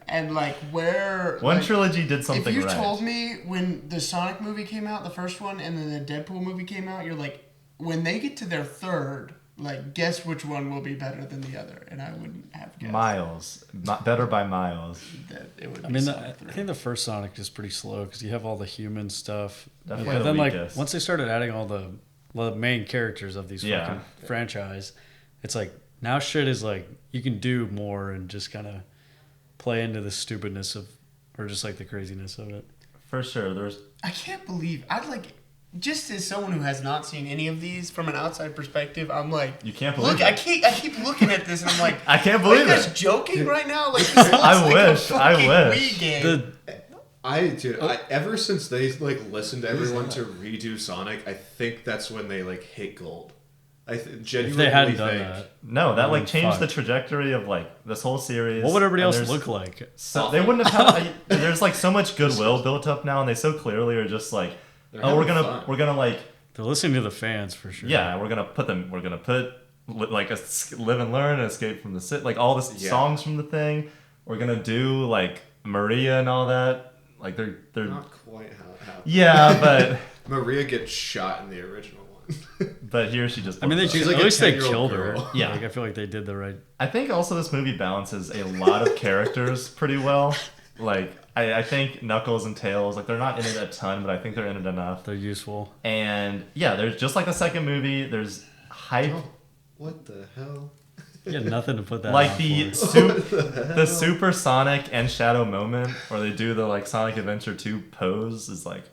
and like where
One
like,
trilogy did something
if you
right.
told me when the Sonic movie came out, the first one, and then the Deadpool movie came out, you're like, when they get to their third, like, guess which one will be better than the other, and I wouldn't have guessed.
Miles. Better by miles.
That it would
I
be
mean,
Sonic
I
3.
think the first Sonic is pretty slow because you have all the human stuff.
Definitely
And
the
then, like,
weakest.
once they started adding all the main characters of these
Yeah.
fucking franchise, it's like, now shit is like, you can do more and just kind of play into the stupidness of, or just like the craziness of it.
For sure. There's
I can't believe just as someone who has not seen any of these from an outside perspective, I'm like,
You can't believe
look,
it.
I keep looking at this and I'm like,
I can't
are you
believe
guys
it.
joking right now? Like, this looks
I
like
wish,
a
I
fucking
wish.
Wii game.
Ever since they like listened to everyone to redo Sonic, I think that's when they like hit gold. I genuinely
If they hadn't done
think
that,
No, that like changed
fuck.
the trajectory of like this whole series.
what would everybody
And
else
there's-
look like?
So they wouldn't have had. There's like so much goodwill built up now, and they so clearly are just like,
They're
oh,
having fun.
we're gonna like,
They're listening to the fans for sure.
yeah, we're gonna put like a Live and Learn, and Escape from the City, like all the songs from the thing. We're gonna do like Maria and all that. Like they're
not quite how it happened.
yeah, but
Maria gets shot in the original one.
but here she just.
I mean,
She's
at
like a
least they
10-year-old
killed her.
girl.
Yeah.
Like, I feel like they did the right.
I think also this movie balances a lot of characters pretty well. Like I think Knuckles and Tails, like they're not in it a ton, but I think they're in it enough.
They're useful.
And yeah, there's just like the second movie. There's hype.
Oh, what the hell?
You had nothing to put that
Like
on
the
for.
the Super Sonic and Shadow moment where they do the like Sonic Adventure 2 pose is like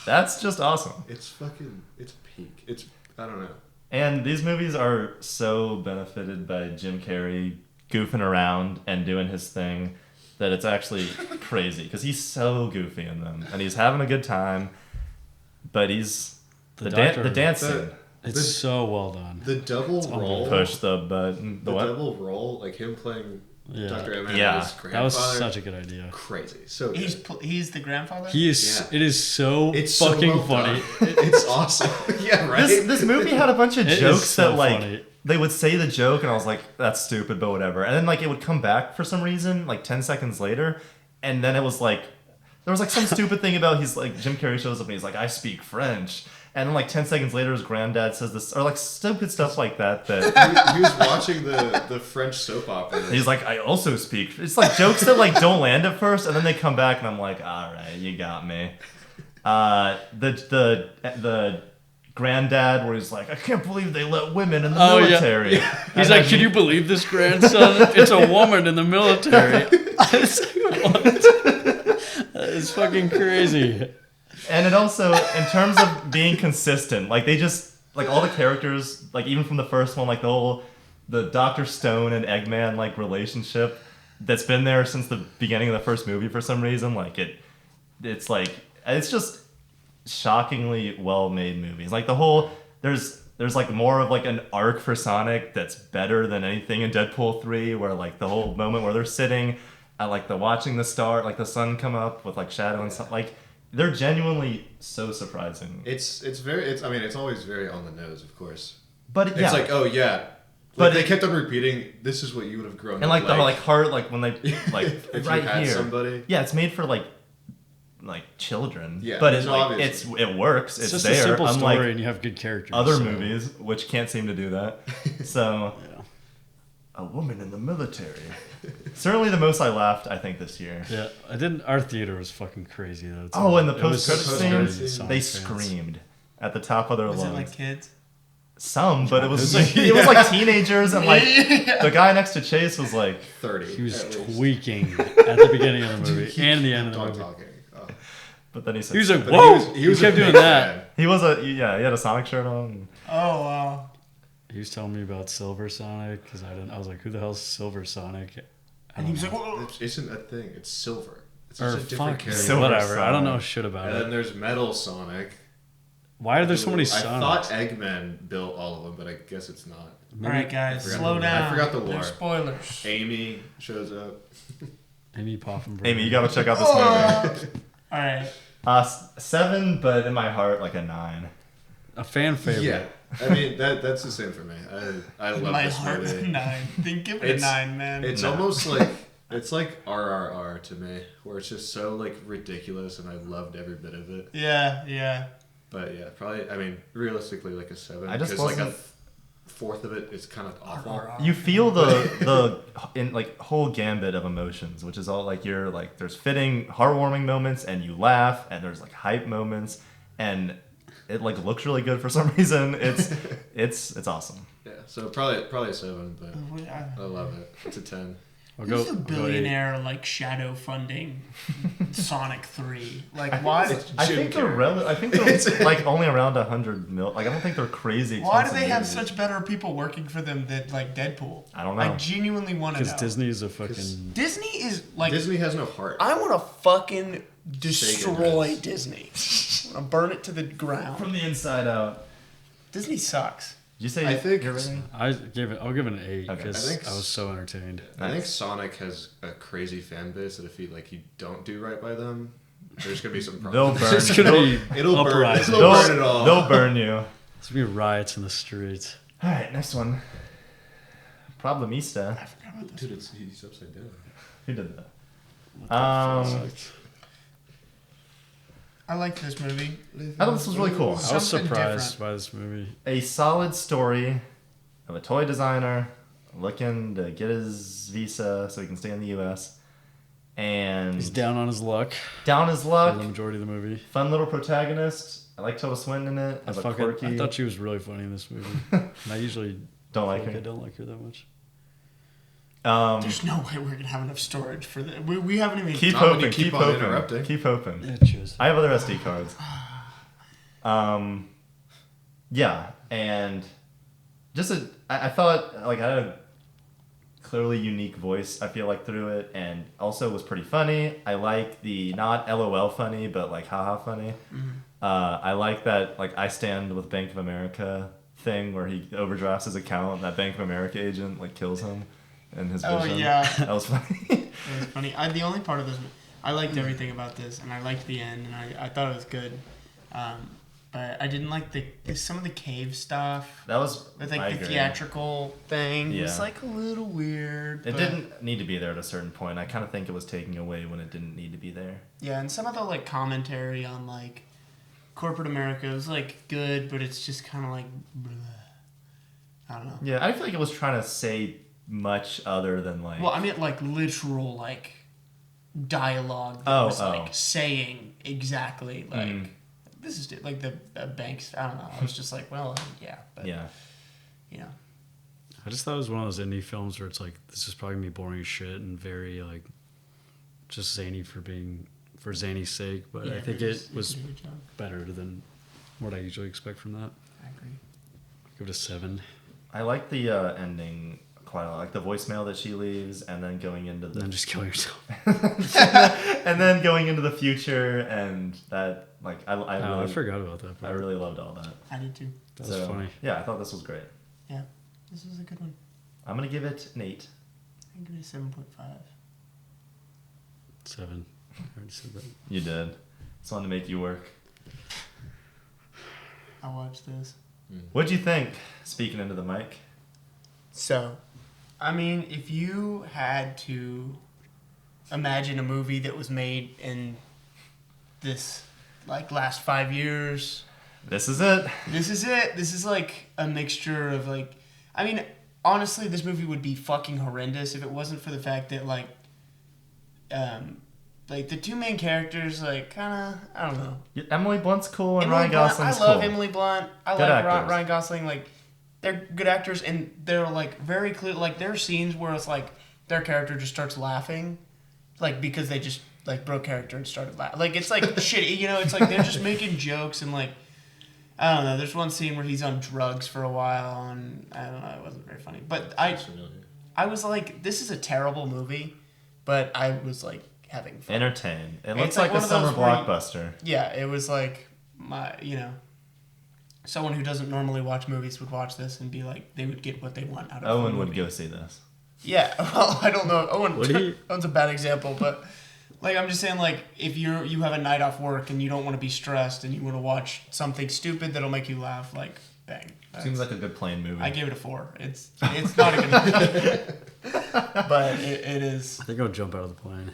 that's just awesome.
It's peak. I don't know.
And these movies are so benefited by Jim Carrey goofing around and doing his thing that it's actually crazy because he's so goofy in them and he's having a good time, but he's the dance scene.
It's so well done.
The double roll.
Push the button.
The
what?
double roll, like him playing
Yeah.
Dr. Eggman
Yeah.
as his grandfather.
That was such a good idea.
Crazy. So good.
He's the grandfather?
He is.
Yeah.
It is so
It's so
fucking
well
funny.
done. It's awesome. Yeah, right?
This movie had a bunch of
It is
jokes
so
that like
funny.
they would say the joke and I was like, that's stupid, but whatever. And then like it would come back for some reason, like 10 seconds later, and then it was like there was like some stupid thing about he's like Jim Carrey shows up and he's like, I speak French. And then like 10 seconds later his granddad says this or like stupid stuff like that
he was watching the French soap opera.
he's like, I also speak. It's like jokes that like don't land at first and then they come back and I'm like, all right, you got me. The granddad where he's like, I can't believe they let women in the military.
Yeah. He's like, can you believe this, grandson? It's a woman in the military. It's like, what? It's fucking crazy.
And it also, in terms of being consistent, like they just, like all the characters, like even from the first one, like the Dr. Stone and Eggman like relationship that's been there since the beginning of the first movie for some reason, like it's just shockingly well-made movies. Like the whole, there's like more of like an arc for Sonic that's better than anything in Deadpool 3, where like the whole moment where they're sitting at like watching the star, like the sun come up with like shadow and stuff, like they're genuinely so surprising.
It's always very on the nose, of course.
But
It's
yeah,
like, oh yeah.
But
they kept on repeating, this is what you would have grown
and
up
like the like heart, like when they like
if
right
you had
here.
somebody.
Yeah, it's made for like children.
Yeah,
but it's
so
like
obviously.
it works.
It's
It's
just
there.
a simple
Unlike
story, and you have good characters.
other
so-
movies, which can't seem to do that. So,
Yeah.
a woman in the military. Certainly the most I laughed, I think, this year.
Yeah, I didn't. Our theater was fucking crazy though. too.
Oh, and the
It was
post-credit
so
scene,
crazy, Sonic
They
fans.
screamed at the top of their
Was it
lungs.
like kids?
Some, but it was
It was
it was like teenagers, and like
Yeah.
the guy next to Chase was like,
30.
He was
at least.
tweaking at the beginning of the movie and the end of the
Kept on
movie.
talking. Oh.
but then he said,
He was like,
But
"Whoa!"
he was
kept
a
doing
big
that.
fan.
he had a Sonic shirt on.
Oh, wow.
He was telling me about Silver Sonic because I was like, "Who the hell's Silver Sonic?"
And he was like, whoa.
It isn't a thing. It's silver. It's just a different character.
Silver
whatever. I don't
Sonic.
know shit about
And then
it.
there's Metal Sonic.
Why are there so many
I
Sonics?
thought Eggman built all of them, but I guess it's not.
All right, guys,
I forgot
slow
the-
down.
I forgot the lore.
There's spoilers.
Amy shows up.
Amy Poffenberg.
Amy, you gotta check out this movie.
All right.
7, but in my heart, like a 9.
A fan favorite.
Yeah, I mean that's the same for me. I love
My
this
heart
movie.
9. Then give it a 9, man.
It's almost like it's like RRR to me, where it's just so like ridiculous, and I loved every bit of it.
Yeah.
But yeah, probably. I mean, realistically, like a 7.
I just
because like a
wasn't-
fourth of it is kind of awful.
You feel the in like whole gambit of emotions, which is all like you're like there's fitting, heartwarming moments, and you laugh, and there's like hype moments, and it like looks really good for some reason. It's awesome.
Yeah, so probably a 7, but
Yeah.
I love it. It's a 10.
Who's the billionaire like shadow funding Sonic 3? Like why?
I think they're like only around 100 mil. Like I don't think they're crazy.
Why do
expensive
they have
movies.
such better people working for them than like Deadpool?
I don't know.
I genuinely want to know.
Because Disney is a fucking.
Disney is like
Disney has no heart.
I want to fucking destroy
does.
Disney. I want to burn it to the ground.
From the inside out.
Disney sucks.
Did you say
I think-
you're rating?
I'll give it an 8
Okay.
because
I think
I was so entertained.
I think Sonic has a crazy fan base that if you don't do right by them, there's gonna be some
They'll
problems.
burn.
There's gonna be
It'll burn.
uprising.
It'll burn it all.
They'll burn you.
There's gonna be riots in the streets.
All right, next one. Problemista.
I forgot about this.
Dude, he's upside down.
Who did that?
I liked this movie.
I thought this was really cool.
I was
Something
surprised
different.
by this movie.
A solid story of a toy designer looking to get his visa so he can stay in the U.S. And
He's down on his luck
down his
for
luck.
the majority of the movie.
Fun little protagonist. I like Tilda Swinton in it. As a quirky.
I thought she was really funny in this movie. And I usually
Don't like
feel
her.
I don't like her that much.
There's no way we're gonna have enough storage for that. We haven't even.
Keep
Not when
hoping.
you keep
Keep
on
hoping.
interrupting.
Keep hoping.
Yeah, cheers.
I have other SD cards. Yeah, and just I thought like I had a clearly unique voice. I feel like through it, and also was pretty funny. I like the not LOL funny, but like haha funny. I like that like I stand with Bank of America thing where he overdrafts his account and that Bank of America agent like kills him in his vision.
Oh yeah,
That was funny.
it was funny. The only part of this, I liked everything about this, and I liked the end, and I thought it was good. But I didn't like some of the cave stuff.
That was
With
I
like the
agree.
theatrical thing. It was
Yeah.
like a little weird.
It
but-
didn't need to be there at a certain point. I kind of think it was taking away when it didn't need to be there.
Yeah, and some of the like commentary on like corporate America was like good, but it's just kind of like, bleh. I don't know.
Yeah, I feel like it was trying to say much other than like.
Well, I mean like literal like dialogue that
Oh,
was
oh.
like saying exactly like this is like the banks. I don't know. I was just like, well, yeah, but
yeah.
you know.
I just thought it was one of those indie films where it's like this is probably gonna be boring as shit and very like just zany for zany's sake, but
Yeah,
I think
it's-
it was
it's a good job.
better than what I usually expect from that.
I agree.
Give it a 7.
I like the ending quite a lot. Like the voicemail that she leaves, and then going into
And
the.
then just kill yourself.
and then going into the future, and that like I
Oh,
really
I forgot about that.
I
Part.
really loved all that.
I did too.
That was funny.
Yeah, I thought this was great.
Yeah, this was a good one.
I'm gonna give it an 8.
I'm gonna 7.5.
7. I already said that.
You did. Just wanted to make you work.
I watched this.
What'd you think? Speaking into the mic.
So, I mean, if you had to imagine a movie that was made in this like last 5 years,
This is it.
this is it. This is like a mixture of like, I mean, honestly, this movie would be fucking horrendous if it wasn't for the fact that like the two main characters, like, kind of, I don't know.
Emily Blunt's cool and
Emily
Ryan
Blunt,
Gosling's
I love
cool.
Emily Blunt. I
Good
like
actors.
Ryan Gosling. Like, they're good actors, and they're like very clear. Like, there are scenes where it's like their character just starts laughing, like because they just like broke character and started laughing. Like, it's like shitty, you know. It's like they're just making jokes and like, I don't know. There's one scene where he's on drugs for a while, and I don't know. It wasn't very funny, but I was like, this is a terrible movie, but I was like having fun.
Entertain. It
It's
looks
like
like a
one of
summer
those where you-
blockbuster.
Yeah, it was like someone who doesn't normally watch movies would watch this and be like, they would get what they want out of
Owen
the
would
movie.
go see this.
Yeah, well, I don't know.
Would he?
Owen's a bad example, but like I'm just saying, like if you have a night off work and you don't want to be stressed and you want to watch something stupid that'll make you laugh, like bang.
Seems like a good plane movie.
I gave it a 4. It's not a good movie, but it is.
I think I'll jump out of the plane.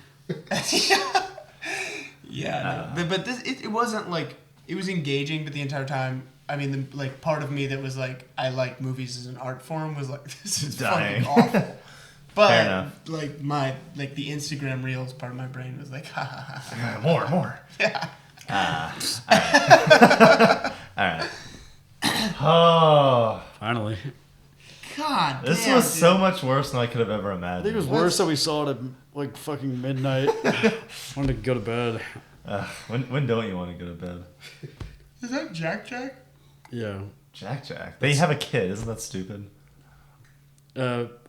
Yeah, no. But this it wasn't like it was engaging, but the entire time. I mean, part of me that was like, I like movies as an art form was like, this is
Dying.
fucking awful.
Fair
But
enough.
the Instagram reels part of my brain was like, ha ha ha. ha.
More.
Yeah.
All right. Oh,
Finally.
God
this
damn,
was
dude.
so much worse than I could have ever
I think
imagined.
it was worse that we saw it at like fucking midnight. Wanted to go to bed.
When don't you want to go to bed?
Is that Jack?
Yeah.
Jack. They have a kid. Isn't that stupid?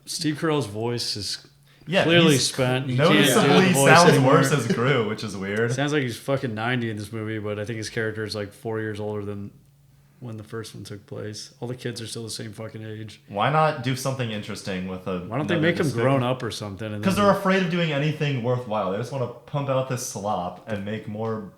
Steve Carell's voice is
Yeah,
clearly
he's
spent. He can't do the
Noticeably
voice
sounds
anymore.
worse as Gru, which is weird.
Sounds like he's fucking 90 in this movie, but I think his character is like 4 years older than when the first one took place. All the kids are still the same fucking age.
Why not do something interesting with a?
Why don't they make him grown up or something?
Because they're afraid of doing anything worthwhile. They just want to pump out this slop and make more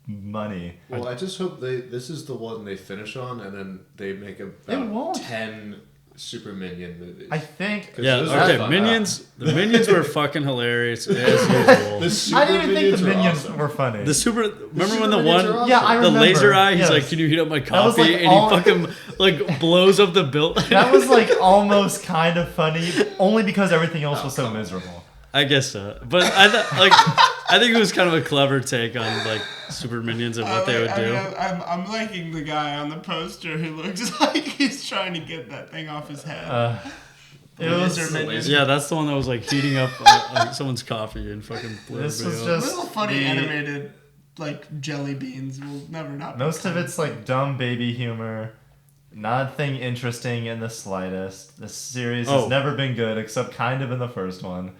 money.
Well, I just hope this is the one they finish on, and then they make
It
about
won't.
10 Super Minion movies.
I think.
Yeah,
those are
okay.
fun.
Minions. The Minions were fucking hilarious as usual.
The Super
I didn't even think the
are
minions
awesome.
were funny.
The super. Remember
Super
when the
Minions
one,
are awesome.
Yeah, I
the
remember.
laser eye? He's
Yes.
like, "Can you heat up my
was,
coffee?"
like,
And
all-
he fucking like blows up the building.
That was like almost kind of funny, only because everything else was so miserable.
I guess so, but I think it was kind of a clever take on like super minions and what they would do.
I'm liking the guy on the poster who looks like he's trying to get that thing off his head.
It was.
Laser minion.
Yeah, that's the one that was like heating up someone's coffee and fucking blew
This
everybody
was
up.
just
Little funny
the-
animated jelly beans will never not.
Most of it's like dumb baby humor. Nothing interesting in the slightest. The series has never been good, except kind of in the first one.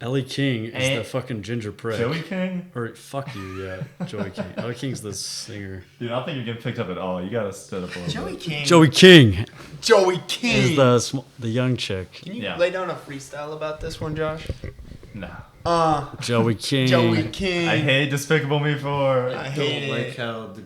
Ellie King is
And
the fucking ginger prick.
Joey King?
Or fuck you, yeah, Joey King. Ellie King's the singer.
Dude, I don't think you're getting picked up at all. You gotta stood up a little
Joey
bit.
King.
Joey King
Joey King.
is the young chick.
Can you
Yeah.
lay down a freestyle about this one, Josh?
No.
Joey King.
Joey King.
I hate Despicable Me 4.
I
I
hate
don't
it.
like how the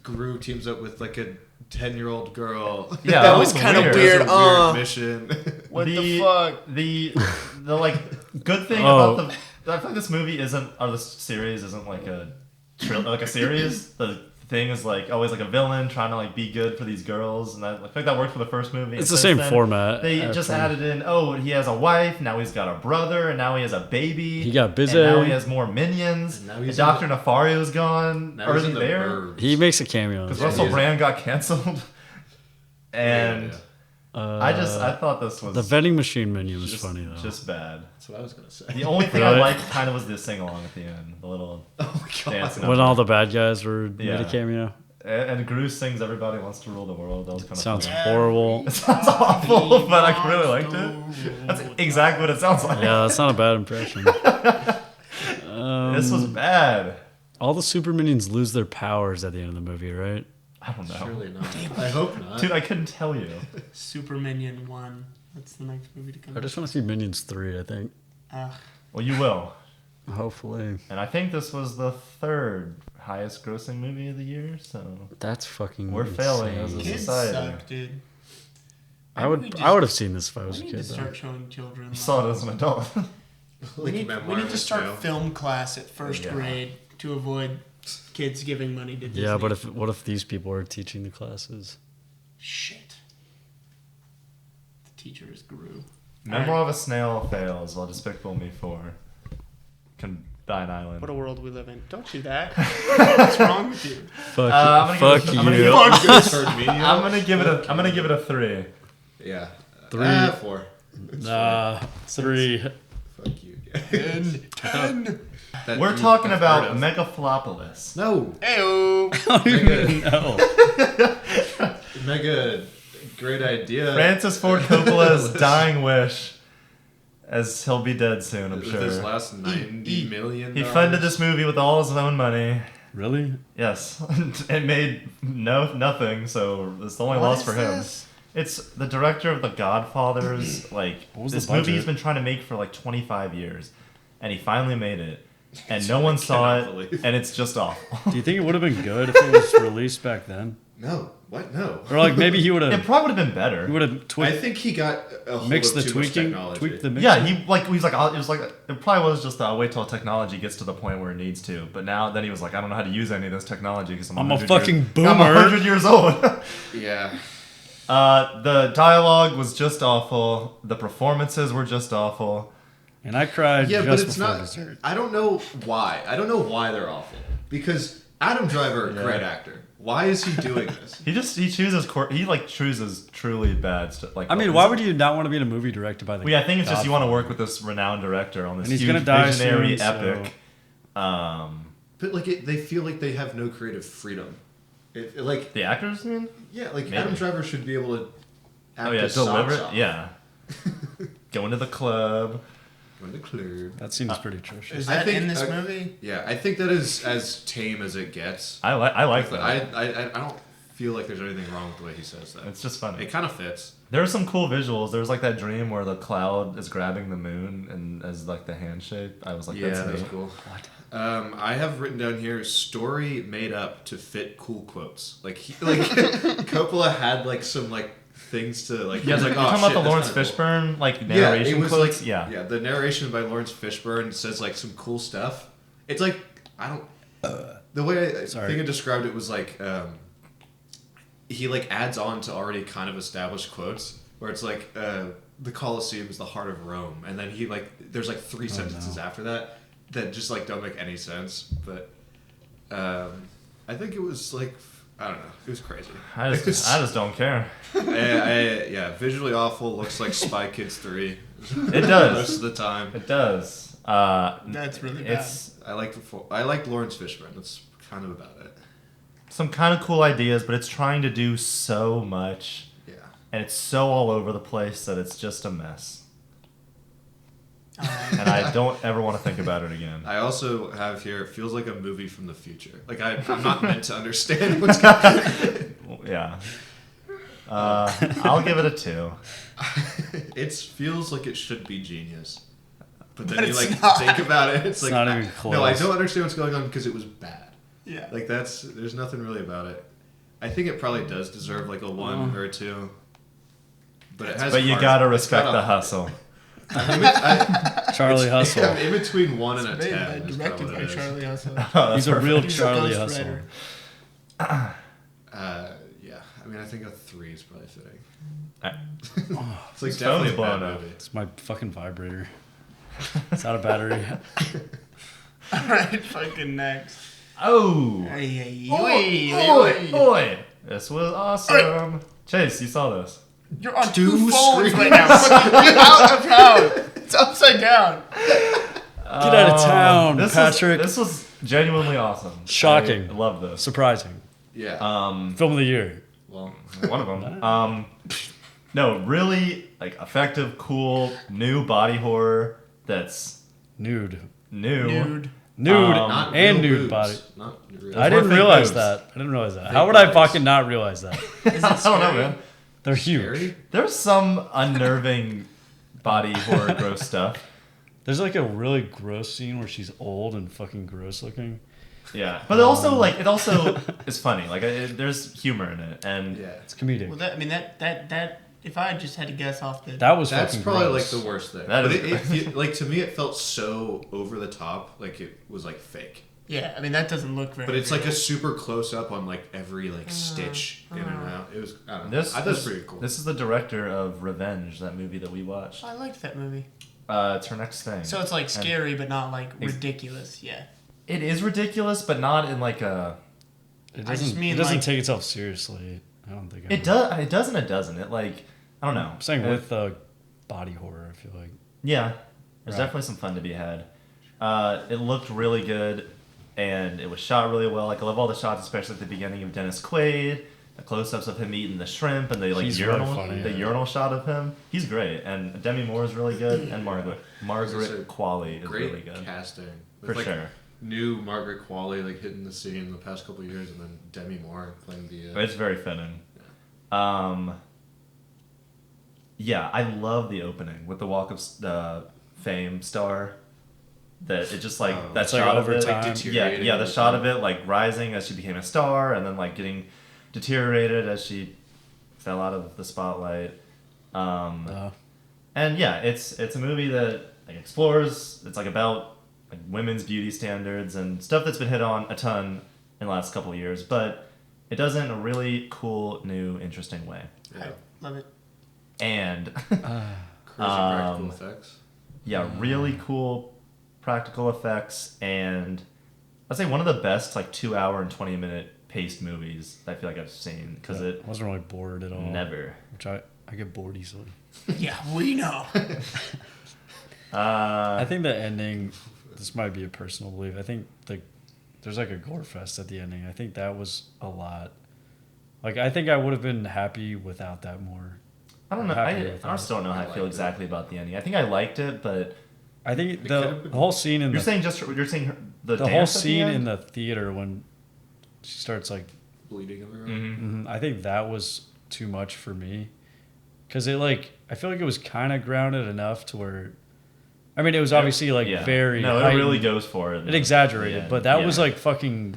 Gru teams up with like a 10-year-old girl.
Yeah,
That was kinda
It's
weird.
a weird mission.
What the fuck?
The like good thing
Oh.
about I feel like this movie isn't, or this series isn't like a series. The thing is like always like a villain trying to like be good for these girls, and I feel like that worked for the first movie.
It's
And
the
since
same
then,
format.
They just added in, oh, he has a wife, now he's got a brother, and now he has a baby.
He got busy.
And now he has more minions.
And now
And
he's
Dr. Nefario's gone.
Now
Or
he's
is he
in the
there?
burbs.
He makes a cameo. in
Because
this.
Russell
he is.
Brand got canceled. And I thought this was
the vending machine menu was
just,
funny though.
just bad.
That's what I was gonna say.
The only thing I
Right.
liked kind of was the sing along at the end, the little
Oh my god.
dancing.
When
number.
all the bad guys were made
Yeah.
a cameo.
And Gru sings "Everybody Wants to Rule the World." That was kind of
Sounds
funny.
horrible.
It sounds awful, but I really liked it. That's exactly what it sounds like.
Yeah, that's not a bad impression.
This was bad.
All the super minions lose their powers at the end of the movie, right?
I don't know.
Surely not. I hope not.
Dude, I couldn't tell you.
Super Minion 1. That's the next movie to come
I just want to see Minions 3, I think.
out.
Well, you will.
Hopefully.
And I think this was the third highest grossing movie of the year, so
That's fucking
we're failing as a
insane.
Kids
society.
suck, dude.
I
Maybe
would
we just-
I would have seen this if I was a
We need
kid
to
though.
start showing children.
I saw it as an adult.
We need to start film class at first
Yeah.
grade to avoid kids giving money to Disney.
Yeah, but what if these people are teaching the classes?
Shit. The teacher is Gru.
Memoir of a Snail fails while Despicable Me 4 can die an island.
What a world we live in. Don't do that. What's wrong with you?
Fuck,
I'm gonna
fuck
give it- I'm gonna
you.
give
I'm
I'm gonna give it a 3.
Yeah.
3.
4.
Nah, 3.
Fuck you.
10.
That
We're
dude
talking
I've
about
heard of.
Megaflopolis.
No.
Ew.
Mega,
No.
mega great idea.
Francis Ford Coppola's dying wish. as he'll be dead soon, I'm
With
sure.
his last $90 million.
He funded this movie with all his own money.
Really?
Yes. It made nothing, so it's the only loss for him. It's the director of The Godfathers. Like, this movie he's been trying to make for like 25 years, and he finally made it. And no one saw it, and it's just awful.
Do you think it would have been good if it was released back then?
No. What? No.
Or like maybe he would have.
It probably would have been better.
He would have
I think he got a hold
mixed
of
the
too much
tweaking,
technology.
tweaked the mix.
Yeah, it probably was just wait till technology gets to the point where it needs to. But then he was like, I don't know how to use any of this technology because I'm
a fucking boomer.
I'm 100 years old.
Yeah.
The dialogue was just awful. The performances were just awful.
And I cried
Yeah,
just
but it's
before
not.
dessert.
I don't know why. I don't know why they're awful. Because Adam Driver, great actor. Why is he doing this?
he chooses truly bad stuff. Like,
I mean, why would you not want to be in a movie directed by the?
Well, yeah, I think it's just you want to work with this renowned director on this
and he's
huge
gonna die
visionary
soon,
epic.
So.
But like, they feel like they have no creative freedom. Like
The actors, I mean?
yeah, like
Maybe.
Adam Driver should be able to. Act his
deliver
socks
it.
off.
Yeah, going to the club.
Going to the club.
That seems pretty atrocious.
Is that
think,
in this movie?
Yeah, I think that is as tame as it gets.
I like
But
that.
I don't feel like there's anything wrong with the way he says that.
It's just funny.
It kind of fits.
There are some cool visuals. There's like that dream where the cloud is grabbing the moon and as like the handshake. I was like,
Yeah,
that's
that was
neat.
cool. I have written down here story made up to fit cool quotes. Like Coppola had like some like things to like.
Yeah,
he was
like,
like,
you're
oh,
talking about
shit,
the Lawrence
that's kinda
Fishburne like
cool.
narration
it was
quotes.
like
Yeah,
yeah. The narration by Lawrence Fishburne says like some cool stuff. It's like I don't. The way I think I described it was like he like adds on to already kind of established quotes where it's like the Colosseum is the heart of Rome, and then he like there's like three sentences after that just like don't make any sense, but I think it was like I don't know, it was crazy.
I just don't care.
Yeah, visually awful. Looks like Spy Kids 3.
It does
most of the time.
It does.
That's really bad.
It's
I liked Lawrence Fishburne. That's kind of about it.
some kind of cool ideas, but it's trying to do so much,
Yeah.
and it's so all over the place that it's just a mess. And I don't ever want to think about it again.
I also have here, it feels like a movie from the future. Like, I'm not meant to understand what's going on.
Yeah. I'll give it a 2.
It feels like it should be genius. But then
But
you,
it's
like,
not.
think about it. It's like,
not even
no, I
close.
don't understand what's going on because it was bad.
Yeah.
Like, there's nothing really about it. I think it probably does deserve, like, a 1 or a 2. But it has
But you
heart.
gotta
It's
respect
got
the
a-
hustle.
Charlie Hustle.
I'm in between 1 and a
Made
10.
by,
is
directed
probably
by
what it is.
Charlie Hustle.
He's a real
He's a
Charlie
ghost
Hustle.
writer.
Yeah. I mean, I think a 3 is probably fitting.
I-
It's like
It's
definitely
totally
a
blown
bad
up.
movie.
It's my fucking vibrator. It's out of battery.
Alright, fucking next.
Oh! Oi! This was awesome. Chase, you saw this.
You're on
2
2 phones
screens.
right now. Fucking get out of town. It's upside down.
Get out of town, Patrick.
This was genuinely awesome.
Shocking.
I love this.
Surprising.
Yeah.
Film of the year.
Well,
One of them. No, really like effective, cool, new body horror that's
Nude.
new.
Nude
not
and
real
nude
boobs.
body.
Not real.
I didn't
fake
realize
boobs.
that. I didn't realize that. How would I
bodies.
fucking not realize that?
Is it
I don't know,
scary?
man.
They're huge.
Scary?
There's some unnerving body horror gross stuff.
There's like a really gross scene where she's old and fucking gross looking.
Yeah, but it also is funny. Like there's humor in it, and
Yeah.
It's comedic.
Well, I mean, that if I just had to guess off the...
That was
That's
fucking
probably
gross.
like the worst thing.
That
But
is-
it like to me, it felt so over the top, like it was like fake.
Yeah, I mean, that doesn't look very
But it's like
real.
a super close up on like every like stitch in and out. It was I don't know.
this
I thought it was pretty cool.
This is the director of Revenge, that movie that we watched.
I liked that movie.
It's her next thing.
So it's like
And
scary, but not like ridiculous. Yeah.
it is ridiculous, but not in like a.
It
I just
doesn't,
mean,
it doesn't
like-
take itself seriously. I don't think
It does. It doesn't. It doesn't. It like I don't know.
I'm saying with body horror, I feel like.
Yeah, there's
Right.
definitely some fun to be had. It looked really good, and it was shot really well. Like I love all the shots, especially at the beginning of Dennis Quaid close-ups of him eating the shrimp and the
He's really funny,
the urinal shot of him. He's great, and Demi Moore is really good, and Margaret Qualley is really good.
Great casting.
For sure.
New Margaret Qualley hitting the scene in the past couple of years, and then Demi Moore playing the.
It's very fitting. Yeah, I love the opening with the Walk of Fame star. That it just that shot of it, the shot of it rising as she became a star, and then getting deteriorated as she fell out of the spotlight. And yeah, it's a movie that explores. It's about women's beauty standards and stuff that's been hit on a ton in the last couple of years, but it does it in a really cool, new, interesting way.
Yeah. I love it.
And
crazy practical effects.
Yeah, really cool practical effects, and I'd say one of the best 2 hour and 20-minute paced movies I feel I've seen, because it
wasn't really bored at all.
Never.
Which I get bored easily.
Yeah, we know.
I think the ending, this might be a personal belief, I think there's a gore fest at the ending. I think that was a lot. I think I would have been happy without that more.
I don't know. I still don't know how I feel exactly about the ending. I think I liked it, but
I think the whole scene in
you're saying the
whole scene in the theater when she starts
bleeding everywhere.
Mm-hmm. I think that was too much for me, because it I feel it was kind of grounded enough to where, I mean, it was obviously very
no,
heightened.
It really goes for it.
It exaggerated, but that was fucking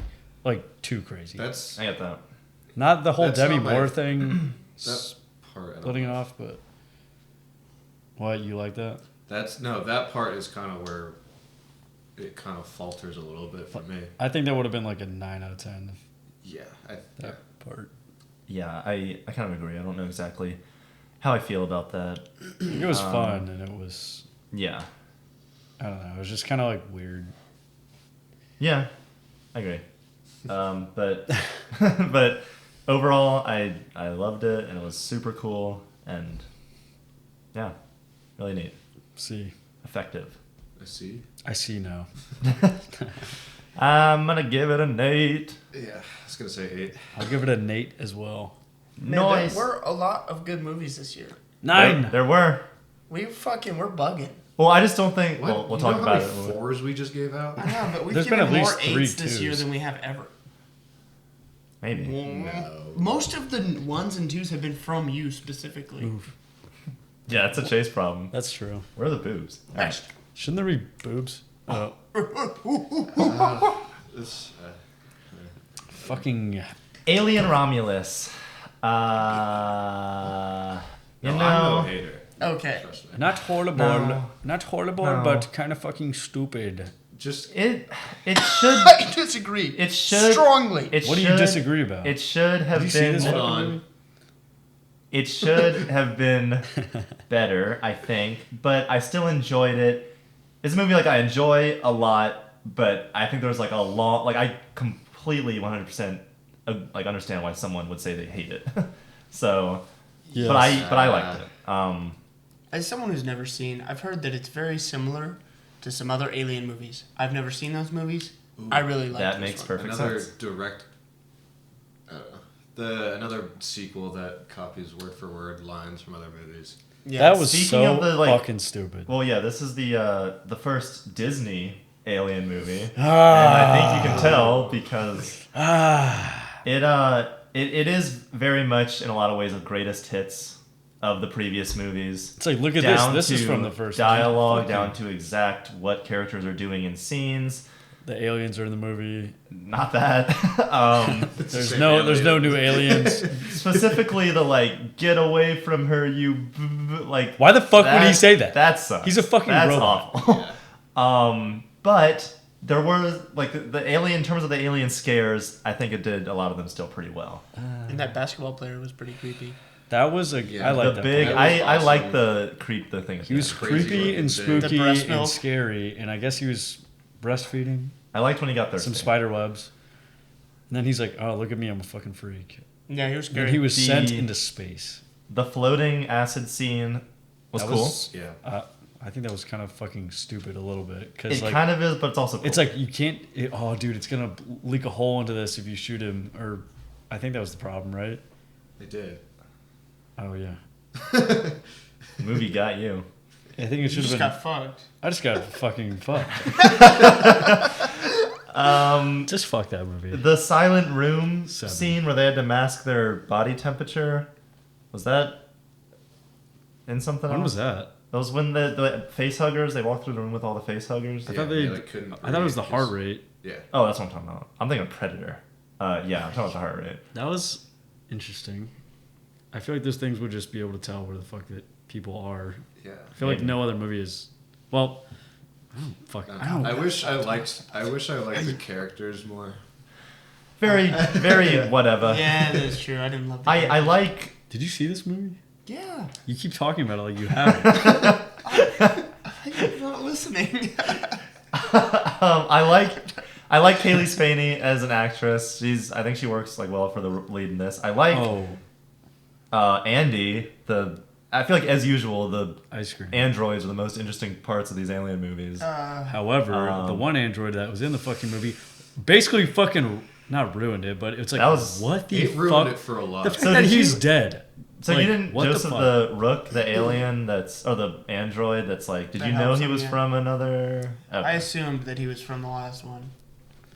too crazy.
I get that.
Not the whole Demi Moore thing.
That part
splitting off, but what, you like that?
That part is kind of where it kind of falters a little bit for me.
I think that would have been a 9 out of 10.
Yeah,
that part.
Yeah, I kind of agree. I don't know exactly how I feel about that.
It was fun, and it was.
Yeah.
I don't know. It was just kind of weird.
Yeah, I agree. But but overall, I loved it, and it was super cool, and yeah, really neat.
See.
Effective.
I see
now.
I'm gonna give it an 8.
Yeah, I was gonna say 8.
I'll give it a Nate as well.
Nice. There were a lot of good movies this year.
9.
There were.
We're bugging.
Well, I just don't think.
What?
We'll talk about it.
4s we just gave out.
I know, but we've
There's
given
been at
more
least 3
8s this year
2s.
than we have ever.
Maybe.
No.
Most of the 1s and 2s have been from you specifically.
Oof.
Yeah, it's a Chase problem.
That's true.
Where are the boobs? All right.
Shouldn't there be boobs? Fucking
Alien Romulus.
I'm no hater.
Okay.
not horrible,
No.
but kind of fucking stupid.
Just
It should.
I disagree.
It should
strongly.
What do you disagree about?
It should have
Did you see
been.
this
Hold
fucking
on.
movie?
It should have been better, I think, but I still enjoyed it. It's a movie I enjoy a lot, but I think there was a long I completely 100% understand why someone would say they hate it. So,
Yes.
but I liked it.
As someone who's never seen, I've heard that it's very similar to some other Alien movies. I've never seen those movies.
Ooh,
I really like
that
this
makes
one.
perfect
another
sense.
direct. Another sequel that copies word for word lines from other movies.
Yeah.
That was
Speaking
so
of the,
fucking stupid.
Well, yeah, this is the first Disney Alien movie, and I think you can tell because it is very much in a lot of ways the greatest hits of the previous movies.
It's look at
down
this. This is
to
from the first
dialogue,
one.
down to exact what characters are doing in scenes.
The aliens are in the movie.
Not that.
There's no new aliens.
Specifically the get away from her, you
Why the fuck would he say that?
That sucks.
He's a fucking
That's
robot.
awful. But there were the alien, in terms of the alien scares, I think it did a lot of them still pretty well.
And that basketball player was pretty creepy.
That was I like
The
that.
big
part.
I
awesome.
like the creep the thing.
He was
Crazy
creepy
looking
and
thing.
spooky
The breast milk.
and scary, and I guess he was breastfeeding
I liked when he got thirsty.
some spider webs. And then he's like, "Oh, look at me, I'm a fucking freak."
Yeah, he was
And
scary.
he was sent
The-
into space.
The floating acid scene was
That
cool.
Yeah.
I think that was kind of fucking stupid a little bit because
It kind of is, but it's also cool.
it's you can't. Oh, dude, it's gonna leak a hole into this if you shoot him. Or I think that was the problem, right?
They did.
Oh yeah.
The movie got you.
I think it
You
should
just
have been.
got fucked.
I just got fucking fucked. Just fuck that movie.
The silent room
7.
scene where they had to mask their body temperature, was that in something
When
else?
was that?
That was when the face huggers, they walked through the room with all the face huggers.
I thought they.
couldn't
I thought it was the
breathe
heart
'cause-
rate.
Yeah.
Oh, that's what I'm talking about. I'm thinking of Predator. Yeah, I'm talking about the heart rate.
That was interesting. I feel like those things would just be able to tell where the fuck that people are.
Yeah.
I feel like
Maybe.
no other movie is. Well, I don't fuck. I don't.
I wish I liked the characters more.
Very, very whatever.
Yeah, that is true. I didn't love.
I like.
Did you see this movie?
Yeah.
You keep talking about it like you haven't.
I'm not listening.
I like Kaylee Spaney as an actress. I think she works like well for the lead in this. I like Andy. I feel like as usual the
Ice cream.
androids are the most interesting parts of these alien movies.
However, the one android that was in the fucking movie basically fucking not ruined it, but it's like
That was-
what the
It
fuck?
ruined it for a lot.
The fact
So
that
did
he's
you-
dead.
So
Like,
you didn't
what the
Joseph
fuck?
the Rook, the alien or the android that's like? Did
That
you know
helps
he
him,
was
yeah.
from another? Okay.
I assumed that he was from the last one.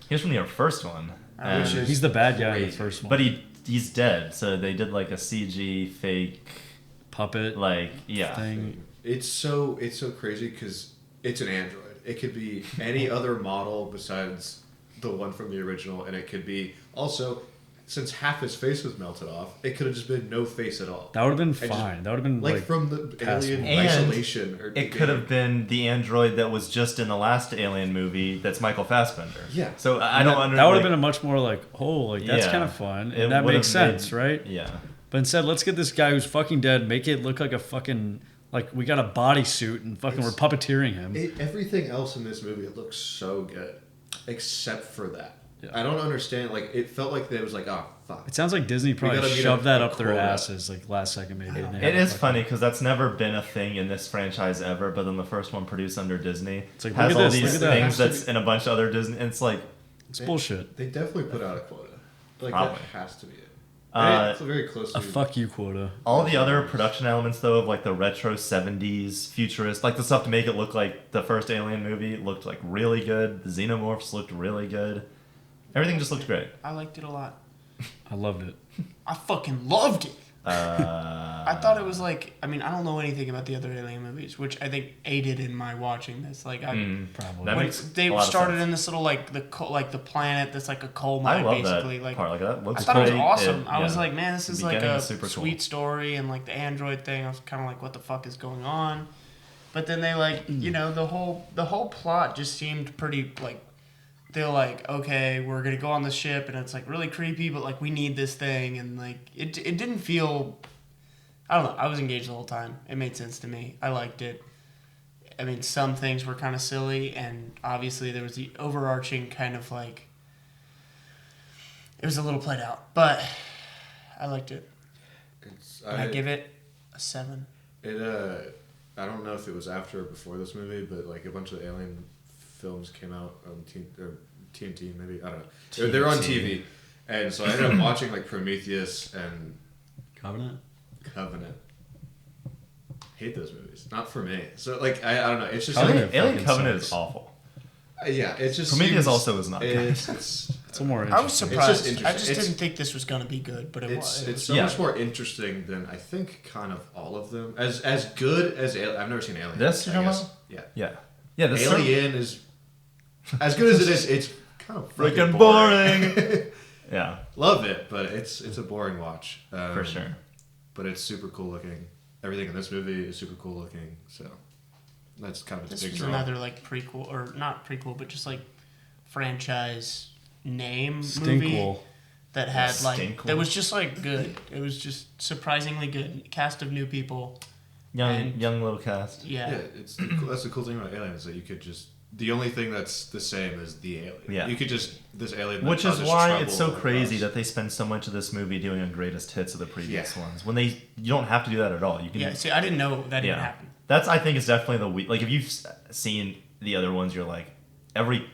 He was from the first one, and-
Which is
He's the bad guy in the
crazy.
first one.
but he's dead. So they did like a CG fake,
puppet
like yeah.
thing.
It's so crazy because it's an android. It could be any other model besides the one from the original, and it could be also since half his face was melted off, it could have just been no face at all.
That would have been
just-
fine. That would have been
Like,
like
from the
passable.
alien
And
isolation, or
It could have been the android that was just in the last Alien movie. That's Michael Fassbender.
Yeah.
So I don't understand.
that would have been a much more like that's
Yeah.
kind of fun
It
and that
would've
makes sense,
made-
right?
Yeah.
But instead, let's get this guy who's fucking dead, make it look like a fucking like we got a bodysuit and fucking we're puppeteering him.
Everything else in this movie it looks so good, except for that.
Yeah.
I don't understand. Like it felt like it was like, oh fuck.
It sounds like Disney probably
gotta meet
shoved
a
that up their
quota.
asses like last second maybe. and they
It
had
is
to
funny because that's never been a thing in this franchise ever. But then the first one produced under Disney
It's like,
has
look at
all
this,
these
look at that.
things that's in a bunch of other Disney. And it's like
It's bullshit.
They definitely put out a quota. Like
Probably.
that has to be it.
Uh,
It's very close to
A fuck you quota.
all the other production elements though of like the retro 70s futurist, like the stuff to make it look like the first Alien movie looked like really good. The xenomorphs looked really good. Everything just looked great.
I liked it a lot.
I loved it.
I fucking loved it.
I
I thought it was like, I mean, I don't know anything about the other Alien movies, which I think aided in my watching this. Like,
Probably.
That
when
makes
they
a lot of
started
sense.
in this little like the planet that's like a coal
I
mine,
love
basically.
that
Like,
part. Like that
I
looks
thought it was
great.
awesome. I was
yeah.
like, man, this
The
is like
beginning
a
is super cool.
sweet story, and like the android thing. I was kind of like, what the fuck is going on? But then they like, you know, the whole plot just seemed pretty like. They're like, okay, we're gonna go on the ship, and it's like really creepy, but like we need this thing, and like it didn't feel. I don't know. I was engaged the whole time. It made sense to me. I liked it. I mean, some things were kind of silly, and obviously there was the overarching kind of like. It was a little played out, but I liked it. I give it a 7.
I don't know if it was after or before this movie, but like a bunch of Alien films came out on TNT, maybe I don't know. They're on TV, and so I ended up watching like Prometheus and
Covenant?
Covenant. Hate those movies. Not for me. So like I don't know. It's just
Covenant
Alien
fucking
Covenant
sucks.
is awful.
Yeah. It just
Prometheus
seems-
also is not good.
It's
It's a more
I was
interesting.
surprised.
just
I
interesting.
just
It's-
didn't think this was gonna be good, but it was.
it's
It was
so
Yeah.
much more interesting than I think kind of all of them. As good as I've never seen Alien.
This you're
I
talking
guess. Yeah.
Yeah. Yeah. This
Alien is as good as it is. It's kind of fucking
freaking boring. Yeah,
Love it, but it's a boring watch
for sure.
But it's super cool looking. Everything in this movie is super cool looking. So that's kind of its
This
big
was
draw.
another like prequel, or not prequel, but just like franchise name movie
Stinkle.
that had like
Stinkle.
that was just like good. It was just surprisingly good. Cast of new people.
Young little cast.
Yeah.
Yeah, that's the cool thing about Alien is that you could just the only thing that's the same is the alien.
Yeah.
You could just this alien. that
Which is
causes
why
trouble
it's so crazy
across.
that they spend so much of this movie doing a greatest hits of the previous
Yeah.
ones. When you don't have to do that at all. You can.
Yeah. See, I didn't know that even happened.
That's I think is definitely the weak. Like if you've seen the other ones, you're like every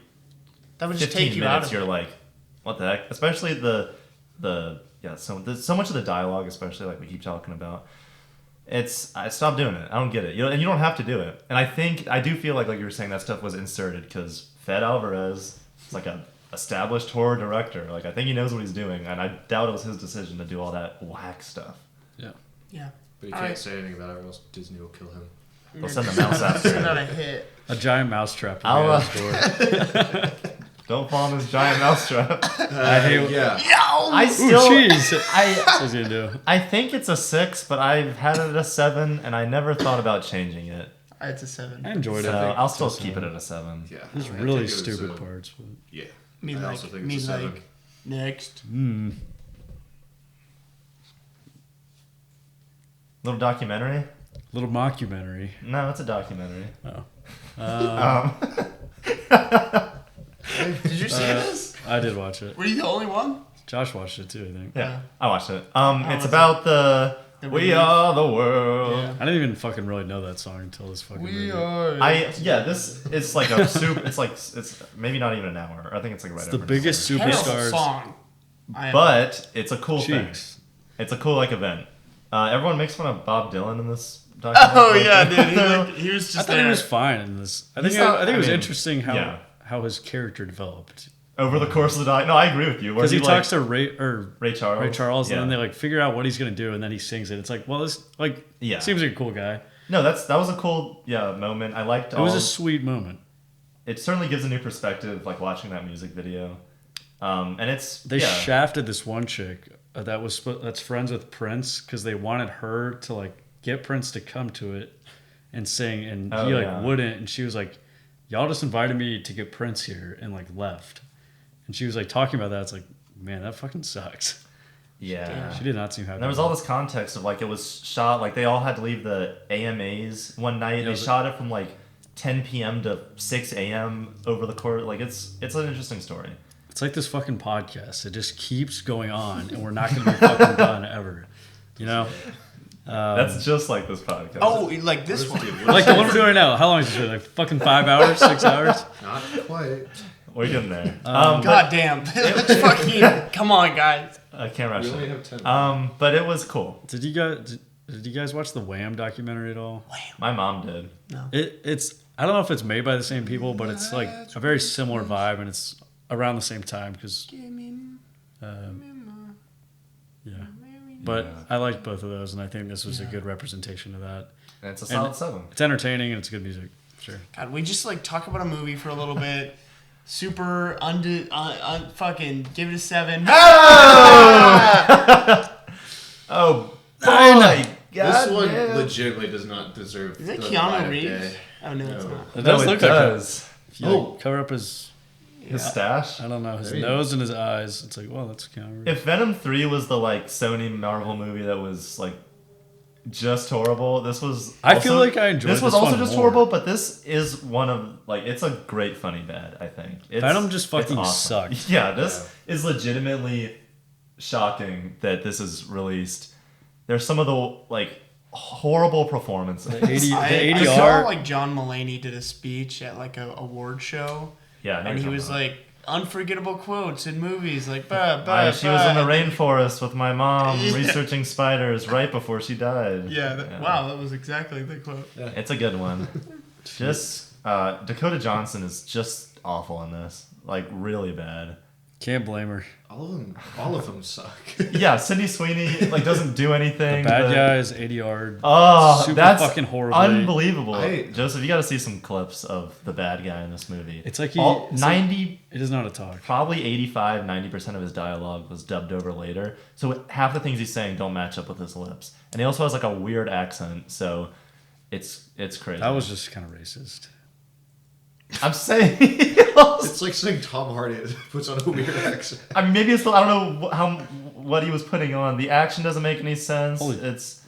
That would just
15
take you out
minutes
of
you're
it.
like, what the heck? Especially the so much of the dialogue, especially like we keep talking about. I stopped doing it. I don't get it. And you don't have to do it. And I do feel like you were saying, that stuff was inserted because Fed Alvarez is like a established horror director. Like, I think he knows what he's doing, and I doubt it was his decision to do all that whack stuff.
Yeah.
Yeah.
But you can't say anything about it, or else Disney will kill him.
They'll send the mouse after
It's
him.
not a hit.
A giant mousetrap.
Don't fall in this giant mousetrap.
I hate.
Yeah.
I still.
Cheese. What was he gonna do?
I think it's a 6, but I've had it at a 7, and I never thought about changing it.
It's a 7.
I enjoyed
So
it.
I'll still keep it at a 7.
Yeah.
There's
I
really
think it was,
stupid parts. But...
Yeah.
I
also think it's a 7.
Next.
Little documentary?
Little mockumentary.
No, it's a documentary.
Oh.
Did you see this?
I did watch it.
Were you the only one?
Josh watched it too, I think.
Yeah, I watched it.
Oh,
It's about the We
relief.
Are the World.
Yeah.
I didn't even fucking really know that song until this fucking movie.
This is like a soup. It's maybe not even an hour. I think it's like right.
It's the biggest superstars.
Song.
But it's a cool thing.
Cheeks.
It's a cool event. Everyone makes fun of Bob Dylan in this documentary.
Oh yeah, dude. He was just
I thought
there.
he was fine in this. I think it was interesting how his character developed.
Over the course of the doc. No, I agree with you.
Because he talks to Ray
Charles.
and then they figure out what he's gonna do, and then he sings it. It's like, well, this seems like a cool guy.
No, that was a cool moment. I liked.
It was a sweet moment.
It certainly gives a new perspective, watching that music video. And
they shafted this one chick that's friends with Prince because they wanted her to get Prince to come to it and sing, and he wouldn't, and she was like, y'all just invited me to get Prince here, and left. And she was talking about that. It's like, man, that fucking sucks.
Yeah.
She did not seem happy.
And there was all this context of it was shot, they all had to leave the AMAs one night. They shot it from 10 p.m. to 6 a.m. over the course. It's an interesting story.
It's like this fucking podcast. It just keeps going on, and we're not going to be fucking done ever. You know?
That's just like this podcast.
Oh, like this one.
Like the one we're doing right now. How long is this? Fucking 5 hours? 6 hours?
Not quite.
We're getting there.
God damn. Fucking, come on, guys.
I can't rush
We only
it.
have 10.
But it was cool.
Did you guys watch the Wham documentary at all?
My mom did.
No.
It's I don't know if it's made by the same people, but it's a very similar vibe, and it's around the same time because But I liked both of those, and I think this was a good representation of that.
And it's a solid 7.
It's entertaining and it's good music. Sure.
God, we just talk about a movie for a little bit. Super fucking give it a 7.
Oh,
boy.
This one legitimately does not deserve.
Is it
the
Keanu
light of
Reeves?
day.
Oh no, it's not.
It does look like
does.
If you cover up his
Stash?
I don't know, his nose and his eyes. It's like, well, that's Keanu Reeves.
If Venom 3 was the Sony Marvel movie that was just horrible, this was.
I feel like I enjoyed
this was
this
also
one
just
more.
horrible, but this is one of it's a great funny bad. I think
Venom just fucking
it's awesome.
sucked.
Yeah, this is legitimately shocking that this is released. There's some of the horrible performances.
The
I
ADR.
saw John Mulaney did a speech at a award show.
Yeah, I know
and he
you're
was
talking
unforgettable quotes in movies
she was in the rainforest with my mom researching spiders right before she died.
Wow, that was exactly the quote.
Yeah.
It's a good one. Just Dakota Johnson is just awful in this, really bad.
Can't blame her.
All of them suck.
Yeah, Sydney Sweeney doesn't do anything.
The bad guys, ADR.
Oh,
super
that's
fucking horrible.
Unbelievable. Joseph, you got to see some clips of the bad guy in this movie.
It's like
he
doesn't know how to talk.
Probably 85-90% of his dialogue was dubbed over later. So half the things he's saying don't match up with his lips. And he also has a weird accent, so it's crazy.
That was just kind of racist.
I'm saying
it's like saying Tom Hardy puts on a weird accent.
I mean, maybe it's I don't know what he was putting on. The action doesn't make any sense. It's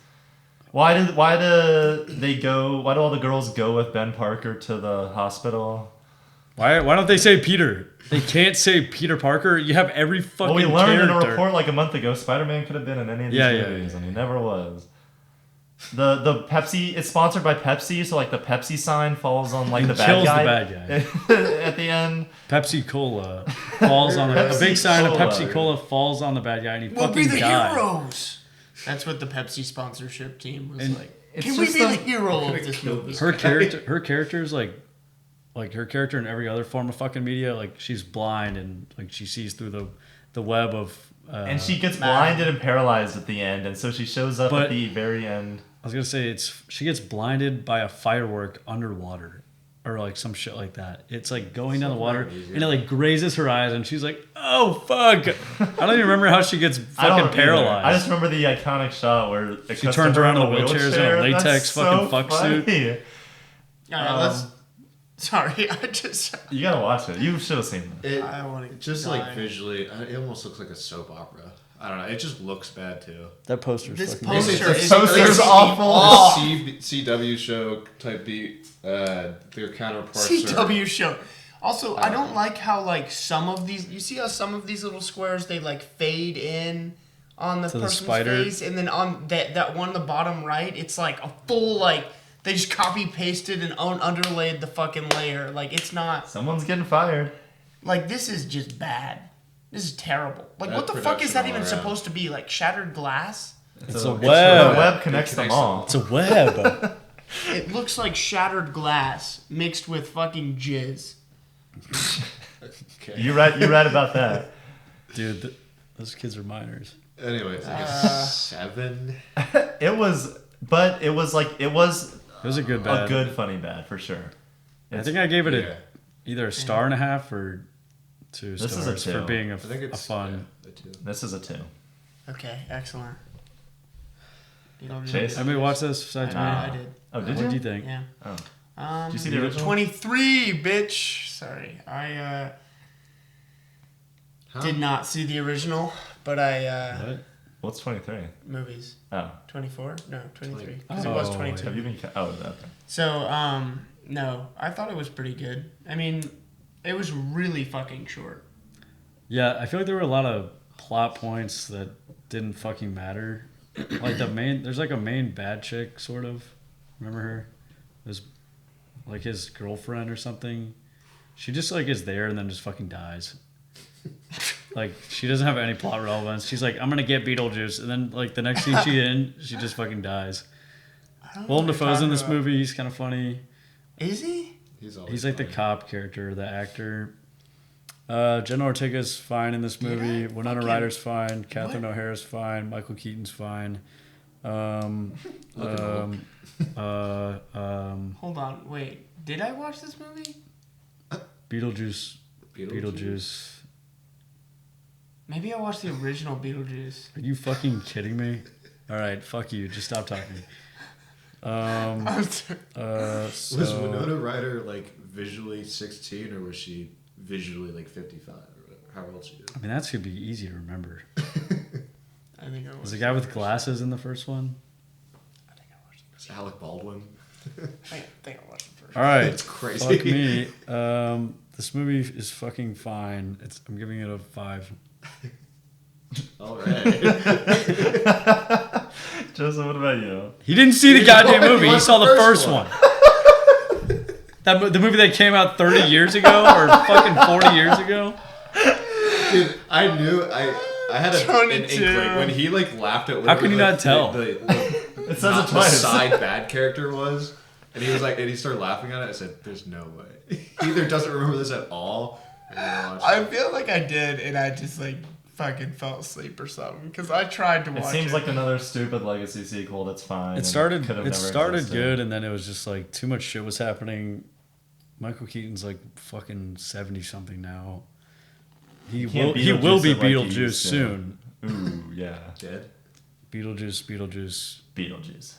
why do all the girls go with Ben Parker to the hospital?
Why don't they say Peter? They can't say Peter Parker. You have every fucking
we learned
character.
in a report a month ago Spider-Man could have been in any of these movies, and he never was. The Pepsi, it's sponsored by Pepsi, so like the Pepsi sign falls on like the bad
kills
guy.
the bad guy.
At the end.
Pepsi Cola falls on a big sign of
Cola.
Pepsi Cola falls on the bad guy and he
We'll
fucking
be the
dies.
heroes. That's what the Pepsi sponsorship team was
And
like.
it's
Can we
just
be the
the-
hero of this movie?
Her character is like her character in every other form of fucking media, like she's blind and like she sees through the web of
And she gets blinded and paralyzed at the end, and so she shows up at the very end.
I was gonna say she gets blinded by a firework underwater, or like some shit like that. It's like going down the water, and it like grazes her eyes, and she's like, "Oh fuck!" I don't even remember how she gets fucking paralyzed.
I just remember the iconic shot where
She turns around in a wheelchair in a latex
That's
fucking
so
fuck
funny.
suit.
Sorry, I just.
You gotta watch it. You should have seen it.
I want to
Just like visually, it almost looks like a soap opera. I don't know. It just looks bad too.
That poster's
This
fucking
poster
The
is
poster's awful.
All the CW show type beat. Their counterparts
CW show. Also, I don't like how like some of these. You see how some of these little squares they like fade in on the
To the
person's
spider.
face, and then on that one on the bottom right, it's like a full like they just copy pasted and underlaid the fucking layer. Like it's not
Someone's getting fired.
like this is just bad. This is terrible. Like
Bad
what the fuck is
production
that
all
even
around.
supposed to be? Like shattered glass?
It's a
The
web.
web connects them all.
It's a web.
It looks like shattered glass mixed with fucking jizz.
Okay.
You're right about that.
Dude, those kids are minors.
Anyways, I guess 7.
It was
It was a good bad.
a good funny bad for sure.
I think I gave it
Yeah.
either a star and a half or 2
This is a
stars for
2.
being
I think
a
it's
fun.
yeah, the 2.
This is a 2.
Okay, excellent. You don't
Chase?
Anybody watch this besides me?
I did.
Oh, did
What
you?
do you think?
Yeah.
Oh. Did you see the original?
23, bitch. Sorry, I
Huh?
did not see the original, but I
What?
What's 23?
movies.
Oh.
24? No, 23.
Oh,
Because it was 22.
Have you been? Oh, okay.
So, no, I thought it was pretty good. I mean, it was really fucking short.
Yeah, I feel like there were a lot of plot points that didn't fucking matter. Like there's like a main bad chick, sort of. Remember her? There's like his girlfriend or something. She just like is there and then just fucking dies. Like she doesn't have any plot relevance. She's like, I'm gonna get Beetlejuice, and then like the next scene she just fucking dies. Willem Dafoe's in this movie. He's kind of funny.
Is he?
He's like the cop character, the actor. Jenna Ortega's fine in this movie. Winona Ryder's fine. Catherine O'Hara's fine. Michael Keaton's fine.
Hold on, wait. Did I watch this movie?
Beetlejuice.
Maybe I watched the original Beetlejuice.
Are you fucking kidding me? All right, fuck you. Just stop talking.
Was Winona Ryder like visually 16 or was she visually like 55 or whatever? How old she is?
I mean, that should be easy to remember.
I think I
Was the guy with glasses in the first one?
I think I watched
It's Alec Baldwin.
I think I watched the first.
All right,
It's crazy.
fuck me. This movie is fucking fine. I'm giving it a 5.
All right.
Joseph, what about you?
He didn't see the goddamn movie. He
watched
saw
the
the
first
first one. The movie that came out 30 years ago or fucking 40 years ago.
Dude, I knew I had an
22.
inkling when he like laughed at
How can you not tell?
The
It says
not
it
the
twice.
side bad character was, and he was like, and he started laughing at it. I said, "There's no way." He either doesn't remember this at all. Or
I feel like I did, and I just like fucking fell asleep or something because I tried to watch
It seems like another stupid legacy sequel that's fine.
It started
could have never existed.
good, and then it was just like too much shit was happening. Michael Keaton's like fucking 70 something now. He will be
Beetlejuice it like he
Beetlejuice
used to.
soon.
Ooh, yeah.
dead.
Beetlejuice.
Beetlejuice.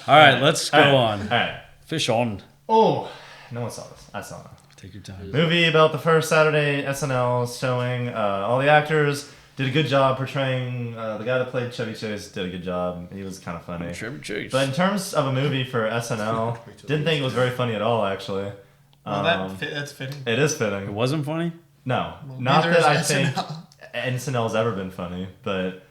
All right, let's go on.
All right.
Fish on.
Oh, no one saw this. I saw it.
Take your time.
Movie about the first Saturday SNL showing. All the actors did a good job portraying the guy that played Chevy Chase. Did a good job. He was kind of funny.
Chevy Chase.
But in terms of a movie for SNL, didn't think it was very funny at all. Actually,
Well, that's fitting.
it is
It
fitting.
wasn't funny?
No,
Well,
not
neither
that I
is
think
SNL.
SNL's ever been funny, but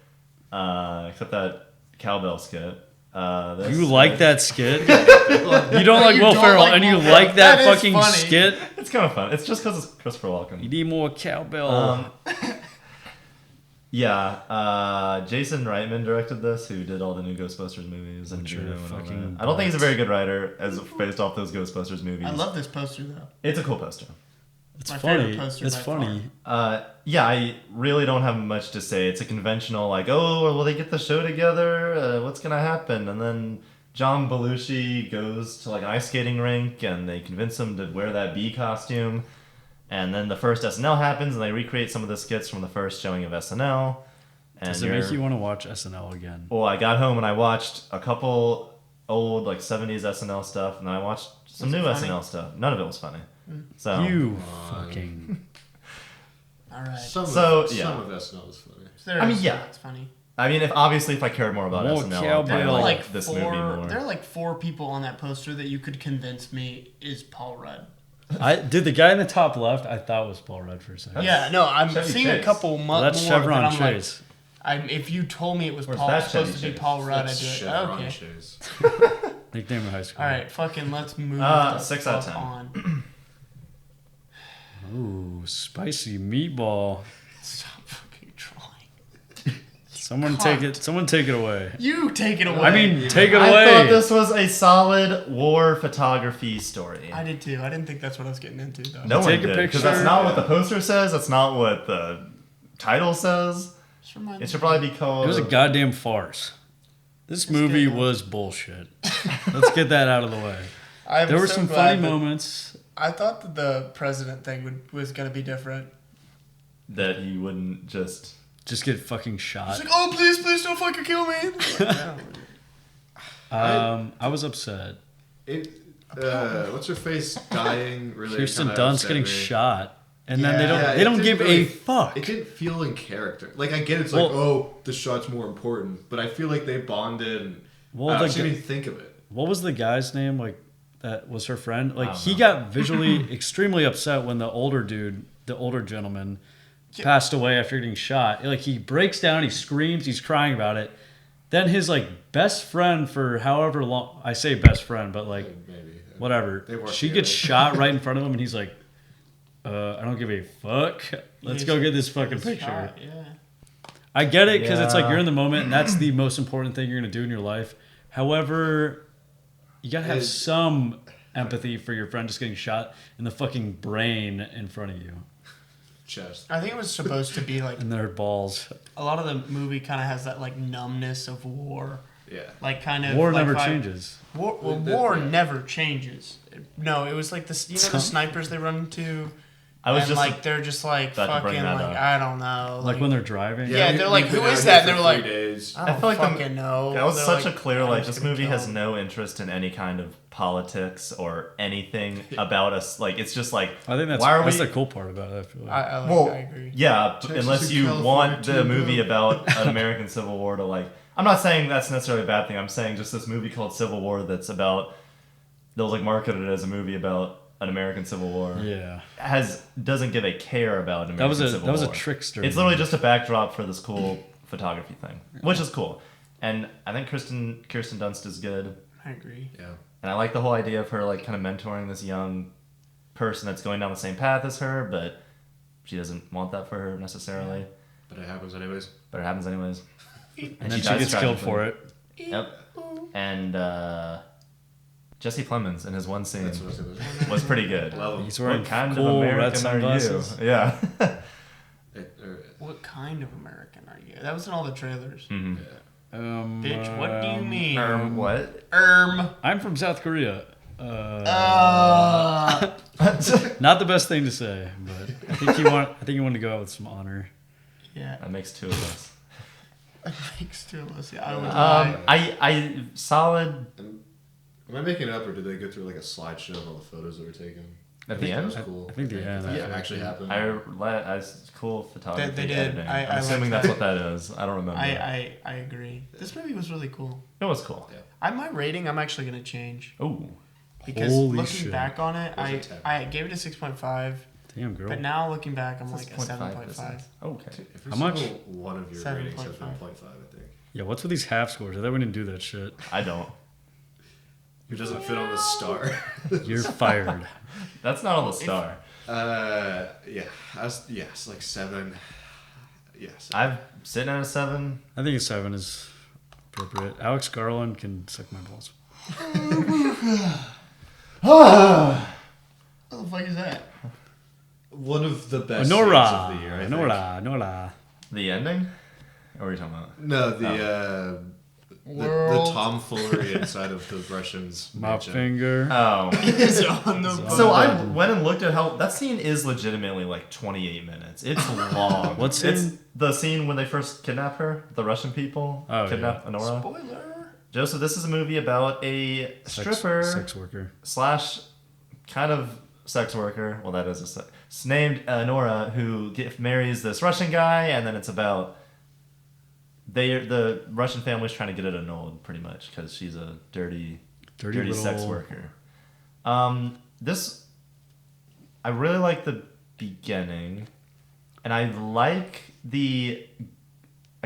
except that cowbell skit.
You like that skit? You don't like Will Ferrell, and you like that fucking
funny.
skit?
It's kind of fun. It's just because it's Christopher Walken.
You need more cowbell.
Yeah, Jason Reitman directed this, who did all the new Ghostbusters movies. And
Sure,
Dune and all
fucking
that. I don't think he's a
nuts.
very good writer, as based off those Ghostbusters movies.
I love this poster though.
It's a cool poster.
It's
my
funny.
favorite poster
It's
by
funny.
Yeah, I really don't have much to say. It's a conventional, like, oh, will they get the show together? What's gonna happen? And then John Belushi goes to like an ice skating rink, and they convince him to wear that bee costume. And then the first SNL happens, and they recreate some of the skits from the first showing of SNL. And
Does it make you want to watch SNL again?
Well, I got home and I watched a couple old like 70s SNL stuff, and then I watched some new
funny?
SNL stuff. None of it was funny. So
You fucking.
All right.
Some of SNL is funny.
I mean, yeah.
It's funny.
I mean, if I cared more about
More
SNL, I'd
cowbell.
There are
probably
like
like this movie more.
There are like 4 people on that poster that you could convince me is Paul Rudd.
Dude, the guy in the top left, I thought was Paul Rudd for a second.
Yeah, no, I'm
Chevy
seeing a
Chase.
couple
Well,
months
that's
more.
Chevron
that I'm
Chase.
like, if you told me it was
Where's
Paul
that
supposed
Chevy
to be
Chase?
Paul Rudd, I'd
That's
be like,
Chevron
okay.
Chase.
Nickname in high school.
All right, fucking let's move. the
6 out of
fuck
10.
On.
Ooh, spicy meatball.
Stop fucking trying.
Someone
Cunt.
take it away.
You take it away.
I mean, take it
I
away.
thought this was a solid war photography story.
I did too. I didn't think that's what I was getting into though.
No one
Take a
did, because
picture.
that's not what the poster says. That's not what the title says.
Just remind
It
me.
should probably be called.
It was a goddamn farce. This
It's
movie
good, though.
was bullshit. Let's get that out of the way.
I'm
There were
so
some
glad
funny
that-
moments.
I thought that the president thing was going to be different.
that he wouldn't just.
Just get fucking
He's
shot.
like, oh, please don't fucking kill me.
I was upset.
What's her face dying? Really
Kirsten
kinda
Dunst
upset
getting
me.
shot, and then
Yeah,
they
it
don't
didn't
give
really-
a fuck.
It didn't feel in character. Like I get it's
Well-
like, oh, the shot's more important, but I feel like they bonded. And
Well,
I
the
didn't
g-
even think of it.
What was the guy's name? Like that was her friend. Like
I don't
he
know.
got visually extremely upset when the older gentleman, passed away after getting shot. Like he breaks down, he screams, he's crying about it. Then his like best friend for however long, I say best friend, but like
Maybe.
whatever.
They work
She gets
together.
shot right in front of him, and he's like, I don't give a fuck. Let's go get this fucking
It's
picture.
shot, yeah.
I get it because it's like
Yeah.
you're in the moment, and that's the most important thing you're gonna do in your life. However, you gotta have
It-
some empathy for your friend just getting shot in the fucking brain in front of you,
Chest.
I think it was supposed to be like
and their balls.
a lot of the movie kind of has that like numbness of war,
Yeah.
like kind of
War
like
never
if I-
changes.
War, well,
The-
war
yeah.
never changes. No, it was like this. You know the snipers they run into,
I was
and
just
like they're just like
about to bring
fucking
that
like
up.
I don't know.
Like when they're driving.
Yeah, they're like,
we've been
who is
out
that?
here
They're
for
like-
3 days.
I don't
I feel like the-
fucking know.
That was
They're
such
like,
a clear,
I'm
like,
just
this
gonna
movie
kill
has
him.
no interest in any kind of politics or anything about us. Like, it's just like,
I think that's
why are
that's
we?
the cool part about it. I feel like.
I agree.
Yeah,
Texas
unless
and
you
California
want the
too,
movie
bro.
about an American Civil War to, like, I'm not saying that's necessarily a bad thing. I'm saying just this movie called Civil War that was, like, marketed as a movie about an American Civil War.
Yeah,
Doesn't give a care about an
that
American
was
Civil War.
a trickster.
It's literally just a backdrop for this cool photography thing, which is cool. And I think Kirsten Dunst is good.
I agree.
Yeah.
And I like the whole idea of her, like, kind of mentoring this young person that's going down the same path as her, but she doesn't want that for her necessarily.
But it happens anyways.
But it happens anyways.
and then she
dies
gets killed
tragically.
for it.
Yep. And Jesse Plemons in his one scene
That's what I was gonna say.
was pretty good.
Love him.
He's wearing
What kind
cool
of
red
American are you?
sunglasses.
Yeah.
What kind of American are you? That was in all the trailers.
Mhm.
Bitch, what do you mean?
What?
I'm from South Korea.
Uh,
Not the best thing to say, but I think you want to go out with some honor.
yeah.
That makes two of us.
Thanks to us. Yeah, I would lie.
I solid
Am I making it up, or did they go through like a slideshow of all the photos that were taken?
at
I
the
think that
end.
was cool.
I think the end,
That
yeah.
actually happened.
I cool photography.
They did.
Editing.
I
I'm assuming
like
that's
that.
what that is. I don't remember.
I agree. This movie was really cool.
It was cool.
My rating, I'm actually gonna change
Oh,
because
Holy
looking
shit.
back on it,
It was a 10.
I gave it a 6.5,
Damn, girl.
but now looking back, I'm
It's
like a 7.5.
0.5%. Okay.
Every
How much?
single one of your ratings has been
7.5.
0.5, I think.
Yeah, what's with these half scores? I thought we didn't do that shit.
I don't.
Who doesn't fit on the star?
You're fired.
That's not on the star.
Yes, like 7. Yes.
I'm sitting at a 7.
I think a 7 is appropriate. Alex Garland can suck my balls.
What the fuck is that?
One of the best
Nora.
scenes of the year, I think.
Nora.
The ending? Or what are you talking about?
No, the tomfoolery inside of the Russians.
My
mansion.
finger.
Oh.
It's on the
So I went and looked at how that scene is legitimately like 28 minutes. It's long.
What scene?
It's the scene when they first kidnap her, the Russian people kidnap Honora.
Spoiler.
Joseph, this is a movie about a stripper
sex worker
/ kind of sex worker. Well, that is it's named Honora, who marries this Russian guy, and then it's about the Russian family's trying to get it annulled, pretty much, because she's a dirty
little
sex worker. This, I really like the beginning, and I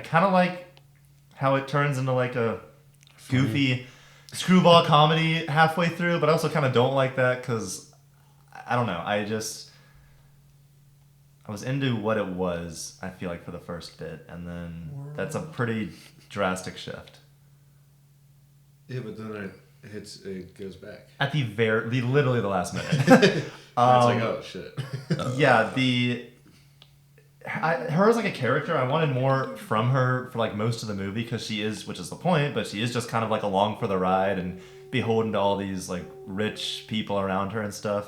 kind of like how it turns into like a goofy screwball comedy halfway through, but I also kind of don't like that because I don't know. I was into what it was, I feel like, for the first bit, and then that's a pretty drastic shift.
Yeah, but then it goes back.
At literally the last minute.
It's like, oh shit.
Yeah, her as like a character, I wanted more from her for like most of the movie because she is, which is the point, but she is just kind of like along for the ride and beholden to all these like rich people around her and stuff.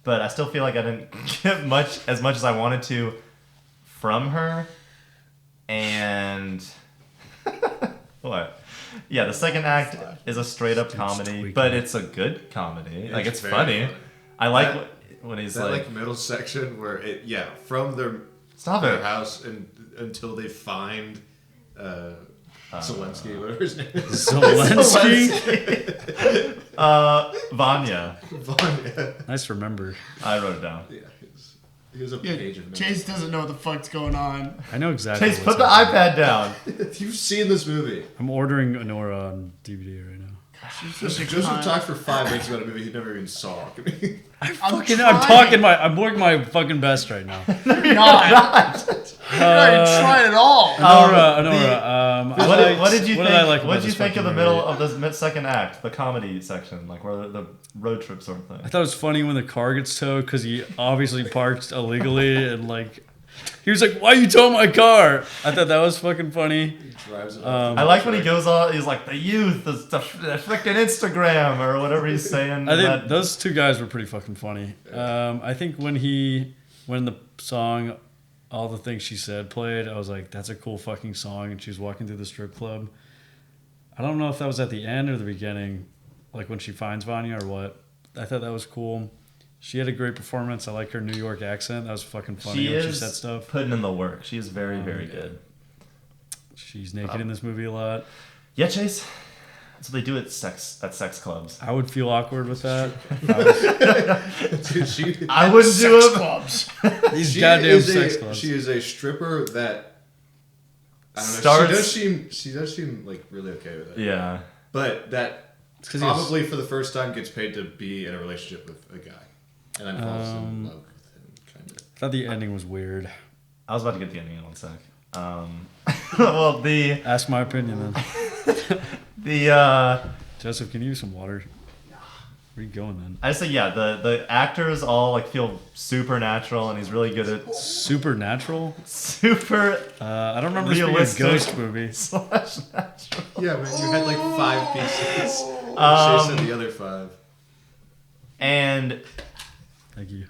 But I still feel like I didn't get as much as I wanted to from her. And what? Yeah, the second act is a straight up comedy, but it's a good comedy. Like it's funny. I like when he's
that
like
middle section where from their house until they find Zelensky, whatever his name is.
Zelensky?
Vanya.
Nice remember.
I wrote it down.
Yeah, here's a page of notes.
Chase doesn't know what the fuck's going on.
I know exactly.
Chase, put the iPad down.
You've seen this movie.
I'm ordering Honora on DVD right now.
Joseph talked for 5 minutes about a movie he never even saw.
I'm doing my fucking best right now.
You're not. You're not even trying at all.
Honora.
What did you think? What did you
this
think of the
fucking
middle
movie?
of the second act, the comedy section, like where the road trip sort of thing?
I thought it was funny when the car gets towed because he obviously parked illegally and like he was like, "Why are you towing my car?" I thought that was fucking funny.
He drives it
I like when he goes on. He's like, "The youth, the freaking Instagram," or whatever he's saying.
I think those two guys were pretty fucking funny. I think when the song All the Things She Said played, I was like, that's a cool fucking song. And she was walking through the strip club. I don't know if that was at the end or the beginning, like when she finds Vanya or what. I thought that was cool. She had a great performance. I like her New York accent. That was fucking funny when she said stuff.
Putting in the work. She is very, very good.
She's naked in this movie a lot.
Yeah, Chase. That's what they do at sex clubs.
I would feel awkward with that.
I wouldn't do it.
Clubs.
These goddamn sex clubs.
She is a stripper that I don't know.
Starts-
She does seem like really okay with it.
Yeah.
But that probably for the first time gets paid to be in a relationship with a guy, and then falls in love with him. Kind of.
I thought the ending was weird.
I was about to get the ending in 1 sec. Well,
Ask my opinion then. Joseph, can you use some water? Where are you going then?
I say the actors all like feel supernatural, and he's really good at
Supernatural?
super.
I don't remember this being a
realistic
ghost movie.
/natural.
Yeah, man, you had like 5 pieces. Chase said the other 5.
And
Thank you.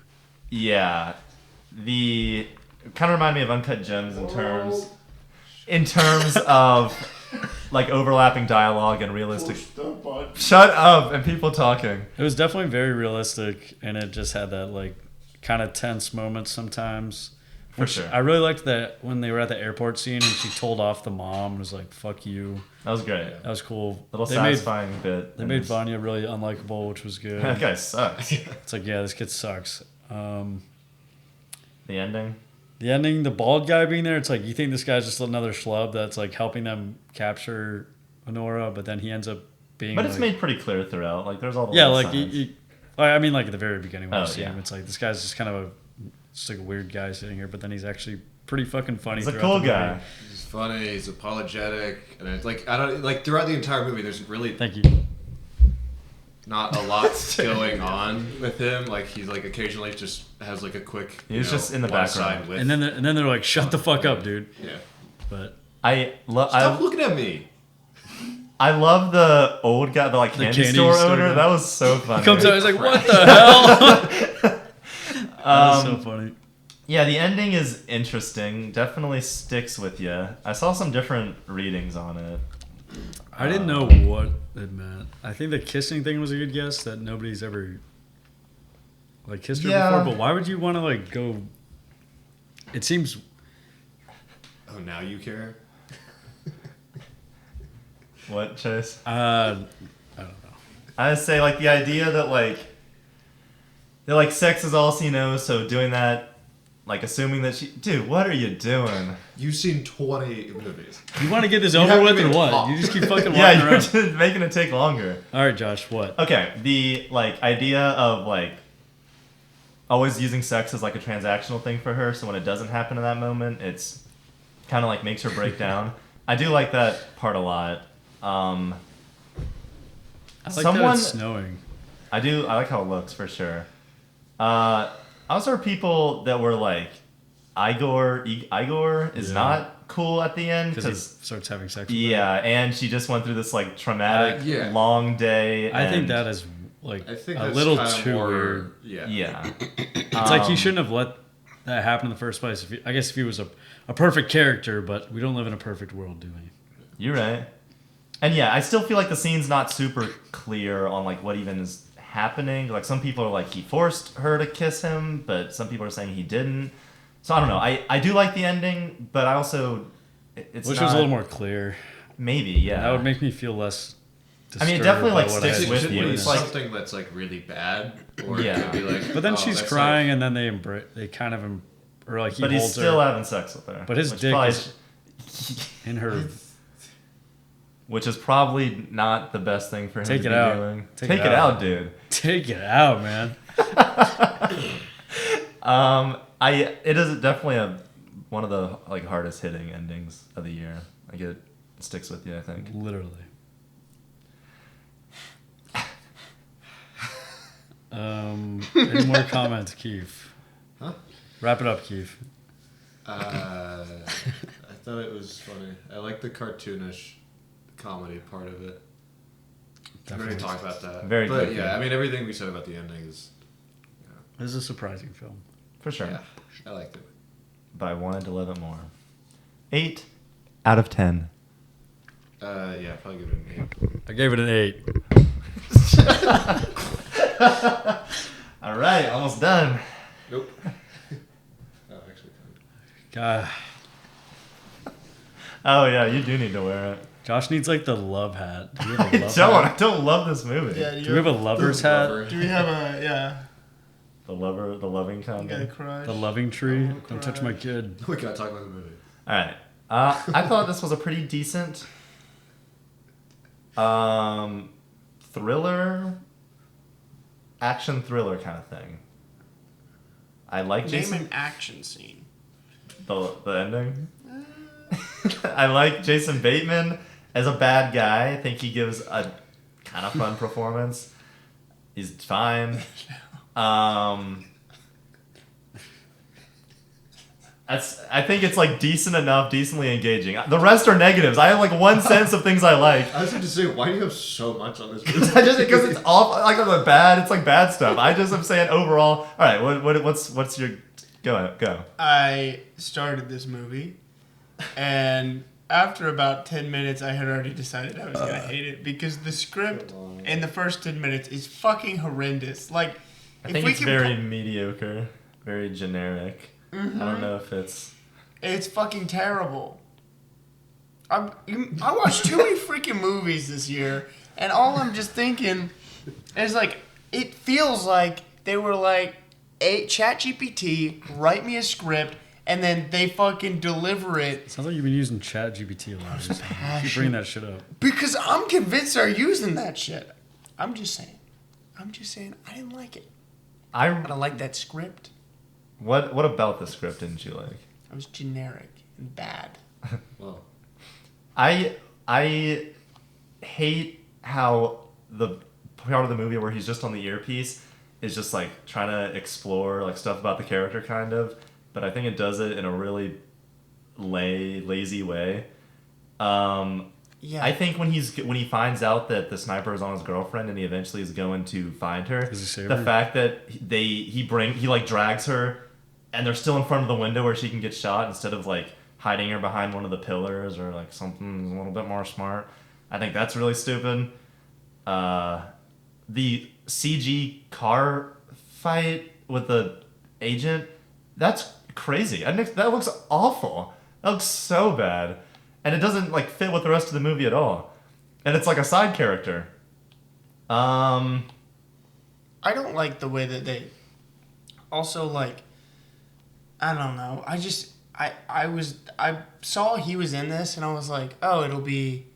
yeah, the kind of remind me of Uncut Gems in terms of like overlapping dialogue and realistic. Shut up and people talking.
It was definitely very realistic, and it just had that like kind of tense moments sometimes.
For sure.
I really liked that when they were at the airport scene and she told off the mom and was like, "Fuck you."
That was great.
That was cool.
Little satisfying bit.
They made Vanya really unlikable, which was good.
That guy sucks.
It's like, yeah, this kid sucks.
The ending.
The ending, the bald guy being there, it's like you think this guy's just another schlub that's like helping them capture Honora, but then he ends up being.
But it's made pretty clear throughout. Like there's all the
like
signs.
I mean, like at the very beginning when you see
yeah.
him, it's like this guy's just kind of just like a weird guy sitting here, but then he's actually pretty fucking funny.
He's a cool guy.
He's funny. He's apologetic, and it's like I don't like throughout the entire movie. There's really
Thank you.
not a lot going on with him. Like he's like occasionally just has like a quick.
He's just in the background.
With,
And then they're like, "Shut the fuck up, dude."
Yeah.
But
Stop looking at me.
I love the old guy, the like candy store owner.
Guy.
That was so funny.
He comes out, he's like, "What the hell?" That was so funny.
Yeah, the ending is interesting. Definitely sticks with you. I saw some different readings on it.
I didn't know what it meant. I think the kissing thing was a good guess that nobody's ever like kissed her before. But why would you want to like go? It seems.
Oh, now you care.
What, Chase?
I don't know.
I would say like the idea that like sex is all she knows, so doing that, like assuming that dude, what are you doing?
You've seen 20 movies.
You want to get this over with or what? You just keep fucking walking around.
You're just making it take longer.
All right, Josh, what?
Okay, the like idea of like always using sex as like a transactional thing for her, so when it doesn't happen in that moment, it's kind of like makes her break down. I do like that part a lot.
I like that it's snowing.
I like how it looks for sure. I also heard people that were like, Igor is not cool at the end
because he starts having sex with
her. And she just went through this like traumatic long day.
I think that is like a little too weird.
Yeah.
It's like he shouldn't have let that happen in the first place. I guess if he was a perfect character, but we don't live in a perfect world, do we?
You're right. And yeah, I still feel like the scene's not super clear on like what even is happening. Like some people are like he forced her to kiss him, but some people are saying he didn't. So I don't know. I do like the ending, but I also it's
wish it was a little more clear.
Maybe, yeah.
That would make me feel less.
I mean, it definitely like sticks with you.
It's like something that's like really bad, or it could be like.
But then she's crying, and then they kind of or like he
but
holds
he's still
her.
having sex with her.
But his dick is in her.
Which is probably not the best thing for him to be doing.
Take it out,
dude.
Take it out, man.
It is definitely one of the like hardest hitting endings of the year. Like it sticks with you, I think.
Literally. Any more comments, Keith?
Huh?
Wrap it up, Keith.
I thought it was funny. I like the cartoonish comedy part of it. Definitely. We're going to talk about that.
Very good.
But yeah, I mean, everything we said about the ending is...
This is a surprising film.
For sure.
Yeah, I liked it.
But I wanted to love it more. 8 out of 10.
Yeah, probably give it an 8.
I gave it an 8.
All right, almost done.
Nope. Oh, actually.
God.
Oh, yeah, you do need to wear it.
Josh needs like the love hat. Do we have a love
I
hat?
don't love this movie.
Yeah,
do we have a lover's hat?
Do we have a
The loving kind
of crush?
The loving tree?
Oh,
Don't touch my kid.
We gotta talk about the movie.
All right. I thought this was a pretty decent action thriller kind of thing. I like
Name an action scene.
The ending. I like Jason Bateman as a bad guy. I think he gives a kind of fun performance. He's fine. I think it's like decent enough, decently engaging. The rest are negatives. I have like one sense of things I like.
I was going to say, why do you have so much on this movie?
Just because it's all like the bad. It's like bad stuff. I just am saying overall. All right, what's your go?
I started this movie, and after about 10 minutes, I had already decided I was gonna hate it because the script in the first 10 minutes is fucking horrendous. Like,
I think it's very mediocre, very generic.
Mm-hmm.
I don't know if it's
fucking terrible. I watched too many freaking movies this year, and all I'm just thinking is like, it feels like they were like, ChatGPT, write me a script, and then they fucking deliver it.
Sounds like you've been using ChatGPT a lot recently. You keep bringing that shit up.
Because I'm convinced they're using that shit. I'm just saying. I didn't like it. I don't like that script.
What about the script didn't you like?
It was generic and bad.
Well,
I hate how the part of the movie where he's just on the earpiece is just like trying to explore like stuff about the character kind of, but I think it does it in a really lazy way.
Yeah.
I think when he finds out that the sniper is on his girlfriend and he eventually is going to find her,
Does he save
the
her?
fact that he like drags her and they're still in front of the window where she can get shot instead of like hiding her behind one of the pillars or like something a little bit more smart. I think that's really stupid. The CG car fight with the agent, that's crazy. That looks awful. That looks so bad. And it doesn't like fit with the rest of the movie at all. And it's like a side character.
I don't like the way that they also like I don't know. I saw he was in this and I was like, "Oh, it'll be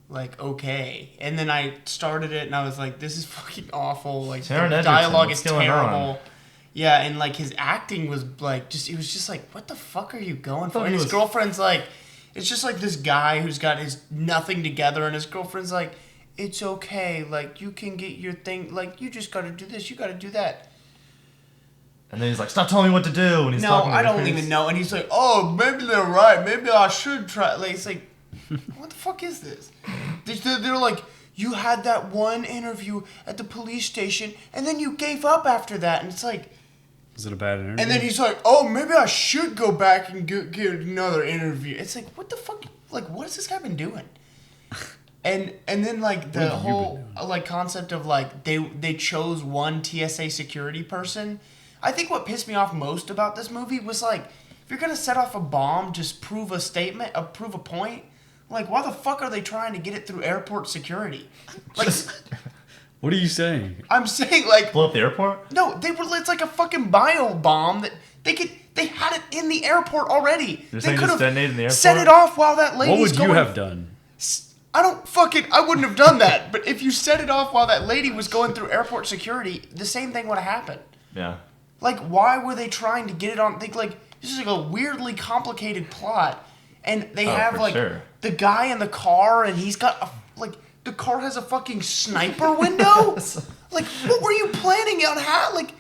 like okay." And then I started it and I was like, "This is fucking awful." Like
Taron
the
Egerton,
dialogue
what's
is
going
terrible.
on?
Yeah, and like his acting was like it was just like, "What the fuck are you going for?"
thought
And
he
his
was-
girlfriend's like it's just like this guy who's got his nothing together and his girlfriend's like, "It's okay. Like you can get your thing. Like you just got to do this, you got to do that."
And then he's like, "Stop telling me what to do." And he's
No,
talking to
I
the
don't
priest.
even know. And he's like, "Oh, maybe they're right. Maybe I should try." Like, it's like, what the fuck is this? They're like, "You had that one interview at the police station, and then you gave up after that." And it's like,
Is it a bad interview?
and then he's like, "Oh, maybe I should go back and get another interview." It's like, what the fuck? Like, what has this guy been doing? And then like the
What have you
whole
been doing?
like concept of like they chose one TSA security person. I think what pissed me off most about this movie was like, if you're gonna set off a bomb, just prove a statement, prove a point. Like, why the fuck are they trying to get it through airport security? Like,
What are you saying?
I'm saying like,
Blow up the airport?
no, it's like a fucking bio bomb that they had it in the airport already.
You're
they
saying
could
just
have
detonate in the
set
airport?
it off while that lady's
What would
going.
you have done?
I wouldn't have done that. But if you set it off while that lady was going through airport security, the same thing would have happened.
Yeah.
Like, why were they trying to get it on? Like, this is like a weirdly complicated plot, and they have
for
like
sure.
the guy in the car, and he's got the car has a fucking sniper window. Like, what were you planning on? How? Like,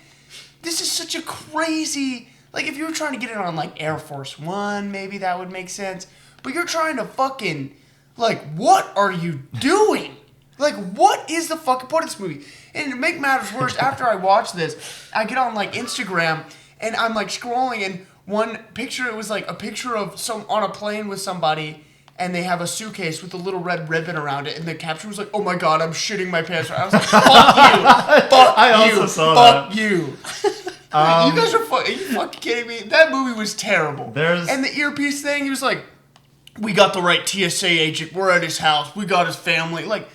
this is such a crazy. Like, if you were trying to get it on like Air Force One, maybe that would make sense. But you're trying to fucking like, what are you doing? Like, what is the fucking point of this movie? And to make matters worse, after I watch this, I get on like Instagram and I'm like scrolling, and one picture, it was like a picture of some on a plane with somebody, and they have a suitcase with a little red ribbon around it, and the caption was like, "Oh my god, I'm shitting my pants." I was like, "Fuck you, fuck
I
you,
also saw
fuck
that.
you." You guys are you fucking kidding me? That movie was terrible. And the earpiece thing, he was like, "We got the right TSA agent. We're at his house. We got his family." Like,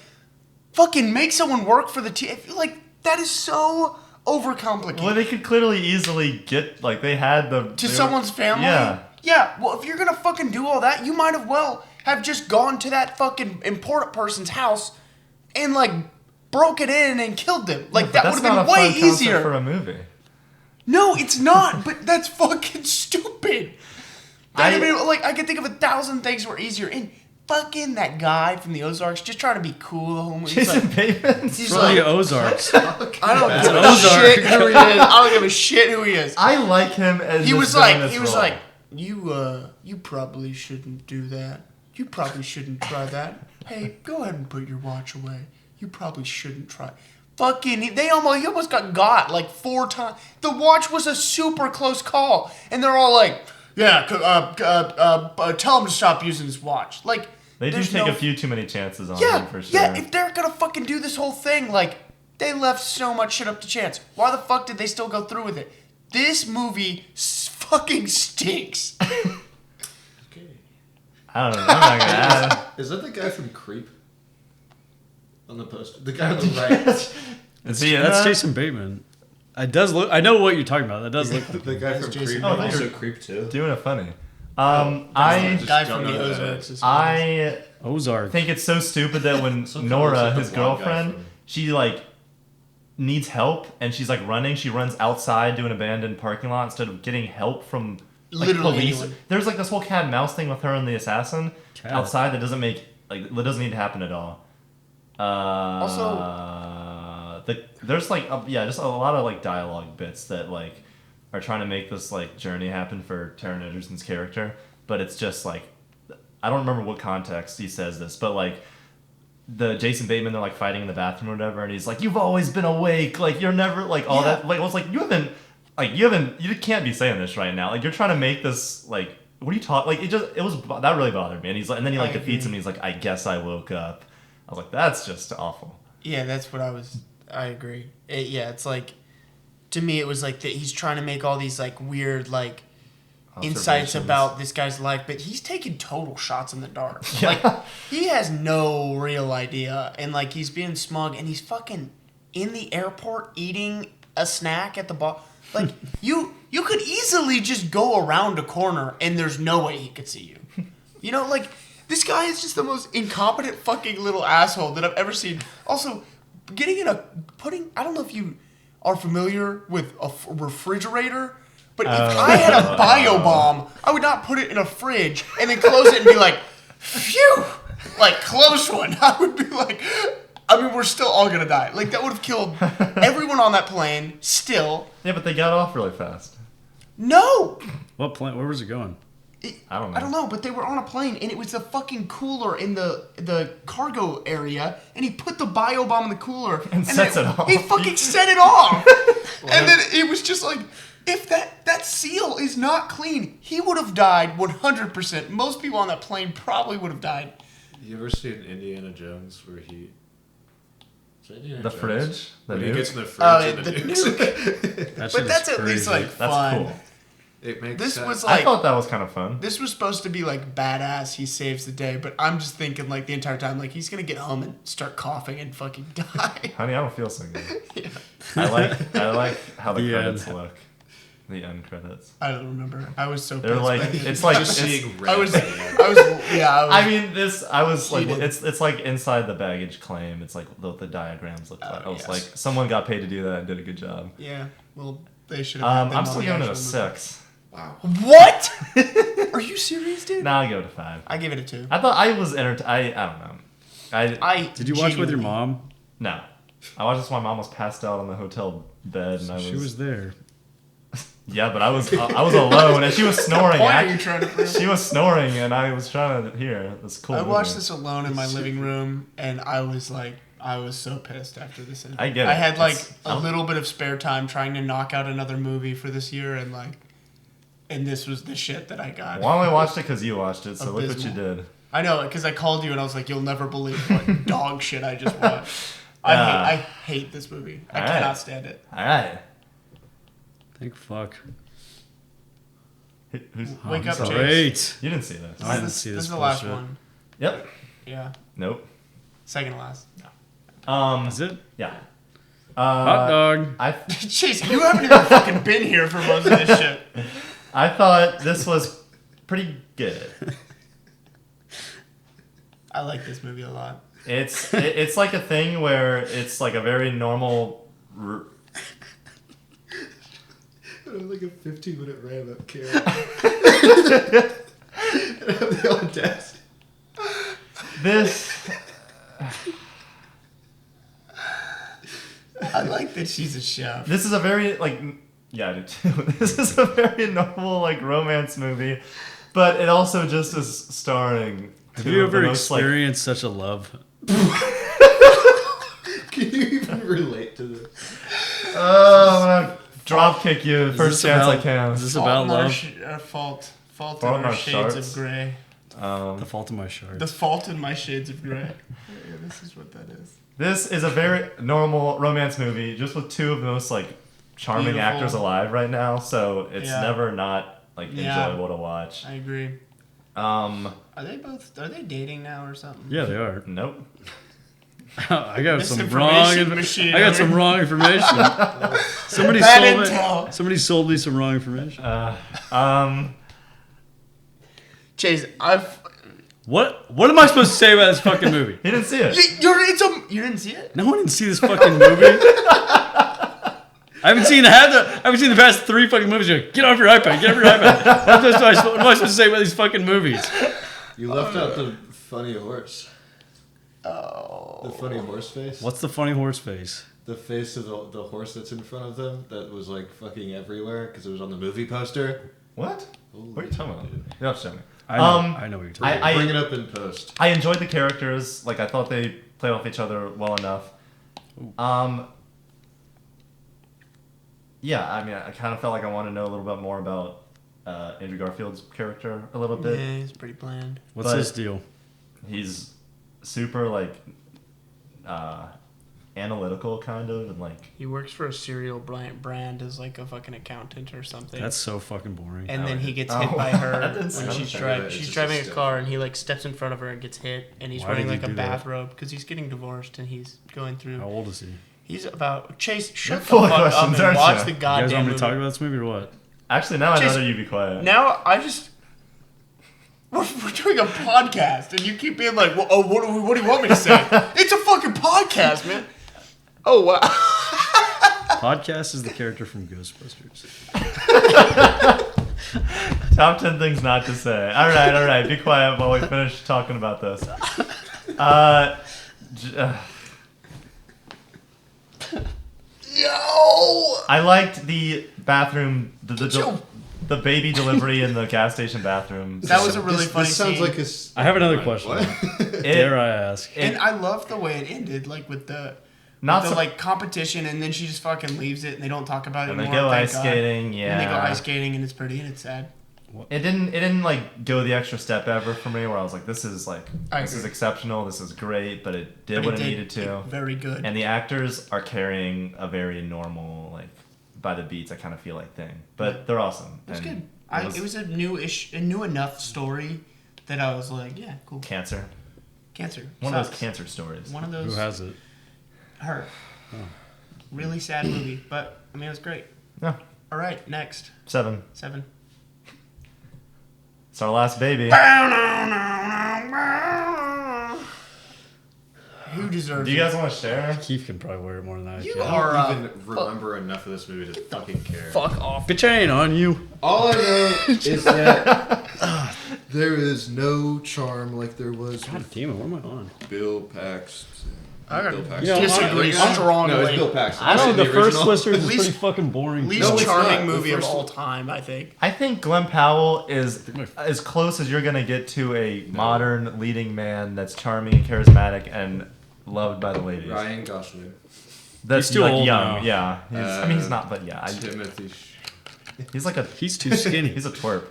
fucking make someone work for the TSA. Like, that is so overcomplicated.
Well, they could clearly easily get, like, they had
Someone's family?
Yeah.
Yeah, well, if you're gonna fucking do all that, you might as well have just gone to that fucking important person's house and, like, broke it in and killed them. Like, that would have been way easier.
For a movie.
No, it's not, but that's fucking stupid. I mean, like, I could think of 1,000 things that were easier. And fucking that guy from the Ozarks just trying to be cool the whole movie. He's
Jason
like,
Bateman.
he's
From
like,
the Ozarks.
I don't give a
Ozark.
shit who he is. I don't give a shit who he is.
I like him as
He
this
was like,
villainous role.
you probably shouldn't do that. You probably shouldn't try that. Hey, go ahead and put your watch away. You probably shouldn't try. Fucking, he almost got like 4 times. The watch was a super close call, and they're all like, "Yeah, tell him to stop using his watch." Like,
They do
there's
take
no-
a few too many chances on him, for sure.
Yeah, if they're gonna fucking do this whole thing, like, they left so much shit up to chance. Why the fuck did they still go through with it? This movie fucking stinks.
Okay.
I don't know. I'm not gonna add.
Is that the guy from Creep? On the poster, the guy on the right.
Is he in
That's
that?
Jason Bateman. does look. I know what you're talking about. That does look.
The guy from
Jason
Creep.
Oh,
Also
you're-
Creep too.
Doing it funny.
I
just
guy
don't
from the
know that.
Ozarks. Is what it is.
I
Ozark.
think it's so stupid that when
Some
Nora,
kind of
his
like the blonde guy
girlfriend,
from-
she like needs help and she's like running. She runs outside to an abandoned parking lot instead of getting help from like
Literally
police.
anyone.
There's like this whole cat and mouse thing with her and the assassin
Cat.
outside that doesn't make that doesn't need to happen at all. There's like just a lot of like dialogue bits that like are trying to make this like journey happen for Taron Egerton's character, but it's just like I don't remember what context he says this, but like the Jason Bateman, they're like fighting in the bathroom or whatever, and he's like, "You've always been awake, like you're never like all that." Like I was like, you can't be saying this right now. Like you're trying to make this like, what are you talking? Like that really bothered me. And he's like, and then he like defeats him. And he's like, "I guess I woke up." I was like, that's just awful.
Yeah, that's what I agree. It's like, to me, it was like that he's trying to make all these like weird like insights about this guy's life, but he's taking total shots in the dark.
Yeah.
Like he has no real idea, and like he's being smug, and he's fucking in the airport eating a snack at the bar. Like you could easily just go around a corner, and there's no way he could see you. You know, like this guy is just the most incompetent fucking little asshole that I've ever seen. Also, I don't know if you are familiar with a refrigerator. But if I had a bio bomb, I would not put it in a fridge and then close it and be like, phew, like close one. I would be like, I mean, we're still all gonna die. Like that would have killed everyone on that plane. Still,
Yeah, but they got off really fast.
no.
What plane? Where was it going?
I don't know.
But they were on a plane and it was the fucking cooler in the cargo area, and he put the bio bomb in the cooler
And sets it off.
He fucking set it off, and then it was just like. If that seal is not clean, he would have died 100%. Most people on that plane probably would have died.
You ever seen Indiana Jones where he... Is it Indiana
The
Jones?
fridge? The
When he
nuke?
gets in the fridge
Oh,
and
the
the nuke.
That shit
But that's
is
at least
crazy.
like
That's
fun.
cool.
It makes
This
sense.
was
I
like
thought that was kind of fun.
this was supposed to be like badass. He saves the day, but I'm just thinking like the entire time like he's gonna get home and start coughing and fucking die.
Honey, I don't feel so good.
Yeah.
I like how the
The
credits
end.
look. The end credits.
I don't remember. I was so.
They're
pissed
like
by the-
it's like
Just
it's-
seeing red.
I was.
I mean, I was like,
Cheated.
it's like inside the baggage claim. It's like what the diagrams look like. I was
yes.
like, someone got paid to do that and did a good job.
Yeah. Well, they should have.
I'm still giving it a 6.
Wow.
What? Are you serious, dude?
Now I give it a 5.
I give it a 2.
I thought I was entertained. I don't know.
I
Did you watch with your
genuinely-
mom?
No. I watched this when my mom was passed out on the hotel bed, and
She was there.
Yeah, but I was alone, and she was snoring.
What are you trying to prove?
She was snoring, and I was trying to hear this cool.
I
movie.
watched this alone in my living room, and I was so pissed after this.
I get it.
I had like
It's-
a little bit of spare time trying to knock out another movie for this year, and this was the shit that I got.
Well, I only watched it because you watched it, so look what you
Abysmal.
did.
I know, because I called you and I was like, "You'll never believe what dog shit I just watched." I hate this movie. I
All right.
cannot stand it.
All right.
Thank fuck.
Who's,
Wake up,
It's
Chase.
great.
you didn't see this.
I didn't see
This
this
is the last
bullshit.
one.
Yep.
Yeah,
Nope.
second to last.
Is it?
Yeah.
Hot dog.
Chase, you haven't even fucking been here for most of this shit.
I thought this was pretty good.
I like this movie a lot.
It's like a thing where it's like a very normal.
It was like a 15-minute ramp-up carry. And I'm the audacity.
This.
I like that she's a chef.
This is a very like. Yeah, I do too. This is a very normal like romance movie, but it also just is starring.
Have
two
you
of the
ever
most, like,
experienced such a love?
Can you even relate to this?
I'm gonna drop kick you
Is
first
this
chance
about-
I can.
Is this
Fault
about
in our
love?
fault
Fault
in
in
our
our
shades
shards.
of gray.
The fault of my shard.
The fault in my shades of gray. Yeah, this is what that is.
This is a very normal romance movie, just with two of the most like charming
Beautiful.
actors alive right now. So it's
Yeah.
never not like
Yeah.
enjoyable to watch.
I agree. Are they dating now or something?
Yeah, they are.
Nope.
I got some
Misinformation machine.
I got some wrong information. Somebody
Bad
sold
intel.
me. Somebody sold me some wrong information.
Chase,
What am I supposed to say about this fucking movie?
He didn't see it.
You didn't see it?
No one didn't see this fucking movie. I haven't seen the past 3 fucking movies. You're like, get off your iPad. Get off your iPad. What am I supposed to say about these fucking movies?
You left out the funny horse.
Oh.
The funny horse face.
What's the funny horse face?
The face of the horse that's in front of them that was like fucking everywhere because it was on the movie poster.
What? What are you talking about? You have to show me.
I know what you're talking about.
Bring it up in post.
I enjoyed the characters. Like, I thought they played off each other well enough. Yeah, I mean, I kind of felt like I wanted to know a little bit more about Andrew Garfield's character a little bit.
Yeah, he's pretty bland.
What's his deal?
He's super, like, analytical, kind of, and, like...
He works for a cereal brand as, like, a fucking accountant or something.
That's so fucking boring.
And then he gets hit by her when she's driving.
It's
She's
just
driving
a
a
step.
car, and he like steps in front of her and gets hit. And he's
Why
wearing
did he
like a
do that?
bathrobe because he's getting divorced and he's going through.
How old is he?
He's about Chase. Shut the
full of
fuck up
questions,
and
aren't
watch
you?
the
You guys
goddamn
want me
movie.
to talk about this movie or what?
Actually, now I'd
Just-
rather you be quiet.
Now I just. We're doing a podcast, and you keep being like, well, "Oh, what do you want me to say?" It's a fucking podcast, man. Oh wow.
Podcast is the character from Ghostbusters.
Top 10 things not to say. All right. Be quiet while we finish talking about this.
Yo.
I liked the bathroom, the baby delivery in the gas station bathroom.
That was a really funny
This sounds
scene.
like a...
I have another question.
What?
Dare I ask?
And I love the way it ended, like with the like competition, and then she just fucking leaves it, and they don't talk about it
And they
anymore.
go
thank
ice
God.
skating, yeah.
And they go ice skating, and it's pretty, and it's sad.
It didn't like go the extra step ever for me, where I was like, this is
agree.
exceptional, this is great, but it did
But
what it needed to.
Very good.
And the actors are carrying a very normal, like, by the beats, I kind of feel like thing. But they're awesome.
It was
And
good. It was a new enough story that I was like, yeah, cool.
Cancer.
Cancer.
One of those
Sucks.
cancer stories.
One of those.
Who has it?
Her.
Oh.
Really sad movie, but I mean, it was great.
Yeah.
All right, next
7.
7.
It's our last baby.
Who deserves
Do you guys want to share?
Keith can probably wear it more than I
You
can.
are-
I don't even remember enough of this movie to fucking care.
Fuck off.
Bitch, I ain't on you.
All I know is that there is no charm like there was
God
with
damn it, what am I on?
Dill Paxton.
I gotta
Bill
You know,
disagree
No,
strongly.
it's Bill Paxton.
I know
That's
the first
original.
Twisters is
Least-
pretty fucking boring.
Least
No, it's
charming
not. The
movie of
first
all
one-
time, I think.
I think Glenn Powell is as close as you're going to get to a modern leading man that's charming and charismatic and loved by the ladies.
Ryan Gosling.
That's
He's too
like
old
young.
now.
Yeah. I mean, he's not, but yeah.
Timothy.
He's like a...
He's too skinny.
He's a twerp.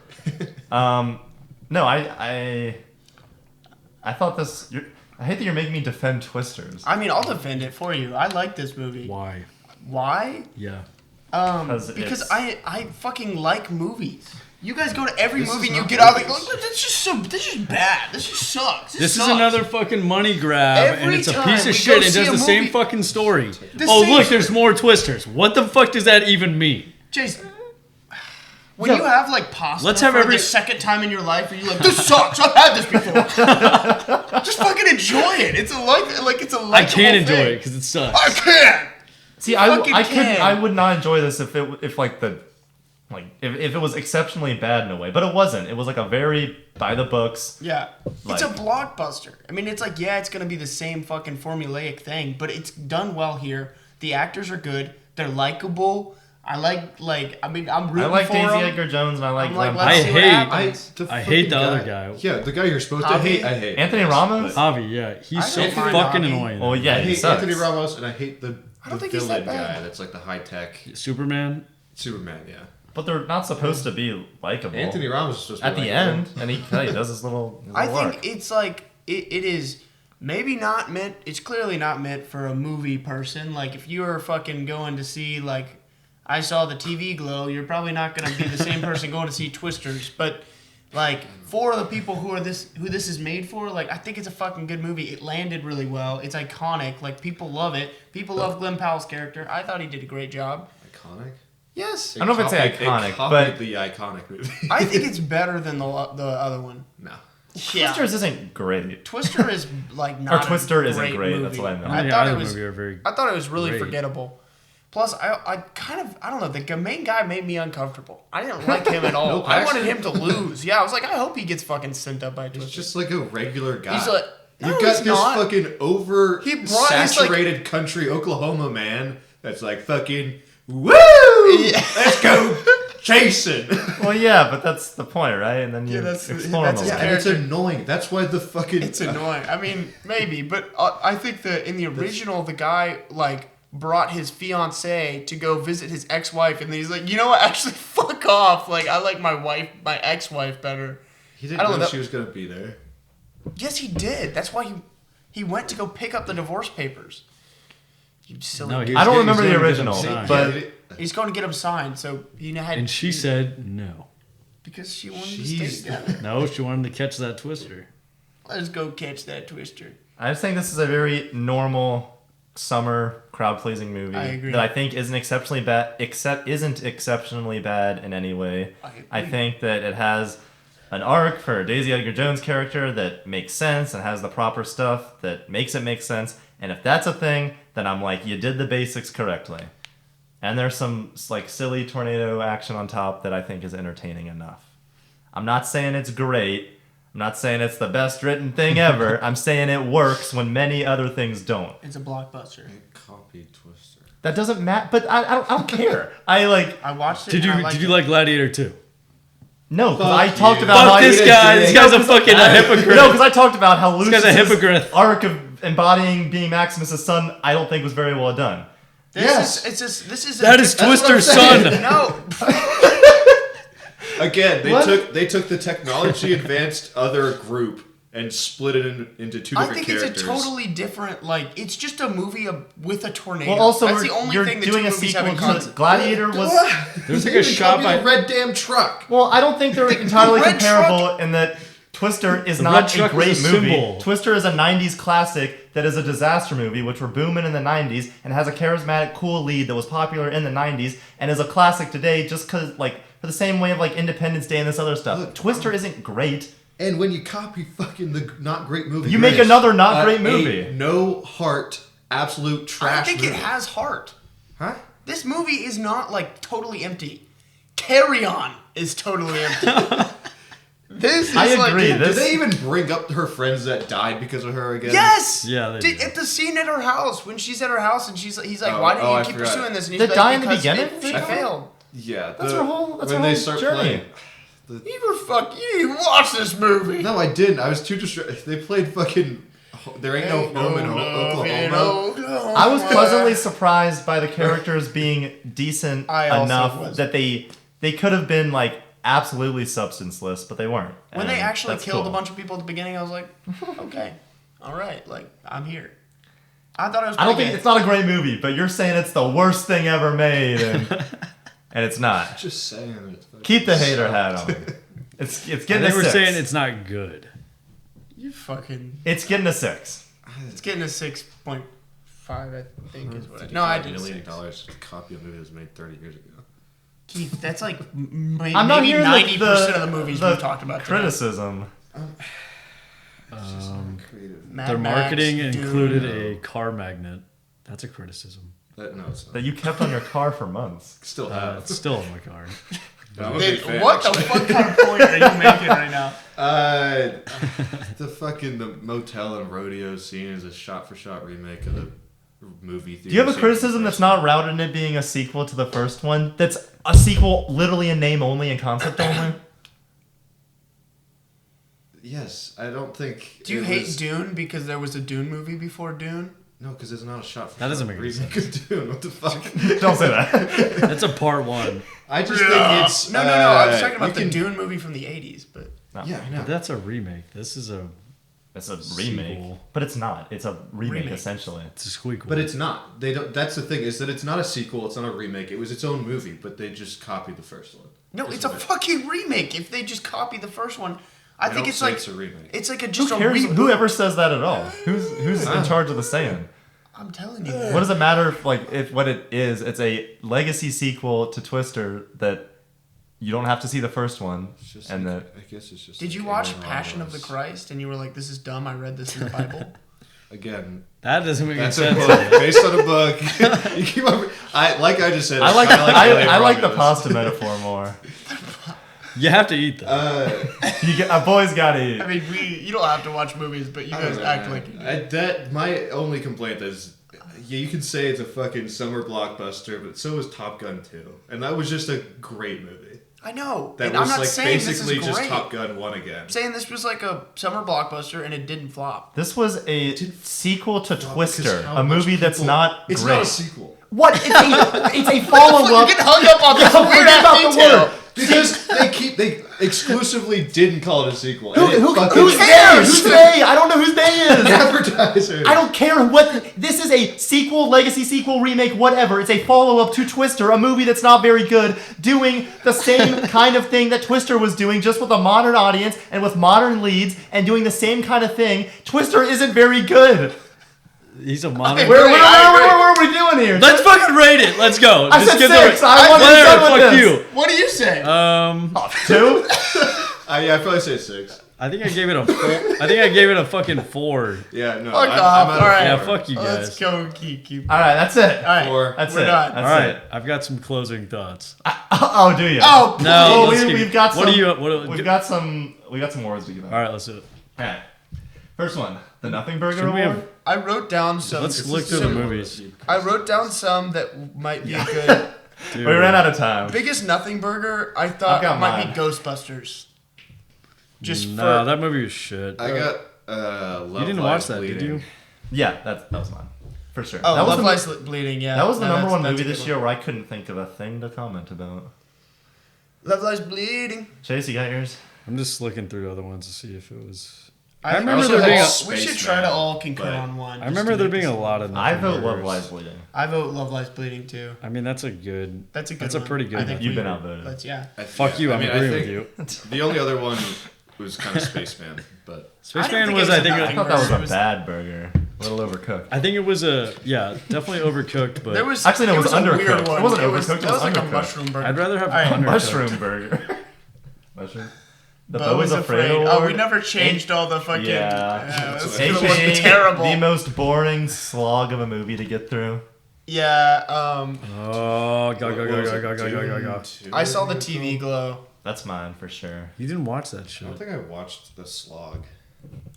No, I thought this... I hate that you're making me defend Twisters.
I mean, I'll defend it for you. I like this movie.
Why?
Why?
Yeah.
Because
it's-
I fucking like movies. You guys go to every
This
movie
is
and you
not
get out like,
movies.
look, this is bad. This just sucks.
This
sucks.
is another fucking money grab, and
Every
it's a
time
piece
we
of shit.
go
It
see
does
a
the same
movie-
fucking story.
The
Oh,
same-
look, there's more Twisters. What the fuck does that even mean?
Jason, when
Yeah.
you have like pasta
Let's have
for
every-
the second time in your life, and you're like, this sucks. I've had this before. Just fucking enjoy it. It's a it's a likable
I can't enjoy
thing.
it because it sucks.
I can't.
See,
fucking
I couldn't.
can.
I would not enjoy this if it was exceptionally bad in a way, but it wasn't. It was like a very by the books.
Yeah,
Like-
it's a blockbuster. I mean, it's like, yeah, it's gonna be the same fucking formulaic thing, but it's done well here. The actors are good. They're likable. I mean, I'm rooting
I like
for
Daisy
them.
Edgar Jones and I like
I'm like,
Glenn
let's
I
see what
hate-
happens.
I hate the other guy.
Yeah, the guy you're supposed to
Javi?
hate, I hate.
Anthony Ramos?
Javi, yeah. He's so
don't mind
fucking
Javi.
annoying.
Oh yeah,
I
he
hate
sucks.
Anthony Ramos, and I hate the
don't think he's that
villain
bad.
guy that's like the high-tech
Superman?
Superman, yeah.
But they're not supposed to be likable.
Anthony Ramos is supposed to be
at the
likable.
end, and he does his little.
I
arc.
think it's like it is maybe not meant. It's clearly not meant for a movie person. Like if you're fucking going to see I saw the TV Glow, you're probably not gonna be the same person going to see Twisters. But Like, for the people who this is made for, like, I think it's a fucking good movie. It landed really well. It's iconic. Like, people love it. People love Glenn Powell's character. I thought he did a great job.
Iconic?
Yes.
I don't know if I'd say iconic, but
the iconic movie.
I think it's better than the other one.
No.
Yeah.
Twisters isn't great.
Twister is like not.
Or Twister isn't
great.
great.
Movie.
That's what I meant.
I
The
thought
other
it was.
movie are very
I thought it was really
great.
forgettable. Plus, I don't know. The main guy made me uncomfortable. I didn't like him at all.
No,
I wanted him to lose. Yeah, I was like, I hope he gets fucking sent up by Twister.
It's just like a regular guy.
He's like, no,
You've got
he's
this
not.
fucking over-saturated
like,
country Oklahoma man that's like fucking, woo! Yeah. Let's go chasing.
Well, yeah, but that's the point, right? And then you
that's
explore them a
his
little.
And it's annoying. That's why the fucking...
It's annoying. I mean, maybe, but I think that in the original, the guy like brought his fiance to go visit his ex-wife, and then he's like, you know what? Actually, fuck off. Like, I like my ex-wife better.
He didn't
I don't
know
know.
she was going to be there.
Yes, he did. That's why he went to go pick up the divorce papers. You silly.
No, he
I don't
was
remember the
going to get
original,
them signed.
but
He's going to get them signed, so he had.
And she said no.
because she wanted to
Jeez.
stay together.
No, she wanted to catch that Twister.
Let's go catch that Twister.
I just think this is a very normal summer crowd-pleasing movie
I agree.
that I think isn't exceptionally bad in any way.
I
I think that it has an arc for Daisy Edgar Jones' character that makes sense and has the proper stuff that makes it make sense. And if that's a thing, then I'm like, you did the basics correctly. And there's some like silly tornado action on top that I think is entertaining enough. I'm not saying it's great. I'm not saying it's the best written thing ever. I'm saying it works when many other things don't.
It's a blockbuster.
It copied Twister.
That doesn't matter. But I don't care. I
watched it.
Did
and
you
I
did you
liked
like Gladiator 2?
no, because
Fuck
I talked
you.
about how
Fuck this guy. This guy's a fucking hypocrite.
No, because I talked about how
This guy's a
Lucius's
hypocrite.
arc of embodying being Maximus' son, I don't think was very well done.
Yes.
This is
That is Twister's son.
No.
Again,
What?
they took the technology advanced other group and split it into two
I
different
think
characters.
it's a totally different, like, it's just a movie with a tornado.
Well, also,
that's the only
you're
thing the
doing
two
a
movies have
sequel
in
to
common.
Gladiator was...
There's like
They
a
even
shot
copied
by
the red damn truck.
Well, I don't think they're entirely
red
comparable in that Twister is
The
not
red
a
truck
great
is a
movie.
symbol.
Twister is a 90s classic that is a disaster movie, which were booming in the 90s, and has a charismatic, cool lead that was popular in the 90s, and is a classic today just because, like, for the same way of, like, Independence Day and this other stuff.
Look,
Twister isn't great.
And when you copy fucking the not great movie,
You make another not great movie.
a no heart, absolute trash
I think
movie.
it has heart.
Huh?
This movie is not, like, totally empty. Carry On is totally empty. This is
I agree.
Like,
Did
This-
they even bring up her friends that died because of her again?
yes!
Yeah, they did.
At the scene at her house, when she's at her house and he's like,
Oh,
why didn't
oh,
you
I
keep
forgot.
pursuing this? And he's
Did
like,
die in the
because
beginning?
she failed.
Yeah.
That's her whole- that's
when
her
they
whole
start
journey.
playing.
You didn't watch this movie.
No, I didn't. I was too distracted. They played fucking. There ain't no home in Oklahoma.
I was pleasantly surprised by the characters being decent
I also
enough
was.
that they could have been like absolutely substanceless, but they weren't.
When they
And
actually
that's
killed
cool.
a bunch of people at the beginning, I was like, okay, all right, like, I'm here. I thought it was
I don't
pretty
think
good.
it's not a great movie, but you're saying it's the worst thing ever made, and it's not.
Just saying. It's fucking
Keep the hater
sucked.
hat on. It's
And
getting
they
a
were
6.
saying it's not good.
You fucking...
It's getting a 6.
It's getting a 6.5, I think, is what I... No, I did a
$1
6.
million to copy a movie that was made 30 years ago.
Keith, that's like maybe
I'm not hearing
90% of the movies we've talked about today.
criticism.
Creative.
Mad
Their
Max,
marketing
Dune.
included a car magnet. That's a criticism.
No, it's not.
That you kept on your car for months.
Still have.
It's still in my car.
I'm a big fan,
What the
actually.
fuck kind of point are you making right now?
The motel and rodeo scene is a shot-for-shot remake of the movie theater.
Do you have a
scene
criticism
from the
that's
first
not routed in it being a sequel to the first one? That's a sequel literally in name only and concept only?
one. Yes, I don't think.
Do you
it
hate
was-
Dune because there was a Dune movie before Dune?
No, because it's not a shot-for-shot
That doesn't make any
remake of Dune. What the fuck?
Don't say that.
That's a part one.
I just think it's
No. I was talking
you
about the
can-
Dune movie from the 80s, but...
Yeah, I know.
But that's a remake. This is a
It's a remake,
sequel.
but it's not. It's a remake essentially.
It's a squeak.
But it's not. They don't. That's the thing, is that it's not a sequel. It's not a remake. It was its own movie, but they just copied the first one.
No, it's a fucking remake. If they just copy the first one, I think it's like
it's a remake.
It's like
Who cares? Whoever says that at all? Who's in charge of the saying?
I'm telling you.
What does it matter if what it is? It's a legacy sequel to Twister that you don't have to see the first one, and
I guess it's just.
Did you watch Passion of the Christ and you were like, "This is dumb. I read this in the Bible."
Again,
that doesn't make
that's
sense.
a book based on a book. You keep on, I just said.
I like the
Romulus.
pasta metaphor more.
You have to eat that.
A boy's gotta eat.
I mean, you don't have to watch movies, but you guys act like you do.
My only complaint is, yeah, you can say it's a fucking summer blockbuster, but so was Top Gun 2, and that was just a great movie.
I know.
That
and
was
I'm not
like
saying
basically
this is
just
great.
Top Gun 1 again.
I'm saying this was like a summer blockbuster and it didn't flop.
This was a sequel to Twister,
Because how
a
much
movie that's
people-
not
It's
great.
not a sequel.
What? It's a follow-up.
You get hung up on this
Yeah,
weird
forget about
ass
the
detail.
word.
Because they exclusively didn't call it a sequel.
Who's they? Who's they? I don't know who's they is.
Advertisers.
I don't care what. This is a sequel, legacy sequel, remake, whatever. It's a follow-up to Twister, a movie that's not very good, doing the same kind of thing that Twister was doing, just with a modern audience and with modern leads, and doing the same kind of thing. Twister isn't very good.
He's a modern.
Where are we doing here?
Let's fucking rate it. Let's go.
I said 6. I wanted to
whatever.
start with
Fuck
this.
you.
What do you say?
2?
Yeah, I'd probably say 6.
I think I gave it a 4. I think I gave it a fucking 4.
Yeah, no.
Fuck
I'm
off.
at a
All right.
Yeah,
4.
fuck you guys.
Let's go. Keep.
All right, that's it.
All right.
4.
That's
We're
it.
done.
That's
All right,
it.
I've got some closing thoughts.
Oh, do you?
Oh,
No,
Oh,
let's keep-
we've got some.
What do you?
We've got some words to give out.
All right, let's do it.
All right. First one, the Nothing Burger
Shouldn't we
Award.
have-
I wrote down some.
Let's look through the movies.
I wrote down some that might be good.
Dude.
We ran out of time.
Biggest Nothing Burger, I
I've
thought
got
might
mine.
be Ghostbusters. Just
No,
for
that movie was shit.
I got Love
You didn't
Lies
watch that, did
Bleeding.
you?
Yeah, that was mine. For sure.
oh,
that was
Love
the,
Lies Bleeding. Yeah,
that was the
No,
number one
that's
movie
a good
this
one.
year where I couldn't think of a thing to comment about.
Love Lies Bleeding.
Chase, you got yours?
I'm just looking through other ones to see if it was.
I
remember
also
there being
had
a-
we should
Spaceman,
try to all concur
but
on one.
I
just
remember
to
there
make
being
this-
a lot of.
I
Nothing
vote Love
Burgers.
Lies Bleeding.
I vote Love Lies Bleeding too.
I mean, that's a good.
That's a good.
That's a
one.
pretty good
I think
one.
You've
we-
been outvoted.
Let's yeah.
Fuck you!
I
I'm
mean, I
agreeing with
think
you.
The only other one was kind of Spaceman, but
Spaceman
think
was,
it was
I think,
a
I
Nothing
thought that was
Burger
a
was-
bad burger. A little overcooked.
I think it was a definitely overcooked, but
There was
Actually, no, it was
a
undercooked.
weird one.
It wasn't overcooked, it
That was
was
like a
undercooked.
mushroom burger.
I'd rather have
All right.
undercooked.
Mushroom burger. Mushroom. The
Bo is afraid.
Award.
Oh, we never changed all the fucking.
Yeah.
That's
That's
gonna look
AKA
terrible.
the most boring slog of a movie to get through.
Yeah.
Oh, go.
I saw the TV glow.
That's mine for sure.
You didn't watch that
I
shit.
don't think I watched The Slog.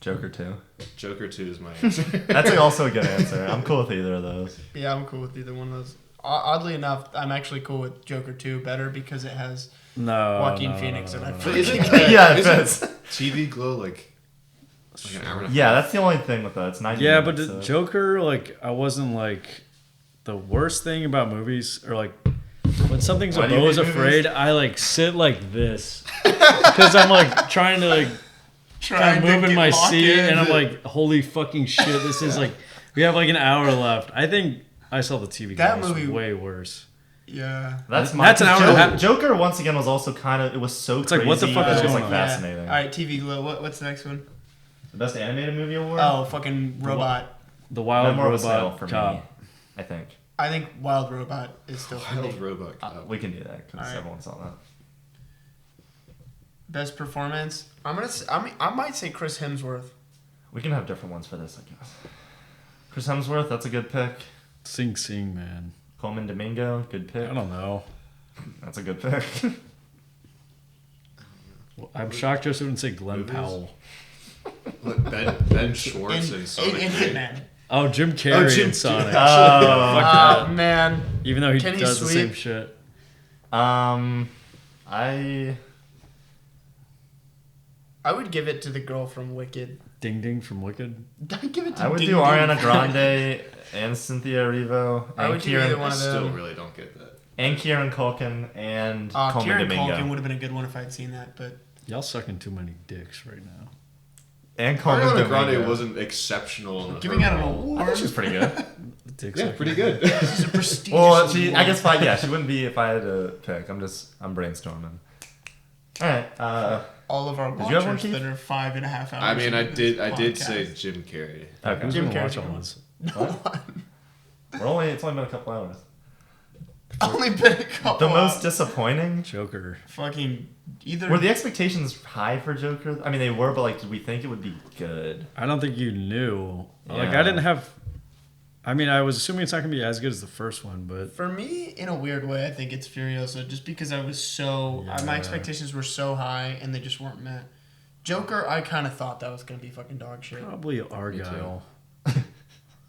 Joker 2.
Joker 2 is my answer.
That's also a good answer. I'm cool with either of those.
Yeah, I'm cool with either one of those. Oddly enough, I'm actually cool with Joker 2 better because it has
No.
Joaquin
no,
Phoenix
no,
and I
no, no.
But isn't
Yeah, it
isn't
fits.
TV Glow like an hour and a
Yeah,
half?
that's the only thing with that. It's 90
Yeah, but
minutes.
the
so-
Joker, like, I wasn't like the worst thing about movies, or like when something's
Why
a
do you
Bo's
hate
afraid, I like sit like this because I'm like trying to like kind of move in my seat, and I'm like, holy fucking shit, this is like we have like an hour left. I think I saw the TV.
That
Glow was
movie-
way worse.
Yeah.
That's
an hour and a half.
Joker once again was also kind of, it was so
It's
crazy.
like, what the fuck
that
is
it was
going
like
on?
fascinating.
All right, TV glow. What's the next one?
The best animated movie award?
Oh, fucking robot.
The Wild
Memoir of a Snail
Robot
for me,
Cop.
I think.
I think Wild Robot is still for
Wild
me.
Robot Cop.
We can do that because
Alright.
everyone saw that.
Best performance. I might say Chris Hemsworth.
We can have different ones for this, I guess. Chris Hemsworth, that's a good pick.
Sing Sing, man.
Coleman Domingo, good pick.
I don't know.
That's a good pick.
I'm shocked Joseph didn't say Glenn
Movies?
Powell.
Look, Ben Schwartz
In
and Sonic.
Hitman.
Oh, Jim Carrey
Jim
in Sonic.
Oh.
Fuck that.
Man.
Even though he
Can he
does the
sweep?
same shit.
I would give it to the girl from Wicked.
Ding Ding from Wicked.
I'd give it to
I would
Ding
do
Ding.
Ariana Grande and Cynthia Erivo
I
and
would do either
Kieran,
one
I
of
still
them.
really don't get that.
and Kieran Culkin and Coleman
Kieran
Domingo.
Culkin would have been a good one if I'd seen that, but
Y'all sucking too many dicks right now.
And Carmen
Ariana Grande
Domingo.
wasn't exceptional. In
Giving
her
out an
role.
award.
I think she's pretty good.
Yeah, pretty good.
She's a prestigious.
Well, she
award.
she wouldn't be if I had to pick. I'm brainstorming. All right.
All of our
Did you have one,
watchers
Keith?
that are 5.5 hours.
I mean, I
into this
did
podcast.
say Jim Carrey.
Okay.
Who's
Jim
gonna watch
Carrey's
all
one.
this?
It's only been a couple hours.
Only been a couple.
The most
hours.
disappointing.
Joker.
Fucking either.
Were the expectations high for Joker? I mean, they were, but like, did we think it would be good?
I don't think you knew. Like,
Yeah.
I didn't have. I mean, I was assuming it's not gonna be as good as the first one, but
For me, in a weird way, I think it's Furiosa, just because I was so my
Yeah.
expectations were so high and they just weren't met. Joker, I kind of thought that was gonna be fucking dog shit.
probably Argylle.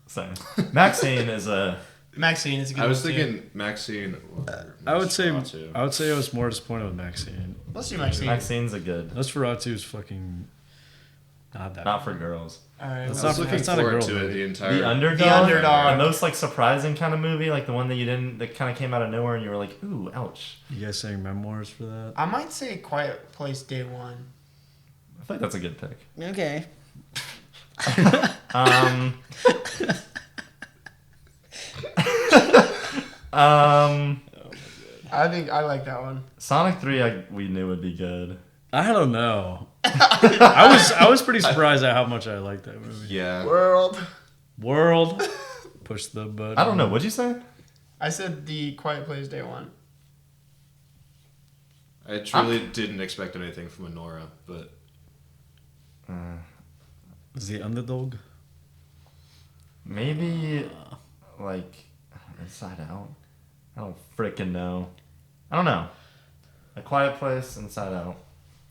Same. MaXXXine is a.
MaXXXine is a good.
I was
one,
thinking
too.
Maxine.
I would say
Nosferatu.
I was more disappointed with MaXXXine.
Let's do MaXXXine.
MaXXXine's a good.
Nosferatu is fucking not that.
Not for girls.
All right.
That's
I was
not-
looking
that's not a
forward
girl
to it
movie.
the entire.
The underdog.
The underdog.
The most like surprising kind of movie, like the one that kind of came out of nowhere, and you were like, ooh, ouch.
You guys saying memoirs for that?
I might say Quiet Place Day One.
I think that's a good pick.
Okay.
I think I like that one.
Sonic 3 we knew would be good.
I don't know. I was pretty surprised at how much I liked that movie.
Yeah.
World.
World. Push the button.
I don't know. What'd you say?
I said the Quiet Place Day One.
I truly didn't expect anything from Honora, but
Is the underdog?
Maybe like Inside Out. I don't freaking know. I don't know. A Quiet Place, Inside Out,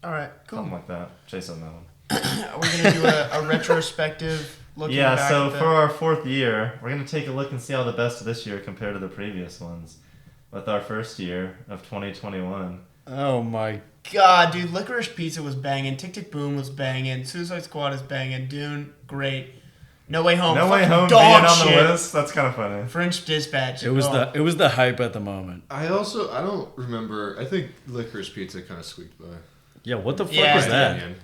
All right, cool.
something like that. Chase on that one.
We're gonna do a retrospective look.
Yeah.
back
So
at the-
for our 4th year, we're gonna take a look and see how the best of this year compared to the previous ones. With our first year of 2021.
Oh my.
God, dude, Licorice Pizza was banging. Tick Tick Boom was banging. Suicide Squad is banging. Dune, great. No Way Home.
No Way
fucking
Home being
dog
on
shit.
the list. That's kind of funny.
French Dispatch.
It was
oh.
the hype at the moment.
I don't remember. I think Licorice Pizza kind of squeaked by.
Yeah, what the fuck
Yeah.
was
My
that?
opinion.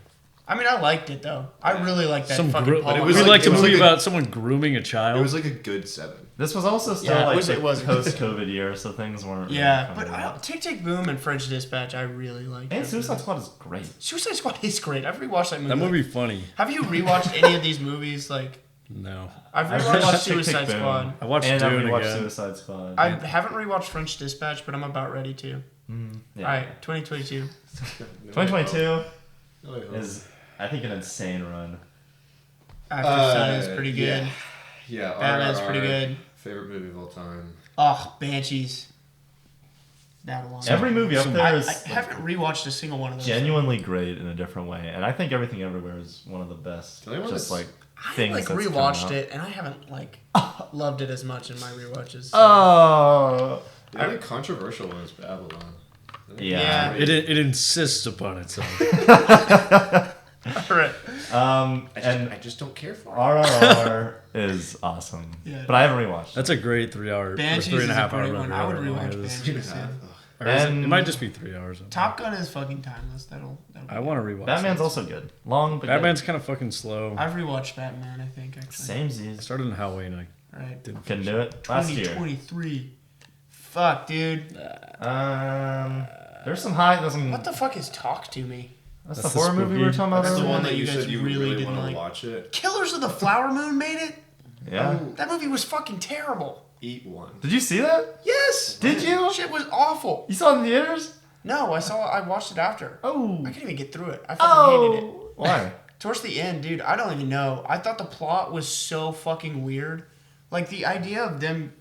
I mean, I liked it though. I really liked that fucking.
but it
Paul
was
We
Walker.
liked
it
a
was
movie
like a-
about someone grooming a child.
It was like a good 7.
This was also still
Yeah,
like
it was a good
post-COVID year, so things weren't. really
Yeah,
coming
but
out.
Tick Tick Boom and French Dispatch, I really liked.
And
those
Suicide
movies.
Squad is great.
Suicide Squad is great. I've rewatched that movie.
that movie
like-
funny.
have you rewatched any of these movies? Like,
No.
I've
I've
rewatched
rewatched Tick Tick
Suicide
Boom.
Squad.
I watched
And I've
Dune
rewatched
again.
Suicide Squad.
I haven't rewatched French Dispatch, but I'm about ready to.
Yeah.
All right, 2022.
2022
No Way Home.
is, I think, an insane run.
After Sun is pretty good.
Yeah,
Batman's
RRR,
pretty good.
Favorite movie of all time.
Oh, Banshees. That one.
Every movie up
I,
there is
I haven't rewatched a single one of those.
genuinely great in a different way, and I think Everything Everywhere is one of the best.
Tell you what,
Just
it's-
like
I
things
like
that's come
rewatched
out.
it, and I haven't like loved it as much in my rewatches. so-
Oh.
The only controversial one is Babylon.
Yeah.
It insists upon itself.
All right.
And
I just don't care for it.
RRR is awesome.
Yeah.
But I haven't rewatched.
That's a great 3 hour, or
Banshees
3.5
is a
hour
great
run.
one. I would
whatever
rewatch
it is.
Banshees. Yeah.
Or is it
And-
might just be 3 hours.
Top Gun is fucking timeless. That'll be
I want to rewatch.
Batman's
that.
also good. Long, but
Batman's kind of fucking slow.
I've rewatched Batman, I think,
good.
actually.
Same
I
Z's.
started in Halloween. I
Right.
didn't
Couldn't
finish
do it last year.
2023. Fuck, dude.
There's some high. There's some.
What the fuck is Talk to Me?
That's
That's
the
the
horror movie we were
spooky-
talking about.
That's the
earlier?
one that you
said
guys
you
really
really
didn't
want to
like.
watch it.
Killers of the Flower Moon made it?
Yeah.
That movie was fucking terrible.
Eat one.
Did you see that?
Yes.
Did you?
Shit was awful.
You saw it in theaters?
No, I watched it after.
Oh.
I couldn't even get through it. I fucking hated it.
Why?
Towards the end, dude, I don't even know. I thought the plot was so fucking weird. Like the idea of them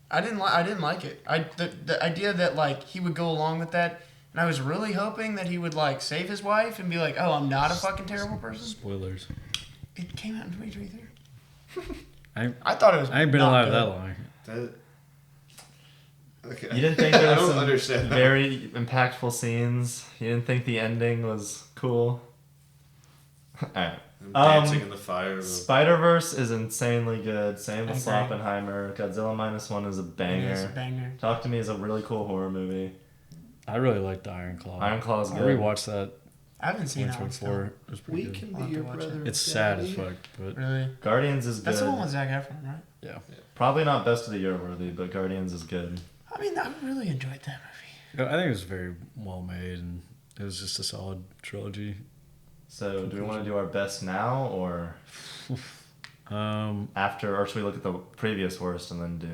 I didn't like it. The idea that like he would go along with that, and I was really hoping that he would like save his wife and be like, "Oh, I'm not a fucking terrible person."
spoilers.
It came out in 2023.
I
I thought it was
I ain't been
not
alive
good.
that long.
Okay.
You didn't think there
I
was
don't
some
understand that.
very impactful scenes? You didn't think the ending was cool? Alright.
I'm dancing in the fire.
Spider-Verse is insanely good. Same with
I agree.
Oppenheimer. Godzilla -1 is a banger.
It's a banger.
Talk to Me is a really cool horror movie.
I really liked the Iron Claw.
Iron Claw's
I
good.
rewatched that
I haven't seen that one
2024.
still.
It was pretty
We
good.
can
I'll
be
have to
your
watch
brother.
It's sad as
Daddy.
fuck, but
Really?
Guardians is good.
That's the one with Zac Efron, right?
yeah.
Probably not best of the year worthy, but Guardians is good.
I mean, I really enjoyed that movie.
I think it was very well made, and it was just a solid trilogy.
So, do we want to do our best now or after, or should we look at the previous worst and then do?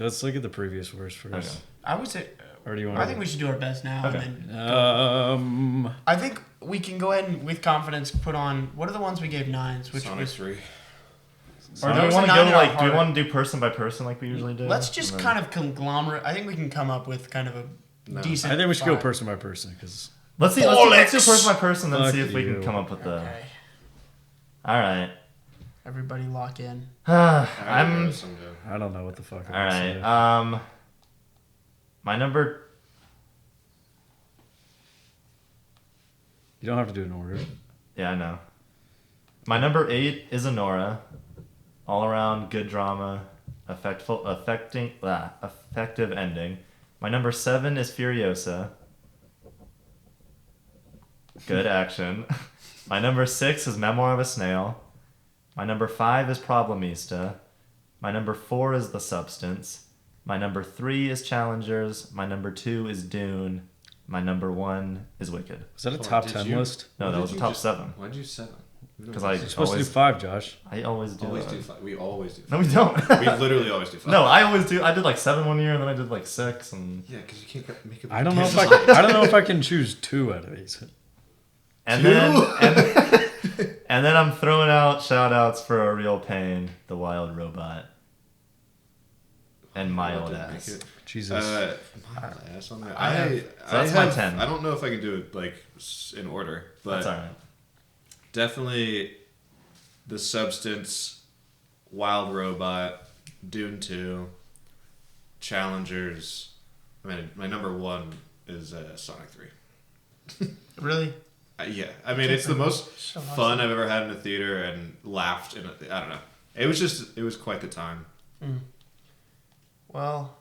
Let's look at the previous worst first.
Okay.
I would say.
Or do you want?
I think we should do our best now,
Okay.
and then
I
I think we can go ahead and, with confidence, put on what are the ones we gave 9s, which
Sonic
was
3.
Or
do
that
we
was
want
a
to
9
go
in our
like? Do we
heart.
want to do person by person like we usually do?
Let's just
And then-
kind of conglomerate. I think we can come up with kind of a
No.
decent.
I think we should go
5.
person by person because
Let's see. Let's do
Bollocks!
person by person, then
Fuck
see if we can
you.
come up with the.
Okay.
All right.
Everybody lock in.
I'm.
I don't know what the fuck.
All right. My number.
You don't have to do it in order.
Yeah, I know. My number 8 is Anora. All around good drama, effective ending. My number 7 is Furiosa. Good action. My number 6 is Memoir of a Snail. My number 5 is Problemista. My number 4 is The Substance. My number 3 is Challengers. My number 2 is Dune. My number 1 is Wicked.
Was that a top 10 list?
No, that was a top 7.
Why'd you 7?
Because I
You're supposed to do
always,
5, Josh.
I always do.
always do 5. We always do 5.
No, we don't.
We literally always do 5.
No, I always do. I did like 7 one year, and then I did like 6, and
Yeah, because you can't make it.
I don't know if I don't know if I can choose 2 out of these.
and then and then I'm throwing out shout outs for A Real Pain, The Wild Robot, and Mild Ass.
Jesus.
Mild Ass on that.
That's my 10.
I don't know if I can do it like in order, but
That's alright.
definitely The Substance, Wild Robot, Dune 2, Challengers. I mean, my number 1 is Sonic 3.
Really?
Yeah, I mean, it's the most
So
fun I've ever had in a theater and laughed in a, I don't know. It was quite the time.
Well,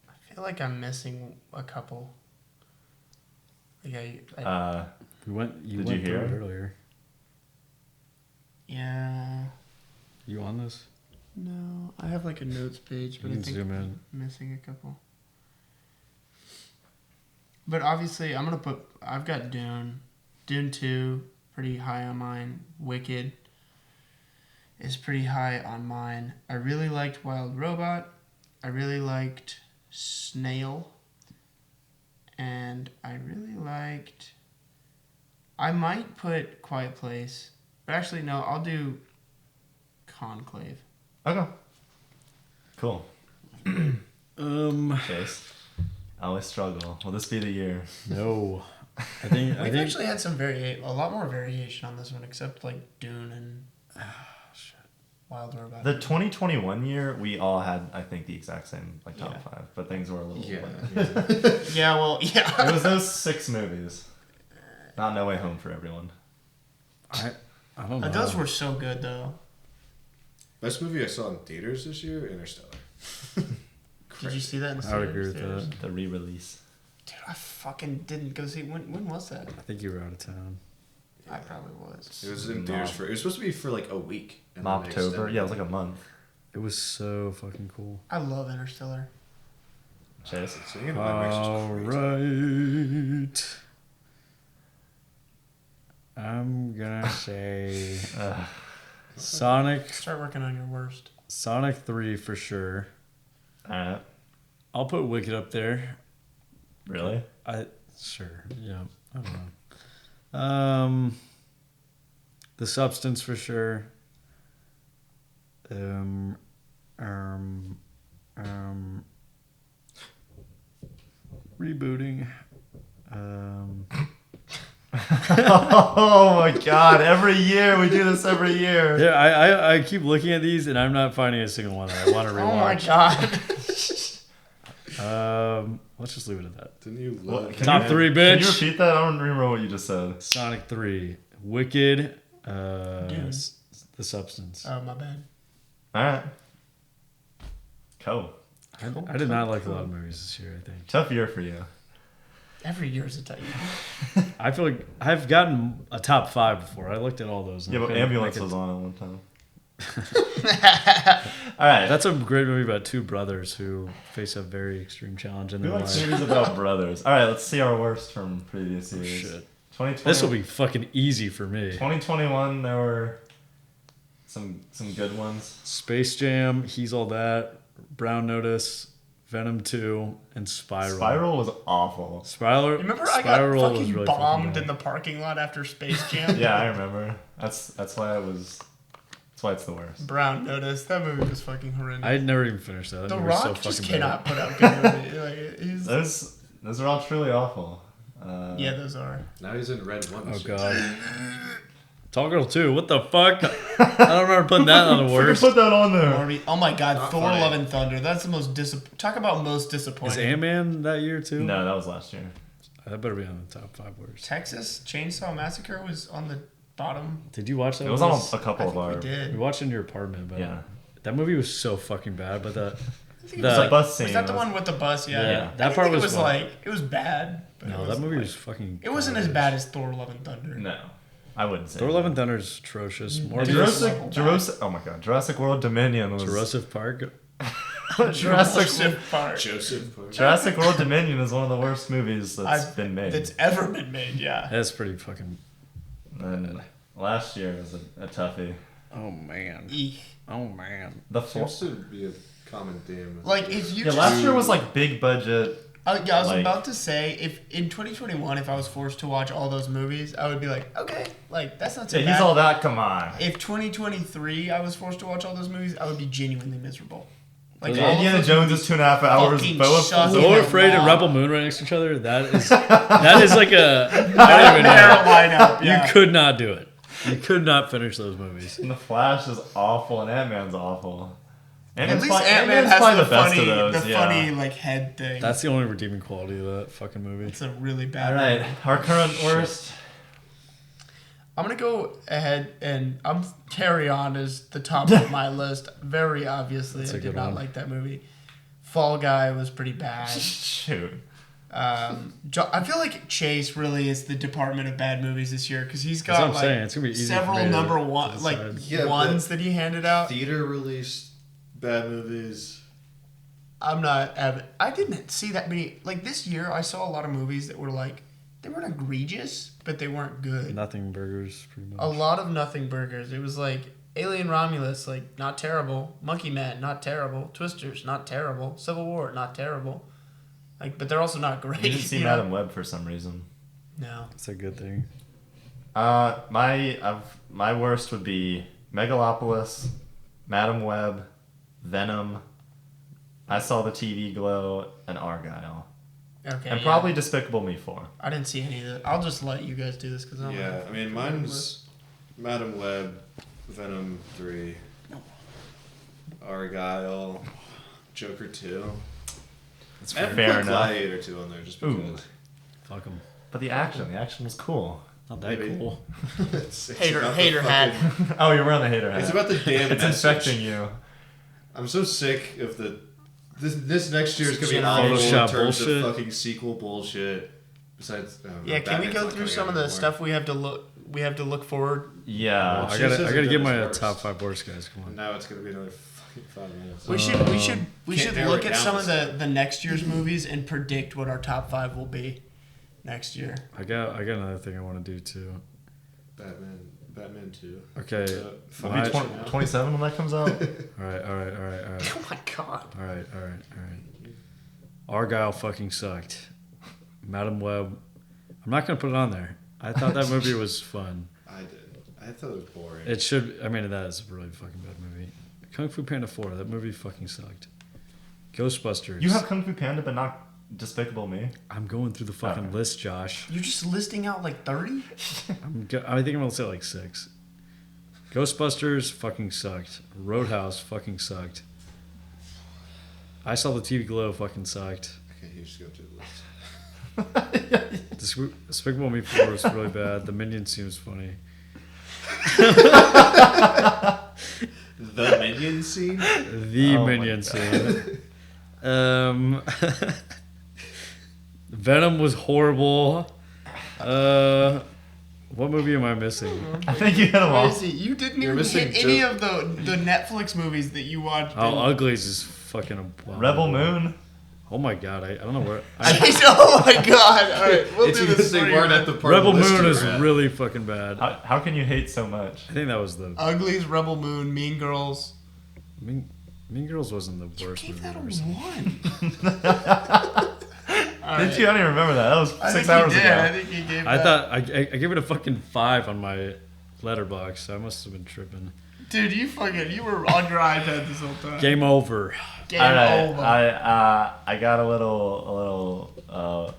I feel like I'm missing a couple. Like
You went
Did you
through
hear
it
it?
earlier.
yeah.
You on this?
No, I have like a notes page, but
You
I
can
think
zoom in.
I'm missing a couple. But obviously, I've got Dune. Dune 2, pretty high on mine. Wicked is pretty high on mine. I really liked Wild Robot. I really liked Snail. And I really liked... I might put Quiet Place. But actually, no, I'll do Conclave.
Okay. Cool. Chase. I always struggle. Will this be the year?
No. I think
We've actually had a lot more variation on this one, except like Dune and Wild Robot.
The 2021 year, we all had, I think, the exact same like top 5, but things were a little.
Yeah, well, yeah.
It was those 6 movies. Not No Way Home for everyone.
I don't know.
Those were so good, though.
Best movie I saw in theaters this year, Interstellar.
Did you see that in the
I would
theaters?
agree with that.
The re-release.
Dude, I fucking didn't go see. When was that?
I think you were out of town.
I probably was.
It was in theaters it was supposed to be for like a week. and then they
Moptober.
extended
Yeah, it was like a month.
It was so fucking cool.
I love Interstellar.
Chase.
Seeing it in IMAX was
All
crazy.
right. I'm gonna say Sonic
Start working on your worst.
3 for sure.
Alright.
I'll put Wicked up there.
Really?
Sure. Yeah. I don't know. The Substance for sure. Rebooting.
Oh my god, every year we do this every year.
Yeah, I keep looking at these and I'm not finding a single one that I want to rewatch.
Oh my god.
Let's just leave it at that.
Didn't you
What?
love
Can
Top
you-
3,
Can
bitch.
you repeat that? I don't remember what you just said.
Sonic 3, Wicked,
Dune.
The Substance.
Oh, my bad.
Alright. Cool.
I did not like a lot of movies this year, I think.
Tough year for you.
Every year is a tight.
I feel like I've gotten a top 5 before. I looked at all those.
Yeah, but
couldn't
Ambulance
make it.
was on at one time. All right.
That's a great movie about two brothers who face a very extreme challenge in
We
their
like
life.
movies about brothers. All right, let's see our worst from previous years.
Shit.
2020.
This will be fucking easy for me.
2021. There were some good ones.
Space Jam, He's All That, Brown Notice, Venom 2, and Spiral.
Spiral was awful.
Remember I got
Spiral was
fucking
really
bombed
fucking
in the parking lot after Space Jam?
Yeah, I remember. That's why it's the worst.
Brown Notice. That movie was fucking horrendous.
I never even finished that.
The
movie was
Rock
so
just
fucking
cannot
bad.
put out good movies. Like, he's,
Those are all truly awful.
yeah, those are.
Now he's in Red 1.
Oh god. Tall Girl 2, what the fuck? I don't remember putting that on the worst.
Put that on there.
Barbie. Oh my god,
Not
Thor:
funny.
Love and Thunder. That's the most talk about most
Is
disappointing.
Ant-Man that year too?
No, that was last year.
That better be on the top 5 worst.
Texas Chainsaw Massacre was on the bottom.
Did you watch that?
It was on a couple
I
of
think
our.
we
We
did.
watched it in your apartment, but
Yeah.
that movie was so fucking bad. But
I think it
The-
was
The bus scene.
Was that the one with the bus? Yeah.
Yeah, that
I
part
think
was
it was
fun.
like it was bad. But
no,
it
that movie
like-
was fucking.
It wasn't as
garbage.
bad as Thor: Love and Thunder.
No, I wouldn't say.
Thor:
that.
Love and Thunder is atrocious. More
Dude,
than
Jurassic. Oh my god, Jurassic World Dominion was.
Jurassic Park.
Jurassic Park.
Joseph.
Jurassic World Dominion is one of the worst movies that's been made.
That's ever been made. Yeah.
That's pretty fucking.
And last year was a toughie.
Oh man.
Eek.
Oh man.
The
Seems to be a common theme.
Like if you
yeah,
just,
last year was like big budget.
yeah, I was
like-
about to say if in 2021 if I was forced to watch all those movies, I would be like, okay, like that's not so
Yeah,
bad.
he's all that. Come on.
If 2023 I was forced to watch all those movies, I would be genuinely miserable. Like
Yeah,
all of
Indiana
those
Jones
movies
is 2.5 hours.
fucking
Boa
suck.
So
Yeah,
we're afraid of
wow.
Rebel Moon right next to each other. That is like a. I don't even
Their
know.
lineup. Yeah.
You could not do it. You could not finish those movies.
And the Flash is awful, and Ant-Man's awful.
At
Ant-Man's
least
probably-
Ant-Man
Ant-Man's
has
probably
the
best
funny,
of those.
the
yeah.
funny like head thing.
That's the only redeeming quality of that fucking movie.
It's a really bad.
All right, our current worst.
I'm gonna go ahead and Carry On is the top of my list. Very obviously,
That's
I
a
did
good
not
one.
like that movie. Fall Guy was pretty bad.
Shoot.
I feel like Chase really is the department of bad movies this year because he's
That's
got
what I'm
like
saying. It's gonna be easy for
several
me to
number one
decide.
Yeah,
ones that he handed out.
Theater released bad movies.
I'm not. I didn't see that many. Like this year, I saw a lot of movies that were like they weren't egregious, but they weren't good.
Nothing burgers, pretty much.
A lot of nothing burgers. It was like Alien Romulus, like not terrible. Monkey Man, not terrible. Twisters, not terrible. Civil War, not terrible. Like, but they're also not great.
You didn't see
you know?
Madam Web for some reason.
No.
It's a good thing.
My worst would be Megalopolis, Madam Web, Venom. I saw the TV Glow and Argylle,
Okay.
and
yeah.
probably Despicable Me 4.
I didn't see any of that. I'll just let you guys do this because I don't.
Yeah,
have
I mean, mine's Madam Web, Venom 3, Argylle, Joker 2.
That's
And
fair.
fair
put
enough.
Gladiator 2 on there just
Ooh.
because.
Fuck them.
But the action was cool.
Not that
Maybe.
cool.
It's
Hater
about the
hat.
fucking-
Oh, you're wearing the hater hat.
It's about the damn
It's
message.
infecting you.
I'm so sick of this next year is gonna be
Photoshop
awful in terms
bullshit.
of fucking sequel bullshit. Besides,
Yeah, can we go through some of the stuff we have to look forward?
Yeah.
I
Chase
gotta
hasn't
give
done
my
his worst.
top 5 worst guys. Come on.
Now it's gonna be another fucking 5 minutes.
We should
Can't narrow
look
it
at
down
some of
this
the next year's movies and predict what our top 5 will be next year.
I got another thing I want to do too.
Batman 2.
Okay.
It'll
My-
be
27 when that comes out.
All right.
Oh my god.
All right. Argylle fucking sucked. Madam Web. I'm not gonna put it on there. I thought that movie was fun.
I did. I thought it was boring.
It should. I mean, that is a really fucking bad movie. Kung Fu Panda 4. That movie fucking sucked. Ghostbusters.
You have Kung Fu Panda, but not Despicable Me.
I'm going through the fucking
Okay.
list, Josh.
You're just listing out like 30?
I think I'm gonna say like 6. Ghostbusters fucking sucked. Roadhouse fucking sucked. I saw the TV Glow fucking sucked.
Okay, you just go through the list.
Despicable Me 4 was really bad. The Minion seems funny.
The Minion scene?
The
Oh my
Minion
God.
scene. Venom was horrible. What movie am I missing?
I think you hit them all.
Crazy. You didn't
You're
even
missing
hit any of the Netflix movies that you watched.
Oh, Uglies is fucking abominable.
Rebel Moon.
Oh my god, I don't know where.
Oh my god! All right, we'll
It's
do
because
this.
they
for you,
weren't
man.
at the part
Rebel
of the list
Moon
you
is
were at.
really fucking bad.
How can you hate so much?
I think that was the
Uglies, Rebel Moon, Mean Girls.
Mean Girls wasn't the worst
Gave
movie
that
I've
a
ever seen.
1.
Did you? I don't even remember that. That was
I
6
think
hours
he did.
ago.
I think he gave
I
that.
thought I gave it a fucking 5 on my letterbox. So I must have been tripping.
Dude, you were on your iPad this whole time.
Game over.
Game
All right,
over.
I got a little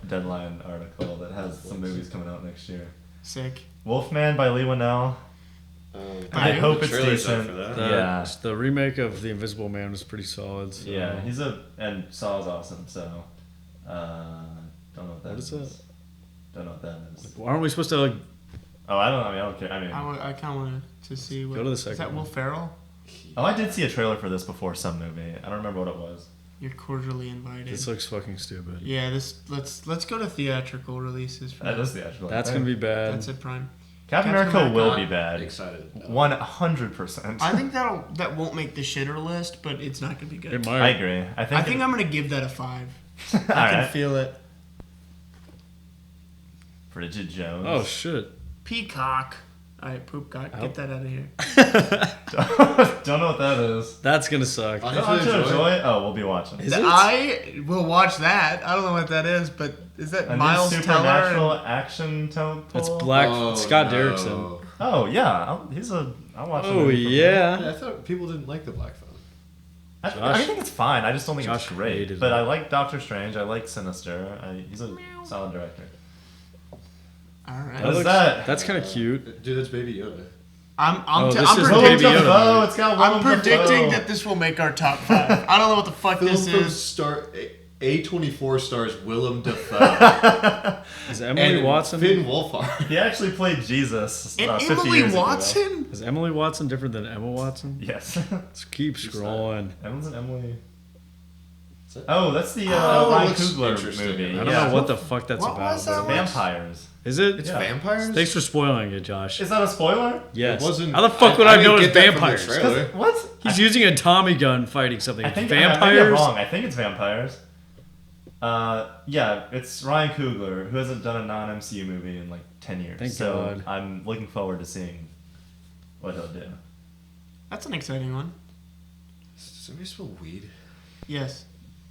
deadline article that has some movies coming out next year.
Sick.
Wolfman by Lee Winnell. I
The
hope it's
trailer's out
decent.
for that.
Yeah.
The remake of The Invisible Man was pretty solid. So.
Yeah, and Saw's awesome. So, don't know what that
What is that?
Don't know what that is.
Aren't we supposed to like
Oh, I don't care. I mean,
I kind of wanted to see what.
Go to the
Is
second
that Will
one.
Ferrell?
oh, I did see a trailer for this before some movie. I don't remember what it was.
You're cordially invited.
this looks fucking stupid?
Yeah, let's go to theatrical releases. For
That is the actual.
That's
thing.
gonna be bad.
That's at Prime.
Captain
Captain
America will
America.
be bad.
Excited.
100%.
I think that won't make the shitter list, but it's not gonna be good.
It might.
I agree. I think
I'm gonna give that a 5.
All
I can
right.
feel it.
Bridget Jones.
Oh shit.
Peacock. All right, poop cock.
Oh.
Get that out of here.
Don't know what that is.
That's gonna suck.
On-
Don't you enjoy? Oh, we'll be watching.
Is it?
I will watch that. I don't know what that is, but is that
A
Miles
new
Teller?
supernatural action temple.
It's Black
Oh,
Scott
no.
Derrickson.
Oh yeah, I'll watch. the
Oh
movie for
yeah.
Yeah, I thought people didn't like the Black Phone.
I
Josh-
think it's fine. I just don't think
Josh
it's great.
hated
But
it.
I like Doctor Strange. I like Sinister. He's a solid director.
All right.
What is that?
That's kind of cute.
Dude, that's Baby Yoda.
I'm
this is
Willem
Baby
predicting.
Yoda.
Dafoe. It's got
I'm
Willem
predicting
Dafoe.
that this will make our top 5. I don't know what the fuck
Film
this
from
is.
A24 stars Willem Dafoe.
Is Emily
and
Watson?
Finn Wolfhard.
He actually played Jesus.
And
50
Emily
years ago.
Watson?
Is Emily Watson different than Emma Watson?
Yes.
Let's keep scrolling.
Emily's and Emily.
Is that-
Oh, that's the
Oh,
Ryan
looks
Coogler
interesting.
movie.
I don't
Yeah.
know what the fuck that's
What
about.
was that
but-
one?
Vampires.
Is it?
It's
Yeah.
vampires?
Thanks for spoiling it, Josh.
Is that a spoiler?
Yes.
It wasn't-
How the fuck would I know
didn't
it's
get that from the
vampires?
trailer.
What?
He's using a Tommy gun fighting something.
I
It's
think I'm
vampires.
wrong. I think it's vampires. Yeah, it's Ryan Coogler, who hasn't done a non-MCU movie in like 10 years.
Thank
so
God.
I'm looking forward to seeing what he'll do.
That's an exciting one.
Does somebody smell weed?
Yes.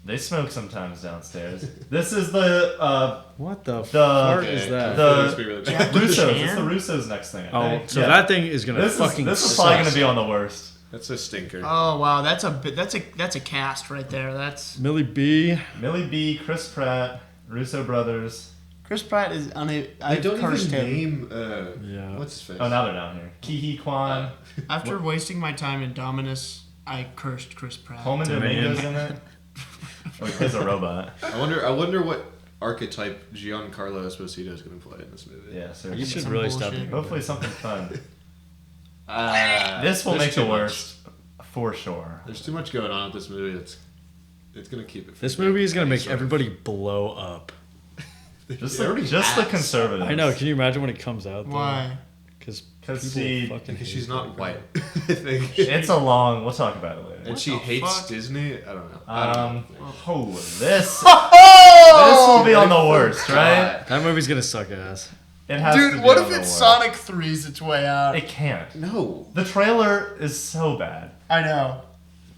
They smoke sometimes downstairs. This is the
What the fuck is that?
the-
This be really bad.
Jackie
Russo's.
Chan?
It's the Russo's next thing. I
Oh,
think.
so
Yeah.
that thing is gonna
This
fucking.
is probably
suck.
gonna be on the worst.
That's a stinker.
Oh wow, that's a cast right there. That's
Millie B.
Millie B, Chris Pratt, Russo brothers.
Chris Pratt is on a.
I
I've
don't
cursed
even
him.
name.
Yeah.
What's his face?
Oh, now they're down here. Ki Kwan,
After wasting my time in Dominus, I cursed Chris Pratt.
Coleman
Dominion.
Domingo's in it. Oh, he plays a robot.
I wonder what archetype Giancarlo Esposito is going to play in this movie.
Yeah, sir.
You should
Some
really
bullshit.
stop thinking
Hopefully
about
something fun.
This
This will make the worst, for sure.
There's too much going on with this movie. It's going to keep it.
This movie is gonna make everybody blow up.
Just,
It already
the
has.
conservatives.
I know. Can you imagine when it comes out?
Why?
Because
'Cause
people
she-
fucking
Because
hate
she's
it.
not white. I think.
It's a long. We'll talk about it later.
and
What
she
the
hates
fuck?
Disney. I don't know. I don't know.
Oh, this will be on the worst, right?
That movie's gonna suck ass.
It has to
Dude,
be
what
on
if
the
it's
worst.
Sonic 3's its way out?
It can't.
No.
The trailer is so bad.
I know.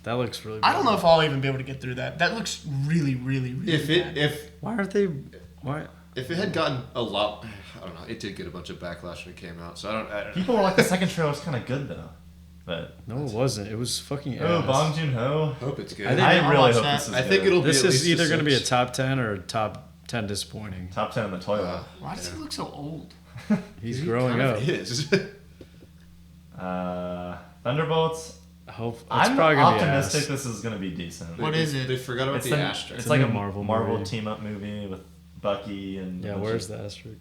That looks really.
I don't
bad.
know if I'll even be able to get through that. That looks really, really, really bad.
Why aren't they? Why?
If it had gotten a lot, I don't know. It did get a bunch of backlash when it came out, so I don't know.
People were like, the second trailer was kind of good though. But
No, it wasn't. It was fucking
oh,
ass.
Bong Joon Ho.
Hope it's good.
I think-
I
I'll
really
watch
hope
that.
this is.
I think
good.
it'll be
This
at
is
least
either going to be a
6.
top 10 or a top 10 disappointing.
top 10 in the toilet.
Why does he look so old?
He's
He
growing
kind
up.
of is.
It's
Thunderbolts.
probably
I'm
gonna be
optimistic
ass.
this is gonna be decent.
What is it?
They forgot about
It's,
the
an-
asterisk.
it's like a
Marvel
Marvel
movie.
team up movie with Bucky and
Yeah, where's the asterisk?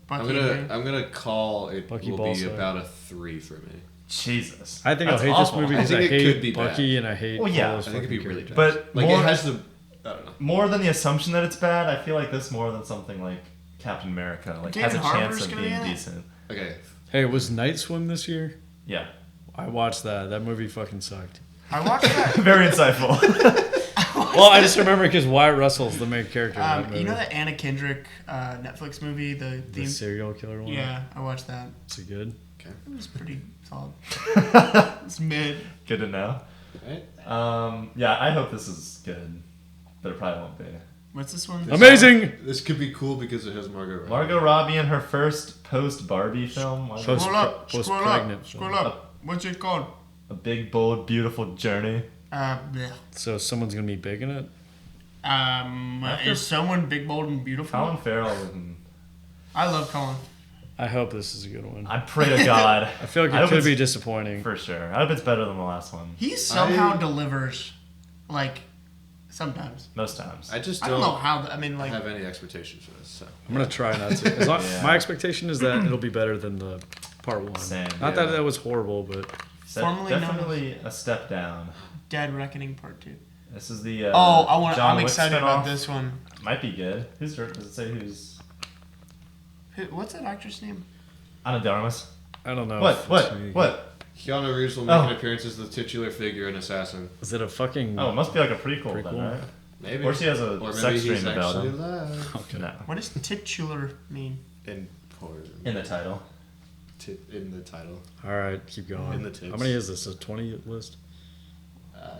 I'm
Bucky
gonna
Green?
I'm gonna call it
Bucky
will be
Ballsack.
about a 3 for me.
Jesus.
I think
That's
I'll hate
awful.
this movie
I
because I,
think it
hate
could be
Bucky and I hate
Well, yeah.
all those
I think it'd be
fucking
really
characters.
bad.
But
Like
more-
it has the I don't know.
more than the assumption that it's bad, I feel like this more than something like Captain America has
David
a
Harbour's
chance of
gonna be
being
in it?
decent.
Okay.
Hey, was Night Swim this year?
Yeah.
I watched that. That movie fucking sucked.
I watched that.
Very insightful.
Well, I just remember because Wyatt Russell's the main character in that movie.
You know that Anna Kendrick Netflix movie, the
serial killer one?
Yeah, I watched that.
Is it good?
Okay.
It was pretty solid. It's mid.
Good to know.
Right.
Yeah, I hope this is good, but it probably won't be.
What's this one?
Amazing!
This could be cool because it has Margot Robbie.
Margot Robbie in her first post-Barbie film. Why
Post-
Scroll up. Scroll
post-pregnant
up. Scroll
film.
up. What's it called?
A big, bold, beautiful journey.
Bleh.
So someone's gonna be big in it?
Is someone big, bold, and beautiful?
Colin Farrell. And
I love Colin.
I hope this is a good one.
I pray to God.
I feel like
I
it
hope
could
it's-
be disappointing.
For sure. I hope it's better than the last one.
He somehow
I-
delivers, like, sometimes.
Most times.
I just
I
don't,
don't know how. I mean, like,
have any expectations for this. So.
I'm gonna try not to. As long,
Yeah.
My expectation is that it'll be better than the part one.
Same,
Not
yeah.
that that was horrible, but
Formerly known
definitely a step down.
Dead Reckoning Part 2.
This is the
I'm excited about this one.
Might be good. Does it say who's
What's that actress name?
Ana de Armas?
I don't know.
What?
if
What?
it's me.
Keanu Reeves will make
Oh.
an appearance as the titular figure in Assassin.
Is it a fucking?
Oh, it must be like a prequel, then,
Prequel?
right?
Maybe.
Or she has a
Or maybe
sex
he's
dream about
actually
him.
alive.
Okay.
No.
What does titular mean?
In porn.
In the title.
In the title.
All right, keep going.
In the tits.
How many is this? A 20 list?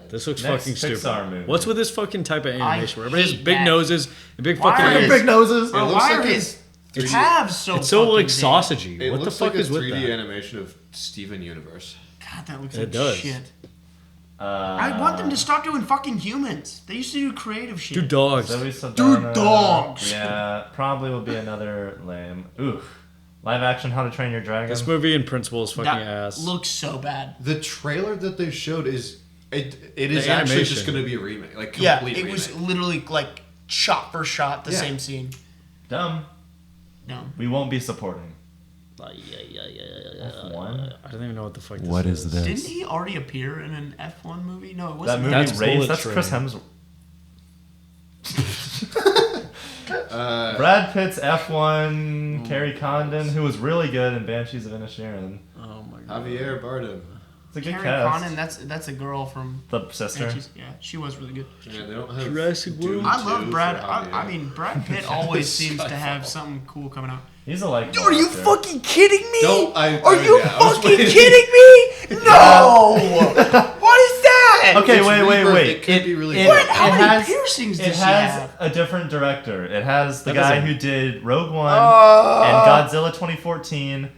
This looks
Next
fucking stupid.
Pixar movie.
What's with this fucking type of animation where everybody has
hate
big
that.
noses and big
Why
fucking
are
ears?
big
noses.
Bro,
looks
why
like
are
a
his
3D
calves so
It's so
fucking
like
big?
sausagey.
It
What the
looks
fuck
like
is
a
with
3D
that?
animation of Steven Universe.
God, that looks
It
like
does.
shit. I want them to stop doing fucking humans. They used to do creative shit.
Do dogs.
Zoe Saldana.
dogs.
Yeah, probably will be another lame. Ooh. Live action How to Train Your Dragon.
This movie in principle is fucking
That
ass.
looks so bad.
The trailer that they showed is it is
The
actually
animation.
just going to be a remake, like
Yeah,
complete
it
remake.
was literally like shot for shot the
Yeah.
same scene.
Dumb.
No.
We won't be supporting.
F1?
F1?
I don't even know what the fuck this
What is this?
Didn't he already appear in an F1 movie? No, it
That
wasn't.
movie
That's
Race,
Bullet
that's Chris
Train.
Hemsworth. Brad Pitt's F1, Carrie Condon, who was really good in Banshees of Inisherin.
Oh my god.
Javier Bardem.
It's a good
Carrie
cast.
Condon, that's a girl from.
The sister.
Yeah, she was really good.
Yeah, they don't have
Jurassic
Dune
World.
I
2
love Brad.
for
I
Javier.
mean, Brad Pitt always seems to
Skyfall.
have something cool coming out.
He's a like.
Are you fucking kidding me?
Don't- I was
fucking
waiting.
kidding me? No! What is that?
Okay,
It's
wait.
Rebirth. It could be really
What?
good.
How
it
many
has-
piercings
It
does she
has
have?
a different director. It has the
That
guy
doesn't-
who did Rogue One
Oh.
and Godzilla 2014.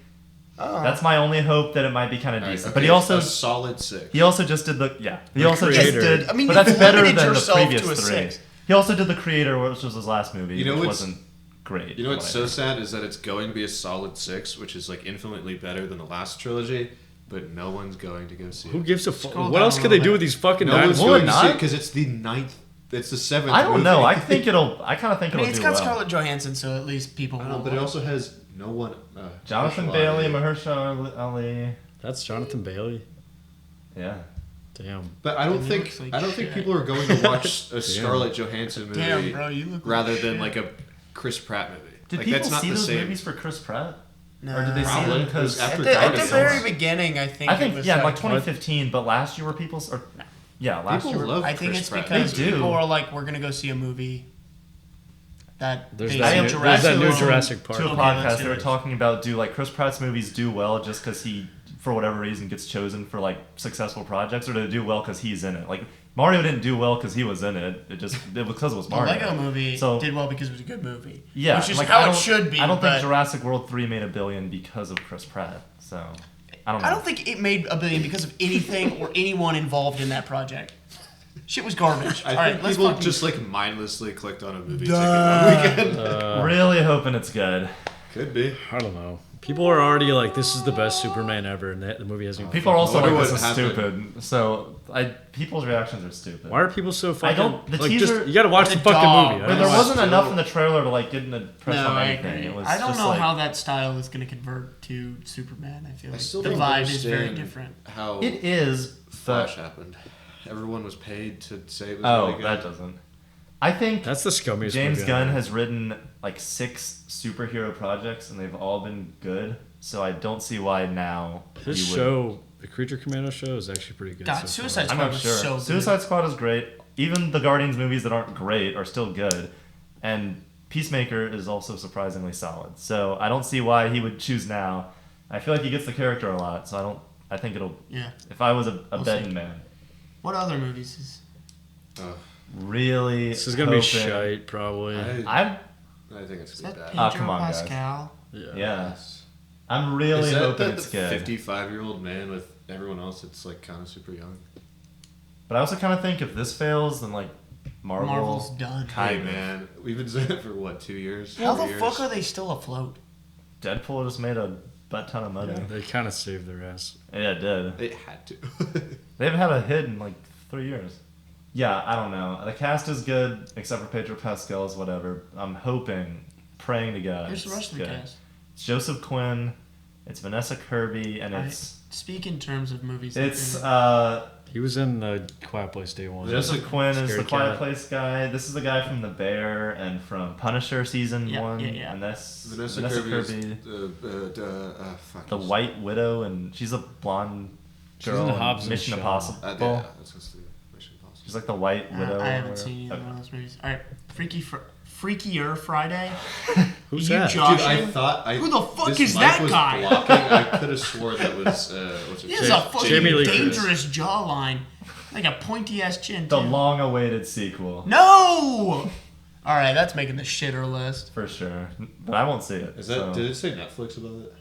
That's my only hope that it might be kind of
All right,
decent.
okay,
But he also
a solid 6.
He also just did the He
The
also just
Creator.
did.
I mean,
but
you've
that's better
limited
than the
yourself
previous
to a
3.
6.
He also did the Creator, which was his last movie,
You know
which
what's-
wasn't great.
You know what's so
whatever.
sad is that it's going to be a solid 6, which is like infinitely better than the last trilogy, but no one's going to go see
Who
it.
gives a fuck?
Scroll
What
down
else
a
could they
little
do
bit.
with these fucking
No one's
dinosaurs?
going to
not?
see it because it's the 9th. It's the 7th.
I don't
movie.
know. I think it'll. I kind of think
I mean,
it'll
it's
do
got
well.
Scarlett Johansson, so at least people
I don't know,
will.
but it also has no one.
Jonathan
Mahershala
Bailey,
Ali.
Mahershala Ali.
That's Jonathan Bailey.
Yeah.
Damn.
But I don't
And he
think
looks like
I don't think
shit.
people are going to watch a Scarlett Johansson movie
Damn, bro, you look
rather
like
than
shit.
like a Chris Pratt movie.
Did
like
people
that's not
see
the
those
same.
movies for Chris Pratt?
No.
Or did they see
Probably.
them because
It was after
At the
Dinosaurs.
very beginning, I think.
I
it
think
was
like 2015, but last year were people last
People
year.
love
I think
Chris
it's
Pratt.
because
They do.
people are like, we're gonna go see a movie. That
There's
based
that
on
new-
Jurassic
there's that new
World.
Jurassic Park.
To a
Okay,
podcast,
let's
they
do
were
this.
talking about do like Chris Pratt's movies do well just because he, for whatever reason, gets chosen for like successful projects, or do they do well because he's in it? Like Mario didn't do well because he was in it. It was because it was
The
Mario.
Lego movie
So-
did well because it was a good movie.
Yeah,
which is
like,
how
I
it
don't-
should be.
I don't
but
think Jurassic World 3 made $1 billion because of Chris Pratt. So I don't know.
I don't think it made $1 billion because of anything or anyone involved in that project. Shit was garbage.
I
All right,
think
let's
people
fucking.
just like mindlessly clicked on a movie ticket one weekend.
Really hoping it's good.
Could be.
I don't know. People are already like, this is the best Superman ever, and the movie hasn't even.
People are also
wonder
like,
what
this is
happened.
stupid. So people's reactions are stupid.
Why are people so fucking?
don't- the
like,
teaser-
just, you got to watch
the
the fucking
dog,
movie. I
But
don't
there
know.
wasn't
still-
enough in the trailer to like get an impression
No,
on
I
anything.
agree.
It was
I don't
just
know
like,
how that style is going to convert to Superman. I feel
I
like
still
the
don't
vibe is very
understand
different.
how
it is.
Flash happened. Everyone was paid to say it was
Oh,
really good.
that doesn't. I think
That's the scummiest.
James
movie
Gunn
ever.
has written like 6 superhero projects, and they've all been good. So I don't see why now
His
he would-
show, the Creature Commando show, is actually pretty good.
God,
so
Suicide
far.
I'm
Squad
not
was
sure.
so good.
Suicide Squad is great. Even the Guardians movies that aren't great are still good, and Peacemaker is also surprisingly solid. So I don't see why he would choose now. I feel like he gets the character a lot, so I think it'll.
Yeah.
If I was a
We'll
betting
see.
man,
What other movies is?
really.
This is gonna be
hoping-
shite, probably.
I'm.
I think it's
Is
gonna
that
be bad.
Pedro
come on, guys.
Pascal?
Yeah. I'm really
Is that
hoping
the
it's good.
55-year-old man with everyone else that's like kind of super young?
But I also kind of think if this fails, then like
Marvel's done.
Hey
Kind of.
man, we've been saying it for what, 2 years?
How
3
the
years?
fuck are they still afloat?
Deadpool just made a butt ton of money.
They kind of saved their ass.
Yeah, it did.
It had to.
They haven't had a hit in like 3 years. Yeah, I don't know. The cast is good, except for Pedro Pascal's whatever. I'm hoping, praying to God.
Here's the
it's
rest of the
good.
cast.
It's Joseph Quinn, it's Vanessa Kirby, and
I
it's
speak in terms of movies.
it's
He was in the Quiet Place Day One.
Joseph Quinn is
Scary
the Quiet
Cat.
Place guy. This is the guy from The Bear and from Punisher season
Yeah,
1.
yeah.
And that's
Vanessa Kirby is, fuck,
the White Widow, and she's a blonde
She's
girl
in
in
Hobbs and
Mission
Shaw.
Impossible.
yeah, that's supposed to be Mission Impossible.
She's like the White Widow.
I
or
haven't
whatever.
seen either
Okay.
one of those movies. All right, Freakier Friday.
Who's
You
that?
Josh-
Dude, I thought
Who the fuck
this
is
mic
that
was
guy?
Blocking. I could have swore that was what's it?
He has a fucking
Jamie Lee Curtis.
dangerous jawline, like a pointy ass chin.
The
too.
long-awaited sequel,
No. All right, that's making the shitter list.
for sure. But I won't see it.
Is that?
so.
Did it say Netflix about it?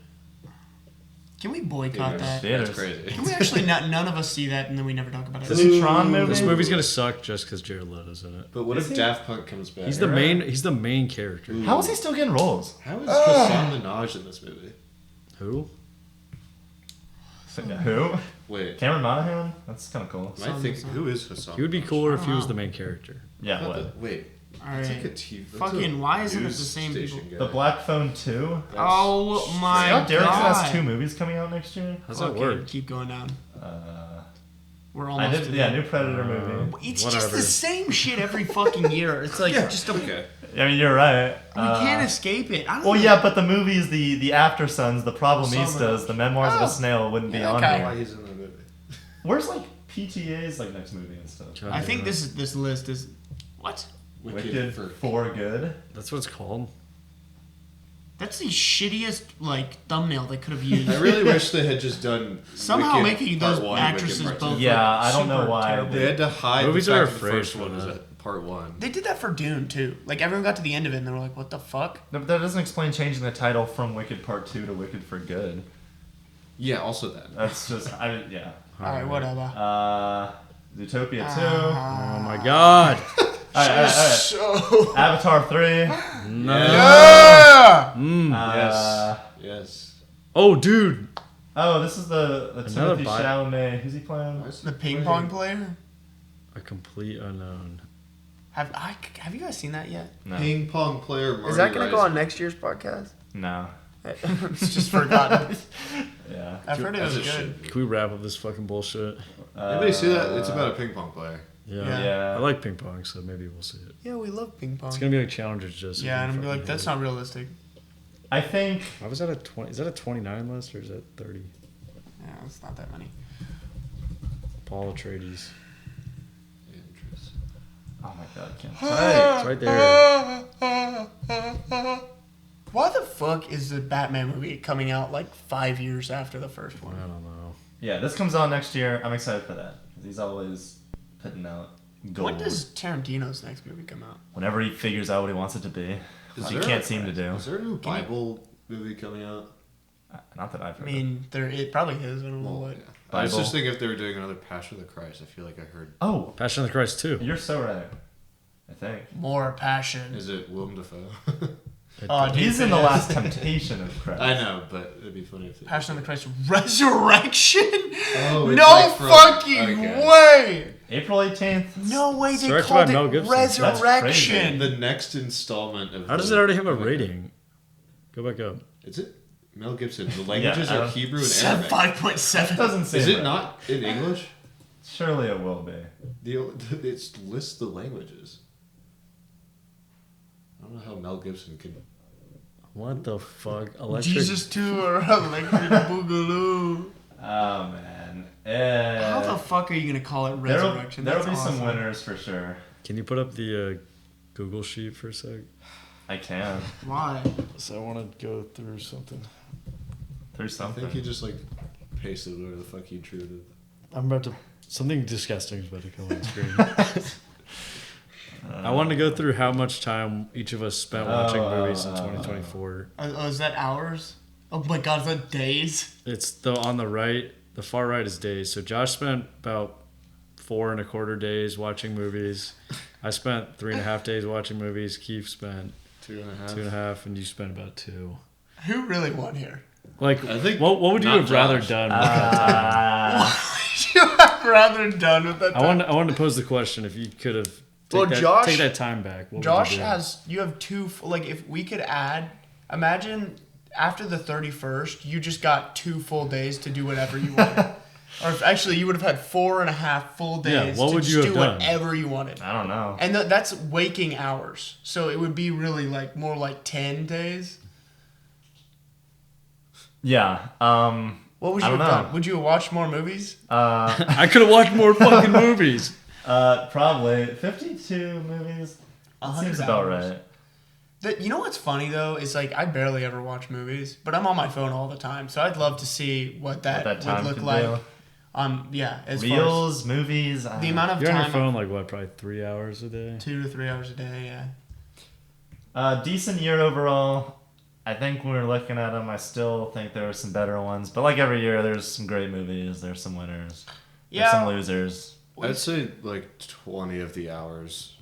Can we boycott that?
Theaters.
That's crazy.
Can we actually none of us see that and then we never talk about
The
it?
new Tron movie?
This movie's gonna suck just because Jared Leto's in it.
But what
Is
if
he?
Daft Punk comes back?
He's the main. He's the main character.
How is he still getting roles?
How is Hassan Minaj in this movie?
Who?
Who?
Wait,
Cameron Monaghan? That's kind of cool.
am I thinking who is Hassan?
He would be
Minaj?
cooler if he was
Wow.
the main character.
Yeah,
What
what?
the- Wait,
All
it's
right.
like a TV. that's
Fucking,
a
why isn't it the
news
same
station
people?
guy.
The Black Phone 2?
That's
Oh my
Scott Derrickson
god.
has 2 movies coming out next year?
How's that
Okay,
work?
Keep going down. We're
I
almost.
did,
to
yeah,
the-
new Predator movie.
It's just
Whatever.
the same shit every fucking year. It's like just a.
Okay.
I mean, you're right.
We can't escape it. I don't
Well,
know.
yeah, but the movies, the After Sons, the Problemistas,
Summer.
the Memoirs of
Oh.
a Snail wouldn't be
Yeah,
on
okay.
Why
here.
he's in the movie?
Where's like PTA's like next movie and stuff?
God
I
damn
think
it.
this list is what?
Wicked for good.
That's what it's called.
That's the shittiest like thumbnail they could have used.
I really wish they had just done
Somehow
Wicked
making
Part
those
1,
actresses
Wicked Part
both.
2.
Yeah,
like,
I don't know
super
why
terrible.
They had to hide
Movies
the
are
fact that the
afraid
first
for
one was
that.
at part 1.
They did that for Dune too. Like everyone got to the end of it and they were like, "What the fuck?"
No, but that doesn't explain changing the title from Wicked Part 2 to Wicked for Good.
Yeah, also that.
That's just, yeah.
All right, whatever.
Zootopia 2.
Oh my god.
All right.
So.
Avatar 3.
No.
Yeah.
Yes.
Oh, dude.
Oh, this is the
Another
Timothy Chalamet. Who's he playing?
The ping pong player.
A complete unknown.
Have you guys seen that yet?
No.
Ping pong player Marty
Is that gonna go
Rice.
on next year's podcast?
No.
It's just forgotten.
Yeah.
I've heard it
As
was
it
good.
should be.
Can we wrap up this fucking bullshit?
Anybody see that? It's about a ping pong player.
Yeah.
Yeah.
I like ping pong, so maybe we'll see it.
Yeah, we love ping pong.
It's gonna be like Challengers just.
Yeah, and I'm gonna be like, that's not realistic.
I think.
Why was that a 20? Is that a 29 list or is that 30?
Yeah, it's not that many.
Paul Atreides.
Interesting.
Oh my god, I can't.
It's right there.
Why the fuck is the Batman movie coming out like 5 years after the first
I
one?
don't know.
Yeah, this comes out next year. I'm excited for that. 'Cause he's always putting out gold.
When does Tarantino's next movie come out?
Whenever he figures out what he wants it to be. Which he
there
can't
a-
seem to do.
Is there a new Bible movie coming out?
Not that I've
I
heard.
mean, it probably is. I don't know
Well,
what.
yeah. I was
Bible.
just thinking if they were doing another Passion of the Christ. I feel like I heard.
Oh,
Passion of the Christ 2.
you're so right. I think.
More passion.
Is it Willem Dafoe?
Oh, dude,
He's in
it
the
is.
last temptation of Christ.
I know, but it'd be funny if they.
Passion of the Christ Resurrection?
Oh, it's
no
like from-
fucking
okay.
way!
April 18th.
No way they
Directed
called
by Mel
it
Gibson.
That's
Resurrection.
The next installment of.
How does
the-
it already have a rating? Go back up.
Is it Mel Gibson? The languages
I
are
don't-
Hebrew and Arabic.
5.7.
Doesn't seem
Is it
right.
not in English?
Surely it will be.
It lists the languages. don't know how Mel Gibson could.
What the fuck? Electric.
Jesus Tour, Electric Boogaloo.
Oh man.
How the fuck are you gonna call it Resurrection?
There'll be
awesome.
some winners for sure.
Can you put up the Google sheet for a sec?
I can.
Why?
So I want to go through something.
Through
I
something.
think he just like pasted whatever the fuck he drew to.
I'm about to. Something disgusting is about to come on screen. I wanted to go through how much time each of us spent watching movies in 2024.
Oh, is that hours? Oh my god, is that days?
It's on the right. The far right is days. So Josh spent about 4.25 days watching movies. I spent 3.5 days watching movies. Keith spent
2.5.
2.5, and you spent about 2.
Who really won here?
Like,
I think
what would you
not
have rather
Josh.
done with that time?
What would you have rather done with that time?
I wanted to pose the question: if you could have
Well,
take that time back, what
Josh
would you do?
you have 2, like if we could add, imagine after the 31st, you just got 2 full days to do whatever you wanted. Or if actually you would have had 4.5 full days
what
to
would
just
you have
do
done?
whatever you wanted.
I don't know.
And that's waking hours. So it would be really like more like 10 days.
Yeah.
What would
I
you have
don't know.
done? Would you have watched more movies?
I could have watched more fucking movies.
Probably 52 movies. That
100
seems about
hours.
right.
You know what's funny though is like I barely ever watch movies, but I'm on my phone all the time, so I'd love to see what that
time
would look
could
like.
do.
Yeah, as
Reels, movies.
far as the amount of
You're on your
time,
phone like what? Probably 3 hours a day.
2 to 3 hours a day. Yeah.
Decent year overall. I think when we're looking at them, I still think there were some better ones. But like every year, there's some great movies. There's some winners. There's some losers.
I'd say like 20 of the hours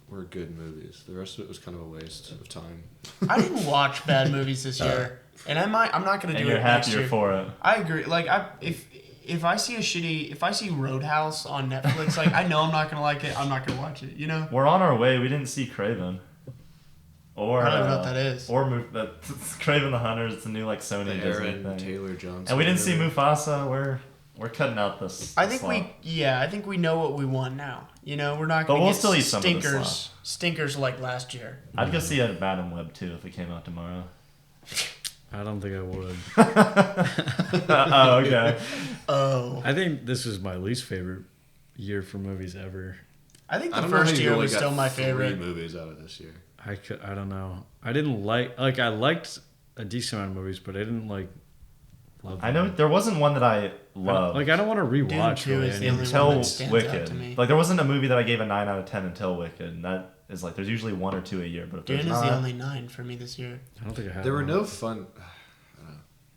were good movies. The rest of it was kind of a waste of time.
I didn't watch bad movies this year, and I'm not gonna
And
do
you're
it next
happier
year.
for it.
I agree. Like if I see Roadhouse on Netflix, like I know I'm not gonna like it. I'm not gonna watch it. You know.
We're on our way. We didn't see Craven. Or,
I don't even know what that is.
Or Craven the Hunter. It's the new like Sony
The
Disney
Aaron
thing.
Taylor Johnson.
And we didn't see Mufasa. We're cutting out this.
I think
slot.
I think we know what we want now. You know, we're not
But
gonna
we'll
get
still eat some of this
stinkers like last year.
I'd go see a Madam Web too if it came out tomorrow.
I don't think I would.
Oh, okay.
Oh,
I think this was my least favorite year for movies ever.
I think
I
the
don't know how
first
you
year
only
was
got
still my
3
favorite.
movies out of this year.
I don't know. I didn't like I liked a decent amount of movies, but I didn't like love them.
I know there wasn't one that I loved.
I don't want to
Dune
rewatch
2
really
is the
any-
only
until
one that stands out
Wicked.
to me.
Like there wasn't a movie that I gave a 9 out of 10 until Wicked. And that is like there's usually 1 or 2 a year. But if
Dune
there's
is
not,
the only 9 for me this year.
I don't think I had
There were
one.
no fun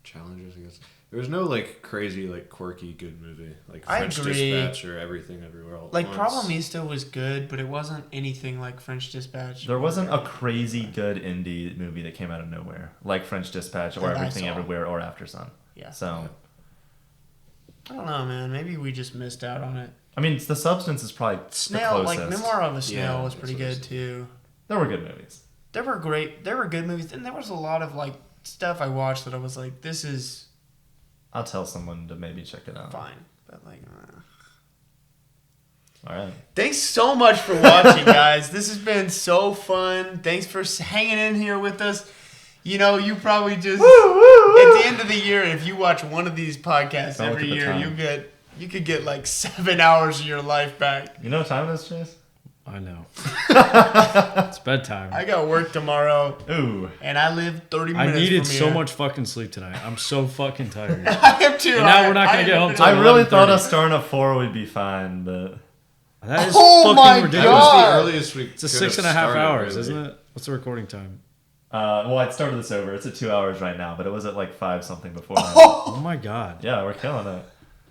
challenges, I guess. There was no like crazy, like quirky good movie like
I
French
agree.
Dispatch or Everything Everywhere All at
Like
Once.
Problemista was good, but it wasn't anything like French Dispatch.
there wasn't a crazy good indie movie that came out of nowhere like French Dispatch or
That I
Everything
saw.
Everywhere or After Sun.
Yeah.
So
I don't know, man. Maybe we just missed out on it.
I mean, the substance is probably
Snail,
the
like
closest.
Memoir of a Snail
Yeah,
was
that's
pretty
what I
good
said.
too.
There were good movies.
There were good movies, and there was a lot of like stuff I watched that I was like, this is
I'll tell someone to maybe check it out.
fine, but like.
All right.
Thanks so much for watching, guys. This has been so fun. Thanks for hanging in here with us. You know, you probably just at the end of the year, if you watch one of these podcasts
Don't look
every
at the
year,
time.
you could get like 7 hours of your life back.
You know what time it is, Chase?
I know. It's bedtime.
I got work tomorrow,
Ooh.
and I live 30
I
minutes
needed
from
so
here.
much fucking sleep tonight. I'm so fucking tired.
I am too.
And now we're not gonna get home till
I really thought
11:30.
us starting at 4 would be fine, but
That is
Oh my
fucking
That
ridiculous.
was
God.
the earliest we
It's a
could have
6.5
started,
hours,
really.
isn't it? What's the recording time?
well, I'd started this over. It's at 2 hours right now, but it was at like 5 something before.
Oh my god.
Yeah, we're killing it.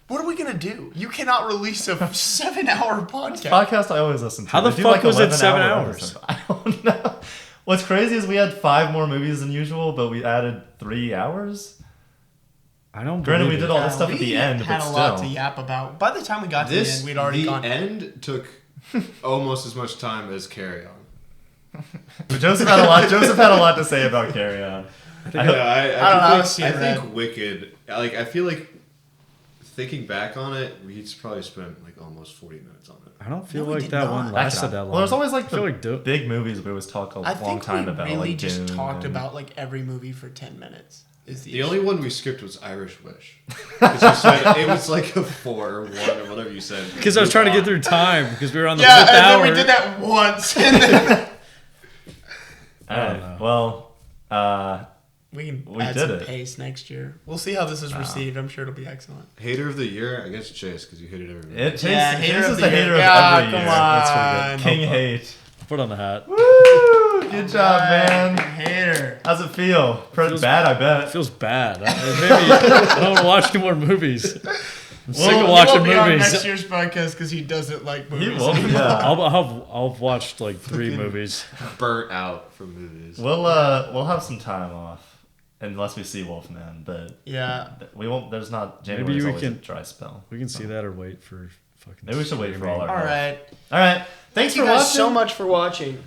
What are we gonna do? You cannot release a 7-hour podcast.
Podcast I always listen to.
How the
They do,
fuck was it
11
7
hour
hours?
episodes. I don't know. What's crazy is we had 5 more movies than usual, but we added 3 hours.
I don't
Granted,
believe
we did
it.
all this stuff at
We
the end,
had
but
a lot to
still.
yap about. By the time we got to the end, we'd already
the
gone.
end took almost as much time as Carry On.
But Joseph had a lot. Joseph had a lot to say about Carry On.
I
I don't know, I was seeing
I
that.
think Wicked. Like I feel like thinking back on it, we probably spent like almost 40 minutes on it.
I don't feel
No, we
like
did
that
not.
one lasted that long.
Well, there's always like
I feel
the
like
big movies we always talk a
I
long
think
time
we
about.
really
like
just
Dune
talked
and-
about like every movie for 10 minutes. Is
The only one we skipped was Irish Wish. Because you said it was like a 4 or 1 or whatever you said.
because I was trying to get through time because we were on the
yeah,
fifth
and
hour.
then we did that once. And then
All
I don't
right.
know.
Well,
we can
We
add
did
some
it.
pace next year. We'll see how this is received. I'm sure it'll be excellent.
Hater of the year, I guess Chase, because you hated every movie.
Chase
hater
is
of
the
the year.
hater of
Yeah,
every
come
year.
on.
King hate.
Put on the hat.
Woo! Good job, man.
Hater.
How's it feel? Pretty
Feels-
bad, I
It
bet.
feels bad. Maybe I don't want to watch any more movies. I'm sick of
He
watching
won't be on
movies.
next year's podcast because he doesn't like
He
movies.
will, yeah.
I'll watched like 3 movies.
Burnt out from movies.
We'll have some time off unless we see Wolfman, but
Yeah.
we won't. There's not January.
Maybe
is
we
always a
can-
dry spell.
We can see that or wait for fucking.
Maybe we should wait for all our.
All right.
All right. Thanks
Thank you
for
guys
watching.
so much for watching.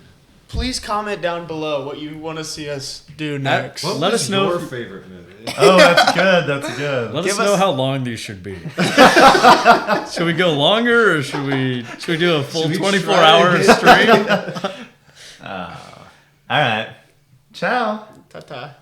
Please comment down below what you want to see us do next.
What
Let
was
us know
your
if-
favorite movie?
Oh, that's good. That's good.
Let
Give
us know
us-
how long these should be. Should we go longer or should we do a full
Should we
24-hour
try
stream?
All right. Ciao.
Ta-ta.